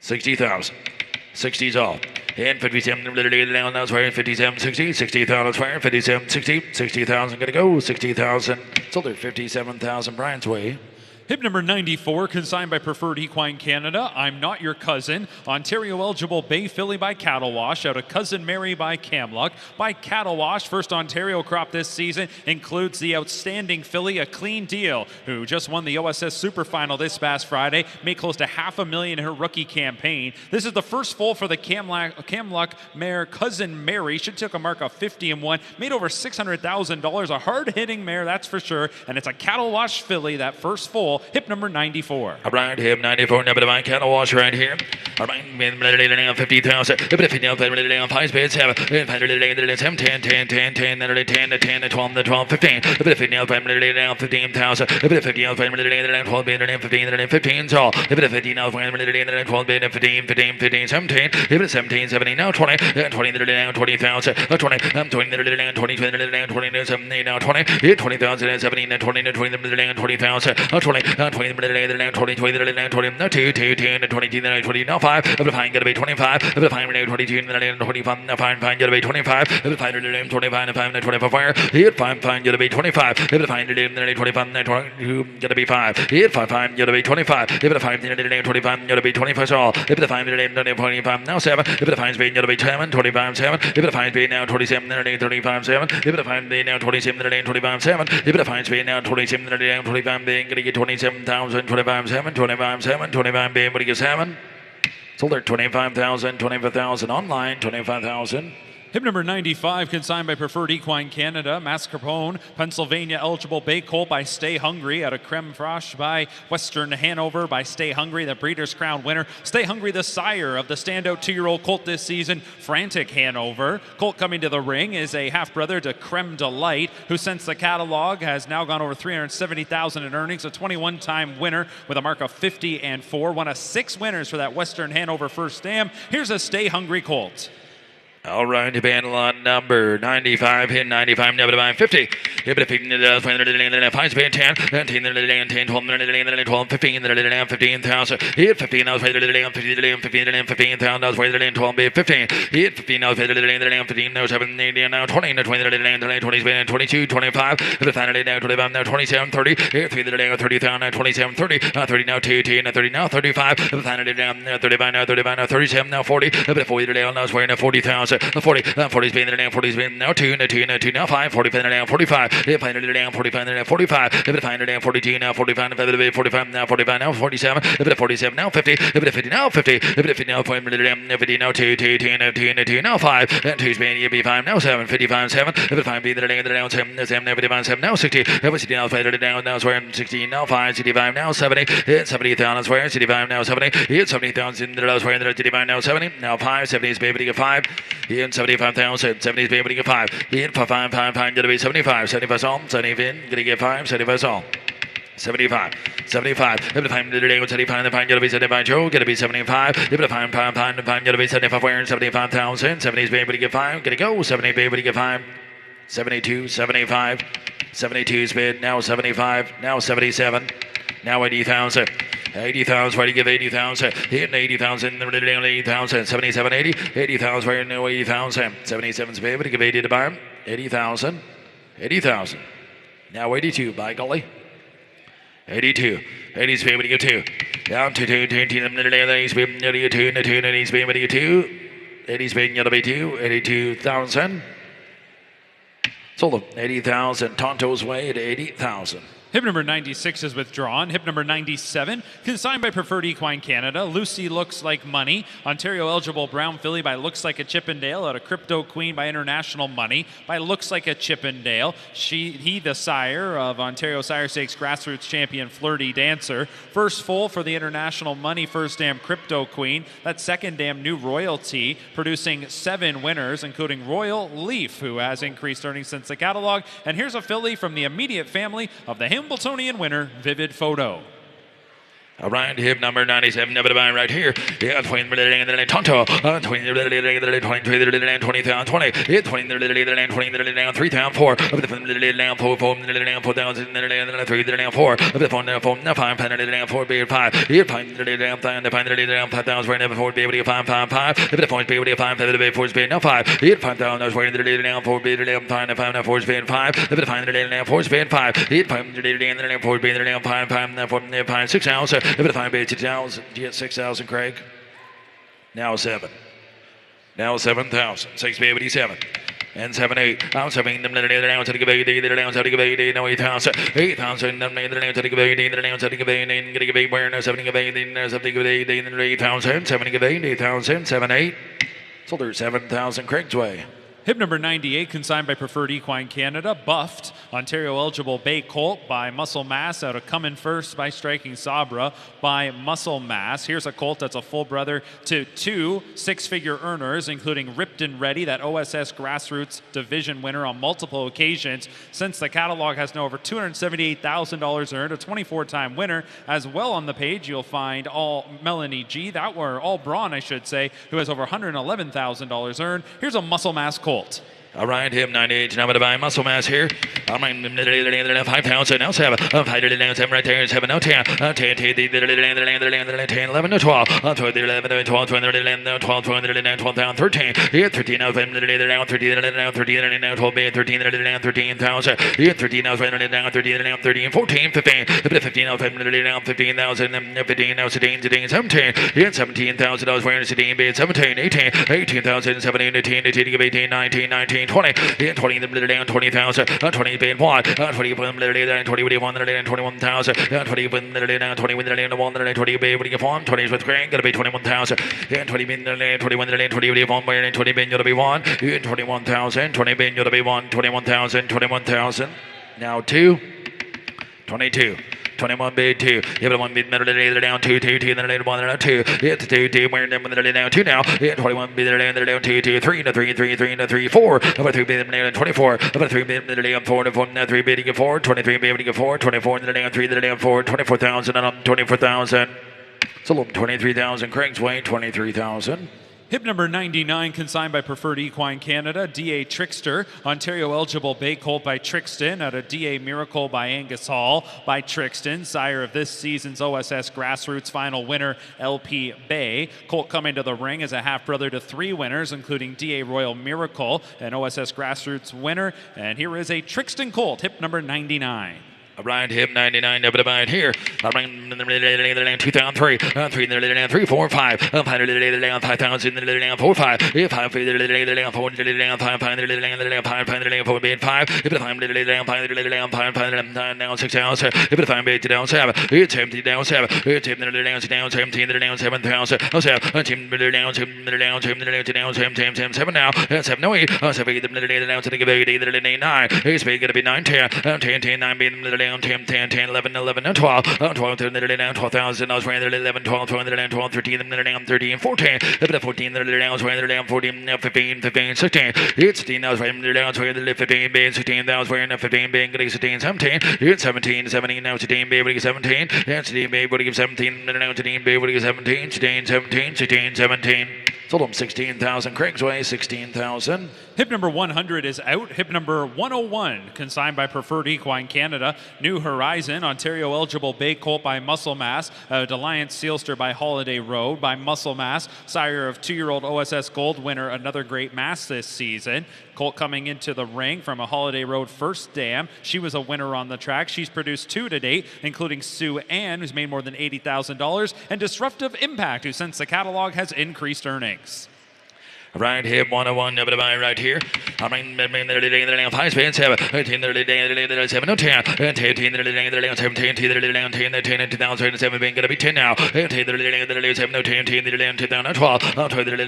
60,000. 60's all. And 57 down elsewhere. 57, 60, 60,000 elsewhere. 57, 60, 60,000 gonna go. 60,000. Sold at 57,000 Brian's way. Hip number 94, consigned by Preferred Equine Canada. I'm Not Your Cousin. Ontario eligible Bay Filly by Cattle Wash. Out of Cousin Mary by Camluck. By Cattle Wash, first Ontario crop this season includes the outstanding filly, A Clean Deal, who just won the OSS Super Final this past Friday. Made close to $500,000 in her rookie campaign. This is the first foal for the Camluck mare, Cousin Mary. She took a mark of 50-1. Made over $600,000. A hard-hitting mare, that's for sure. And it's a Cattle Wash filly, that first foal. Hip number 94. All right, hip 94, number 9, Cattle Wash right here. All right, 50,000. Hip 50 down, 5 space, 7, 10, 10, 10, 10, 10, 10, 10, 12, 12, 15. Hip 50 down, 15,000. Hip 50 down, 12, 15, 15, so. Hip 50 now, 12, 15, 15, 17. Hip 17, 17, now 20, 20 down, 20,000. 20, 20 20, 17, now 20. Hit 20,000, 17, 20, 20,000. 20, 20, 20, now 2, 10, 20, 20, now 5. If the fine gotta be 25. If the fine 22, 25, now fine gotta be 25. If the fine 25, 25 fire. Hit 5, fine gotta be 25. If the fine 25, 22 gotta be 5. Hit 5, fine gotta be 25. If the fine 25 gotta be 25 all. If the fine 25 now 7. If the fine speed gotta be 7, 25 7. If the fine speed now 27, 35 7. If the fine speed now 27, 25 7. If the fine speed now 27, 25 being gonna get 27,000, 25 7, 25 7, 25 being what do you get 7? Sold at 25,000, 25,000 online, 25,000. Hip number 95, consigned by Preferred Equine Canada. Mascarpone, Pennsylvania eligible bay colt by Stay Hungry. Out of Creme Fraiche by Western Hanover by Stay Hungry, the Breeders' Crown winner. Stay Hungry, the sire of the standout 2-year-old colt this season, Frantic Hanover. Colt coming to the ring is a half-brother to Creme Delight, who since the catalog has now gone over $370,000 in earnings. A 21-time winner with a mark of 50-4. One of 6 winners for that Western Hanover first dam. Here's a Stay Hungry colt. All right, the band lot number 95, hit 95, never divine 50. Hit 50, 5 spin 10, 10, 10, 12, 12, 15, 15,000. Hit 15, now 15, 15,000, now 12, 15. Hit 15, now 15, now 7, 80, now 20, now 20, 20 spin, 22, 25. Hit 5, now 25, now 27, 30. Hit 3, now 30,000, now 27, 30. 30, now 2, 10, now 30, now 35. Hit 5, now 35, now 35, now 37, now 40. Hit 40, now 40,000. 40, 40 spin down, 40 spin now 2, now 2, now 2, now 5, 40 spin down, 45, hit find it down, 45 down, 45, hit it find it down, 42 now, 45, 45 now, 45 now, 47, hit it 47 now, 50, hit it 50 now, 50, hit it 50 now, 50 now, 2, 2, 2, now 2, now 2, now 5, and 2 spin, you be 5 now, 7, 55, 7, hit it 5, be the down, 7, 7, 55, 7 now, 60, hit it 60 now, 50 down, now swear, 16 now, 5, 65 now, 70, hit 70,000 swear, 65 now, 70, hit 70,000, swear, 65 now, 70, now 5, 70 is baby to get 5, hit 75,000, 70 is baby to get 5, hit 5, 5, 5, gonna be 75, 75 on, 70 in, gonna get 5, 75 on. 75, 75, if the time today was 75, the fine gonna be 75, Joe, gonna be 75, if the fine, the fine gonna be 75, where 75,000, 70 is baby to get 5, gonna go, 70 baby to get 5, 72, 75, 72 spin, now 75, now 77, now 80,000. 80,000, ready to give 80,000, hitting 80,000, 80,000, 77, 80, 80,000, ready to know 80,000, 77 is baby to give 80 to buy 80,000, 80,000, now 82, by golly, 82, 80 is baby to give 2, down to 2, 2, 2, 80 spin, 82, 2, 80 spin, 82, 80 spin, you'll be 2, 82,000, sold them 80,000, Tonto's way at 80,000. Hip number 96 is withdrawn. Hip number 97, consigned by Preferred Equine Canada. Lucy Looks Like Money. Ontario eligible brown filly by Looks Like a Chippendale. Out of Crypto Queen by International Money by Looks Like a Chippendale. He the sire of Ontario Sire Stakes grassroots champion Flirty Dancer. First foal for the International Money first dam Crypto Queen. That second dam New Royalty, producing 7 winners, including Royal Leaf, who has increased earnings since the catalog. And here's a filly from the immediate family of the Hambletonian winner, Vivid Photo. Around hip number 97, never to buy right here. Yeah, 20, Tonto, 20, 20,000, 20, 20, 3,000, 4, up the 4,000, 3, 4, up the 5, 4, be 5, here, 5,000, never 4, be able to 5, 5, 5, if the points be able to 5, the 4 speed, now 5, here, 5,000, 4, be 5, 4 speed, 5, if the 4 speed, 5, here, 5, 4 be 5, 6,000. If it find 8,000, you get 6,000, Craig. Now 7. Now 7,000. 6 baby 7. And 7, 8. I'm 7. Them later down to the baby. They're down to the baby. No 8,000. 8,000. Them later down to the baby. They're down to the baby. Get a baby. Where no 7 baby. There's a big baby. 8,000. 7 baby. 8,000. 7, 8. So there's 7,000 Craig's way. Hip number 98, consigned by Preferred Equine Canada. Buffed, Ontario eligible Bay Colt by Muscle Mass. Out of Coming First by Striking Sabra by Muscle Mass. Here's a colt that's a full brother to 2 6-figure earners, including Ripped and Ready, that OSS Grassroots Division winner on multiple occasions. Since the catalog has now over $278,000 earned, a 24-time winner. As well on the page, you'll find all Melanie G, that were all Braun, I should say, who has over $111,000 earned. Here's a Muscle Mass colt. All right, him 98, now to buy Muscle Mass here. I'm 5,000, now 7. 5, 7 right there, 7, now 10. 10, 11, now 12. 12, 11, 12, 12, 12, 13. Here, 13, now 13, now 13, now 12, 13, now 13,000. Here, 13, now 13, now 13, 14, 15. 15, now 15,000, 15, now 17, 17. Here, $17,000 for 17, 17, 18, 18,000, 17, 18, 18, 19, 19. 20, 20, down 20,000, 20 bid 1, 20 down 21, 21,000, 20 down 21, 20 bid with 20 with Grant, gonna be 21,000, 20 bin 21, 20 1, where 20 bin you'll be 1, 21,000, 20 bin you'll be 1, 21,000, 21,000, now 2, 22. 21 bid 2. You have 1 bid down 2, 2, 2, then 1 down 2. Hit 2, 2, where them down 2 now. Hit 21 bid down 2, 2, 3, 3, 3, 3, 3, 4. About 3 bid down 24. About 3 bid down 4, 3 bid 4, 23 bid 4, 24 down 3 down 4, 24,000 and 24,000. So 23,000 Craig's way, 23,000. Hip number 99, consigned by Preferred Equine Canada, DA Trickster. Ontario eligible bay colt by Trixton out of DA Miracle by Angus Hall by Trixton, sire of this season's OSS Grassroots final winner, LP Bay. Colt coming to the ring as a half-brother to 3 winners, including DA Royal Miracle, an OSS Grassroots winner. And here is a Trixton colt, hip number 99. Right hip 99 up about here. 2003, 3, 4, 5, 5,000, 4, 5, 5, 4, 5, if the time now 6,000, if the time down 7, it's empty down 7, it's down 17, down 7,000, 7 down 7 now, 7 no 8, 7 down to the 9, it's going to be 9, 10, 10, 10, 9 being 10, 10, 10, 11, 11, 12, 12, 12,000, I was running 11, 12, 12, 12, 13, 13, 14, 14, 14, 15, 15, 16, 16, I was running 15, being 16, I was running 15, being 16, 17, 17, 17, now 17, being 17, 17, being 17, now 17, being 17, 16, 17, 16, 17. Sold them 16,000. Craigsway, 16,000. Hip number 100 is out. Hip number 101, consigned by Preferred Equine Canada. New Horizon, Ontario eligible bay colt by Muscle Mass. Alliance Sealster by Holiday Road by Muscle Mass. Sire of 2-year-old OSS Gold winner, another great mass this season. Colt coming into the ring from a Holiday Road first dam. She was a winner on the track. She's produced 2 to date, including Sue Ann, who's made more than $80,000, and Disruptive Impact, who since the catalog has increased earnings. Right here, 101, over the by right here. I mean, 5 spin 7, 10, 7, 10, 17, 10, 2007, being going to be 10 now. 10, 7, 10, 10, 12, 12, 12, 10,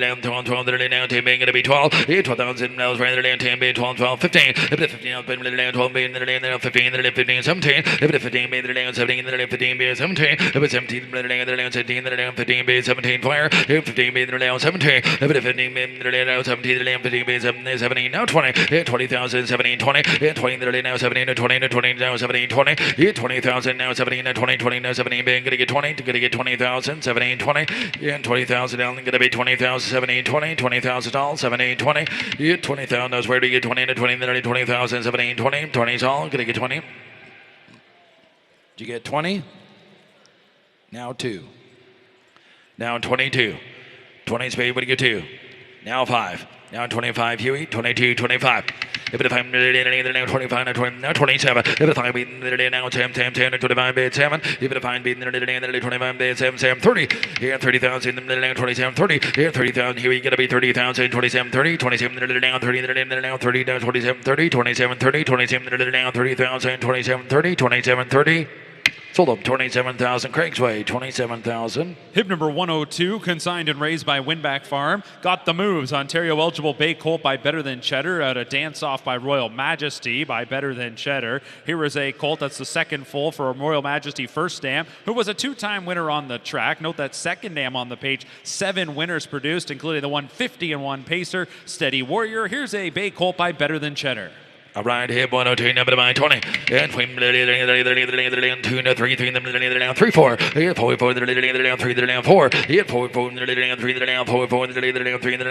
being going to be 12, 12,000, now 10, being 12, 12, 15, 15, 12, being 15, 15, 17, 15, being 17, 15, being 17, 17, 15, being 17, fire, 15, being 17, 15, being 17, 17, now 20, 20,000, 17, 20, 20, now 17, 20, 20, now 17, 20, 20,000, now 17, 20, 20, now 17, being going to get 20, going to get 20,000, 17, 20, and 20,000, now going to be 20,000, 17, 20, 20,000 all, 17, 20, 20,000, knows where to get 20, 20, 20,000, 17, 20, 20 all, going to get 20. Did you get 20? Now 2. Now 22. 20 speed, what do you get 2? Now 5. Now 25 Huey, 22, 25. If it's 5, 25, now 27. If it's 5, now 10, 10, 10, 25, 7. If it's 5, 25, 7, 7, 30. Here 30,000, 27, 30. Here 30,000, here we gotta be 30,000, 27, 30, 27, now 30, now 30, now 27, 30, 27, 30, 27, now 30,000, 27, 30, 27, 30. Sold up 27,000. Craigsway, 27,000. Hip number 102, consigned and raised by Winback Farm. Got the moves. Ontario eligible bay colt by Better Than Cheddar. Out of Dance Off by Royal Majesty by Better Than Cheddar. Here is a colt that's the second full for a Royal Majesty first dam, who was a 2-time winner on the track. Note that second dam on the page, 7 winners produced, including the 150 and 1 pacer, Steady Warrior. Here's a bay colt by Better Than Cheddar. All right, here 102, number by 20. And 2, 3, 3, 4. Here 4, 4, 3, 4. Here 4, 4, 3, 4, 4, 3,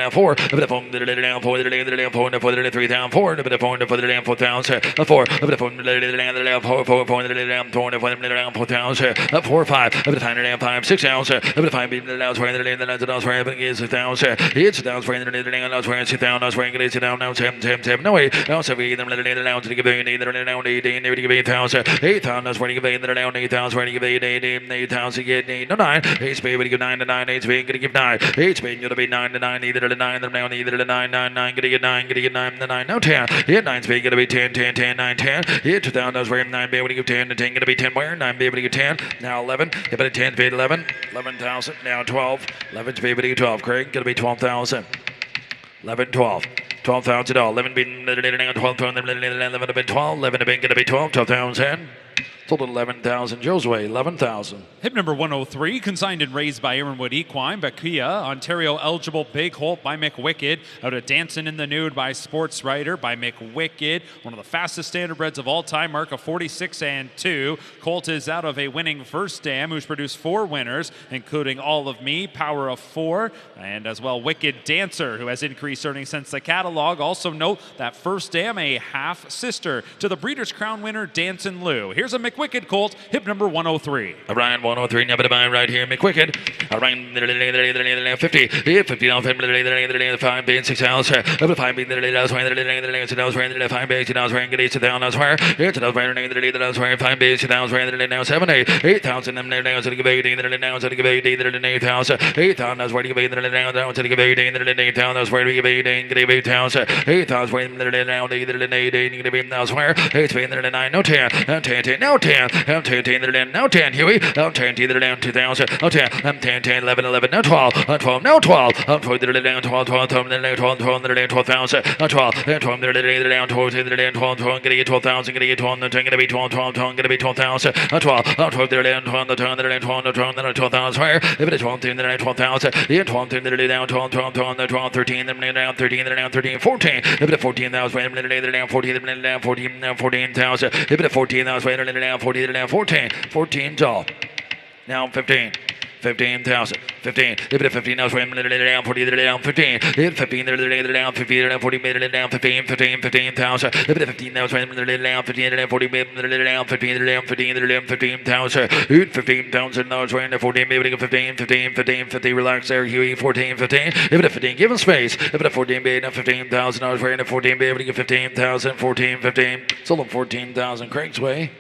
4. Over the phone, 4, 4, 4, 3, 4. Over the phone, 4,000. 4. Over the phone, 4, 4, 4, 4,000. 4, 5. Over the time, 5, 6,000. Over the 5, 6,000. It's 1,000. 6,000. Now 7, 7, 7. No way. Now 7. Now to give 8,000, 8,000, that's where you give 8,000, where you give 8,000, get 8, no 9, 8 speed, when you give 9 to 9, 8 speed, gonna give 9, 8 speed, you're gonna be 9 to 9, either to 9, now either to 9, 9, 9, gonna get 9 to 9, no 10, hit 9 speed, gonna be 10, 10, 10, 9, 10, hit 2,000, that's where 9 speed, when you give 10 to 10, gonna be 10, where 9 speed, when you give 10, now 11, if it 10 speed, 11, 11,000, now 12, 11 speed, when you give 12, Craig, gonna be 12,000, 11, 12. 12,000 all. 11 been 12, 11 been 12, 11 been gonna be 12, 12,000. Sold at 11,000. Joe's Way, 11,000. Hip number 103, consigned and raised by Ironwood Equine, Bakia, Ontario eligible Big Holt by McWicked, out of Dancing in the Nude by Sports Writer by McWicked, one of the fastest standardbreds of all time, mark of 46 and 2. Colt is out of a winning First Dam, who's produced 4 winners, including All of Me, Power of 4, and as well Wicked Dancer, who has increased earnings since the catalog. Also note that First Dam, a half sister to the Breeders' Crown winner Dancin' Lou. Here's a McWicked Colt, hip number 103. Ryan 103, number to buy right here, McWicked. Ryan 50, 50 down, 5 being 6 hours, over 5 being 5 being 6 hours, get 8 down, elsewhere, 8 to 5 being 6 hours, now 7, 8,000, and now to give 18, now to give 18, 8,000, 8,000, that's where you give 18, now to give 18, 8,000, that's where you give 18, give 8,000, 8,000, now 18, give 8, elsewhere, 8, 9, no 10, 10, no 10, 10, now 10, Huey, 10, 2,000, 10, 10, 11, 11, now 12, 12, now 12, 12, 12, 12, 12, 12,000, 12, 12, 12, get 12,000, get 12, get 12, 12, get 12,000, 12, 12, 12,000, where if it is 12, 12,000, 12, 12, 13, 13, 14, if it is 14,000, 14,000, if it is 14,000, 14, tall. Now 15. 15,000, 15, if it is 15, now 40, 15, 15, 15, 40, down 15, 15, 15,000, if it is 15, now 15, 40, 15,000, 15,000, now 14, 15, 15, 15, 50, relax there, Huey, 14, 15, if it is 15, give him space, if it is 14, now 15,000, now 14, 15,000, 14, 15, sold him 14,000, Craig's Way.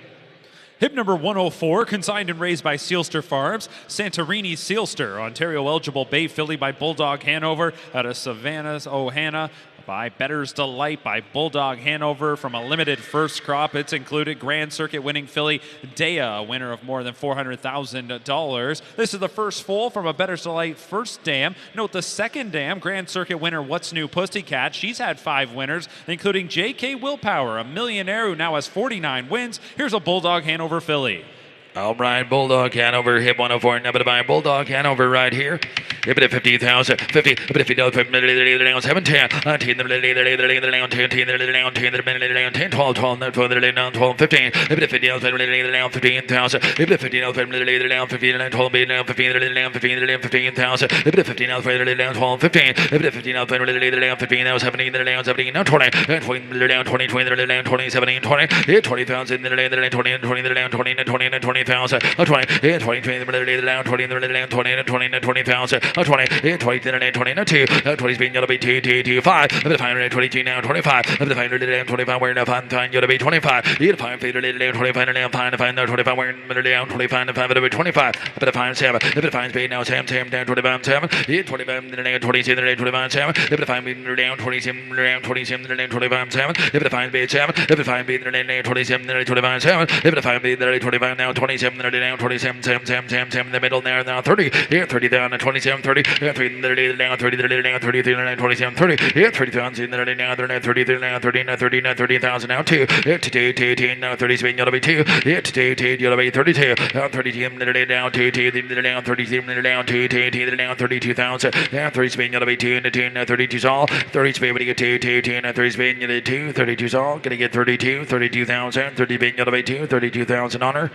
Hip number 104, consigned and raised by Sealster Farms, Santorini Sealster, Ontario eligible Bay Filly by Bulldog Hanover, out of Savannah's Ohana by Better's Delight by Bulldog Hanover from a limited first crop. It's included Grand Circuit winning filly Dea, a winner of more than $400,000. This is the first foal from a Better's Delight first dam. Note the second dam, Grand Circuit winner What's New Pussycat. She's had 5 winners, including J.K. Willpower, a millionaire who now has 49 wins. Here's a Bulldog Hanover filly. All right, Bulldog Hanover, hip 104, number to buy Bulldog Hanover right here. Hip it at 50,000, 50, but if you don't, 7, 10, 10, 12, 12, 12, 15, if it 50, 15,000, if it 50, 15, 12, 15,000, if it 15, 12, 15, if it 15, 15, 17, 17, 20, 20, 20, 17, 20, 20,000, 20, 20,000, 20,000, 20, 20,000, 20 being yellow be 5, of the 522 now 25, of the 525 we're now 5 yellow be 25, you find 25 now 25 we're down 25 5 of 25, of the 5 7, of the 5 speed now 7 down 25 7, 25 27 25 7, if the 5 being down 27 down 27 25 7, if the 5 being 7, if the 5 being 27 25 7, if the 5 being 25 now 27 down 27 7 the middle now 30, 30 down 27 30, 30 down 30 down 30 down 27 30, 30,000 now 30,000 now 2, 2 now 30 spin you'll be 2, 2 you'll be 32, 32 down 2 down 30 down 2 down 32,000, now 30 spin you'll be 2 now 32 all, 30 spin but you get 2 now 30 spin you'll be 2, 32 all, gonna get 32,000, 30 spin you'll be 2, 32,000 honor.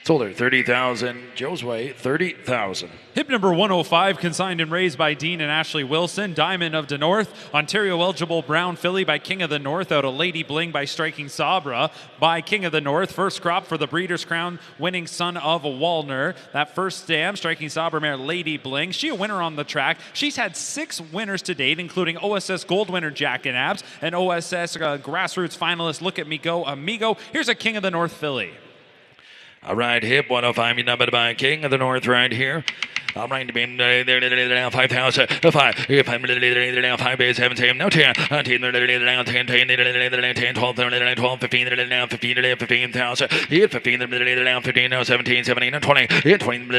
Sold her 30,000. Joe's Way, 30,000. Hip number 105, consigned and raised by Dean and Ashley Wilson. Diamond of the North, Ontario eligible Brown Filly by King of the North, out of Lady Bling by Striking Sabra by King of the North. First crop for the Breeders' Crown, winning son of Walner. That first dam, Striking Sabra mare Lady Bling. She a winner on the track. She's had 6 winners to date, including OSS Gold winner Jack and Abs and OSS Grassroots finalist Look at Me Go Amigo. Here's a King of the North filly. All right, hip 105, you numbered by King of the North right here. I'm right to be now 5,000, 5, 5 base, 7, 7, no 10, 10, 10, 12, 12, 15, 15,000, 15, 15, now 17, 17, 20, 20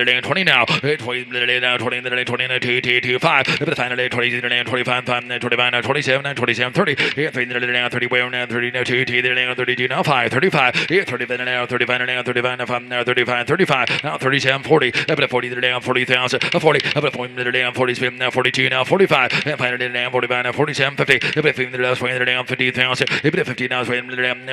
now, 20 now, 20, 2, 5, 20, 25, 25, 27, 27, 30, 30 now, 30, now, 30, now, 2, 32 now, 5, 35, 35 now, 35 now, 35 now, 35, 35, now 37, 40, 40 now, 40,000. 40, 40 down, 40, now 42, now 45, 500 down, 45, now 47, 50, 50 down, 50,000, 50 now,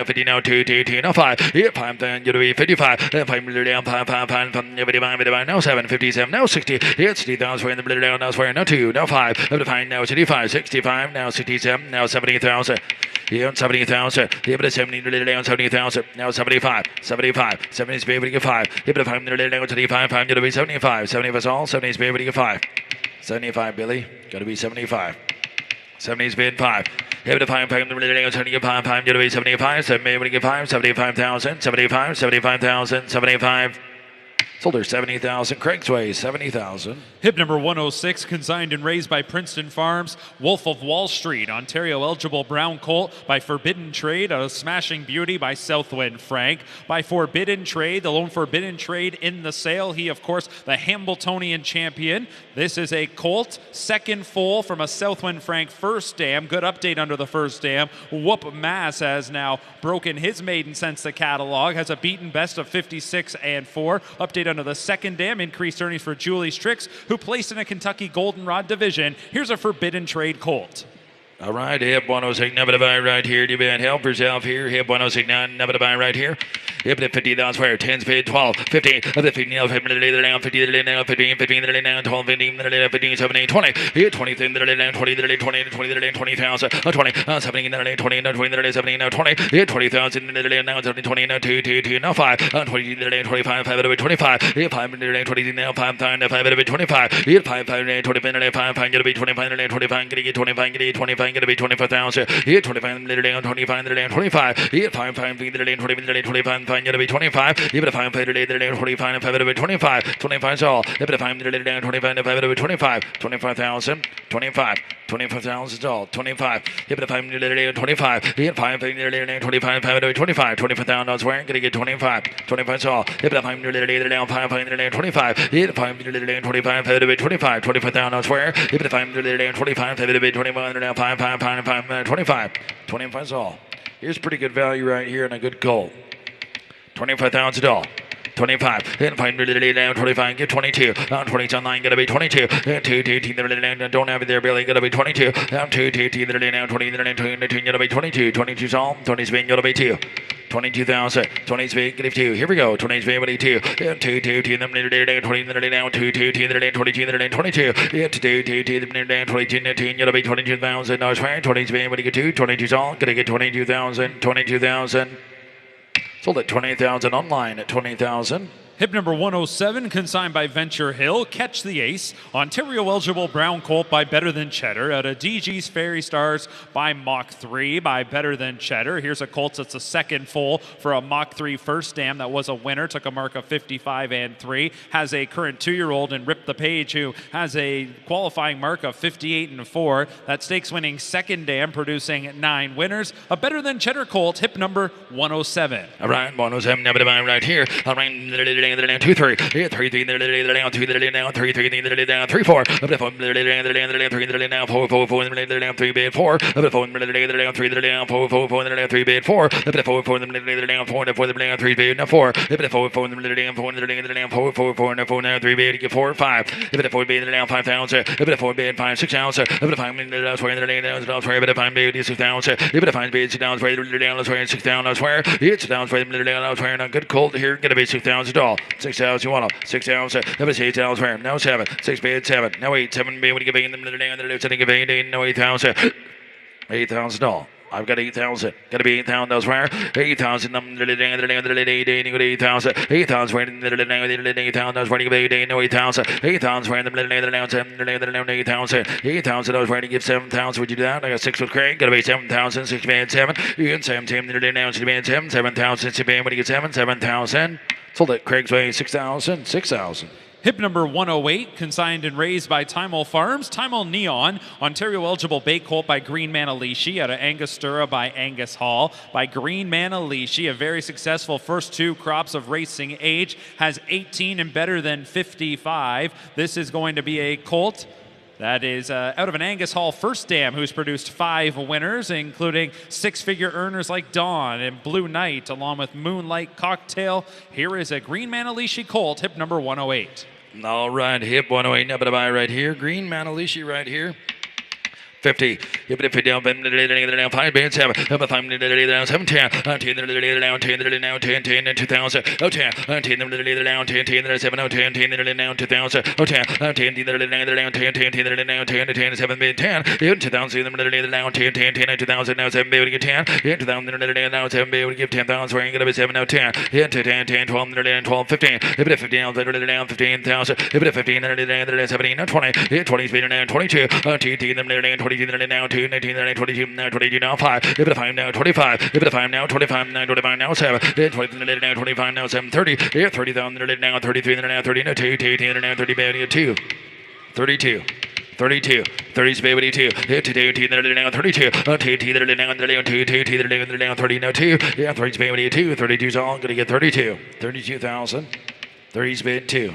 50 now, 2, now 5, 5, then you'll be 55, 5 down, 5, 55, now 7, 57, now 60, 60,000, down, now 2, now 2, now 5, 55, now 65, 65, now 67, now 70,000. Here 70,000. Here to 70 down 70,000. Now 75, 75, 70 is able to get 5. Here to 5 down 25, 5 to be 75. 70 is all. 70 is able to get 5. 75, Billy. Got to be 75. 70 is bid 5. Here to 5, 5 down 75, 5 to be 75. 7 able to get 5. 75,000. 75, 75,000. 75. Solder 70,000. Craigsway 70,000. Hip number 106, consigned and raised by Princeton Farms. Wolf of Wall Street, Ontario eligible brown colt by Forbidden Trade. A smashing beauty by Southwind Frank. By Forbidden Trade, the lone Forbidden Trade in the sale. He, of course, the Hambletonian champion. This is a colt, second foal from a Southwind Frank first dam. Good update under the first dam. Whoop Mass has now broken his maiden since the catalog. Has a beaten best of 56 and 4. Update under the second dam. Increased earnings for Julie Strix, who placed in a Kentucky Goldenrod division. Here's a Forbidden Trade colt. All right, hip 106, number to buy right here. Demand help yourself here. Hip 106, number to buy right here. Hip to 50,000 square. 10 speed, 12, 15, 15, 15, 15, 15, 15, 12, 15, 15, 17, 20. Here 20, 20, 20, 20, 20,000, 20, 17, 20, 20, 17, 20. Here 20,000, now 20, now 2, 2, now 5, 20, 25, 5, 25. Here 5, 20, now 5, 5, 25. Here 5, 5, 25, 5, 25, 25, 25, going to be 24,000. Here 25, 25, 25. Here 5, 5, 25, going to be 25. Here 5, 25, 25, 25 is all. Here 5, 25, 25, 25,000, 25. 24,000 is all. 25. Here 5, 25. Here 5, 25, 25, 24,000 elsewhere. Going to get 25. 25 is all. Here 5, 25. Here 5, 25, 25, 24,000 elsewhere. Here 5, 25, 25, 5, 25. 25 is all. Here's pretty good value right here and a good colt. 25,000 all. 25, and 25, get 22, 20 online, gonna be 22, 2, don't have it there, Billy, gonna be 22, 2, 20, gonna be 22, 22's all, 20's being gonna be 2. 22,000, 20's being 2. Here we go, 20's being 2, 2, 20, now 2, 22, 22, 22, gonna be 22,000, no, 20's being 2, 22's all, gonna get 22,000, 22,000. Sold at 20,000 online at 20,000. Hip number 107, consigned by Venture Hill. Catch the Ace. Ontario eligible brown colt by Better Than Cheddar. Out of DG's Fairy Stars by Mach 3 by Better Than Cheddar. Here's a colt that's a second foal for a Mach 3 first dam that was a winner. Took a mark of 55 and 3. Has a current 2-year-old in Rip the Page who has a qualifying mark of 58 and 4. That stakes winning second dam producing 9 winners. A Better Than Cheddar colt, hip number 107. All right, 107, number right here. All right. 2, 3, 3, 3, down 2, down 3, 3, down 3, 4, up to 4, 3, down 4, 4, 4, down 3, bid 4, up to 4, down 3, down 4, 4, 4, down 3, bid 4, up to 4, 4, down 4, 4, down 3, bid 4, up to 4, 4, down 4, 4, 4, down 3, bid 4, 5, up to 4, bid down 5,000, up to 4, bid 5, 6,000, up to 5, down 4, down 5, bid 6,000, up to 5, bid down 6,000, swear, it's down 6,000, a good colt here, gonna be 6,000 all. 6,000, you want 6,000, number 6,000, now 7, 6 bid 7, now 8, 7 bid, what do you give in the middle of the setting of 8, now 8,000, 8,000 all. I've got 8,000. Got to be 8,000 elsewhere. 8,000. 8,000. 8,000. 8,000. 8,000. I was waiting to be 8,000. 8,000. 8,000. 8,000. I was waiting to give 7,000. Would you do that? I got 6 with Craig. Got to be 7,000. 6 man 7. You can 7,000. 7,000. 7. What do you get? 7,000. Sold it. Craig's way 6,000. 6,000. Hip number 108, consigned and raised by Timel Farms. Timel Neon, Ontario eligible bay colt by Green Manalishi out of Angostura by Angus Hall. By Green Manalishi, a very successful first 2 crops of racing age, has 18 and better than 55. This is going to be a colt that is out of an Angus Hall first dam, who's produced 5 winners, including 6-figure earners like Dawn and Blue Knight, along with Moonlight Cocktail. Here is a Green Manalishi colt, hip number 108. All right, hip 108, number to buy right here. Green Manalishi right here. 50. If it down, 5 bands, 7, 5, 7, 10, 10, 10, 10, 2000, 10, 10, 10, 7, 10, 10, 2000, 10, 10, 10, 10, 7, 10, 2000, 10, 10, 10, 2000, now 7, baby, get 10, 2000, now 7, baby, give 10,000, we're going to be 7, now 10, 10, 10, 12, 12, 15, if it 15, 15,000, if it 15, 17, 20, 20, 22, 22, now 2, 19, 22, now 22, now 5, if it 5, now 25, if it 5, now 25, now 25, now 7, 20, now 25, now 7, 30, 30,000, now 33, now 30, now 2, 2, now 30, baby, 2, 32. 32, 30 baby 2, 2, now 32, 2, now 2, 2, now 30, now 2, yeah, 30 baby 2, 32's all, gonna get 32, 32,000, 30's bid 2,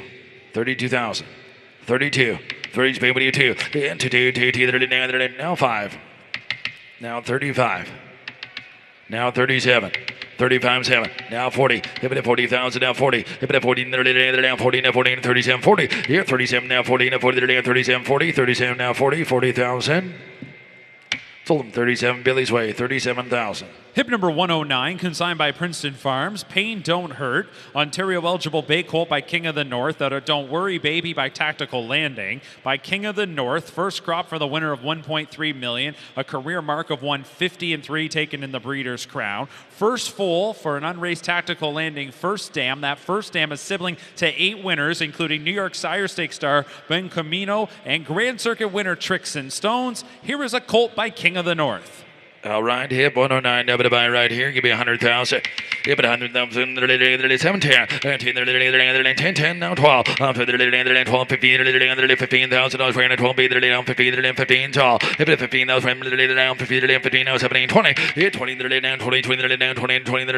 32,000, 32, 30's baby 2, and 2, now 5, now 35, now 37. 35, 7, now 40, if it 40,000, now 40, if it 40, now 40, now 40, 37, 40, here 37, now 40, now 40, 37, 40, 37, now 40, 40,000. Sold them 37 Billy's way, 37,000. Hip number 109, consigned by Princeton Farms. Pain Don't Hurt. Ontario eligible bay colt by King of the North. Out of Don't Worry Baby by Tactical Landing. By King of the North. First crop for the winner of 1.3 million. A career mark of 150-3 taken in the Breeders' Crown. First foal for an unraced Tactical Landing first dam. That first dam is sibling to 8 winners, including New York Sire Stakes star Ben Camino and Grand Circuit winner Tricks and Stones. Here is a colt by King of the North. All right, hip 109, number to buy right here. Give me 100,000. Hip at 100,000, 7, 10, 10, 10, now 12, 12, 15, 15,000 dollars for 12, 15, 15, tall. Hip at 15,000, 15, now 17, 20, 20, 20, 20, 20,000, 20, 20, now 20, 22,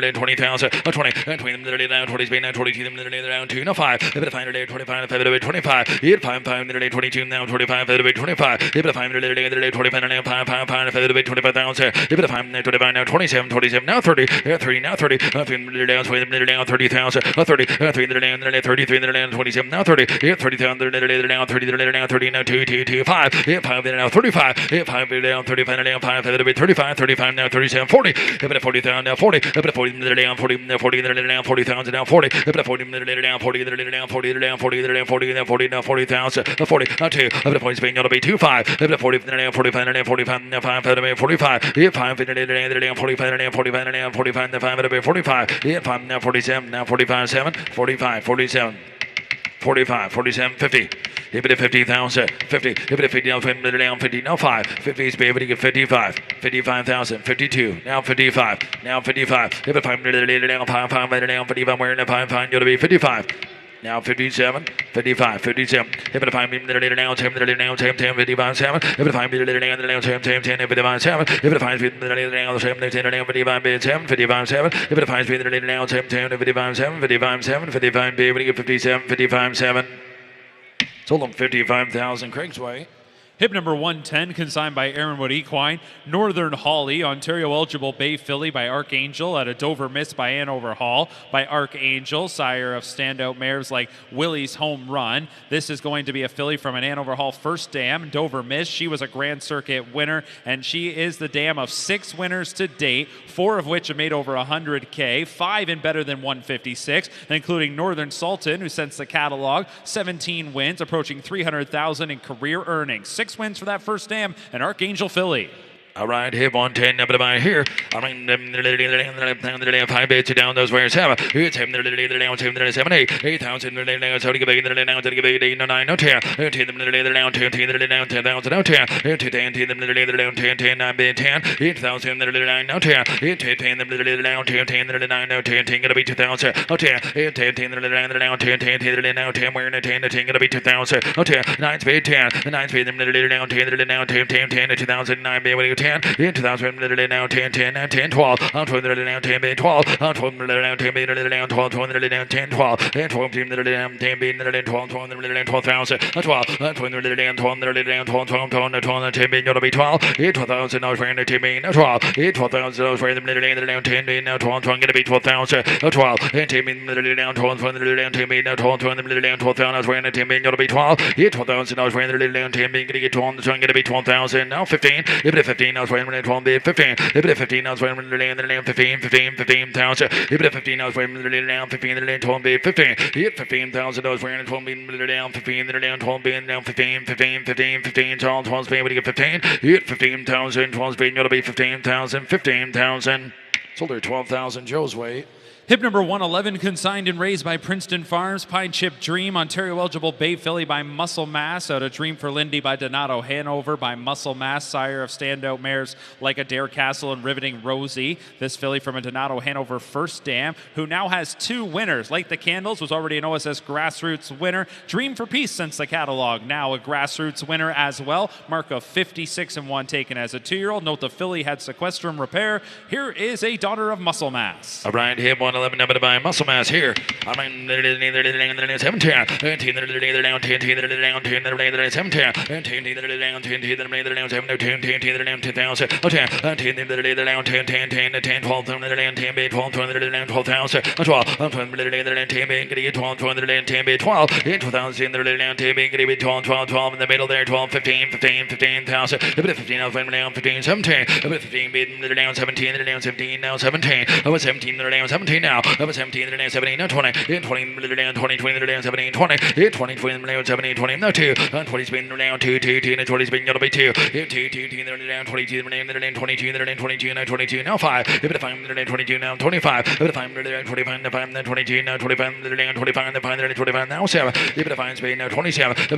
2, now 5, hip at 5, 25, 25, hip 5, 22, now 25, 25, hip at 5, 25, 25,000. If it 5, now 25, now 27, 27, now 30, 30, now 30, 30, down 30,000, 30, 3, 33, 27, now 30, 30,000, now 30, now 30, now 2, 2, 2, 5, 5, now 35, 5, down 35, now 5, 35, 35, now 37, 40, if it 40,000, now 40, if it 40, down 40, now 40, now 40,000, now 40, if it 40, down 40, down 40, down 40, down 40, now 40, now 40,000, 40, now 2, if it 40 is being, it'll be 2, 5, if it 40, now 45, now 45, now 5, 45, 5, 45, 45, 45, 5, now 47, now 45, 7, 45, 47, 45, 47, 50. If it 50,000, 50, if it 50, down 50, now 5, 50 is able to get 55, 55,000, 52, now 55, now 55, if it 5, down 5, 5, down 55, we're in the 5, you'll be 55. Now 57, 55, 57. If it 5 now 10, now 10, 10, 55, 7. If it 5 now 10, 10, 10, 55, 7. If it 5 now 10, 10, 55, 7, 55, 7. If it 5 now 10, 10, 55, 7, 55, 7, 55, baby, 57, 55, 7. Sold them 55,000 Craig's way. Hip number 110, consigned by Aaronwood Equine. Northern Holly, Ontario eligible bay filly by Archangel at a Dover Miss by Hanover Hall. By Archangel, sire of standout mares like Willie's Home Run. This is going to be a filly from an Hanover Hall first dam, Dover Miss. She was a Grand Circuit winner, and she is the dam of 6 winners to date, 4 of which have made over 100K, 5 in better than 156, including Northern Sultan, who sends the catalog, 17 wins, approaching 300,000 in career earnings. 6 wins for that first dam, and Archangel filly. All right, hip 110, up to by here. I mean, 5 bids down those wares have. It's him, 7, 8, 8,000, 9, 10, 10, 10, 10, 10, 9 bid 10, 8,000, 9, 10, 10, 10, gonna be 2,000, 10, 10, 10, 10, we're in a 10, 10, gonna be 2,000, 10, 9 speed 10, 9 speed, 10, 2009 bid 10, in 2000 now 10, 10, 10, 12, 12 now 10 bid 12, 12 now 10 bid 12, 12 now 10, 12, and 12 team 10 bid 12, 12,000, 12, 12, 10 bid gonna be 12, 12,000 now for the team bid 12, 12,000 now for the now 10 bid now 12, gonna be 12,000, 12, and team bid now 12, 10 bid now 12, 12,000 for the team bid gonna be 12, 12,000 now for the now 10 bid gonna get 12, gonna be 12,000 now 15, if it 15 now for 12 bid 15, if it 15 now for 15,000, if it 15 now for 12 bid 15, hit 15,000 for 12 bid down 15, down 12 bid down 15, 12 bid, we get 15, hit 15,000, 12 bid gonna be 15,000, sold her 12,000 Joe's weight. Hip number 111, consigned and raised by Princeton Farms. Pine Chip Dream, Ontario eligible Bay Filly by Muscle Mass. Out of Dream for Lindy by Donato Hanover by Muscle Mass, sire of standout mares like Adair Castle and Riveting Rosie. This filly from a Donato Hanover first dam, who now has 2 winners. Light the Candles was already an OSS Grassroots winner. Dream for Peace since the catalog, now a Grassroots winner as well. Mark of 56-1 taken as a 2-year-old. Note the filly had sequestrum repair. Here is a daughter of Muscle Mass. All right, hip 111 number by Muscle Mass here. I mean, 17, 10, 12 in the middle there, 12, 15, 15,000. 15 now, 15, 17, 15 bid down 17, down 17, now 17, 17 down 17 now. 17, 17, now 20, 20, down 20, 20, down 17, 20, 20, 20, down 17, 20, now 2, 20 spin down 2, 2, 20 spin gonna be 2, 2, 2, down 22, down 22, down 22, now 22, now 5, 5, down 22, now 25, 5, down 25, now 5, now 22, now 25, down 25, now 5, down 25, now 7, 5 spin now 27, 5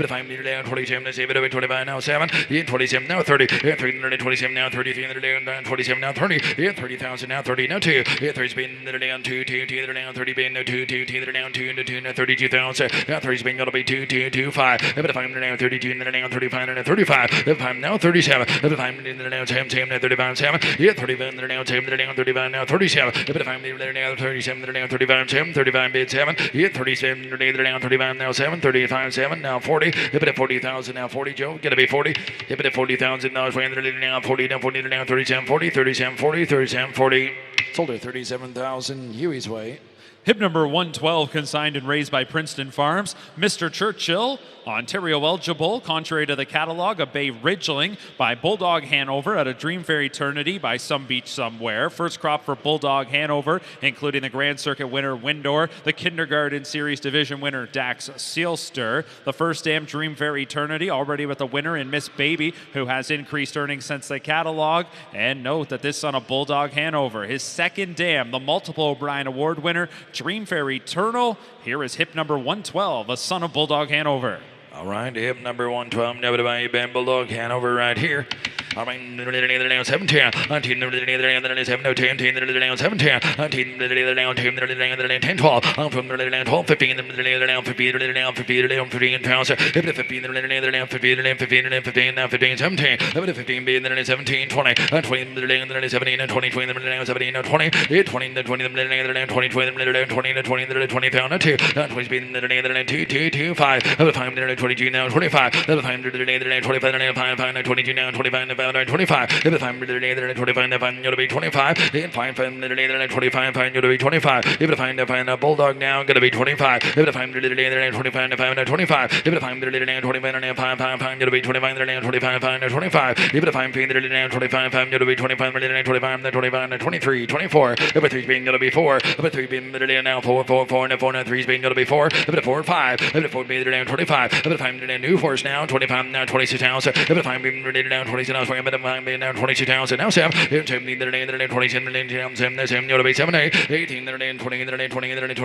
down 27, now 7, 25, now 7, 27, now 30, 27, now 33, down 27, now 30, 30,000, now 30, now 2, 3 spin down 2, 2, down 30 bin, no 2, 2, down 2, 2, 32,000. Now 3 spin gonna be 2, 2, 2, 5. If it 5 down 32, down 35, and 35. If I'm now 37. If it 5 down 10, now 35, 7. Yeah, 35 down 10, down 35, now 37. If it 5 down 37, down 35, 7. 35 bid 7. Yeah, 37 down 35, now 7. 35, 7, now 40. If it 40,000, now 40, Joe, gonna be 40. If it 40,000, now 40, now 40, now 40, down 37, 40, 37, 40, 37, 40. Sold her 37,000 Huey's weight. Hip number 112, consigned and raised by Princeton Farms. Mr. Churchill, Ontario eligible, contrary to the catalog, a Bay Ridgeling by Bulldog Hanover, at a Dream Fair Eternity by Some Beach Somewhere. First crop for Bulldog Hanover, including the Grand Circuit winner Windor, the Kindergarten Series Division winner Dax Sealster. The first dam Dream Fair Eternity, already with a winner in Miss Baby, who has increased earnings since the catalog. And note that this son of Bulldog Hanover, his second dam, the multiple O'Brien Award winner, Dream Fair Eternal. Here is hip number 112, a son of Bulldog Hanover. All right, hip number 112, never by Ben Bulldog Hanover right here. I mean, 17, 19, 7, 10, 10, 17, 19, 10, 12, 12, 15, 15,000, 15, now 15, 17, 15, 17, 20, 20, 17, 20, 20, 17, 20, 20, 20, 20, 20,000, 2, 20 speed, 2, 2, 5, 22 now 25, 25, 25, 22 now 25, 25, 25, 25, you'll be 25, 5, 25, you'll be 25, if it find a Bulldog now, gonna be 25, if it find 25, 25, if it find 25, you'll be 25, 25, if it find 25, you'll be 25, 25, 23, 24, if it 3 being gonna be 4, if it 3 being now 4, 4, 4, and 4, and 3 being gonna be 4, if it 4, 5, if it 4 being 25, if it find new force now, 25 now 26,000, if it find being down 26,000, square, but I'm now 22,000. Now 7, 17, 27, 7, you'll be 7, 8, 18, 20, 20, 20,000,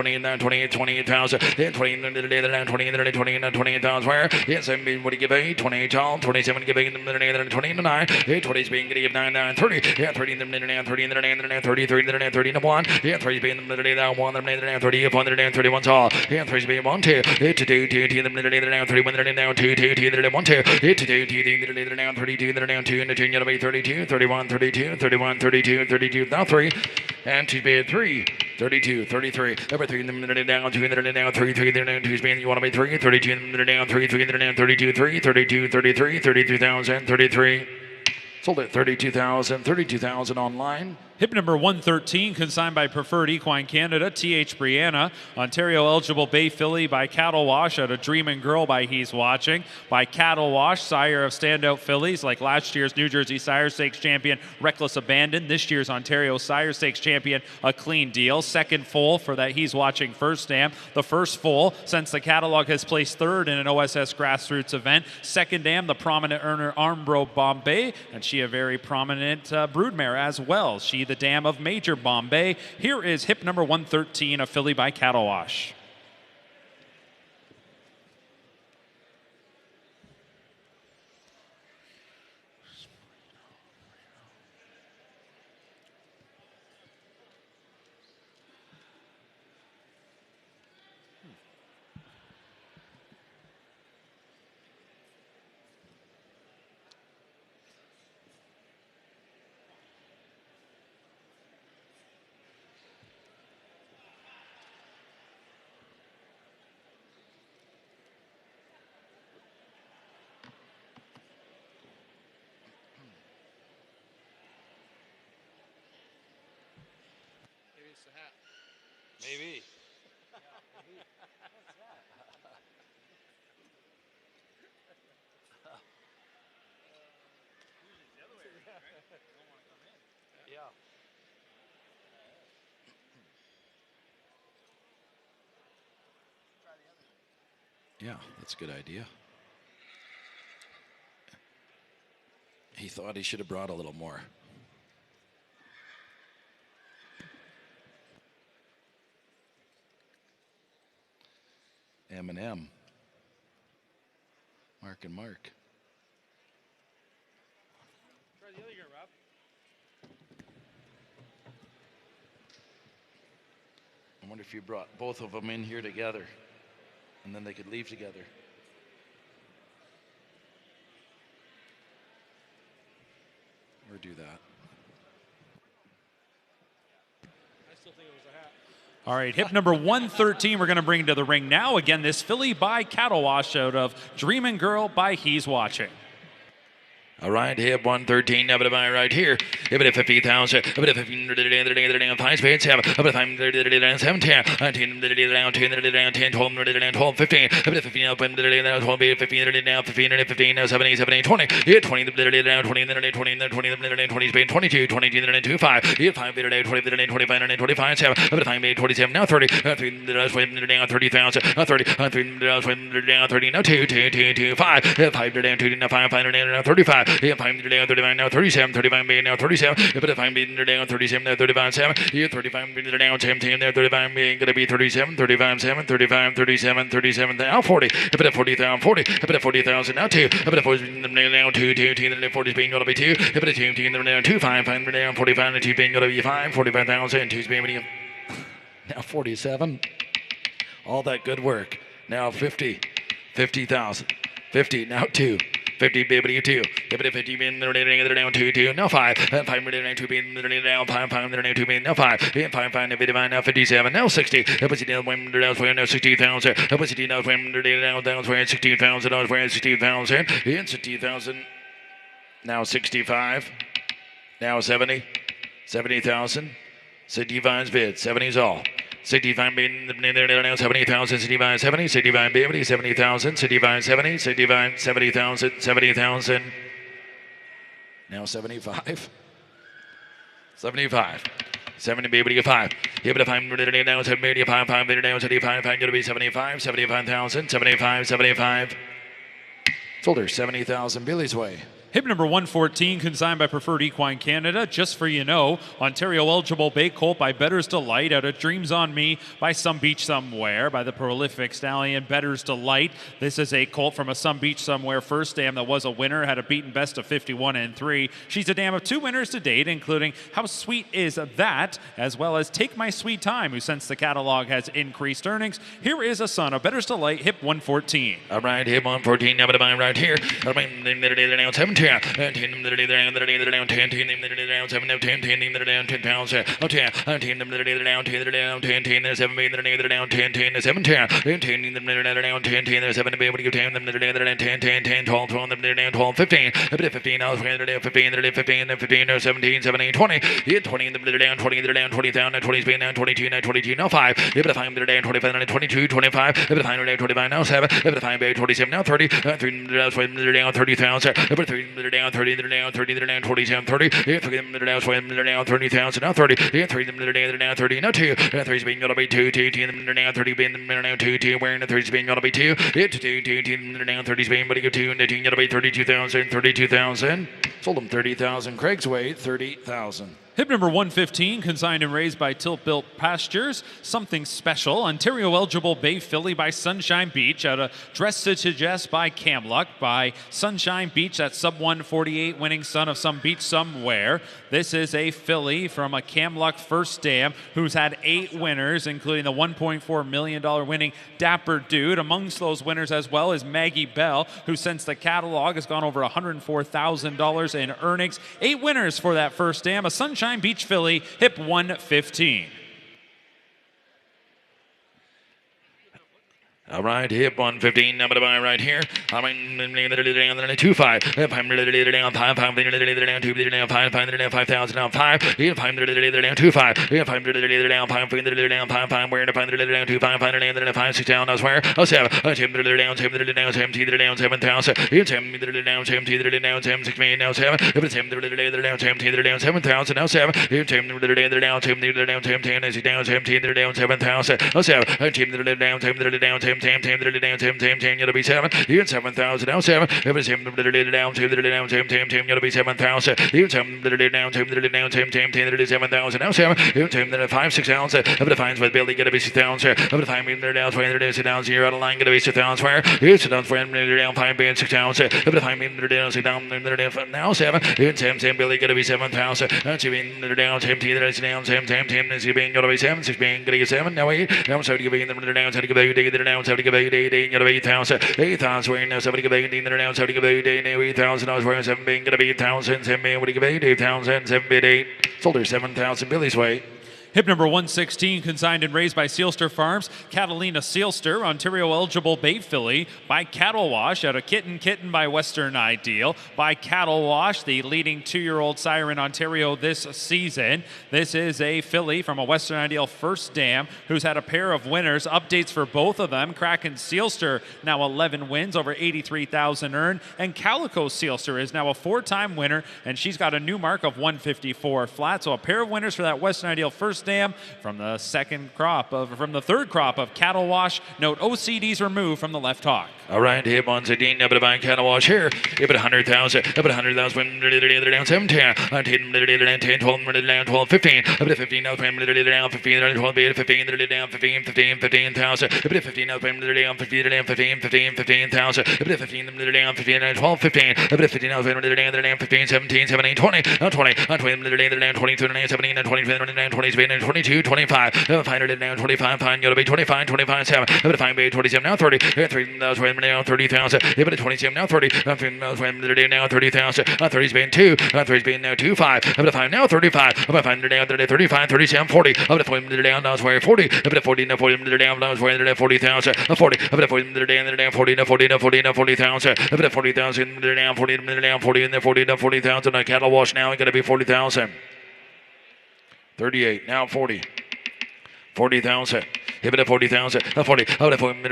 20,000, where? Yes, I mean, what do you give 8, 28, 27, give 8, 29, 20 being give 9, 30, yeah, 30, 30, 30, 1, yeah, 3 being 1, 30, 131 tall, yeah, 3 being 1, 2, 2, 2, 2, 31, 2, 2, 2, 1, 2, 2, 2, 32, 2, and the 2, you'll be 32, 31, 32, 31, 32, 32, now 3, and 2 being 3, 32, 33, number 3, down, 2, down, 3, 3, 2, being you want to be 3, 32, down, 3, 3, 32, 3, 32, 33, 32,000, 33. Sold at 32,000 online. Hip number 113, consigned by Preferred Equine Canada, T.H. Brianna. Ontario eligible Bay Filly by Cattle Wash at a Dreamin' Girl by He's Watching. By Cattle Wash, sire of standout fillies like last year's New Jersey Sire Stakes champion Reckless Abandon, this year's Ontario Sire Stakes champion A Clean Deal. Second foal for that He's Watching first stamp. The first foal since the catalog has placed third in an OSS grassroots event. Second dam, the prominent earner Armbro Bombay, and she a very prominent broodmare as well. She the dam of Major Bombay. Here is hip number 113, a filly by Cattle Wash. Maybe. Yeah, that's a good idea. He thought he should have brought a little more. M&M. Mark and Mark. Try the other ear, Rob. I wonder if you brought both of them in here together and then they could leave together. Or do that. I still think it was a hat. All right, hip number 113 we're going to bring to the ring now. Again, this filly by Cattle Wash out of Dreamin' Girl by He's Watching. All right, hip 113, up to buy right here. Up to 50,000, up to 15, 5 spades, 7, up to 5, 7, 10, 19, 10, 12, 12, 15, up to 15, up and 12, 15, now 15, 15, 17, 17, 20, 20, 20, 20, 20, spade, 22, 22, 2, 5, 5, 20, 25, 25, 7, up to 5, 27, now 30, 30,000, 30, 30, now 2, 2, 2, 2, 5, 5, 2, 5, 5, 35, 5 down now 37, 35 being now 37, but if I'm being down 37, now 35, 7, here 35 being down 17, there 35 being going to be 37, 35, 7, 35, 37, 37, now 40, but at 40,000, 40, but at 40,000, now 2, but at 40, now 2, 2, 2, 40 being going to be 2, but at 2, 2, now 2, 5, 5, down 45, 2 being going to be 5, 45,000, 2 being now 47. All that good work. Now 50, 50,000, 50, now 2. 50 bibbity 2, bibbity 50 bin down 2 2 now 5 5 down 2 bin down 5 5 down 2 bin now 5 5 5 now 57 now 60 opposite down when down for now 60,000 opposite now when down for 60,000 dollars for 60,000 in 60,000 now 65 now 70 70,000 65's bid 70's all 65 being now 70,000, 65, 70, 65, 50, 70,000, 65, 70, 65, 70,000, 70,000. Now 75. 75. 70 baby 5. Here but 5 now 75, 5 now 75, 5 to be 75, 75,000, 75, 75. Sold her 70,000 Billy's way. Hip number 114, consigned by Preferred Equine Canada. Just for you know, Ontario eligible bay colt by Better's Delight out of Dreams on Me by Some Beach Somewhere by the prolific stallion Better's Delight. This is a colt from a Some Beach Somewhere first dam that was a winner, had a beaten best of 51 and 3. She's a dam of 2 winners to date, including How Sweet Is That, as well as Take My Sweet Time, who since the catalog has increased earnings. Here is a son of Better's Delight, Hip 114. All right, Hip 114, now right here. 17. 10, 10, 10, 10, 10, 10, 10, down 30, they're down 30, they're down 27, 30, 3 they're down 20, they're down 30,000, now 30, 3 them, they're down 30, now 2, 3's being gonna be 2, 2, 2, they're down 30, being they're down 2, 2, wearing the 3's being gonna be 2, 2, 2, 2, they're down 30's being, but you go 2, and the 2 gonna be 32,000, 32,000, sold them 30,000, Craig's way, 30,000. Hip number 115, consigned and raised by Tilt Built Pastures. Something Special, Ontario eligible bay filly by Sunshine Beach out of Dress to Suggest by Camluck by Sunshine Beach, that sub 148 winning son of Some Beach Somewhere. This is a filly from a Camluck first dam who's had 8 winners, including the $1.4 million winning Dapper Dude. Amongst those winners as well is Maggie Bell, who since the catalog has gone over $104,000 in earnings. 8 winners for that first dam, a Sunshine Beach filly, Hip 115. All right, Hip 115, number to buy right here. I mean, 2-5. 5, down 5, 5, down 2, down 5, 5, down 5,000, down 5. 5, down 2, 5. 5, down 5, 5, down 5, 5, where to find down 2, 5, 5, down 5, 6 down, elsewhere. 7, 7, down 7, down 7, down 7,000. 7, down 7, down 7, 6 million, now 7. 7, down 7, down 7,000, now 7. 7, down 7, down 10, as he down 17, down 7,000. 7, down 7, down 10. 10, gonna be 7. Even 7,000, now 7. If it's him, down 2, down 10, gonna be 7,000. Even 7, down 2, down 10, 7,000, now 7. Even 10, 5, 6,000. If it finds with Billy, gonna be 6,000. If it finds me, down 20, sit down 0 out of line, gonna be 6,000. Where? You sit down for him, down 5, being 6,000. If it finds me, down, sit down, now 7. Even 10, Billy, gonna be 7,000. That's you being down 10, that's down 10, is you being gonna be 7, 6 being gonna get 7, now 8. Now 7 giving them down, 7 giving down, 7 giving 8,000, 8,000, wearing now 70 giving down, 70 giving 8,000, I was wearing 7 being gonna be 8,000, 7 being what do you give 8,000, 7 bid 8, sold her 7,000, Billy's way. Hip number 116, consigned and raised by Sealster Farms. Catalina Sealster, Ontario eligible bay filly by Cattle Wash out of Kitten by Western Ideal. By Cattle Wash, the leading 2-year-old sire in Ontario this season. This is a filly from a Western Ideal first dam who's had a pair of winners. Updates for both of them. Kraken Sealster now 11 wins, over 83,000 earned. And Calico Sealster is now a 4-time winner, and she's got a new mark of 154 flat. So a pair of winners for that Western Ideal first dam from the third crop of Cattle Wash. Note OCDs removed from the left hock. All right, Hip 116, up at a Cattle Wash here. Hip at 100,000, up at 100,000, they're down 7, 10, 10, 12, down 12, 15, up at 15, now they're down 15, they're 12, 15, they're down 15,000, up at 15, now they're down 15,000, up at 15, they're down 15, 12, 15, up at 15, now they're down 15, 17, 17, 20, 20, they're down 20, 17, 20, they're down 20, 22, 25, 500 down 25, fine, gotta be 25, 25, 7, up at 5, 27, now 30, 3, now 30,000, up at 27, now 30, now 30,000, 30's been 2, 3's been now 2, 5, up at 5, now 35, up at 5, down 35, 37, 40, up at 40, down, now 40, up at 40, now 40, down, now 40,000, 40, up at 40, down, 40, now 40, now 40, now 40,000, up at 40,000, down, 40, down, 40, and then 40, now 40,000, a Cattle Wash now, gonna be 40,000. 38, now 40. 40,000. Hip it 40,000, 40, out of 40,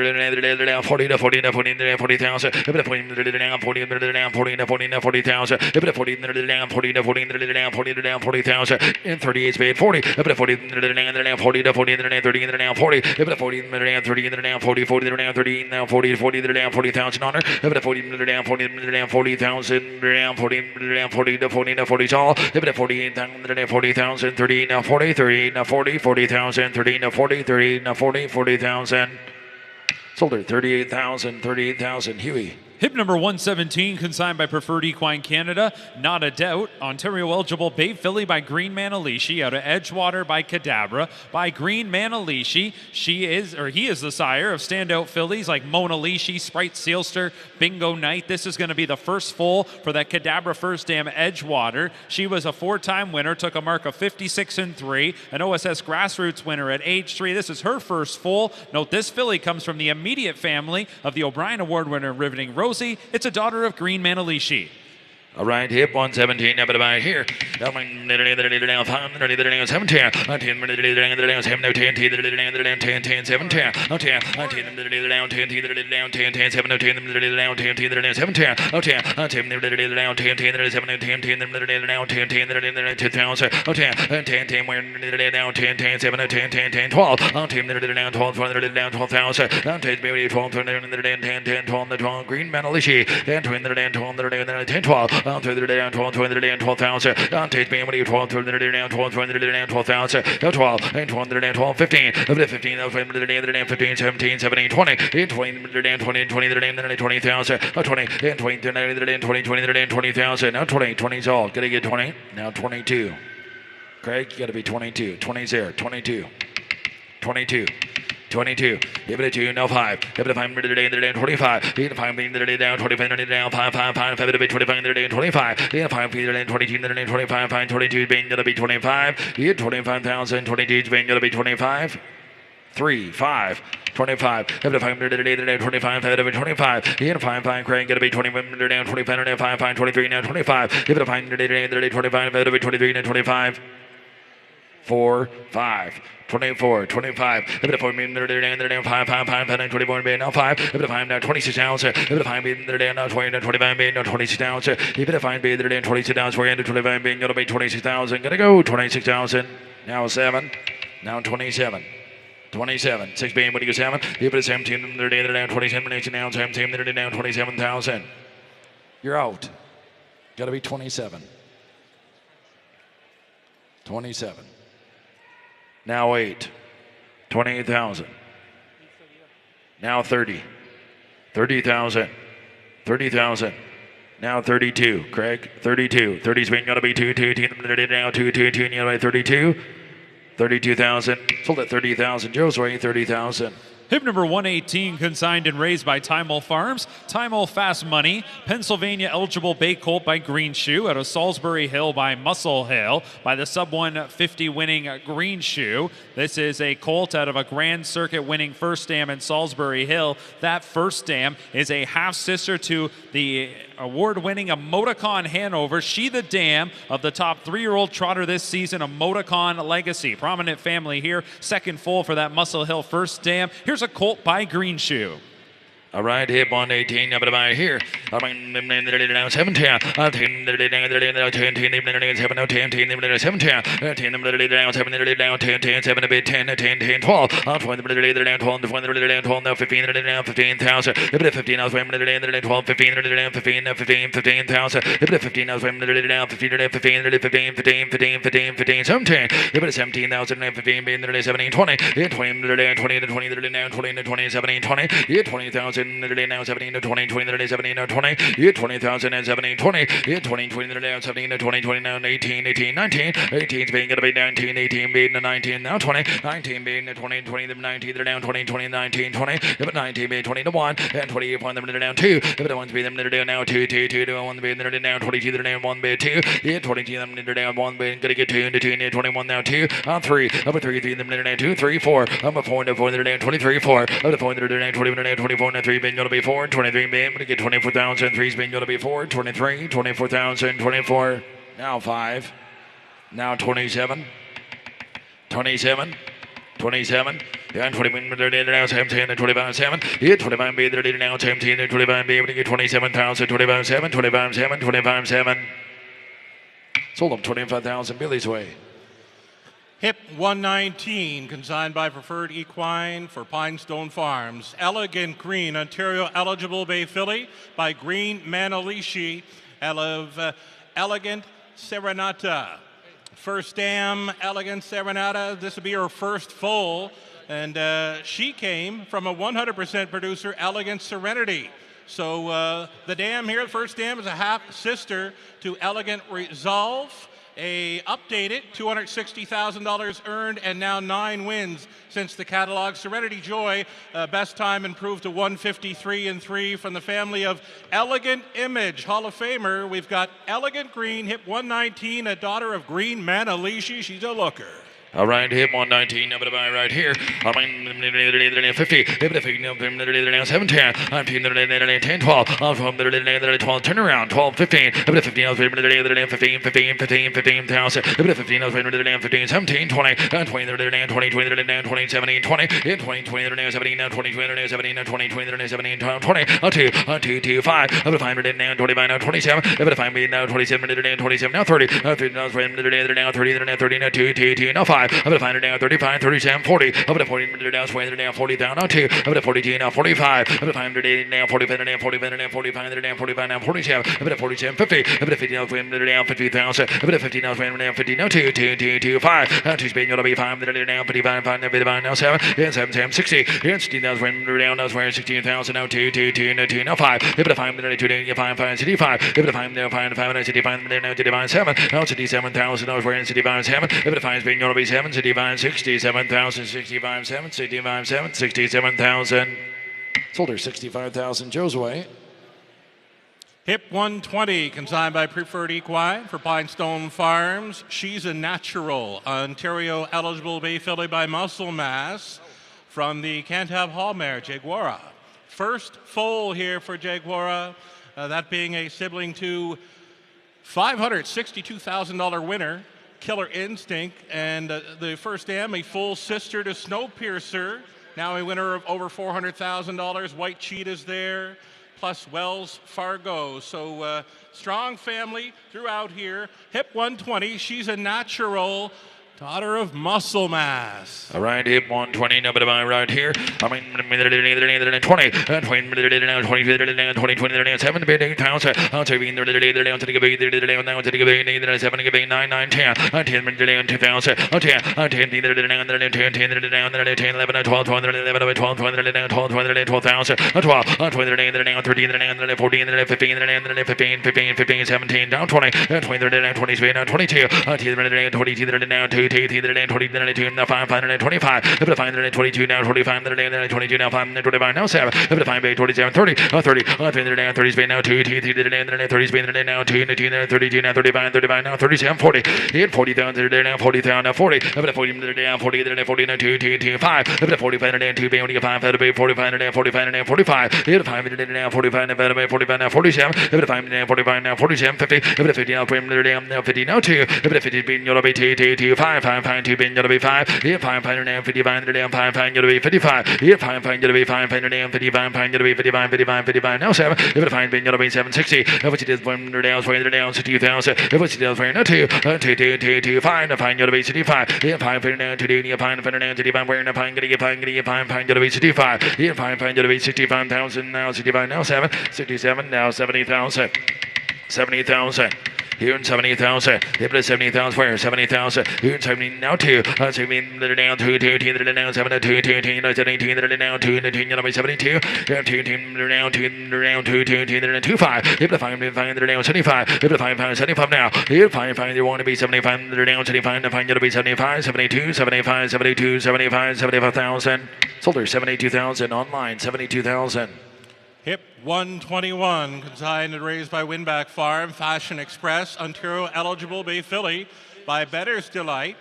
40 to 40 to 40 to 40,000, hip it 40 down, 40 down, 40 to 40 to 40,000, hip it 40 down, 40 to 40 down, 40 to down, 40,000, and 38 spade 40, hip it 40 down, 40 to 40 down, 30 down, 40, hip it 40 down, 30 down, 40, 40 down, 30 down, 40, 40 down, 40,000 honor, hip it 40 down, 40 down, 40,000 down, 40 down, 40 to 40 to 40 all, hip it 48,000, 40,000, 30 now 40, 30 now 40, 40,000, 30 now 40, 30 now 40, 40,000. Sold her 38,000, 38,000. Huey. Hip number 117, consigned by Preferred Equine Canada. Not a Doubt. Ontario eligible Bay Filly by Green Manalishi. Out of Edgewater by Cadabra. By Green Manalishi. He is the sire of standout fillies like Mona Lishi, Sprite Sealster, Bingo Night. This is going to be the first foal for that Cadabra First Dam Edgewater. She was a 4-time winner, took a mark of 56-3, an OSS Grassroots winner at age 3. This is her first foal. Note this filly comes from the immediate family of the O'Brien Award winner Riveting Rosie. It's a daughter of Green Manalishi. All right, hip 117, up about here. 17, Green Manalishi, and 12. Down to the down 12, 12,000. Down to me when you 12, 12, 12,000. 12 and 12, 15. 15, 15, 17, 17, 20. 20, 20, 20, 20,000. 20 and 20, 20, 20, 20,000. Now 20, 20's all. Gotta get 20. Now 22. Craig, you gotta be 22. 20's there. 22. 22. 22. Give it a 2, no 5. Give it a 5 minute day, 25. Give it a 5 minute down, 25 minute down, 5, 5, 5, 5, 25 minute day, 25. Give it a 5 minute 22 minute 25, 5, 22, being gonna be 25. Give 25,000, 22, being gonna be 25. 3, 5. 25, have the 5 minute day, 25, have it 25. Give it a 5, 5, Craig, gonna be 21 minute down, 25 minute 5, 5, 23, now 25. Give it a 5 minute day, 25, have it 23, now 25. 4, 5. 24, 25, if it a 4 minute there, 5, 5, 5, 5, 24, now 5, if it a 5 now 26,000, if it a 5 there, now 20, 25, now 26,000, if it a 5 there, 26,000, 425, gonna be 26,000, gonna go 26,000, now 7, now 27. 27, 6 being, what do you go 7? If it is 17, there, now 27 minutes, now 17, there, now 27,000. You're out. Gotta be 27. 27. Now 8. 28,000. Now 30. 30,000. 30,000. Now 32. Craig, 32. 30's been going to be 2, 2, 2, now 2, 2, 2, now 32. 32,000. Sold at 30,000. Joe's way 30,000. Hip number 118, consigned and raised by Timel Farms. Timel Fast Money. Pennsylvania eligible bay colt by Green Shoe. Out of Salisbury Hill by Muscle Hill. By the sub 150 winning Green Shoe. This is a colt out of a Grand Circuit winning First Dam in Salisbury Hill. That First Dam is a half sister to the award-winning Emoticon Hanover. She the dam of the top 3-year-old trotter this season, Emoticon Legacy. Prominent family here. Second foal for that Muscle Hill First Dam. Here's a colt by Green Shoe. All right, hip 118, up about here. 17, 10, 10, 7, 10, 10, 7 a bit, 10, 10, 10, 12. 12, now 15, now 15,000. If it 15, now 12, 15, 15, 15, 15,000. If it 15, now 15, now 15, 15, 15, 15, 15, 15, 17. If it 17,000, now 15, 17, 20. 20, 20, 20, now 20, 20, 17, 20. 20,000. Now 17 to 20, 20 to 17 to 20, 20,000 and 17, 20, 20, 20 now 17 to 20, 20 now 18, 18, 19, 18 being going to be 19, 18 being to 19, now 20, 19 being to 20, 20 to 19, they're down 20, 20, 19, 20, but 19 being 20 to 1, and 28 1, they're down 2, if the ones being them they're down now 2, 2, 2 to 1 being they're down 22, they're down 1 bit 2, 22 them they're down 1 being going to get 2 to 2, 21 now 2, 3, number 3, 3 them they're down 2, 3, 4, number 4 to 4 they're down 23, 4, number 4 they're down 20, 24, now 3 being going to be 4, 23 being going to get 24,000, 3's being going to be 4, 23, 24,000, 24, now 5, now 27, 27, 27, And 21 now 17 and 25 7. Yeah, 25 B now 17 and 25 B able to get 27,000, 25 7, 25 7, 25 7. Sold them 25,000 Billy's way. Hip 119, consigned by Preferred Equine for Pinestone Farms. Elegant Green, Ontario eligible bay filly by Green Manalishi of Elegant Serenata. First dam, Elegant Serenata. This will be her first foal, and she came from a 100% producer, Elegant Serenity. So the dam here, the first dam, is a half sister to Elegant Resolve. A updated $260,000 earned and now 9 wins since the catalog. Serenity Joy, best time improved to 153-3 from the family of Elegant Image, Hall of Famer. We've got Elegant Green, hip 119, a daughter of Green Manalishi. She's a looker. All right, hip 119, number to buy right here. 50, 7, 10, 10, 12, 12, turn around, 12, 15, 15, 15, 15,000, 15, 17, 20, 20, 17, 20, 20, 17, 20, 17, 20, 5, 25, 27, 27, now 30, now 30, now 5. I'm going to find it now 35, 37, 40. I'm going to 40 down, 20 down, 40 down, now 2. I'm going to 40 now 45. I'm going to find it now 45 down, 45 down, 45 down, 45 down, 47. I'm going to 47, 50. I'm going to 50 now, 20 down, 50,000. I'm going to 50 now, 20 down, 50 now 2, 2, 5. Now 2 speed, you'll be 5 down, 55, 5 now 7. And 7, 60. And 60 now, 20 down, now 16,000. Now 2, now 5. I'm going to 5 down, 2, 5, 65. I'm going to 5 down, 5, 65, now 7. Now 67,000. Now 65, 7. I'm going to 5 speed, you'll be 7, 67,000, 65, 7, 65, 7, 67,000. Sold her 65,000 Joe's way. Hip 120, consigned by Preferred Equine for Pinestone Farms. She's a natural, Ontario eligible bay filly by Muscle Mass from the Cantab Hall mare, Jaguara. First foal here for Jaguara, that being a sibling to $562,000 winner, Killer Instinct, and the first dam, a full sister to Snowpiercer, now a winner of over $400,000. White Cheetah's there, plus Wells Fargo. So strong family throughout here. Hip 120, she's a natural, daughter of Muscle Mass. All right, hip 120, number to buy right here. 20, 20, 20, 7, 15,000. I'll take it down to the gate, now to the gate, 7, 9, 9, 10, 10, 2,000, 10, 10, 11, 12, 11, 12, 12,000, 12, 20, 13, 14, 15, 15, 17, down 20, 20, 20, now 22, 22, now 2, 22, now 5, 25, 522, now 25, 22, now 5, 25, now 7, 5, 27, 30, 30, 30, now 2, 30, now 2, 32, now 35, 35, now 37, 40, 40,000, now 40,000, now 40, 40, now 40, 40, now 2, 5, 45, now 2, 45, 45, now 45, now 45, 5, now 45, now 45, now 47, 5, now 45, now 47, 50, 50, now 50, now 2, 50, you'll be 2, 5, 5, 2, you'll be 5, 5, now 55, now 5, you'll be 55, 5, you'll be 5, now 55, you'll be 55, 55, now 7, 5, you'll be 760, which is 100 down, 20 down, 60,000, which is 2, 5, now 5, you'll be 65, 5, now 2, 5, now 65, where now 5, you'll be 65, 5, you'll be 65,000, now 65, now 7, 67, now 70,000, 70,000. Here in 70,000, hip to 70,000, where 70,000, here in 70, now 2, 70, down 2, down 7, 2, 17, down 2, you'll be 72, down 2, down 2, 5, hip to 5, down 75, hip to 5, 75 now, here 5, you want to be 75, down 75, 5, you'll be 75, 72, 75, 72, 75, 75,000, sold her 72,000 online, 72,000. Hip 121, consigned and raised by Winback Farm, Fashion Express, Ontario eligible bay filly by Better's Delight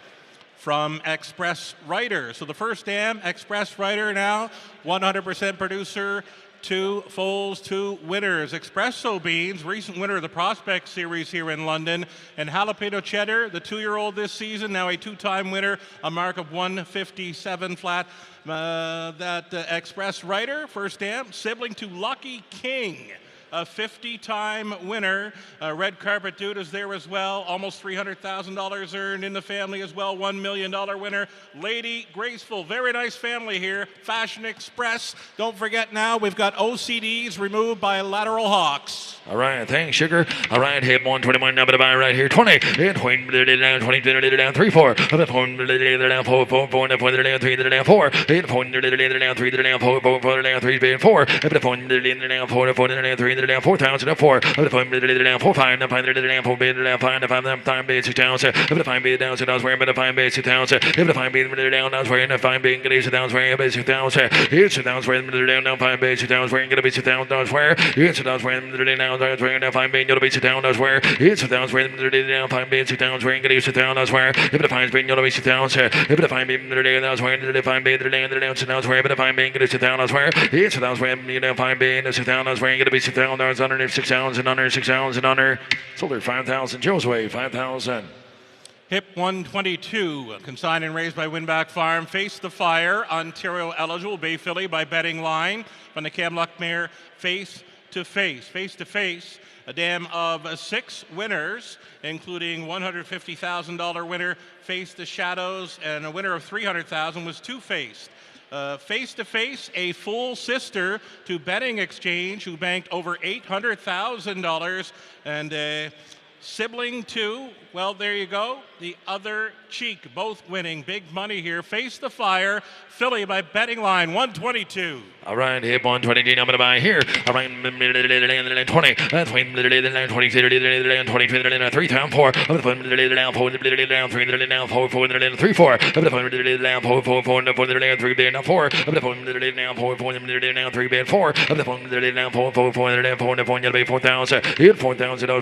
from Express Rider. So the first dam, Express Rider now, 100% producer, 2 foals, 2 winners. Espresso Beans, recent winner of the Prospect Series here in London. And Jalapeno Cheddar, the 2-year-old this season, now a 2-time winner, a mark of 157 flat. Express Rider, first stamp, sibling to Lucky King, a 50-time winner. Red Carpet Dude is there as well. Almost $300,000 earned in the family as well. $1 million winner. Lady Graceful, very nice family here. Fashion Express. Don't forget now, we've got OCDs removed by lateral hawks. All right, thanks, Sugar. All right, hit 121, number to buy right here. 20, hit 20, down 3, 4, down 4, 4, 4, 4, 3, down 4, hit 4, down 3, down 4, 4, down 3, 4, hit 4, down 4, 4, down 3, down 4,000, up 4, hit 4, down 4, 5, down 5, down 4, down 5, down 5, base 6,000, hit 5, base down 6,000, where but 5 base 6,000, hit 5, base down, that's where 5 base 6,000, where base 6,000, hit 6,000, where down 5 base 6,000, where going to be 6,000, that's where hit 6,000, where down, that's where 5 being you'll be sit down, that's where it's 6,000 where down 5 being 6,000 where you sit down, that's where if the 5 being you'll be sit down, if the 5 being that's where the 5 being down sit down, where the 5 being going to sit down, that's where it's 6,000 where you know 5 being sit down, that's where you're going to be sit down, that's under 6,000 under 6,000 under sold her 5,000 Joe's way 5,000. Hip 122, consigned and raised by Winback Farm. Face the Fire, Ontario eligible, Bay Filly by betting line. From the Kamloops mare, Face to Face. Face to Face, a dam of 6 winners, including $150,000 winner, Face the Shadows, and a winner of $300,000 was two-faced. Face to Face, a full sister to Betting Exchange, who banked over $800,000, and sibling to, well, there you go, the Other Cheek, both winning big money here. Face the Fire, Philly by betting line 122. All right, hip 120, I'm going to buy here. All right, 20, 20, 20, 3 down 4, down 4, down 4, down 3, down 4, 4, down 3, 4, down 4, 4, 4, down 4, down 3, down 4, down 4, 4, down 3, down 4, down 4, 4, 4, down 4, down 4, 4,000, hit 4,000, down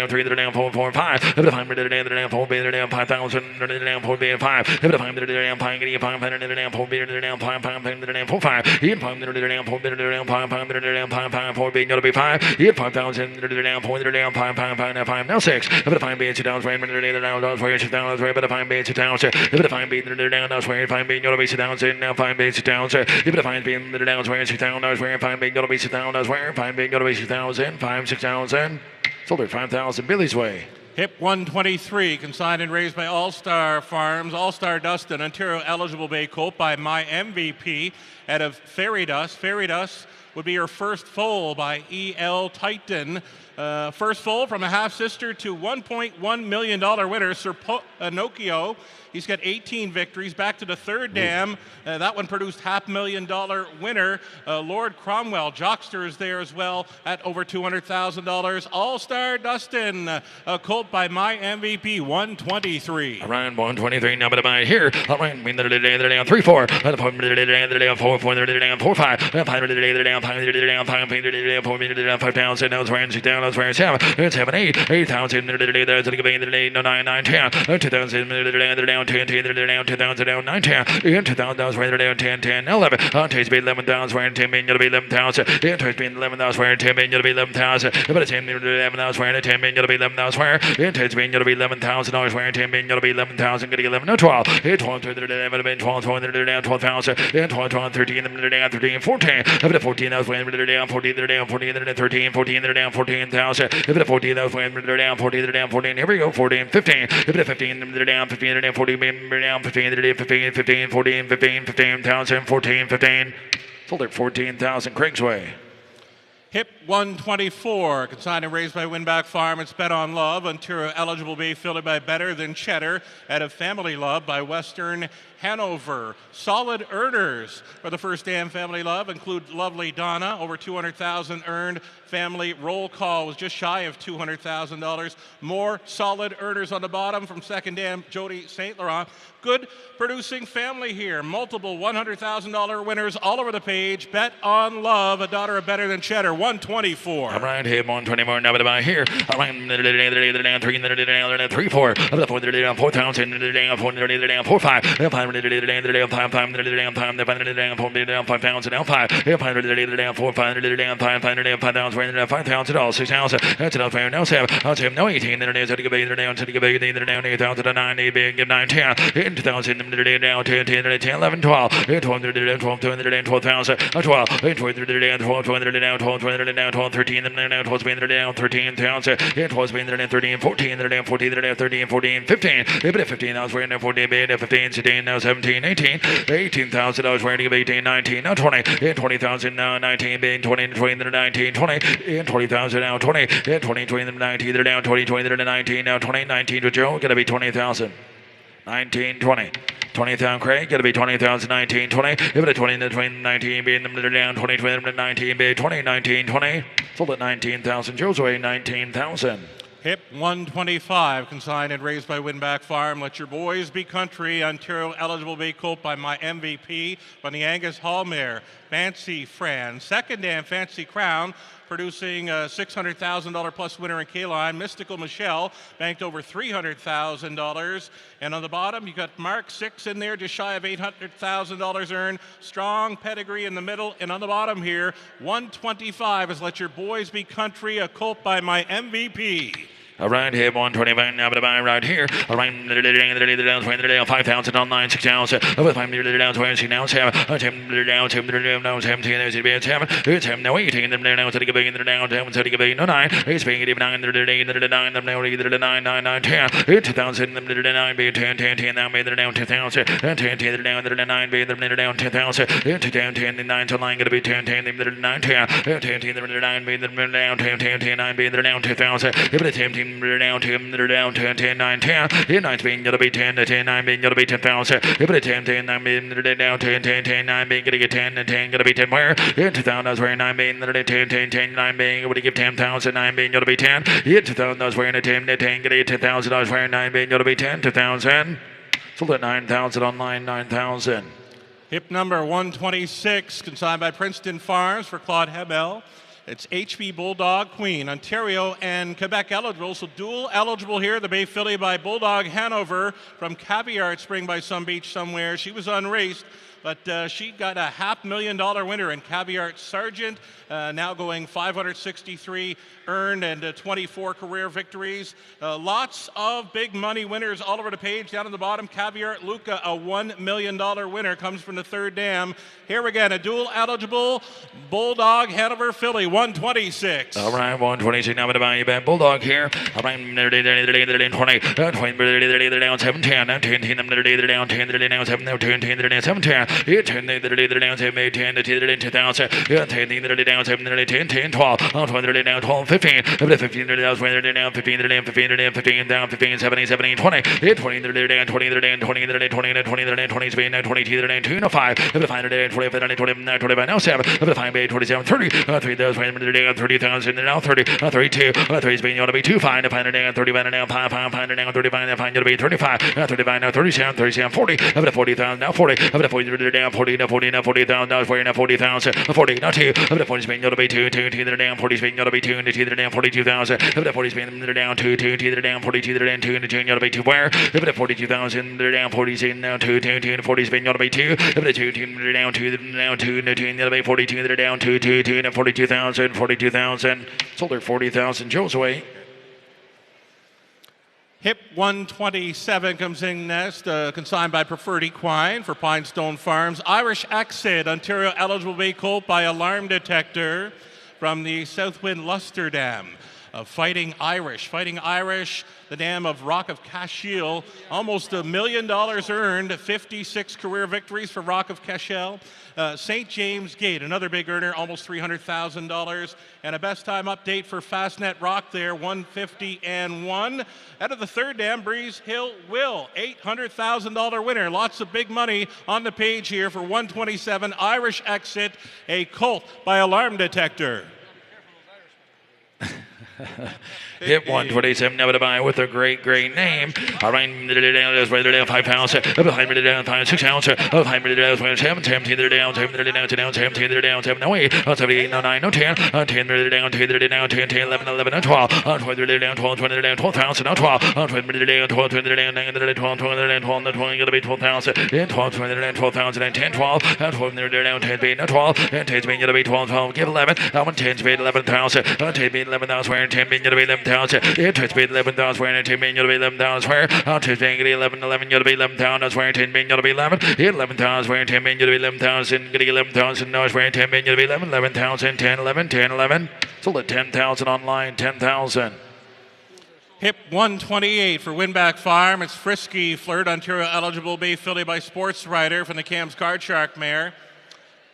3, down 4, 4, 5, down 4, down 5,000, down 4, down 5, down 5, getting 5, down 4, down 5, down 4, 5, hit 5, down 4, down 5, down 5, 4, being going to be 5, hit 5,000, down 4, down 5, 5, now 6, if the 5 beats down, down, where sit down, where the 5 beats down, if the 5 beats down, where 5 being going to be sit down, now 5 beats down, if the 5 being down, where sit down, where 5 being going to be sit down, where 5 being going to be sit down, 5, 6,000, sold her 5,000 Billy's way. Hip 123, consigned and raised by All-Star Farms. All-Star Dustin, Ontario eligible bay colt by My MVP out of Fairy Dust. Fairy Dust would be her first foal by E.L. Titan. First foal from a half-sister to $1.1 million winner, Sir Pinocchio. He's got 18 victories, back to the third dam. That one produced $500,000 winner. Lord Cromwell, Jockster is there as well at over $200,000. All-Star Dustin, a colt by My MVP, 123. Around 123, now to buy here. Around 3, 4, 4, 4, 5, 5,000, now it's wearing 6,000, now it's wearing 7, 7, 8, 8,000, there's a 9, 9, 10, 2,000, down 10, 10, down 2,000, down 9, 10, 2,000, down 10, 10, 11, takes me 11,000, wearing 10 million, you'll be 11,000, takes me 11,000, wearing 10 million, you'll be 11,000, but it's 10 million, 11,000, wearing 10 million, you'll be 11,000, where it takes me, you'll be $11,000, wearing 10 million, you'll be 11,000, getting 11, no 12, 12, 11, 12, 12, 12,000, 12, 12, 13, 13, 14, 14, I was wearing down 14, down 14, 13, 14, down 14,000, 14, I was wearing down 14, down 14, here we go, 14, 15, 15, down 15, down 14, down 15, 15, 15, 14, 15, 15,000, 14, 15, sold at 14,000 Craig's way. Hip 124, consigned and raised by Winback Farm. It's Bet on Love. Ontario eligible bay Philly by Better Than Cheddar. Out of Family Love by Western Hanover. Solid earners for the first dam Family Love include Lovely Donna, over $200,000 earned. family roll call was just shy of $200,000. More solid earners on the bottom from second dam Jody St. Laurent. Good producing family here. Multiple $100,000 winners all over the page. Bet on Love, a daughter of Better Than Cheddar, 124. All right, here, 124, now by here. All right, 3, 4, 4,000, 4, 5, 5, 5,000, all 6,000, that's enough for no 7, no 18, then it is to give down to give down 8,000 to 9, 8, 9, 10, 2,000, now 10, 10, 11, 12, 12, 12, 12,000, 12, 12, 12, 12, 13, now 12, 13,000, it was 13, 14, 14, 13, 14, 15, 15, I was wearing 14, 15, 16, now 17, 18, 18,000, I was wearing 18, 19, now 20, 20,000, now 19, being 20, 20, 19, 20, 20,000, now 20, 20, 20, 19, they're down 20, 20, 19, now 20, 19 to Joe, gonna be 20,000. 19, 20. 20,000 Craig, gotta be 20,000, 19, 20. If it 20 to 20, 19, being them down 20, 20, 19, be 20, 19, 20. Sold at 19,000. Joe's away 19,000. Hip 125, consigned and raised by Winback Farm. Let your boys be country. Ontario eligible bay colt by my MVP from the Angus Hall mare, Fancy Fran. Second dam Fancy Crown, producing a $600,000 plus winner in K-Line. Mystical Michelle banked over $300,000. And on the bottom, you got Mark 6 in there, just shy of $800,000 earned. Strong pedigree in the middle. And on the bottom here, 125 is Let Your Boys Be Country, a colt by my MVP. All right, here, 125, now to buy right here. All right, 5,000 online, 6,000. With 5,000 down, 20 now, 7, 10 down, 10 now, 17, there's a bit 7, 10 now, 18, them now, 30 billion, down, 10, 30 billion, 9, it's being 9, 9, them now, 9, 9, 9, 10, 2,000, them 9, be 10, 10, 10, now, made it down 2,000, 10, 10, down, 9, be them down 10,000, 10, 10, 9 to line, gonna be 10, 10, them 9, 10, 10, 10, 9, be them down 10, 10, 10, 9, be them down 2,000, if it's 10, down 10, they're down 10, 10, 9, 10. It 9 being gonna be 10, 10, 9 being gonna be 10,000. If it's 10, 10, 9 being they're down 10, 10, 10, 9 being gonna get 10, and 10 gonna be 10 where? In 2,000, that's where 9 being they're 10, 10, 10, 9 being able to give 10,000, 9 being gonna be 10. In 2,000, that's where 10, 10 gonna get 10,000, that's where 9 being gonna be 10, 2,000. Sold at 9,000 online, 9,000. Hip number 126, consigned by Princeton Farms for Claude Hebel. It's HB Bulldog Queen, Ontario and Quebec eligible, so dual eligible here. The Bay Filly by Bulldog Hanover from Caviar Spring by some beach somewhere. She was unraced, but she got a $500,000 winner in Caviar Sargent, now going 563 earned and 24 career victories. Lots of big money winners all over the page. Down on the bottom, Caviar Luca, a $1 million winner, comes from the third dam. Here again, a dual eligible Bulldog Hanover Filly, 126. All right, 126. Now to buy you back Bulldog here. All right, 20, down 7, 10, 10, 10, down 10, down 7, 10, 10, 7, 10, 10, down 7, 10, 2,000, 10, down 7, 10, 10, 12, 20, down 12, 15, 15, down 20, down 15, down 15, down 15, down 15, 17, 17, 20, 20, down 20, down 20, 20, 20, 20, 22, down 2, 5, 5, 25, 25, now 7, 5, 27, 30, 30,000, now 30, 32, 30 is being ought to be 2, 5, 5, 35, now 5, 5, 5, 35, now 5, to be 35, 35, now 37, 37, 40, 40,000, now 40, 40, down 40, now 40, now 40,000, now 40, now 40,000, 40, now 2, 40 is being ought to be 2, 2, they're down 40 is being ought to be 2, and 2, they're down 42,000, 40 is being they're down 2, 2, they're down 42, they're down 2, and 2 ought to be 2, where? 42,000, they're down 40 is in now 2, 2, 2, and 40 is being ought to be 2, 2, they're down 2, now 2, and 2, they'll be 42, they're down 2, 2, 2, and 42,000, 42,000, sold her 40,000, Joe's away. Hip 127 comes in next, consigned by Preferred Equine for Pinestone Farms. Irish Exit, Ontario eligible bay colt by Alarm Detector from the Southwind Luster Dam. Fighting Irish, the dam of Rock of Cashel, almost $1 million earned, 56 career victories for Rock of Cashel. St. James Gate, another big earner, almost $300,000. And a best time update for Fastnet Rock there, 150-1. Out of the third dam, Breeze Hill Will, $800,000 winner. Lots of big money on the page here for 127. Irish Exit, a colt by Alarm Detector. Hip 127, never to buy with a great name. All right, that's where they're down 5 pounds. Behind me, down 5, 6 ounces. Behind me, down 7, 17, they're down, 7, they're down, 17, they're down, 7, no 8, 78, no 9, no 10, 10, they're down, 10, they're down, 10, 10, 11, 11, and 12, 12, they're down, 12, 20, they're down, 12,000, no 12, 12, they're down, 12, 20, they're down, 9, they're down, 12, 20, they're down, 12, 20, gotta be 12,000, and 12, 20, they're down, 12,000, and 10, 12, and 12, they're down, 10, no 12, and 10, gotta be 12, 12, give 11, that one 10, 11,000, 10, 11,000, where 10, gotta be 11,000, it 10, 11,000, where 10, gotta be 11,000, where 10, 11, 11, gotta be 11,000, that's where 10, gotta be 11, 11,000, where 10, gotta be 11,000, gotta get 11,000, no, where 10, gotta be 11, 11,000, 10, 11, 10, 11, sold at 10,000 online, 10,000. Hip 128 for Winback Farm. It's Frisky Flirt, Ontario eligible bay filly by Sports Rider from the Cam's Card Shark mare.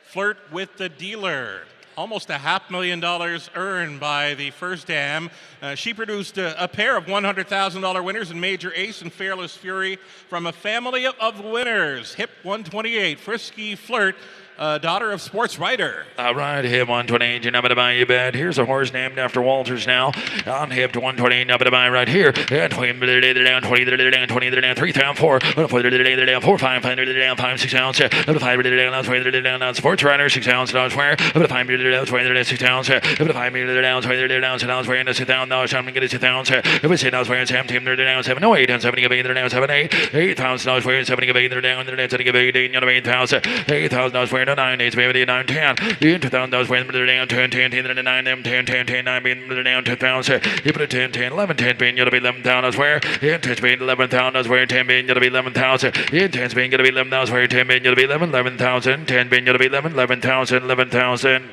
Flirt with the dealer. Almost $500,000 earned by the first dam. She produced a pair of $100,000 winners in Major Ace and Fearless Fury from a family of winners. Hip 128, Frisky Flirt, daughter of Sports Rider. All right, hip 128, you're not going to buy you bad. Here's a horse named after Walters now. On hip to 128, not going to buy right here. And 20, they're down, 20, they're down, 20, they're down, 3, 4, 4, they're down, 4, 5, 5, they're down, 5, 6 ounces. 5, they're down, 20, they're down, Sports Rider, 6 ounces, elsewhere. 5, they're down, 20, they're down, 6 ounces. 5, they're down, 20, they're down, 6 ounces, and 6 down, now, I'm going to get 6 ounces. If we say now, where 7 team, they're down, 7, no, 8, and 70, they're down, 7, 8, $8,000, where 70, they're down, they're down, 8,000, $8,000, where 9, 8, 9, 10, $2,000 when they're down 10, 10, 10, 9, 10, 10, 10, 9, they're down 10,000. You put a 10, 10, 11, 10, being you'll be 11,000 where 10 being 11,000 where 10 being you'll be 11,000. 10 being you'll be 11,000 where 10 being you'll be 11,000. 10 being you'll be 11,000.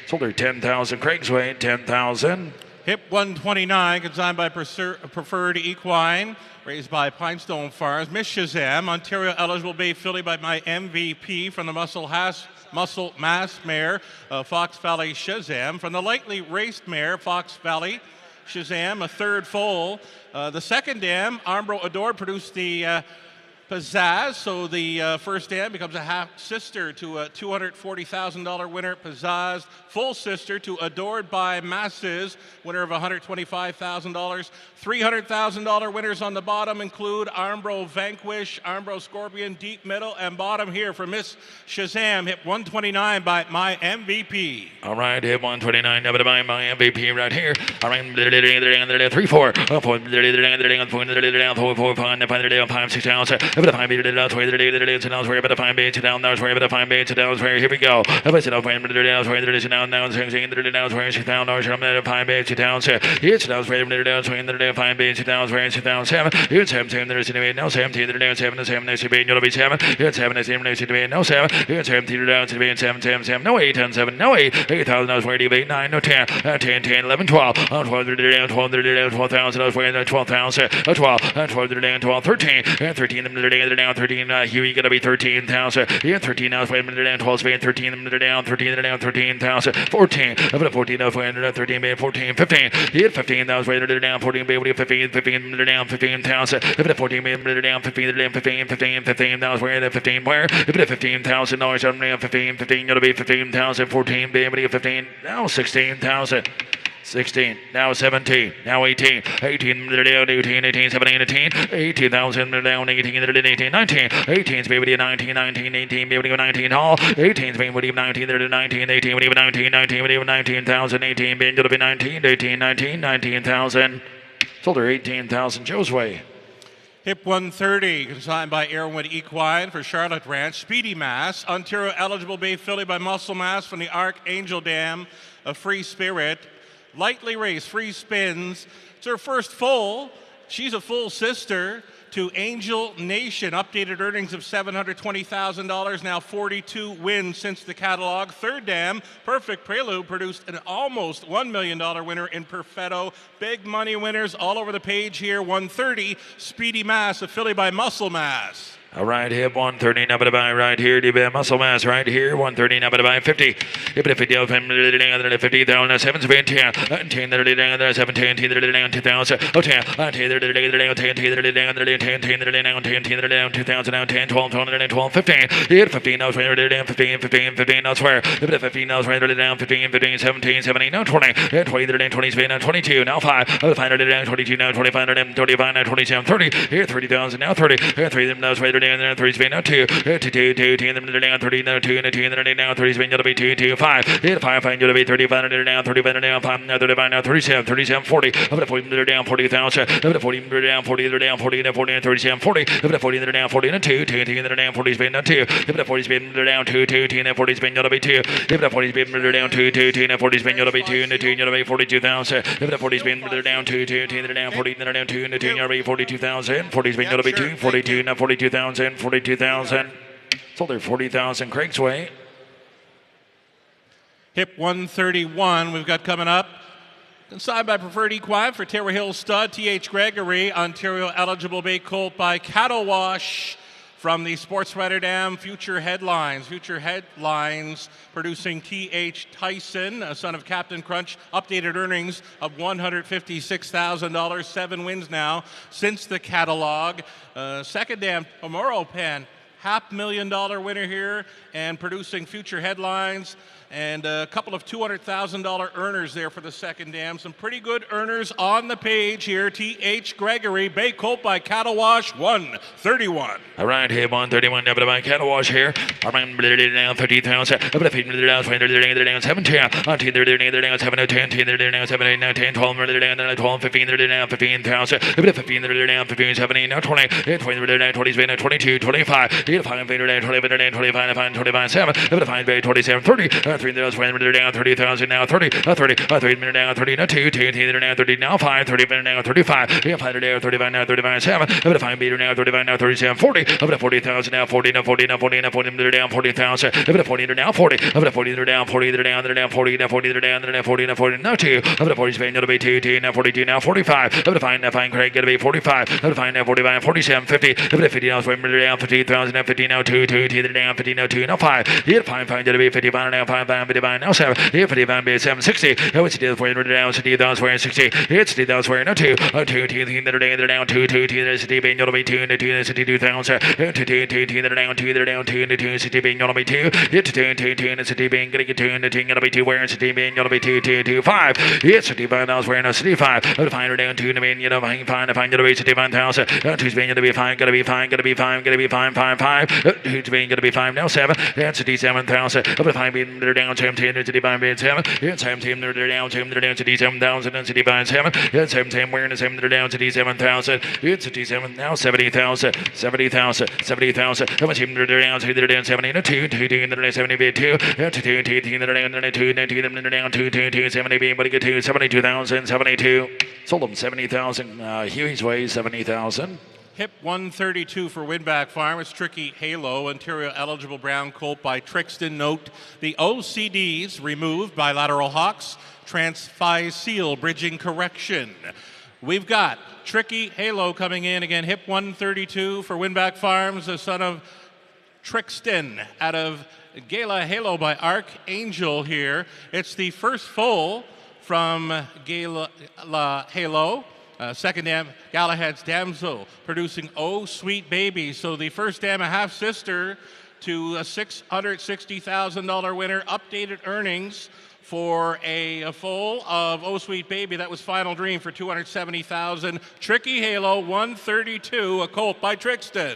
Sold her 10,000. Craig's Way 10,000. Hip 129, consigned by Preferred Equine, raised by Pinestone Farms. Miss Shazam, Ontario eligible bay filly by my MVP from the Muscle Mass mare, Fox Valley Shazam. From the lightly raced mare, Fox Valley Shazam, a third foal. The second dam, Armbro Adored, produced the Pizzazz, so the first dam becomes a half sister to a $240,000 winner, Pizzazz, full sister to Adored by Masses, winner of $125,000. $300,000 winners on the bottom include Armbro Vanquish, Armbro Scorpion, Deep Middle, and bottom here for Miss Shazam, hip 129 by my MVP. All right, hip 129, now by my MVP right here. All right, 3, 4, 4, 5, 6 ounces. Here we go. If I sit up, where there is now, now, where she down, or I'm at 5 base down, it's now, where there is 5 base down, where it's down 7, it's 7, there is 8, no 17, there is 7, 7, there should be, you'll be 7, it's 7, there should be, no 7, it's 17, down to be 7, 7, 7, no 8, 10, 7, no 8, 8,000, where do you be, 9, no 10, 10, 10, 11, 12, 12, there down, 12, there down, 12,000, where 12,000, 12, 12, there down, 12, 13, 13, they're down, 13, here you gotta be 13,000, yeah, 13 now, wait a minute, 12, 13, they're down, 13, they're down, 13,000, 14, 14, 13, 14, 15, yeah, 15,000, wait, they're down, 14, 15, they're down, 15,000, 14, they're down, 15, they're down, 15,000, where, 15, where, $15,000, I'm down, 15, you'll be 15,000, 14, baby, 15, now 16,000. 16, now 17, now 18, 18, 18, 17, 18,000, down 18, 19, 18, baby, 19, baby, 19, all, 18, baby, 19, 19, 18, baby, 19, 19,000, 18, baby, 19,000, sold her 18,000, Joe's Way. Hip 130, consigned by Airwood Equine for Charlotte Ranch. Speedy Mass, Ontario eligible bay filly by Muscle Mass from the Archangel Dam, a Free Spirit. Lightly raced, free spins. It's her first foal. She's a full sister to Angel Nation. Updated earnings of $720,000, now 42 wins since the catalog. Third dam, Perfect Prelude, produced an almost $1 million winner in Perfetto. Big money winners all over the page here. 130, Speedy Mass, a filly by Muscle Mass. All right, hip 130, number to buy right here. The muscle mass right here. 130, number to buy 50. Hip at 50, 50, 10, 7, 10, 10, 17, 10, 2000, 10, 2010, 12, 12, 15. Hit 15, 15, 15, 15, elsewhere. Hip at 15, 15, 15, 17, 17, now 20, 20, 20, 22, now 5, 22, now 25, 25, now 27, 30. Here 30,000, now 30, 3, now 3 spin now 2, 2, 2, 2, 10, now 30, now 2, and 2, now 3 spin, now 2, 2, 5, hit 5, 5, now 35, now 35, now 5, now 35, now 37, 37, 40, up to 40, down 40,000, up to 40, down 40, down 40, down 40, 37, 40, up to 40, down 40, and 2, 2, 10, down 40 spin, now 2, up to 40 spin, down 2, 2, 10, and 40 spin, now 2, up to 40 spin, down 2, 2, 10, and 40 spin, now 2, and 2, now 42,000, up to 40 spin, down 2, 2, 10, down 40, down 2, and 2, now 42,000, 40 spin, now 2, 42, now 42,000, 42,000. Sold there 40,000 Craig's Way. Hip 131 we've got coming up. Consigned by Preferred Equine for Terra Hill Stud, T.H. Gregory, Ontario eligible bay colt by Cattle Wash. From the Sports Rotterdam Future Headlines. Future Headlines producing T.H. Tyson, a son of Captain Crunch. Updated earnings of $156,000. 7 wins now since the catalog. Second dam, Tomorrow Pen, $500,000 winner here, and producing Future Headlines. And a couple of $200,000 earners there for the second dam. Some pretty good earners on the page here. T.H. Gregory, bay colt by Cattle Wash, 131. All right, here 131, number by Cattle Wash here. All right, down 50,000. Up to 50, down 20, down 17, 10, 7, 10, 10, 7, 9, 10, 12, down 12, 15, down 15,000. Up to 15, down 15, 17, now 20, 20, down 20, 22, 25, 5, 25, 25, 7, up to 5, 27, 30. 3 down 30,000 now 30 30 3 minute down 30 now 2 2 down 30 now 5 30 minute down 35 5 down 35 now 35 7 up to 5 meter now 35 now 37 40 up to 40,000 now 40 now 40 now 40 now 40 minute down 40,000 up to 40 now 40 up to 40 down 40 down 40 now 40 down 40 now 40 now 2 up to 40 Spain now to be 2 now 42 now 45 up to 5 now 5 Craig got to be 45 up to 5 now 45 47 50 up to 50 now 50 down 50,000 now 50 now 2 2 down 50 now 2 now 5 hit 5 5 got to be 55 now 5 55 now 7 here 55 be 760 how it's still for down 60,000 60 it's 60,000 now 2 2 2 they're down 2 2 2 city being you'll be 2 and 2 62,000 2 2 2 2 they're down 2 they're down 2 and 2 city being you'll be 2 hit 2 2 2 and city being gonna get 2 and 2 gonna be 2 where city being you'll be 2 2 2 5 it's 65,000 where now city 5 up to 5 down 2 and you know find to find you'll be 65,000 2's being gonna be 5 gonna be 5 gonna be 5 gonna be 5 5 5 2's being gonna be 5 now 7 that's 67,000 up to 5 being they're down 10 10 65 being 7 it's 17 they're down 7 they're down 67,000 and 65 7 it's 17 we're in the 7 they're down 67,000 it's 67 now 70,000 70,000 70,000 how much they're down 2 they're down 70 and 2 2 2 they're down 70 be 2 2 2 2 they're down 2 2 they're down 2 2 2 70 be but get 2 72,000 72 sold them 70,000 Huey's way 70,000. Hip 132 for Winback Farm. It's Tricky Halo, Ontario eligible brown colt by Trixton. Note the OCDs removed, bilateral hocks, transfield bridging correction. We've got Tricky Halo coming in again. Hip 132 for Winback Farms, the son of Trixton out of Gala Halo by Archangel here. It's the first foal from Gala Halo. Second dam, Galahad's Damsel, producing Oh Sweet Baby. So the first dam, a half-sister to a $660,000 winner. Updated earnings for a foal of Oh Sweet Baby. That was Final Dream for $270,000. Tricky Halo, 132, a colt by Trixton.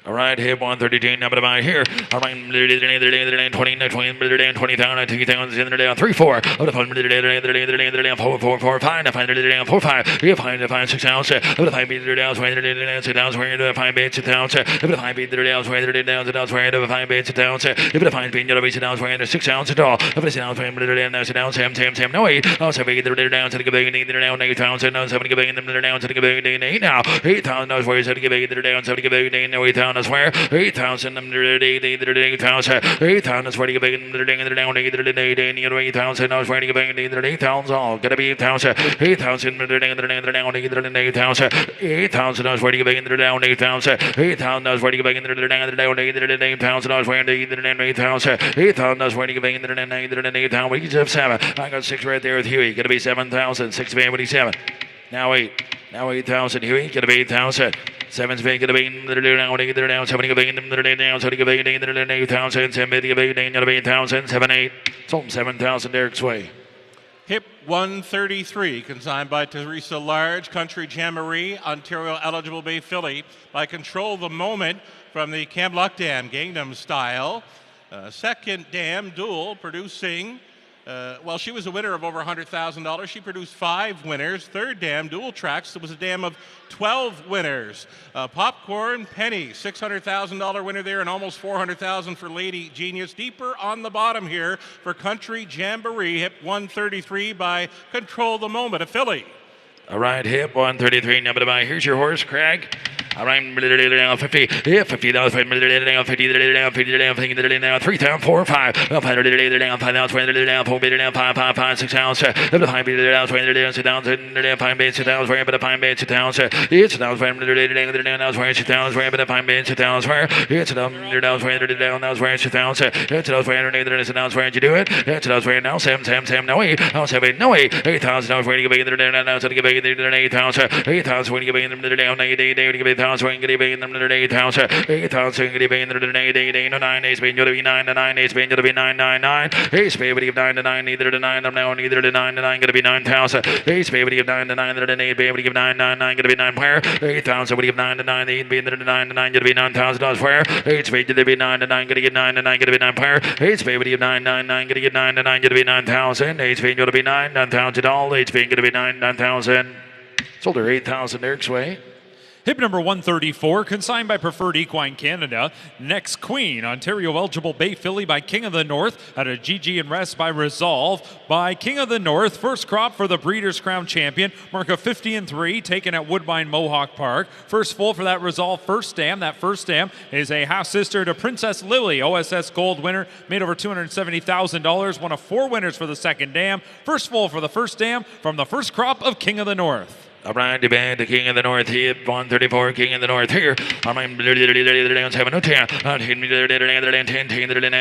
All right, hip 132, number to buy here. All right, 20,000, 3 4. Up to 5, 4 4 4 5, 5 4 5. You find the 5 6 ounce. Up to 5 beat down, 20 6 ounce, where the 5 beats it down. Up to 5 beat down, 20 down, where the 5 beats it down. Up to 5 beat down, where the 6 ounce at all. Up to 6 ounce, where the down, Sam, no 8. Also, we get down to the giving down 8,000, 7 giving them down to the giving 8 now. 8,000 where is it giving down, 7 giving 8,000. 8,000 is where 8,000 8,000 8,000 is where you begin down 8,000 is where you begin 8,000 all gonna be 8,000 8,000 down 8,000 8,000 is where you begin down 8,000 8,000 is where you begin down 8,000 is where 8,000 8,000 is where you begin down 8,000 we just have 7 I got 6 right there with Huey gonna be 7,000 6 van 27 now 8 now 8,000 Huey gonna be 8,000 7's been gonna be down 7 gonna be down 7 gonna be down 8,000 7 gonna be down 8,000 7 8 sold 7,000 Derek's way. Hip 133, consigned by Teresa Large, Country Jamboree, Ontario eligible Bay filly by Control the Moment from the Kamloops Dam, Gangnam Style. Second dam duel producing, well, she was a winner of over $100,000. She produced 5 winners. Third dam dual tracks, there was a dam of 12 winners. Popcorn Penny, $600,000 winner there, and almost $400,000 for Lady Genius. Deeper on the bottom here for Country Jamboree, hip 133 by Control the Moment, a filly. All right, hip 133, number to buy. Here's your horse, Craig. All right, 50, yeah, 50, down 50, down 50, down 50, down 50, down 3 down 4 5, 500 down 5 down 20 down 4 down 5 5 5 6 down 7 5 down 20 down 6 down 5 base down where but 5 base down it's down 5 down where 6 down where but 5 base down where it's down where down where 6 down it's down where down where you do it it's down where now 7 no 8 no 7 no 8 8,000 down where you get down now so you get 8,000 when you get down 8 swing gonna be in the 8,000 8,000 gonna be in the 9 ace being gonna be 9 to 9 ace being gonna be 999 ace baby of 9 to 9 neither to 9 I'm now neither to 9 to 9 gonna be 9,000 ace baby of 9 to 9 to 8 baby of 999 gonna be 9 where 8,000 would give 9 to 9 8 being the 9 to 9 gonna be $9,000 where ace baby gonna be 9 to 9 gonna get 9 to 9 gonna be 9 where ace baby of 999 gonna get 9 to 9 gonna be 9,000 ace being gonna be $9,000 ace being gonna be 9,000 sold her 8,000 Eric's way. Hip number 134, consigned by Preferred Equine Canada. Next Queen, Ontario eligible Bay filly by King of the North. Out of GG and Rest by Resolve by King of the North. First crop for the Breeders' Crown champion. Mark of 50-3, taken at Woodbine Mohawk Park. First full for that Resolve first dam. That first dam is a half sister to Princess Lily, OSS Gold winner, made over $270,000. One of 4 winners for the second dam. First full for the first dam from the first crop of King of the North. All right, the band, the King of the North, hip 134, King of the North here. I'm 7 10,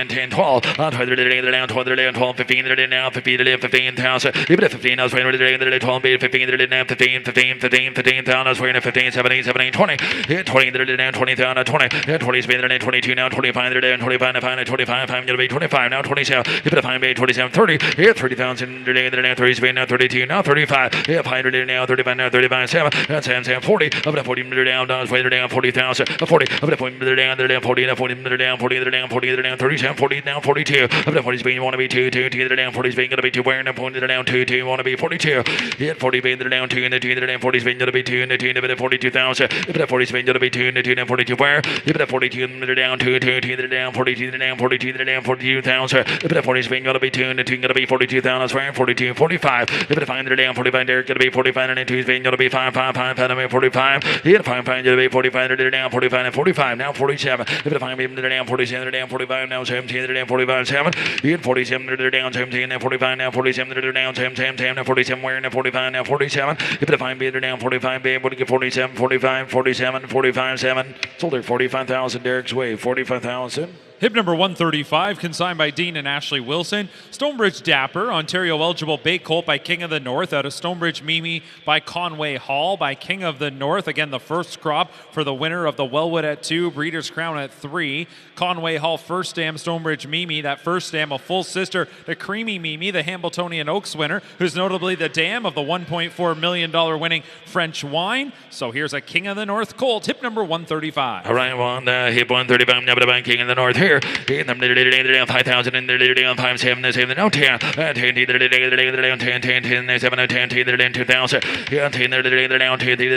10, 12, 12, 15, now 15,000. Even if 15, I was waiting 12, 15, 15,000, I was waiting 15, 17, 20, 20,000, 20, 20, spin 22, now 25, 25, I'm gonna be 25, now 27, if it find 27, 30, 30,000, 30, spin now 32, now 35, if 100 now 35, now 35, 7, that's 40, up to 40 down, down, way down, 40,000, 40, up to 40 down, 40, 40 down, 40 down, 40 down, 37, 40 down, 42, up to 40 speed, you want to be 2, down, 40 speed, going to be 2, where now 40 down, 2, you want to be 42, hit 40 speed, down, 2, and the 2, down, 40 speed, going to be 2, and the 2, and 42,000, if it 40 speed, going to be 2, and the 2, down, 42, where, if it 42, down, 2, down, 42, down, 42, down, 42,000, if it 40 speed, going to be 2, and the 2, going to be 42,000, swear, 42, 45, if it 5 down, 45, there, going to be 45, and the 2 speed, going to be 5, 45, hit 5, going to be 45, down, 45, and 45, now 47, if it 5, down, 47, down, 45, now 17, down, 45, 7, hit 47, down, 17, now 45, now 47, down, 17, now 47, where, now 45, now 47, if it 5, down, 45, be able to get 47, 45, 47, 45, 7, sold her 45,000, Derek's way, 45,000. Hip number 135, consigned by Dean and Ashley Wilson. Stonebridge Dapper, Ontario eligible Bay Colt by King of the North. Out of Stonebridge Mimi by Conway Hall by King of the North. Again, the first crop for the winner of the Wellwood at 2, Breeders' Crown at 3. Conway Hall first dam, Stonebridge Mimi. That first dam, a full sister to Creamy Mimi, the Hambletonian Oaks winner, who's notably the dam of the $1.4 million winning French wine. So here's a King of the North Colt, hip number 135. All right, hip 135, number by King of the North here. 5,000 and 5, 7, 7, no 10, 10, 10, 10, 10, 7, 10, 10, 2,000, 10, 10, down, 10,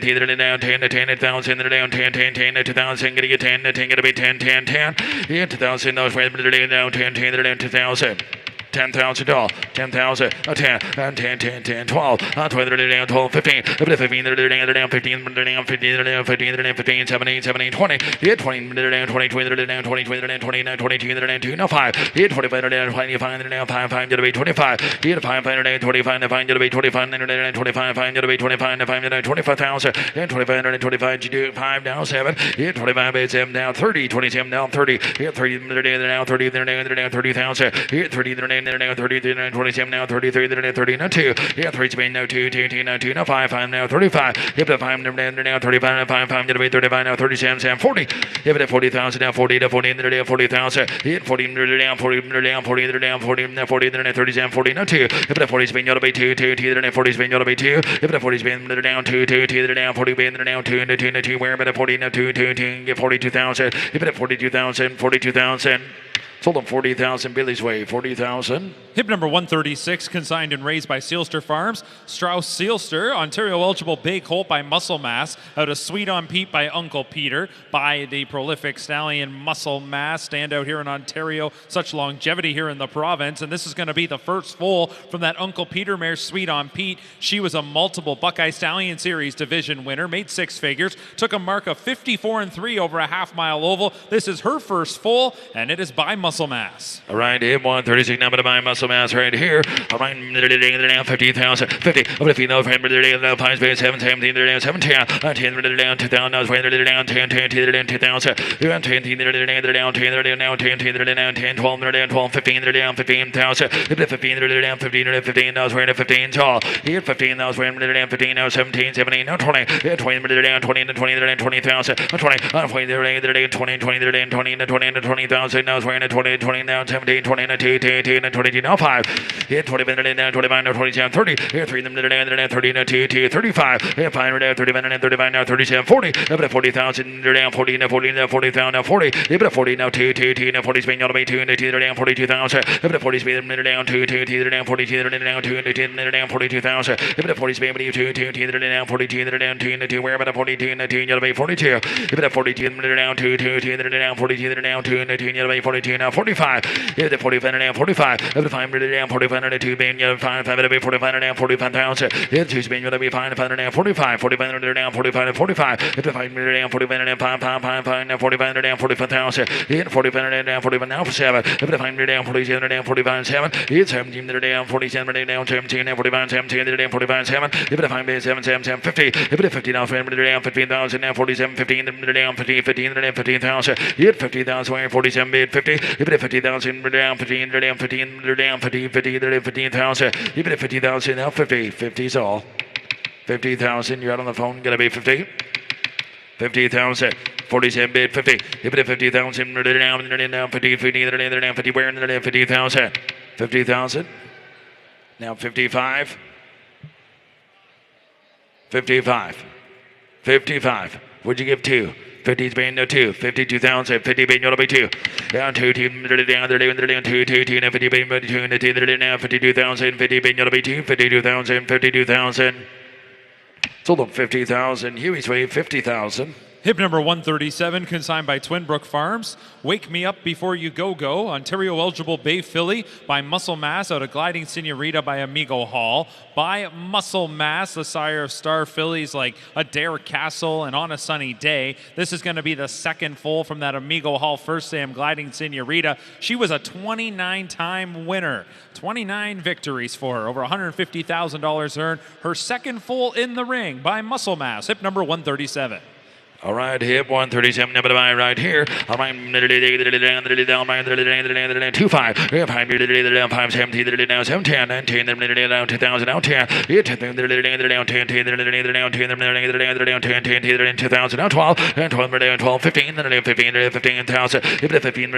10, 10, 10, 10,000, down, 10, 10, 10, 2,000, gonna get 10, 10, gonna be 10, 10, 10, 2,000, those down, 10, 10, 2,000. 10,000 doll, 10,000, 10, 10, 10, 10, 12, 20, down 12, 15, 15, down 15, 15, 15, 17, 17, 20, 20, down 20, 20, down 20, 20, 29, 22, 2, now 5, 25, down 25, down 5, 5, to be 25, 5, 5, 25, 5, to be 25, 25, 5, to be 25, 5, 25,000, 25, 25, 5, down 7, 25, 7, down 30, 27, down 30, 30, down 30, down 30,000, 30, down 30, 27, now 33, 30, now 2, 3, Spain, now 2, 2, now 2, now 5, 5, now 35, 5, now 35, 5, 5, to be 35, now 37, 7, 40, 40,000, now 40, to 40, 40,000, 40, down 40, down 40, down 40, now 40, 37, 40, now 2, 40, Spain, to be 2, 2, 40, Spain, to be 2, 40, Spain, down 2, 2, down 40, down 2, 2, where, but 40, now 2, 2, get 42,000, 42,000, 42,000. Sold them 40,000 Billy's Way, 40,000. Hip number 136, consigned and raised by Sealster Farms. Strauss Sealster, Ontario eligible bay colt by Muscle Mass. Out of Sweet on Pete by Uncle Peter. By the prolific stallion Muscle Mass. Stand out here in Ontario. Such longevity here in the province. And this is going to be the first foal from that Uncle Peter mare, Sweet on Pete. She was a multiple Buckeye Stallion Series division winner. Made 6 figures. Took a mark of 54-3 over a half-mile oval. This is her first foal, and it is by Muscle Mass. All right, hip 136, number to buy Muscle Mass right here. All right, 50,000, 50, over the female frame, now 5 space, 7, 17, down 7, 10, 10, down 2,000, now 20, down 10, 10, 10, 2,000, down 10, 10, down 10, now 10, 10, down 10, 12, down 12, 15, down 15,000, 15, down 15, 15, now 20, 15, tall, here 15, now 20, down 15, now 17, 17, now 20, 20, down 20, 20, down 20,000, 20, 20, down 20, 20, down 20, 20, 20,000, now 20, 20, 20, now 17, 20, 2, 2, 22, now 5, here 20, down 25, now 27, 30, here 3, down 30, now 2, 2, 35, here 5, down 35, now 35, now 37, 40, here 40,000, down 40, now 40, now 40,000, now 40, here 40, now 2, 2, 2, now 40, Spain, now 2, and 2, down 42,000, here 40, Spain, down 2, 2, 2, down 42, down 2, and 2, down 42,000, here 40, Spain, 2, 2, 2, down 42, down 2, and 2, where about 42, and 2, you'll be 42, here 42, down 2, 2, 2, down 42, down 2, and 2, you'll be 42, now 45, here 45, down 45, here 5, down 45, and 2, Spain, you'll 5, 5, 45, down 45,000, here 2, Spain, you'll be 5, 5, down 45, 45, down 45, and 45, here 5, down 45, and 5, 5, 5, 5, down 45, down 45,000, here 45, down 45, now 7, here 5, down 47, down 45, 7, here 17, down 47, down 17, down 45, 17, down 45, 7, here 5, 7, 7, 7, 50, here 50, down 15,000, now 47, 15, down 15, 15, down 15,000, here 50,000, 47, bid 50, here 50,000, down 15, down 15, down 50, 50, down 15,000, here 50,000, now 50, 50's all. 50,000, you're out on the phone, gonna be 50. 50,000, 47 bid 50, hit it 50,000, down 50, 50, down 50, where 50,000, 50,000, now 55, 55, 55, would you give 2? 50's being no 2, 52,000, 50 being you'll be 2, down 2, down 2, 2, 2, now 50 being 2, now 52,000, 50 being you'll be 2, 52,000, 52,000. Sold them 50,000. Huey's Way, 50,000. Hip number 137, consigned by Twinbrook Farms. Wake Me Up Before You Go Go. Ontario eligible bay filly by Muscle Mass. Out of Gliding Senorita by Amigo Hall. By Muscle Mass, the sire of star fillies like Adair Castle and On a Sunny Day. This is going to be the second foal from that Amigo Hall first Sam Gliding Senorita. She was a 29-time winner. 29 victories for her. Over $150,000 earned. Her second foal in the ring by Muscle Mass. Hip number 137. All right, hip 137, number to buy right here. All right, down 25, hip 5, 17, down 7, 10, 10, down 2,000, down 10, hip 10, down 10, 10, down 10, down 10, 10, 2,000, down 12, down 12, down 12, 15, 15,000, hip 15, down 15, down 15,000, hip 15,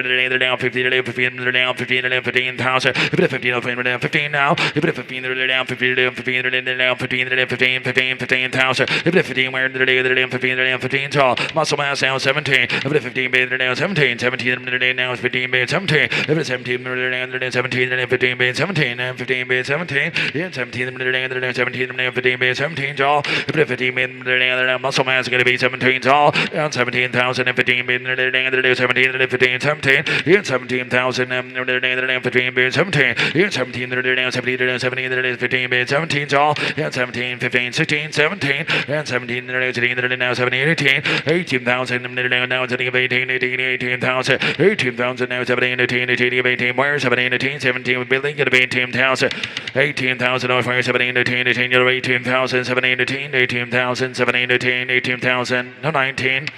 down 15 now, hip 15, down 15, down 15, down 15, 15,000, hip 15, where down 15, 15 tall. Muscle mass now 17. Up to 15 being now 17. 17 now 15 being 17. Up to 17 now 17 and 15 being 17 and 15 being 17. Yeah, 17 now 17 now 15 being 17 tall. Up to 15 being now muscle mass is going to be 17 tall. And 17,000 and 15 being 17 and 15 17. Yeah, 17,000 and 15 being 17. Yeah, 17 now 17 17 15 being 17 tall. And 17 15 16 17 and 17 now 17 18 18,000 now 18 18,000 18,000 now 17 18 18 where 17 18 17 with building gonna be 18,000 18,000 where 17 18 18 18,000 17 18 18,000 17 18 18,000 no 19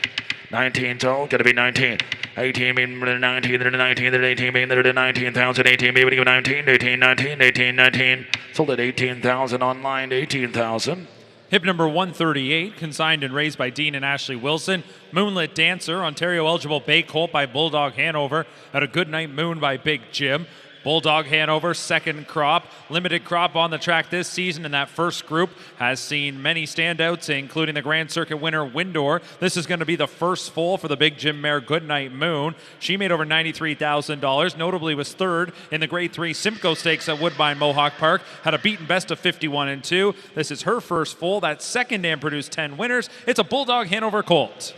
19 tall gonna be 19 18 mean 19 19 18 mean 19,000 18 mean 19 18 19 18 19 sold at 18,000 online 18,000. Hip number 138, consigned and raised by Dean and Ashley Wilson. Moonlit Dancer, Ontario eligible bay colt by Bulldog Hanover. At a Good Night Moon by Big Jim. Bulldog Hanover, second crop. Limited crop on the track this season, and that first group has seen many standouts, including the Grand Circuit winner, Windor. This is going to be the first foal for the Big Jim mare, Goodnight Moon. She made over $93,000, notably was third in the Grade 3 Simcoe Stakes at Woodbine Mohawk Park. Had a beaten best of 51-2. This is her first foal. That second dam produced 10 winners. It's a Bulldog Hanover colt.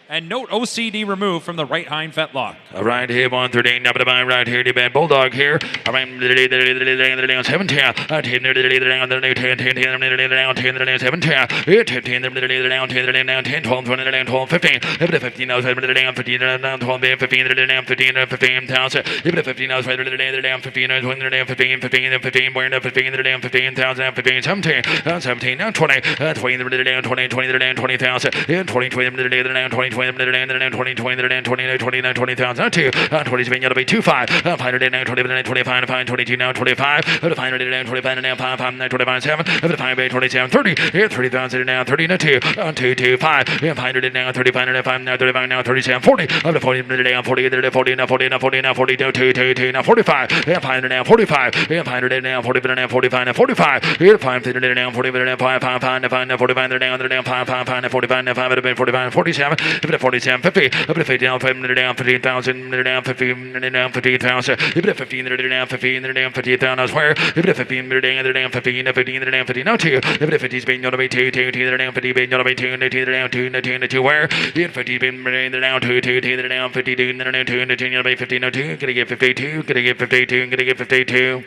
And note OCD removed from the right hind fetlock. All right, here 113, up to the right here, the bad Bulldog here. All right, 17, 10, 12, 20, 12, 15, 15, 15,000, 17, 20, 20, 20,000, 20 spin, you'll be 25, 500, 20, 25, 22, now 25, 500, 25, now 5, 25, 7, 5, 27, 30, 30,000, now 30, now 2, 2, 2, 5, 500, now 35, 5, now 35, now 37, 40, up to 40, now 40, 40, now 40, now 40, now 42, 2, 2, 2, now 45, 500, now 45, 500, now 40, now 45, now 45, 500, now 40, now 5, 5, 5, 5, now 45, now 5, 5, 5, now 45, now 5, 45, 47, 47, 50, up to 50, down 15,000, down 15, down 50,000, up to 15, down 15, down 50,000 elsewhere, up to 15, down 15, 15, down 50, no 2, up to 50 spin, you'll be 2, 2, 2, down 50, spin, you'll be 2, 2, down 2, 2, where, 50 spin, down 2, 2, 2, down 52, down 2, 2, you'll be 50, no 2, gonna get 52, gonna get 52, gonna get 52.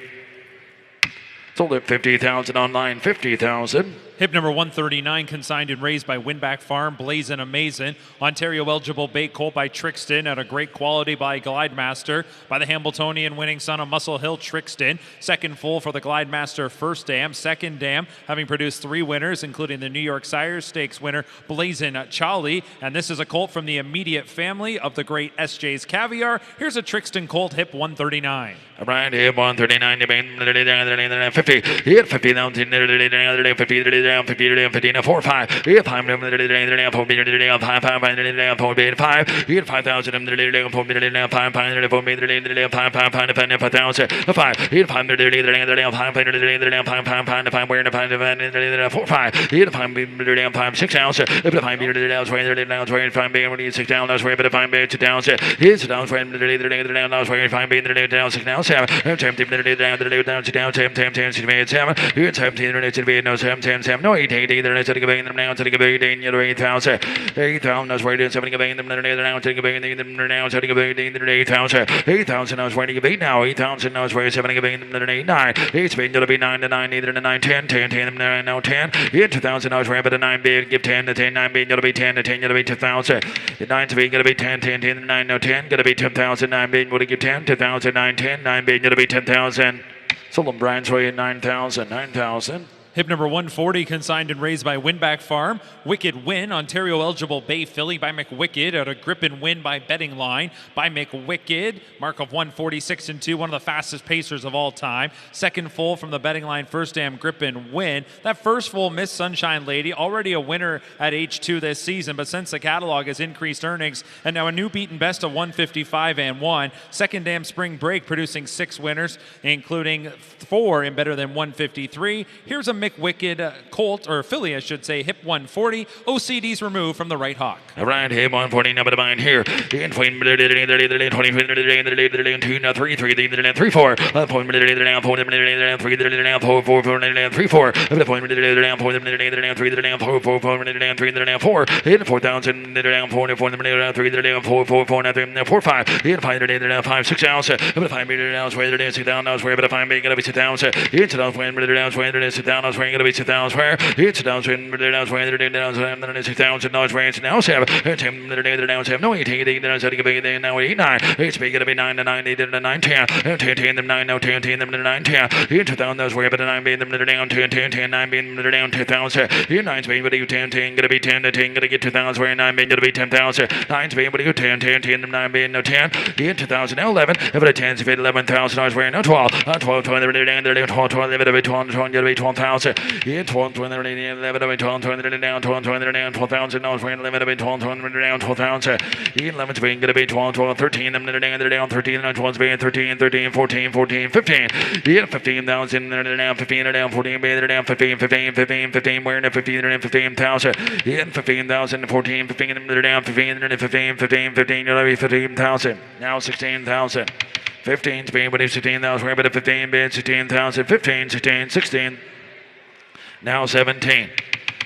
Sold at 50,000 online, 50,000. Hip number 139, consigned and raised by Winback Farm, Blazin' Amazin'. Ontario eligible bait colt by Trixton at a great quality by Glidemaster. By the Hambletonian winning son of Muscle Hill, Trixton. Second full for the Glidemaster first dam. Second dam having produced 3 winners, including the New York Sires Stakes winner, Blazin' Charlie. And this is a colt from the immediate family of the great SJ's Caviar. Here's a Trixton colt, hip 139. All right, hip 139, 50, hit 50,000, 50, down 50, 15, 4, 5, hit 5, 4, 5, 5, hit 5,000, 4, 5, 5, 4, 5, 5,000, 5, hit 5, 4, 5, hit 5, 6,000, 5, 5, 6 down, that's where 5, 2 down, hit down, 5, 6 down, 7, 7, no 8, 8, either let's take a bang now, take a bang, 8,000, 8,000, I was waiting, 7 a bang, now take a bang, now take a bang, 8,000, 8,000, I was waiting a bang now, 8,000, I was waiting, 7 a bang, 8, 9, 8 been to be 9 to 9, either 9, 10, 10, 10, now 10, 2,000, I was waiting, but a 9 bid, give 10 to 10, 9 bid, to be 10 to 10, to be 2,000, 9 to be, gonna be 10, 10, 10, 9, no 10, gonna be 10,000, 9 bid, would give 10, 2,000, 9, 10, 9 bid, gonna be 10,000, Solon Brian's way at 9,000, 9,000. Hip number 140, consigned and raised by Winback Farm. Wicked Win, Ontario eligible bay filly by McWicked at a grip and win by Betting Line by McWicked. Mark of 146-2, one of the fastest pacers of all time. Second full from the Betting Line first dam grip and win. That first full, Miss Sunshine Lady, already a winner at H2 this season, but since the catalog has increased earnings and now a new beaten best of 155-1. Second dam Spring Break producing 6 winners, including 4 in better than 153. Here's a McWicked colt, or filly, I should say, hip 140, OCDs removed from the right hock. All right, hip 140, number to bind here. In point, 20, 2, 3, 3, 4. Point, 3, 4, 4, 3, 4. Point, 3, 4. In 4,000, 4, 4, 3, 4, 4, 4, 5. In 5, 6 ounce. About 5 meters ounce, where it is 6,000 ounce, where about 5 meters gonna be 6,000. It's a down, where it is, where it is 6,000 ounce, where gonna be 6,000, where it's a down, where it is, where it is 6,000 ounce, where it's now 7. It's him, down 7. No, 8, 8, now 8, 9. It's big, gonna be 9 to 9, 8 to 9, 10. 10, them 9, now 10, them 9, 10. In 2,000, where about 9 being them down 10, 10, 9 being down 2,000. In 9's being, but you 10, 10, gonna be 10 to 10, gonna get 2,000, where 9 being, gonna be 10,000. 9's being, but you 10, 10, 10, them 9 being no 10. In 2,000, now 11. If it 10's if it 11,000, I was wearing no 12. 12, 20, 12, 12, 11, 12, 12,000. In 12, 20, 11, 12, 20, down 12, 20, down 12,000. I was wearing 11, 12, 20, down 12,000. In 11's being, gonna be 12, 12, 13, them down 13, and 12's being 13, 13, 14, 14, 15. In 15,000, down 15, down 14, being down 15, 15, 15, 15, wearing a 15, and 15,000. In 15,000, 14, 15, them down 15, and 15, 15, 15, you'll be 15,000. Now 16,000. 15 speed, but it's 16,000, where but 15 bid 16,000, 15, 16, 16. Now 17.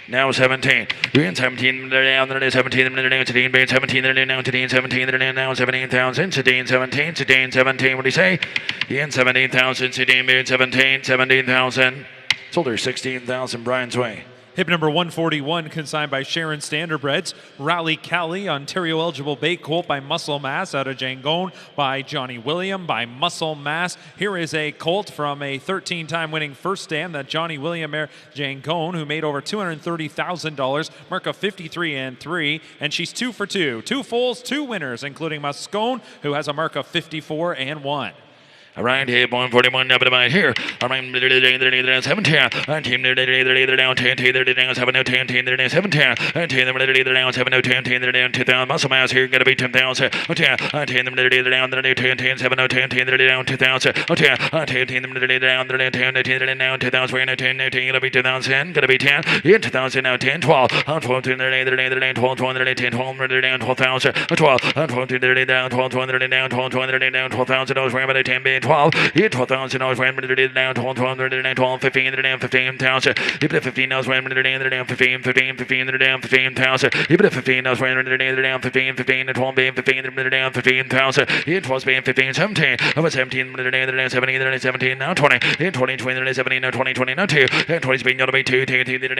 Now 17. We're in 17, down 17, down 17, bid 17, down 17, now 17,000, 17, 17, 17, 17. What do you say? In 17,000, 17, bid 17, 17,000. Sold her 16,000, Brian's Way. Hip number 141, consigned by Sharon Standardbreds. Rally Cali, Ontario eligible bay colt by Muscle Mass out of Jangone by Johnny William by Muscle Mass. Here is a colt from a 13-time winning first stand, that Johnny William mare Jangone, who made over $230,000, mark of 53 and 3, and she's 2 for 2. 2 foals, 2 winners, including Muscone, who has a mark of 54 and 1. All right, here, 141, up to my here. All right, 17, 19, down 10, 10, 7, 10, 10, down 7, 10, 10, down 2,000. Muscle Mass here, gonna be 10,000. 10, 10, down 10, 10, 7, 10, 10, down 2,000. 10, 10, down 10, down 2,000. We're in 10, 10, gonna be 2,000, gonna be 10. In 2,000 now 10, 12, 12, 12, 10, 12, 10, 12, down 12,000. 12, 12, down 12, 20, down 12, 20, down 12,000. I was wearing about 10, 12. Hit 12,000. I was wearing down 12, 12, 12, 15, down 15,000. Hit 15. I was wearing down 15, 15, 15, down 15,000. Hit 15. I was wearing down 15, 15, 12, 15, down 15,000. Hit 12, 15, 17. I was 17, down 17, 17, now 20. Hit 20, 20, 17, now 20, 20, now 2. Hit 20, speed, now 2, 2,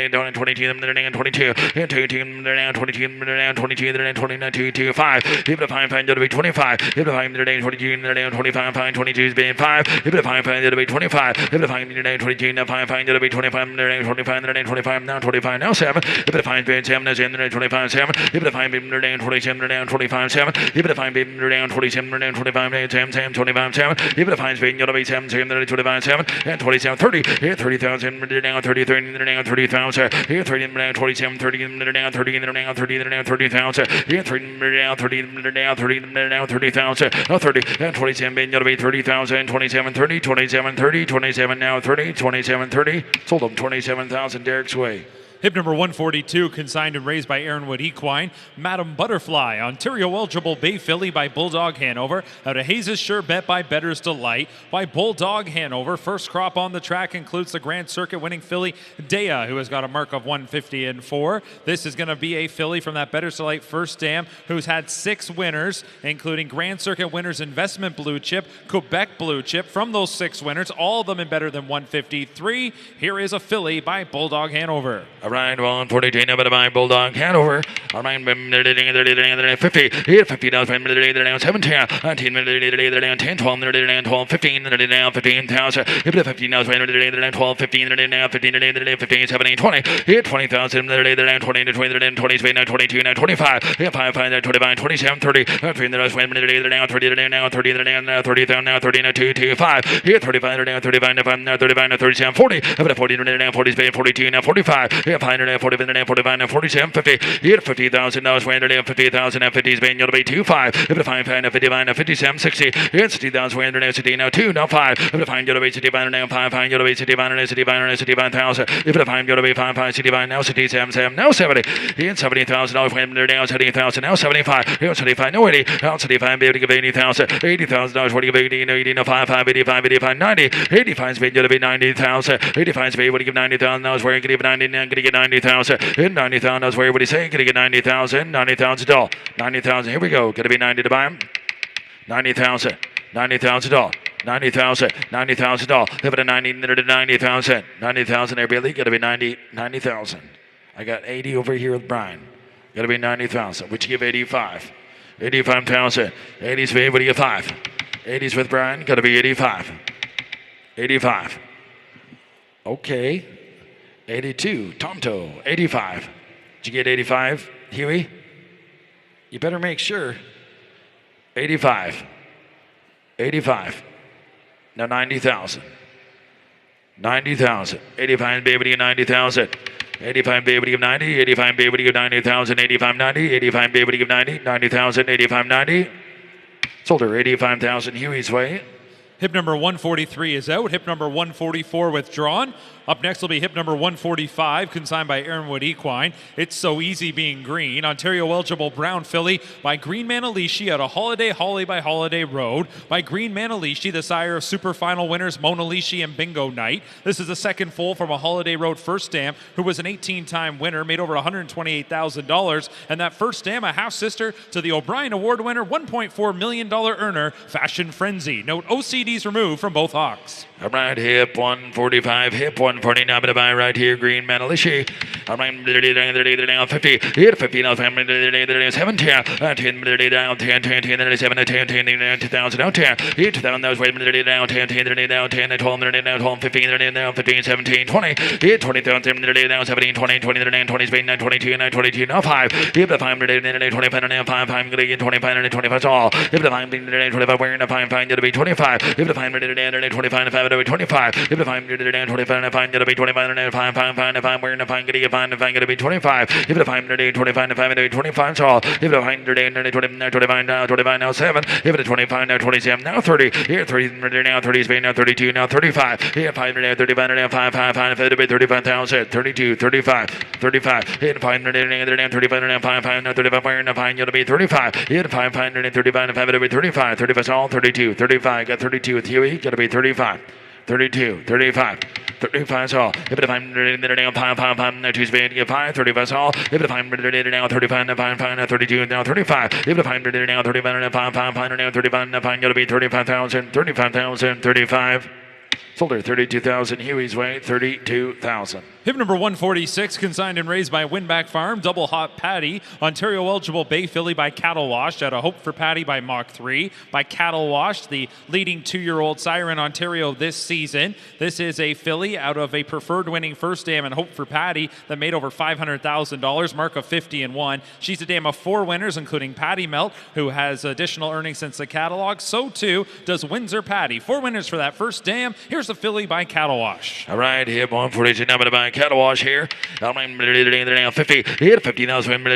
down 22, down 22. Hit 2, 2, down 22, down 22, down 22, 2, 5. Hit 5, 5, down 25. Hit 5, down 22, down 25, 5, 22 is being 5. Hit 5, 5, down 25. Hit 5, down 22, now 5, 5, down 25, down 25, down 25, now 25, now 7. Hit 5, down 7, now 7, 25, 7. Hit 5, down 27, down 25, 7. Hit 5, down 27, down 25, 7, 25, 7. Hit 5, speed, down 7, 7, 25, 7, and 27, 30. Hit 30,000, down 30, 30, down 30,000. Hit 30, down 27, 30, down 30, down 30, down 30,000. Hit 30, down 30, down 30, down 30,000. Now 30, and 27, down 30,000, 27, 30, 27, 30, 27, now 30, 27, 30. Sold them 27,000, Derek's Way. Hip number 142, consigned and raised by Aaronwood Equine. Madam Butterfly, Ontario eligible bay filly by Bulldog Hanover. Out of Hayes' Sure Bet by Better's Delight by Bulldog Hanover. First crop on the track includes the Grand Circuit winning filly Dea, who has got a mark of 150 and 4. This is going to be a filly from that Better's Delight first dam who's had 6 winners, including Grand Circuit winners Investment Blue Chip, Quebec Blue Chip. From those 6 winners, all of them in better than 153. Here is a filly by Bulldog Hanover. All right, 142, number to buy Bulldog Hanover. All right, 50. Hit 50 down 17, 19, 10, 12, 12, 15, down 15,000. Hit 15 now 12, 15, down 15, 15, 17, 20. Hit 20,000, 20 to 20, 20, 22, 25. Hit 5, 5, 25, 27, 30. 3 down 30, down 30, down 30, down 30, down 30, 2, 2, 5. Hit 35, down 35, 35, 37, 40. 40, down 40, 42, now 45. Hit Here, 540, 45, 47, 50. Here, $50,000 for 50,000 and 50's being you'll be 25. If the 5, 55, 57, 60. Here, 60,000 for 60, now 2, now 5. If the 5, you'll be 65, now 5, you'll be 65, 65,000. If the 5, you'll be 5, 65, now 67, now 70. Here, $70,000 for now 70,000, now 75. Here, 75, no 80. Now 75, be able to give 80,000. $80,000 for 80, no 80, no 5, 85, 85, 90. 85's being you'll be 90,000. 85's be able to give $90,000 where you can give 90, now going to get 90,000. In $90,000 where what do you say? Going to get 90,000, $90,000. 90,000, here we go. Going to be 90 to buy him. 90,000, $90,000. 90,000, $90,000. If it a 90, then it 90,000. 90,000 there, Billy. Got to be 90,000. I got 80 over here with Brian. Got to be 90,000. Which you give 85. 85,000. 80's for everybody, 5. 80's with Brian. Got to be 85. 85. Okay. 82. Tonto. 85. Did you get 85, Huey? You better make sure. 85. 85. Now 90,000. 90,000. 85 be able to get 90,000. 85 be able to give 90. 85 be able to give 90,000. 85 90. 85 be able to give 90. 90,000. 85 90. Sold her 85,000 Huey's way. Hip number 143 is out. Hip number 144 withdrawn. Up next will be hip number 145, consigned by Aaronwood Equine. It's So Easy Being Green. Ontario eligible brown filly by Green Manalishi at a Holiday Holly by Holiday Road. By Green Manalishi, the sire of super final winners Mona Lishi and Bingo Night. This is the second foal from a Holiday Road first dam, who was an 18-time winner, made over $128,000. And that first dam, a half-sister to the O'Brien Award winner, $1.4 million earner, Fashion Frenzy. Note OCDs removed from both hocks. All right, hip 145, hip 149, but buy right here, Green Manalishi. All right, down 50, hit 50, now 7, 10, 10, down 10, 10, 10, 7, 10, 10, 2000, down 10, hit 2000, that was wait, down 10, 10, down 10, 12, down 12, 15, down 15, 17, 20, hit 20,000, down 17, 20, 20, down 20, 22, 22, now 5, hit the 5, 25, now 5, 5, 25, 25, all, hit the 5, 25, wearing the 5, 5, to be 25, hit the 5, 25, 5, to be 25, hit the 5, 25, 5, to be 25, 5, 5, 5, 5, wearing the 5, get to 5, 5, to be 25, hit the 5, 25, 5, to be 25, all, hit the 5, 25, now 25, now 7, hit the 25, now 27, now 30, here 30, now 30 is now 32, now 35, here 5, 35, now 5, 5, 5, to be 35,000, 32, 35, 35, hit 5, now 35, now 5, 5, now 35, wearing the 5, to be 35, hit 5, 5, 35, 5, to be 35, 35 all, 32, 35, got 32 with Huey, got to be 35. 32, 35, 35 all. If the 5 now 5, 5, 5, 2 speed, get 5, 35 all. If the 5 now 35, now 5, 5, now 32, now 35. If the 5 now 35, now 5, 5, 5, now 35, now 5, gotta be 35,000, 35,000, 35. Sold her 32,000 Huey's way, 32,000. Hip number 146, consigned and raised by Winback Farm, Double Hot Patty, Ontario eligible Bay filly by Cattle Wash, at a Hope for Patty by Mach 3, by Cattle Wash, the leading 2-year-old sire in Ontario this season. This is a filly out of a preferred winning first dam and Hope for Patty that made over $500,000, mark of 50-1. She's a dam of 4 winners, including Patty Melt, who has additional earnings since the catalog. So too does Windsor Patty. 4 winners for that first dam. Here's the filly by Cattle Wash. All right, hip 142, now to buy Cattle Wash here. 50, hit 50, now 15,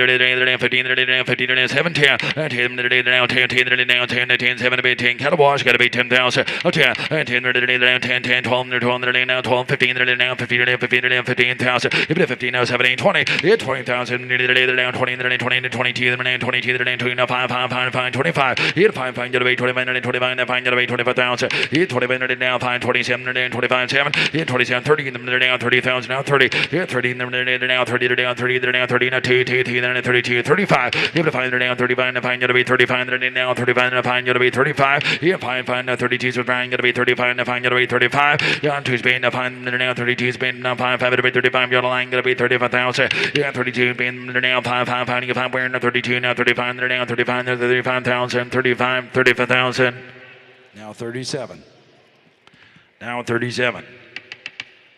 15, 7, 10, 10, down 10, 10, down 10, 10, 7, 10, Cattle Wash, got to be 10,000. Oh, 10, 10, 10, 10, 12, 12, now 12, 15, now 15, 15, 15,000. If it 15, now 17, 20, hit 20,000, down 20, 20, 22, 22, now 5, 5, 5, 5, 25, hit 5, 5, got to be 25, 25, now 5, got to be 25,000. Hit 25, now 5, 27, 25, 7, hit 27, 30, now 30,000, now 30, hit 30, now 30, now 30, now 30, now 2, 2, 2, then 32, 35, hit 5, now 35, now 5, got to be 35, now 35, now 5, got to be 35, hit 5, 5, now 32, with Brian, got to be 35, now 5, got to be 35, yeah, 2 Spain, now 5, now 32, Spain, now 5, 5, got to be 35, your line, got to be 35,000, yeah, 32, Spain, now 5, 5, 5, 5, wearing now 32, now 35, now 35, now 35,000, 35, 35,000, now 37. Now 37.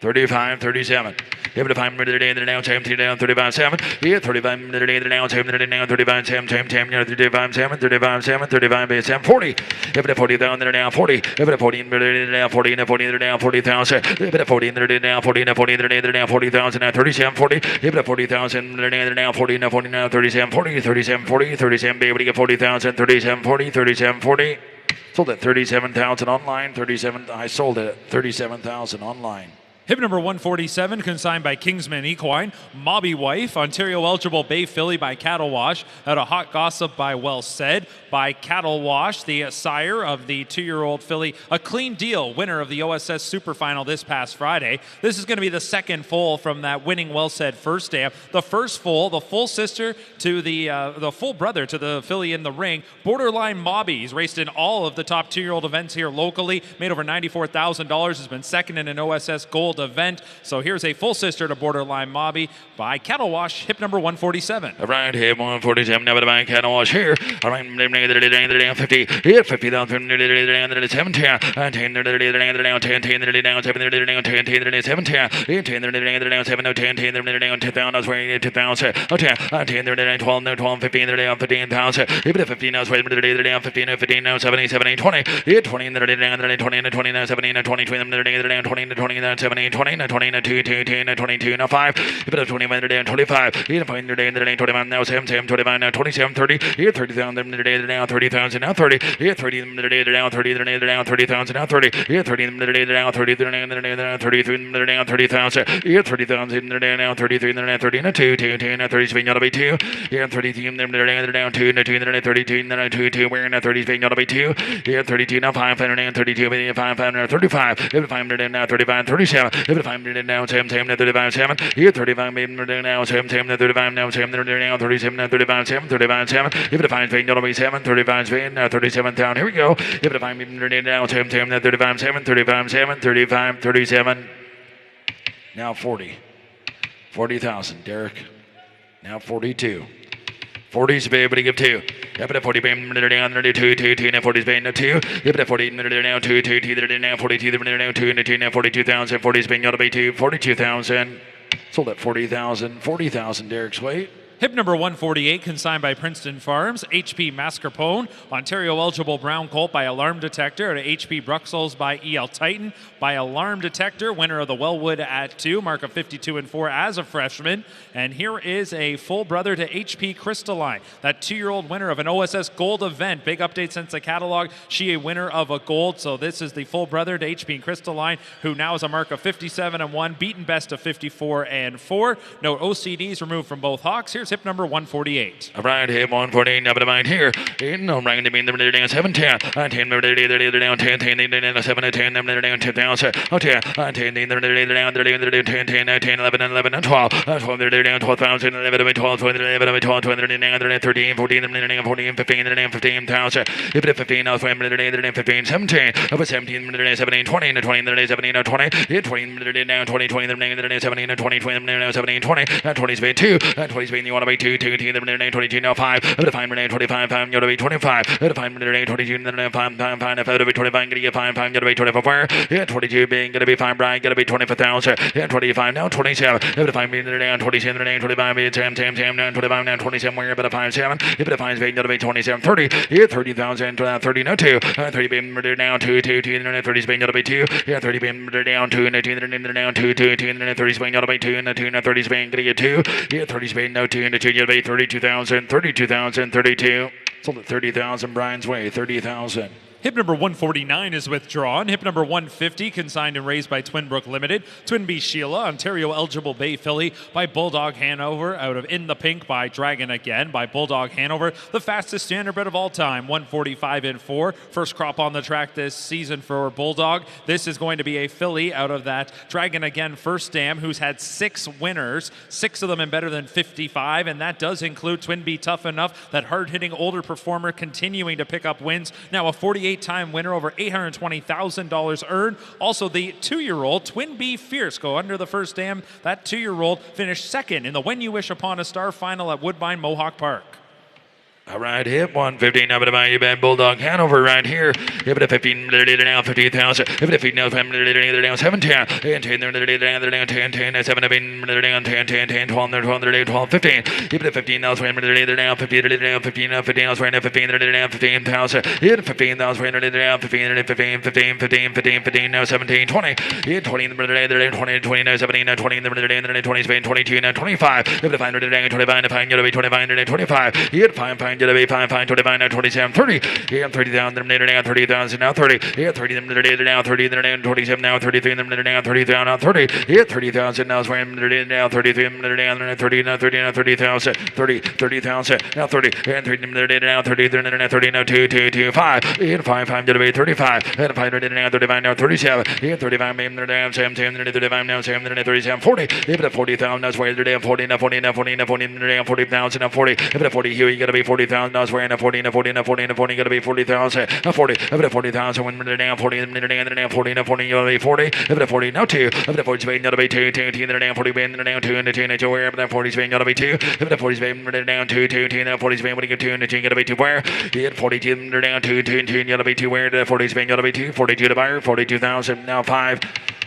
35, 37. Give it a 5 minute day down, 17 down, 35, 7. Yeah, 35 minute day down, 7 minute down, 35, 7, 10, 35, 7, 35, 7, 35, 7, 40. Give it a 40 down there down, 40. Give it a 40 minute down, 40 and a 40 there down, 40,000. Give it a 40 minute down, 40 and a 40 there down, 40,000 and 37, 40. Give it a 40,000 there down, 40 and a 40 now, 37, 40, 37, 40, 37, be able to get 40,000, 37, 40, 37, 40. Sold at 37,000 online, 37. I sold it at 37,000 online. Hip number 147, consigned by Kingsman Equine. Mobby Wife, Ontario eligible bay filly by Cattle Wash. Out of Hot Gossip by Well Said by Cattle Wash, the sire of the 2-year-old filly. A Clean Deal, winner of the OSS Super Final this past Friday. This is going to be the second foal from that winning Well Said first stamp. The first foal, the full sister to the full brother to the filly in the ring. Borderline Mobby. He's raced in all of the top 2-year-old events here locally. Made over $94,000. Has been second in an OSS Gold event. So here's a full sister to Borderline Mobby by Cattle Wash, hip number 147. All right, hip 147, now by Cattle Wash here. All right, 50, here 50,000, 7, 10, 10, 10, 10, 10, 10, 7, 12, 15, 15,000. Even if 15 now, 15, 15 now, 70, 70, 20, 20, 20, 20, 17, 20, 20, 20, 17, 20, 20, 2, 10, 22, now 5, if it's 25, 25, here 25 now, 7, 25 now, 27, 30, here 30,000 now, 30,000 now, 30, here 30 now, 30 now, 30,000 now, 30, here 30 now, 30 now, 33 now, 30,000, here 30,000 now, 33 now, 30 now, 2, 10, 30 spin out of 2, here 32 now, 2, 32 now, 2, we're now 30 spin out of 2, here 32 now, 5, 32, 5, 35, 5 now, 35, 37, if 5 now, 7, 35, 7, here 35 now, 7, 35 now, 7 now, 37, 35, 7, 35, 7, if it 5 spin out of 7, 35 spin, 37 down, here we go, if it 5 now, 7, 35, 7, 35, 7, 35, 37, now 40, 40,000, Derek, now 42. 40's be able to give 2. If it 40 down, 2, 2, 2, 40's paying 2. If it 40 now, 2, 2, 2, now 42, now 2, 2, now 42,000, 40's paying out of 2, 42,000. Sold at 40,000, 40,000, Derek's weight. Hip number 148, consigned by Princeton Farms. HP Mascarpone, Ontario eligible brown colt by Alarm Detector. Out of HP Bruxelles by EL Titan by Alarm Detector. Winner of the Wellwood at 2, mark of 52-4 as a freshman. And here is a full brother to HP Crystalline, that 2-year-old winner of an OSS Gold event. Big update since the catalog. She a winner of a gold. So this is the full brother to HP Crystalline, who now has a mark of 57-1, beaten best of 54-4. No OCDs removed from both hawks. Here's hip number 148. All right, hip 148, now the mind here. In no rank to be in the down 7, 10, 10, down 10, 7, 10, down 10,000, 10, 10, down 10, 10, 11, 11, 12, 12, down 12,000, 11, 12, 11, 12, 13, 14, 14, 15, 15,000. If it 15, now 15, 17, over 17, 17, 20, 20, 17, 20, 20, down 20, 20, 17, 20, 20, 17, 20, 20 spade 2, 20 spade you want to be 2, 2, 22, now 5, over 5, 25, 5, you want to be 25, over 5, 22, 5, 5, 5, if over 25, going to get 5, 5, you to be 24, yeah, 22 being going to be 5, Brian, going to be 24,000, yeah, 25, now 27, over 5, down 27, 25, 10, 10, now 25, now 27, where about a 5, 7, if it 5 spade, going to be 27, 30, yeah, 30,000, 30, no 2, 30 being down 2, 2, 2, 30 spade, going to be 2, yeah, 30 being down 2, 2, down 2, 2, 2, 30 spade, going to be 2, 2, 30 spade, going to get 2, yeah, 30 spade, no 2, and 2, you'll be 32,000, 32,000, 32. Sold at 30,000, Brian's way, 30,000. Hip number 149 is withdrawn. Hip number 150, consigned and raised by Twin Brook Limited. Twin B Sheila, Ontario eligible bay filly by Bulldog Hanover. Out of In the Pink by Dragon Again by Bulldog Hanover. The fastest standardbred of all time, 145-4. First crop on the track this season for Bulldog. This is going to be a filly out of that Dragon Again first dam, who's had 6 winners, 6 of them in better than 55, and that does include Twin B Tough Enough, that hard-hitting older performer continuing to pick up wins. Now a 48-time winner, over $820,000 earned. Also, the 2-year-old Twin B Fierce go under the first dam. That 2-year-old finished second in the When You Wish Upon a Star final at Woodbine Mohawk Park. All right, hit 115 up at the you bet Bulldog Hanover right here. Hit it 15 now 50,000. Hit it 15 now 17 and 10 10 10 7 down 10 10 10 12 12 15. Hit it 15 now 20 now 50 now 15 now 15 now 15 now 15,000. Hit 15,000 now 15 15 15 15 15 15 now 17 20. Hit 20 20 20 now 17 now 20 20 22 now 25. Hit it 500 now 25 now 25 now 25. Hit 5 to the B 5 to the 9 27 30. Here 30,000 now 30,000 now 30. Here 30 now 30 now 27 now 33 now 30,000 now 30. Here 30,000 now 30 now 33 now 30 now 30 now 30,000 30,000 now 30. Here 30 now 30 now 30 now 2 2 2 5. Here 5 to the B 35. Here 5 now 35 now 37. Here 35 now 17 35 now 7 37 40. Here 40,000 now 40 now 40 now 40 now 40 now 40,000 now 40. Here 40 here you got to be 40,000 now swearing at 40 now 40 now 40 now 40 got to be 40,000 now 40 up 40,000 when now 40 now 40 now 40 you got to be 40 up 40 now 2 up 40 Spain got to be 2 2 2 now 40 Spain now 2 and 2 now where up 40 Spain got to be 2 up 40 Spain now 2 2 2 now 40 Spain when you get 2 and 2 got to be 2 where hit 42 now 2 2 2 got to be 2 where 40 Spain got to be 2 42 to buyer 42,000 now 5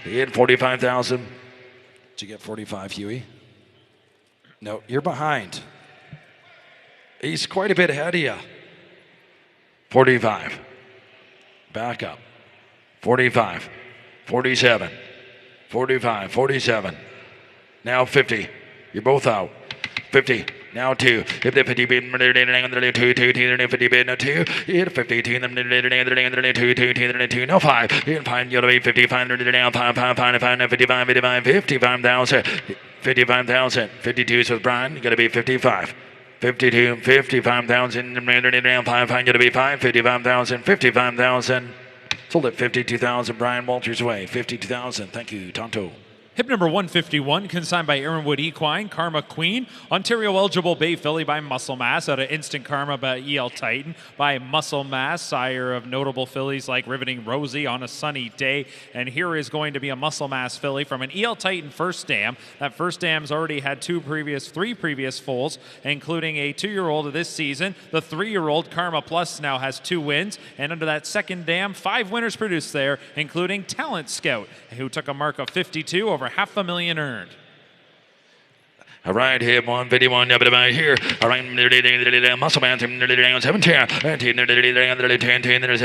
hit 45,000 did you get 45 Huey? No, you're behind. He's quite a bit ahead of you. 45. Back up. 45. 47. 45. 47. Now 50. You're both out. 50. Now 2. If the 50 bid, 2, 2, 50 bid, now 2. Hit 52, 2, 2, 2, now 5. Hit 5, you'll be 55, now 5, 5, 5, 5, 55, 55, 55,000. 55,000. 52 is with Brian. You got to be 55. 52, 55,000, now 5, going to be 5, 55,000, 55,000. Sold at 52,000, Brian Walters Way, 52,000. Thank you, Tonto. Hip number 151, consigned by Aaronwood Equine, Karma Queen. Ontario eligible Bay Filly by Muscle Mass. Out of Instant Karma by EL Titan by Muscle Mass, sire of notable fillies like Riveting Rosie on a sunny day. And here is going to be a Muscle Mass filly from an EL Titan first dam. That first dam's already had three previous foals, including a 2-year-old of this season. The 3-year-old Karma Plus now has 2 wins. And under that second dam, 5 winners produced there, including Talent Scout, who took a mark of 52 over $500,000 earned. All right, here 151 up about here. All right, Muscle Man 17 10 10 7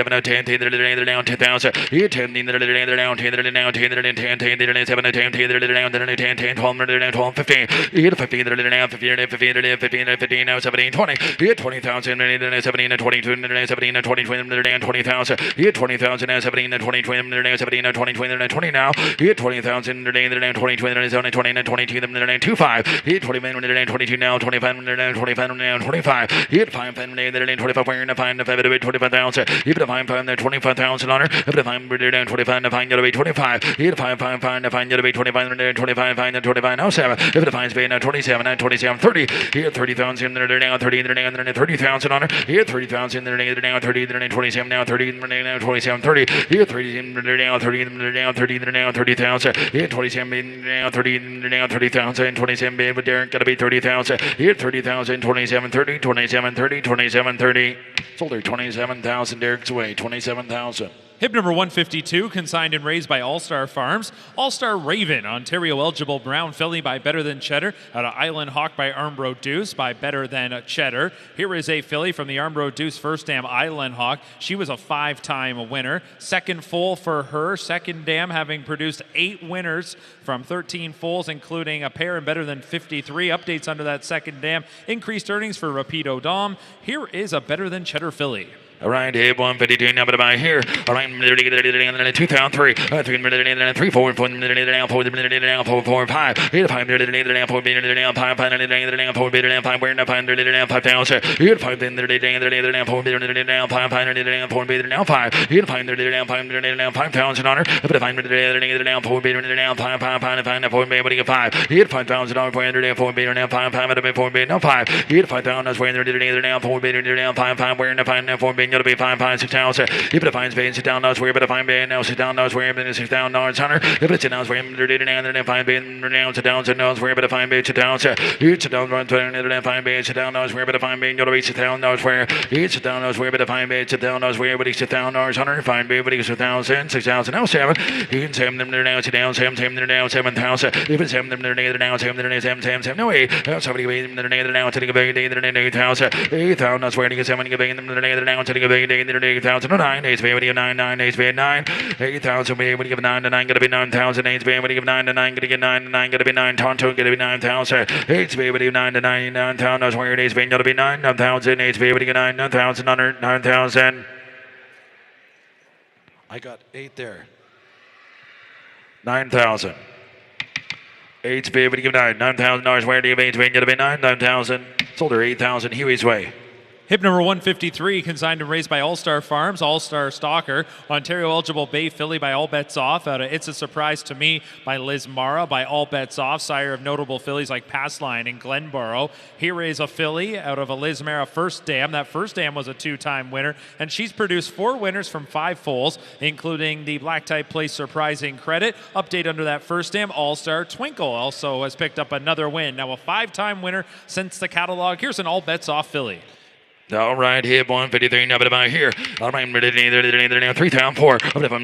10 down 10,000. Here 10 down 10 down 10 10 10 7 10 10 10 10 12 12 15. Here 15 down 15 15 15 15 now 17 20. Here 20,000 17 22 17 20 20 20,000. Here 20,000 now 17 20 20 17 20 20 20 now. Here 20,000 20 20 20 20 22 25. Hit 20 22 now, 25 now, 25 now, 25. Hit 5 25 where to find the 25,000. Hit the 5 25,000 on her. Hit the 5 25 to find the 25. Hit 5 to find the 25 25 find the 25 now 7. Hit the 5 Spain 27 27 30. Hit 30,000 now 30 30,000 on her. Hit 30,000 now 30 27 now 30 now 27 30. Hit 30 now 30 now 30 now 30,000. Hit 27 now 30 now 30,000 27 but Derek got to be 30,000. Here 30,000, 27 30, 27 30, 27 30. Sold her 27,000. Derek's away, 27,000. Hip number 152, consigned and raised by All-Star Farms. All-Star Raven, Ontario eligible brown filly by Better Than Cheddar. Out of Island Hawk by Armbro Deuce by Better Than Cheddar. Here is a filly from the Armbro Deuce first dam, Island Hawk. She was a 5-time winner. Second foal for her. Second dam having produced 8 winners from 13 foals, including a pair and Better Than 53. Updates under that second dam. Increased earnings for Rapido Dom. Here is a Better Than Cheddar filly. All right, Dave, 152, now, but about here. All right, 2003, 3 4 4 now 4 5. 8 5 now 4 now 5 5 4 now 5 where now 5 now 5,000. 8 5 now 4 now 5 now 4 now 5. 8 5 now 5,000 on her. But 5 now 4 now 5 5 4 now 5. 8 5,000 on 4 now 5 5 4 now 5. 8 5,000 now 4 now 5 5 where now 5 now 4 gonna be 5,6,000. If it finds being sit down, knows where, but if I'm being now sit down, knows where, but it's $6,000 hunter. If it's announced where, and if I'm being renounced down, so knows where, but if I'm being sit down, it's down, run to another, if I'm being sit down, knows where, but if I'm being gonna be sit down, knows where, it's down, knows where, but if I'm being sit down, knows where, but he's $6,000 hunter. If I'm being, but he's 1,000, 6,000, now 7. He's 7 them there now, sit down, 7, 7 there now, 7,000. If it's 7 them there now, 7 there now, 7, 7, 7, no way. Somebody waiting there now, taking a big day there now, 8,000. 8,000, that's where you 7 getting them there now, taking a big day there 8,000, 9, 8, 9, 9, 8, 9, 8,000, we give 9 to 9, gonna be 9,000, 8, we give 9 to 9, gonna get 9 to 9, gonna be 9, Tonto, gonna be 9,000, 8, we give 9 to 9, 9,000, that's where it is, being gonna be 9,000, 8, we give 9,000, 9,000. I got 8 there. 9,000. 8 be able to give $9,000. Where do you mean? Going to be 9,000. Sold her 8,000. Huey's way. Hip number 153, consigned and raised by All-Star Farms, All-Star Stalker, Ontario Eligible Bay Filly by All Bets Off, out of It's a Surprise to Me by Liz Mara by All Bets Off, sire of notable fillies like Passline and Glenborough. Here is a filly out of a Liz Mara First Dam. That First Dam was a 2-time winner, and she's produced 4 winners from 5 foals, including the Black Type Place Surprising Credit. Update under that First Dam, All-Star Twinkle also has picked up another win. Now a 5-time winner since the catalog. Here's an All Bets Off filly. All right, hip 153, now about here. All right, 3 down 4. Of the 4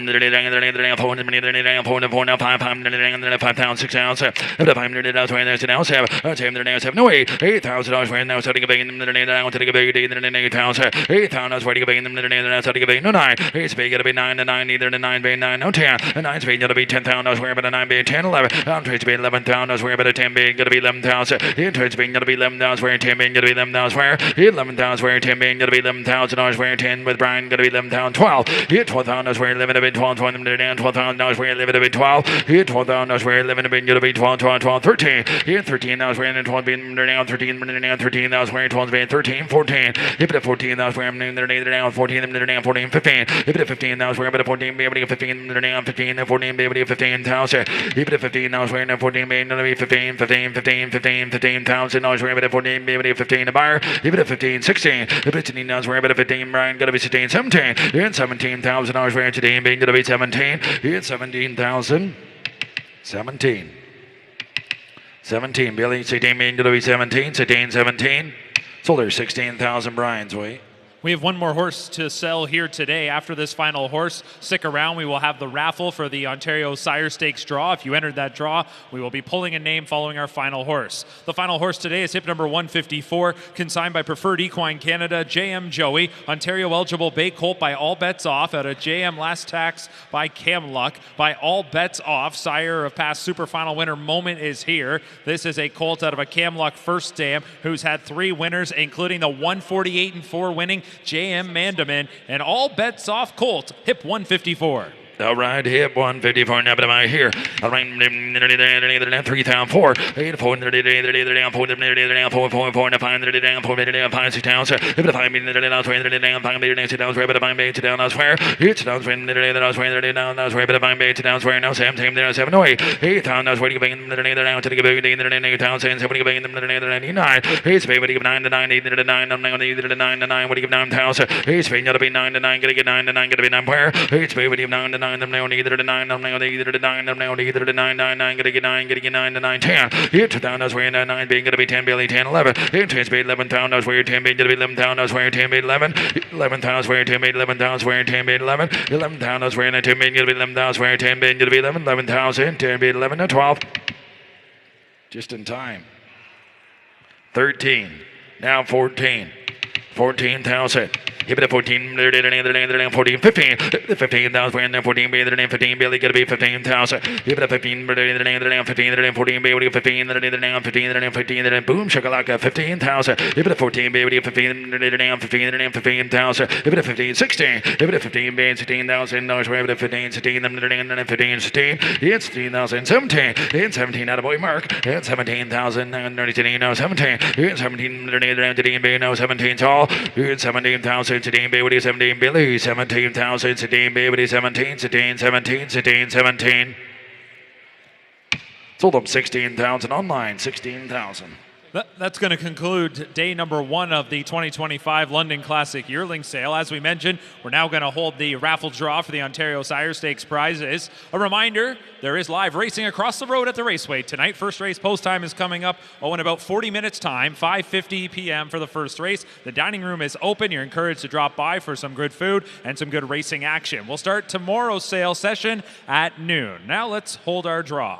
now 5,000, 6,000. Of the 500 elsewhere, there's an L7. $7, no way. $8,000 right now, starting a big in the now, taking a big day, then 8,000. $8,000 waiting a big in the now, starting a big no 9. It's big, gotta be 9 to 9, either the 9 be 9, no 10. And 9's big, gotta be $10,000, where but a 9 be 10, 11. I'm trying to be 11,000, where but a 10 be, gotta be 11,000. Interest being gotta be 11,000, where 10 being gotta be 11,000, where 11,000, where 10 being gonna be $11,000, where 10 with Brian gonna be 11,000, 12. Here $12,000, where 11 a bit 12, 12 them down, $12,000, where 11 a bit 12. Here $12,000, where 11 a bit gonna be 12, 12, 12, 13. Here $13,000, where 12 being down, 13 down, 13,000, where 12 being 13, 14. If it $14,000, where I'm down, 14 them down, 14, 15. If it $15,000, where about 14 be able to get 15 down, 15, 14 be able to get 15,000. If it $15,000, where 14 being gonna be 15, 15, 15, 15, $15,000, where about 14 be able to get 15 a buyer. If it 15, 16. If it's $15,000, where about 15, Brian gonna be 16, 17. Here $17,000, where today being gonna be 17. Here 17,000, 17. 17, Billy, 16 being gonna be 17, 16, 17. Sold her 16,000, Brian's way. We have one more horse to sell here today. After this final horse, stick around. We will have the raffle for the Ontario Sire Stakes draw. If you entered that draw, we will be pulling a name following our final horse. The final horse today is hip number 154, consigned by Preferred Equine Canada, JM Joey, Ontario Eligible Bay Colt by All Bets Off, out of JM Last Tax by Cam Luck, by All Bets Off, sire of past Super Final winner Moment is here. This is a colt out of a Cam Luck First Dam, who's had 3 winners, including the 148-4 winning J.M. Mandamin, and All Bets Off colt, hip 154. All right, hip 154, now but am I here? All right, 3,004, 8, 4, down, 4, 4, 4, 5, 5, 6,000. If the 5 minutes down, 20 down, 5 minutes down, where but if I'm made down, I swear. It's down, 20 down, 20 down, I swear, but if I'm made down, swear now, Sam, there, 7, 8, 8,000, I was waiting to bring them down to the big day, 8,000, 7, bring them 99. It's paid, what do you give 9 to 9, 8 to 9, I'm not either to 9 to 9, what do you give 9,000? It's paid, gotta be 9 to 9, gotta get 9 to 9, gotta be 9 where? It's paid, what do you give 9 to 9, I'm now either to 9, I'm now either to 9, I'm now either to 9, 9, 9, gotta get 9 to 9, 10. Here 2,000, I was wearing 9 being gonna be 10, Billy, 10, 11. Here 10 paid 11,000, I was wearing 10 being gonna be 11,000, I was wearing 10 paid 11. 11,000, I was wearing 10 paid 11,000, I was wearing 10 paid 11. 11,000, I was wearing 10 being gonna be 11,000, I was wearing 10 being gonna be 11. 11,000, 10 paid 11 to 12. Just in time. 13. Now 14. 14,000. Give it a 14, 14, 15. 15,000, we're 14, 15, Billy, gotta be 15,000. Give it a 15, 15, 14, baby, 15, 15, boom, shakalaka, 15,000. Give it a 14, baby, 15, 15,000. Give it a 15, 16. Give it a 15, baby, 16,000. No, we're at 15, 16, 15, 16. It's 16,000, 17. It's 17 out of boy mark. It's 17,000, no, 17. It's 17, no, 17 tall. It's 17,000. 17, baby, 17, Billy, 17,000, 17, baby, 17, 17, 17, 17, 17. Sold them 16,000 online, 16,000. That's going to conclude day number 1 of the 2025 London Classic Yearling Sale. As we mentioned, we're now going to hold the raffle draw for the Ontario Sire Stakes prizes. A reminder, there is live racing across the road at the raceway tonight. First race post time is coming up in about 40 minutes time, 5:50 p.m. for the first race. The dining room is open. You're encouraged to drop by for some good food and some good racing action. We'll start tomorrow's sale session at noon. Now let's hold our draw.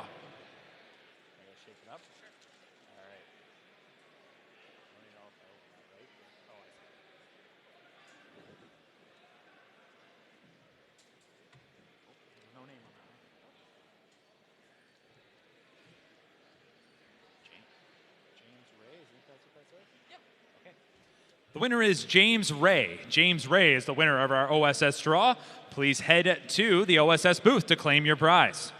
The winner is James Ray. James Ray is the winner of our OSS draw. Please head to the OSS booth to claim your prize.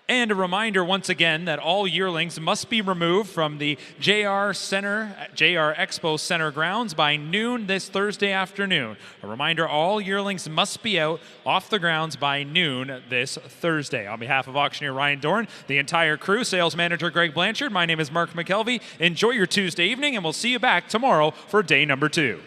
And a reminder once again that all yearlings must be removed from the JR Expo Center grounds by noon this Thursday afternoon. A reminder, all yearlings must be out off the grounds by noon this Thursday. On behalf of auctioneer Ryan Dorn, the entire crew, sales manager Greg Blanchard, my name is Mark McKelvey. Enjoy your Tuesday evening, and we'll see you back tomorrow for day number 2.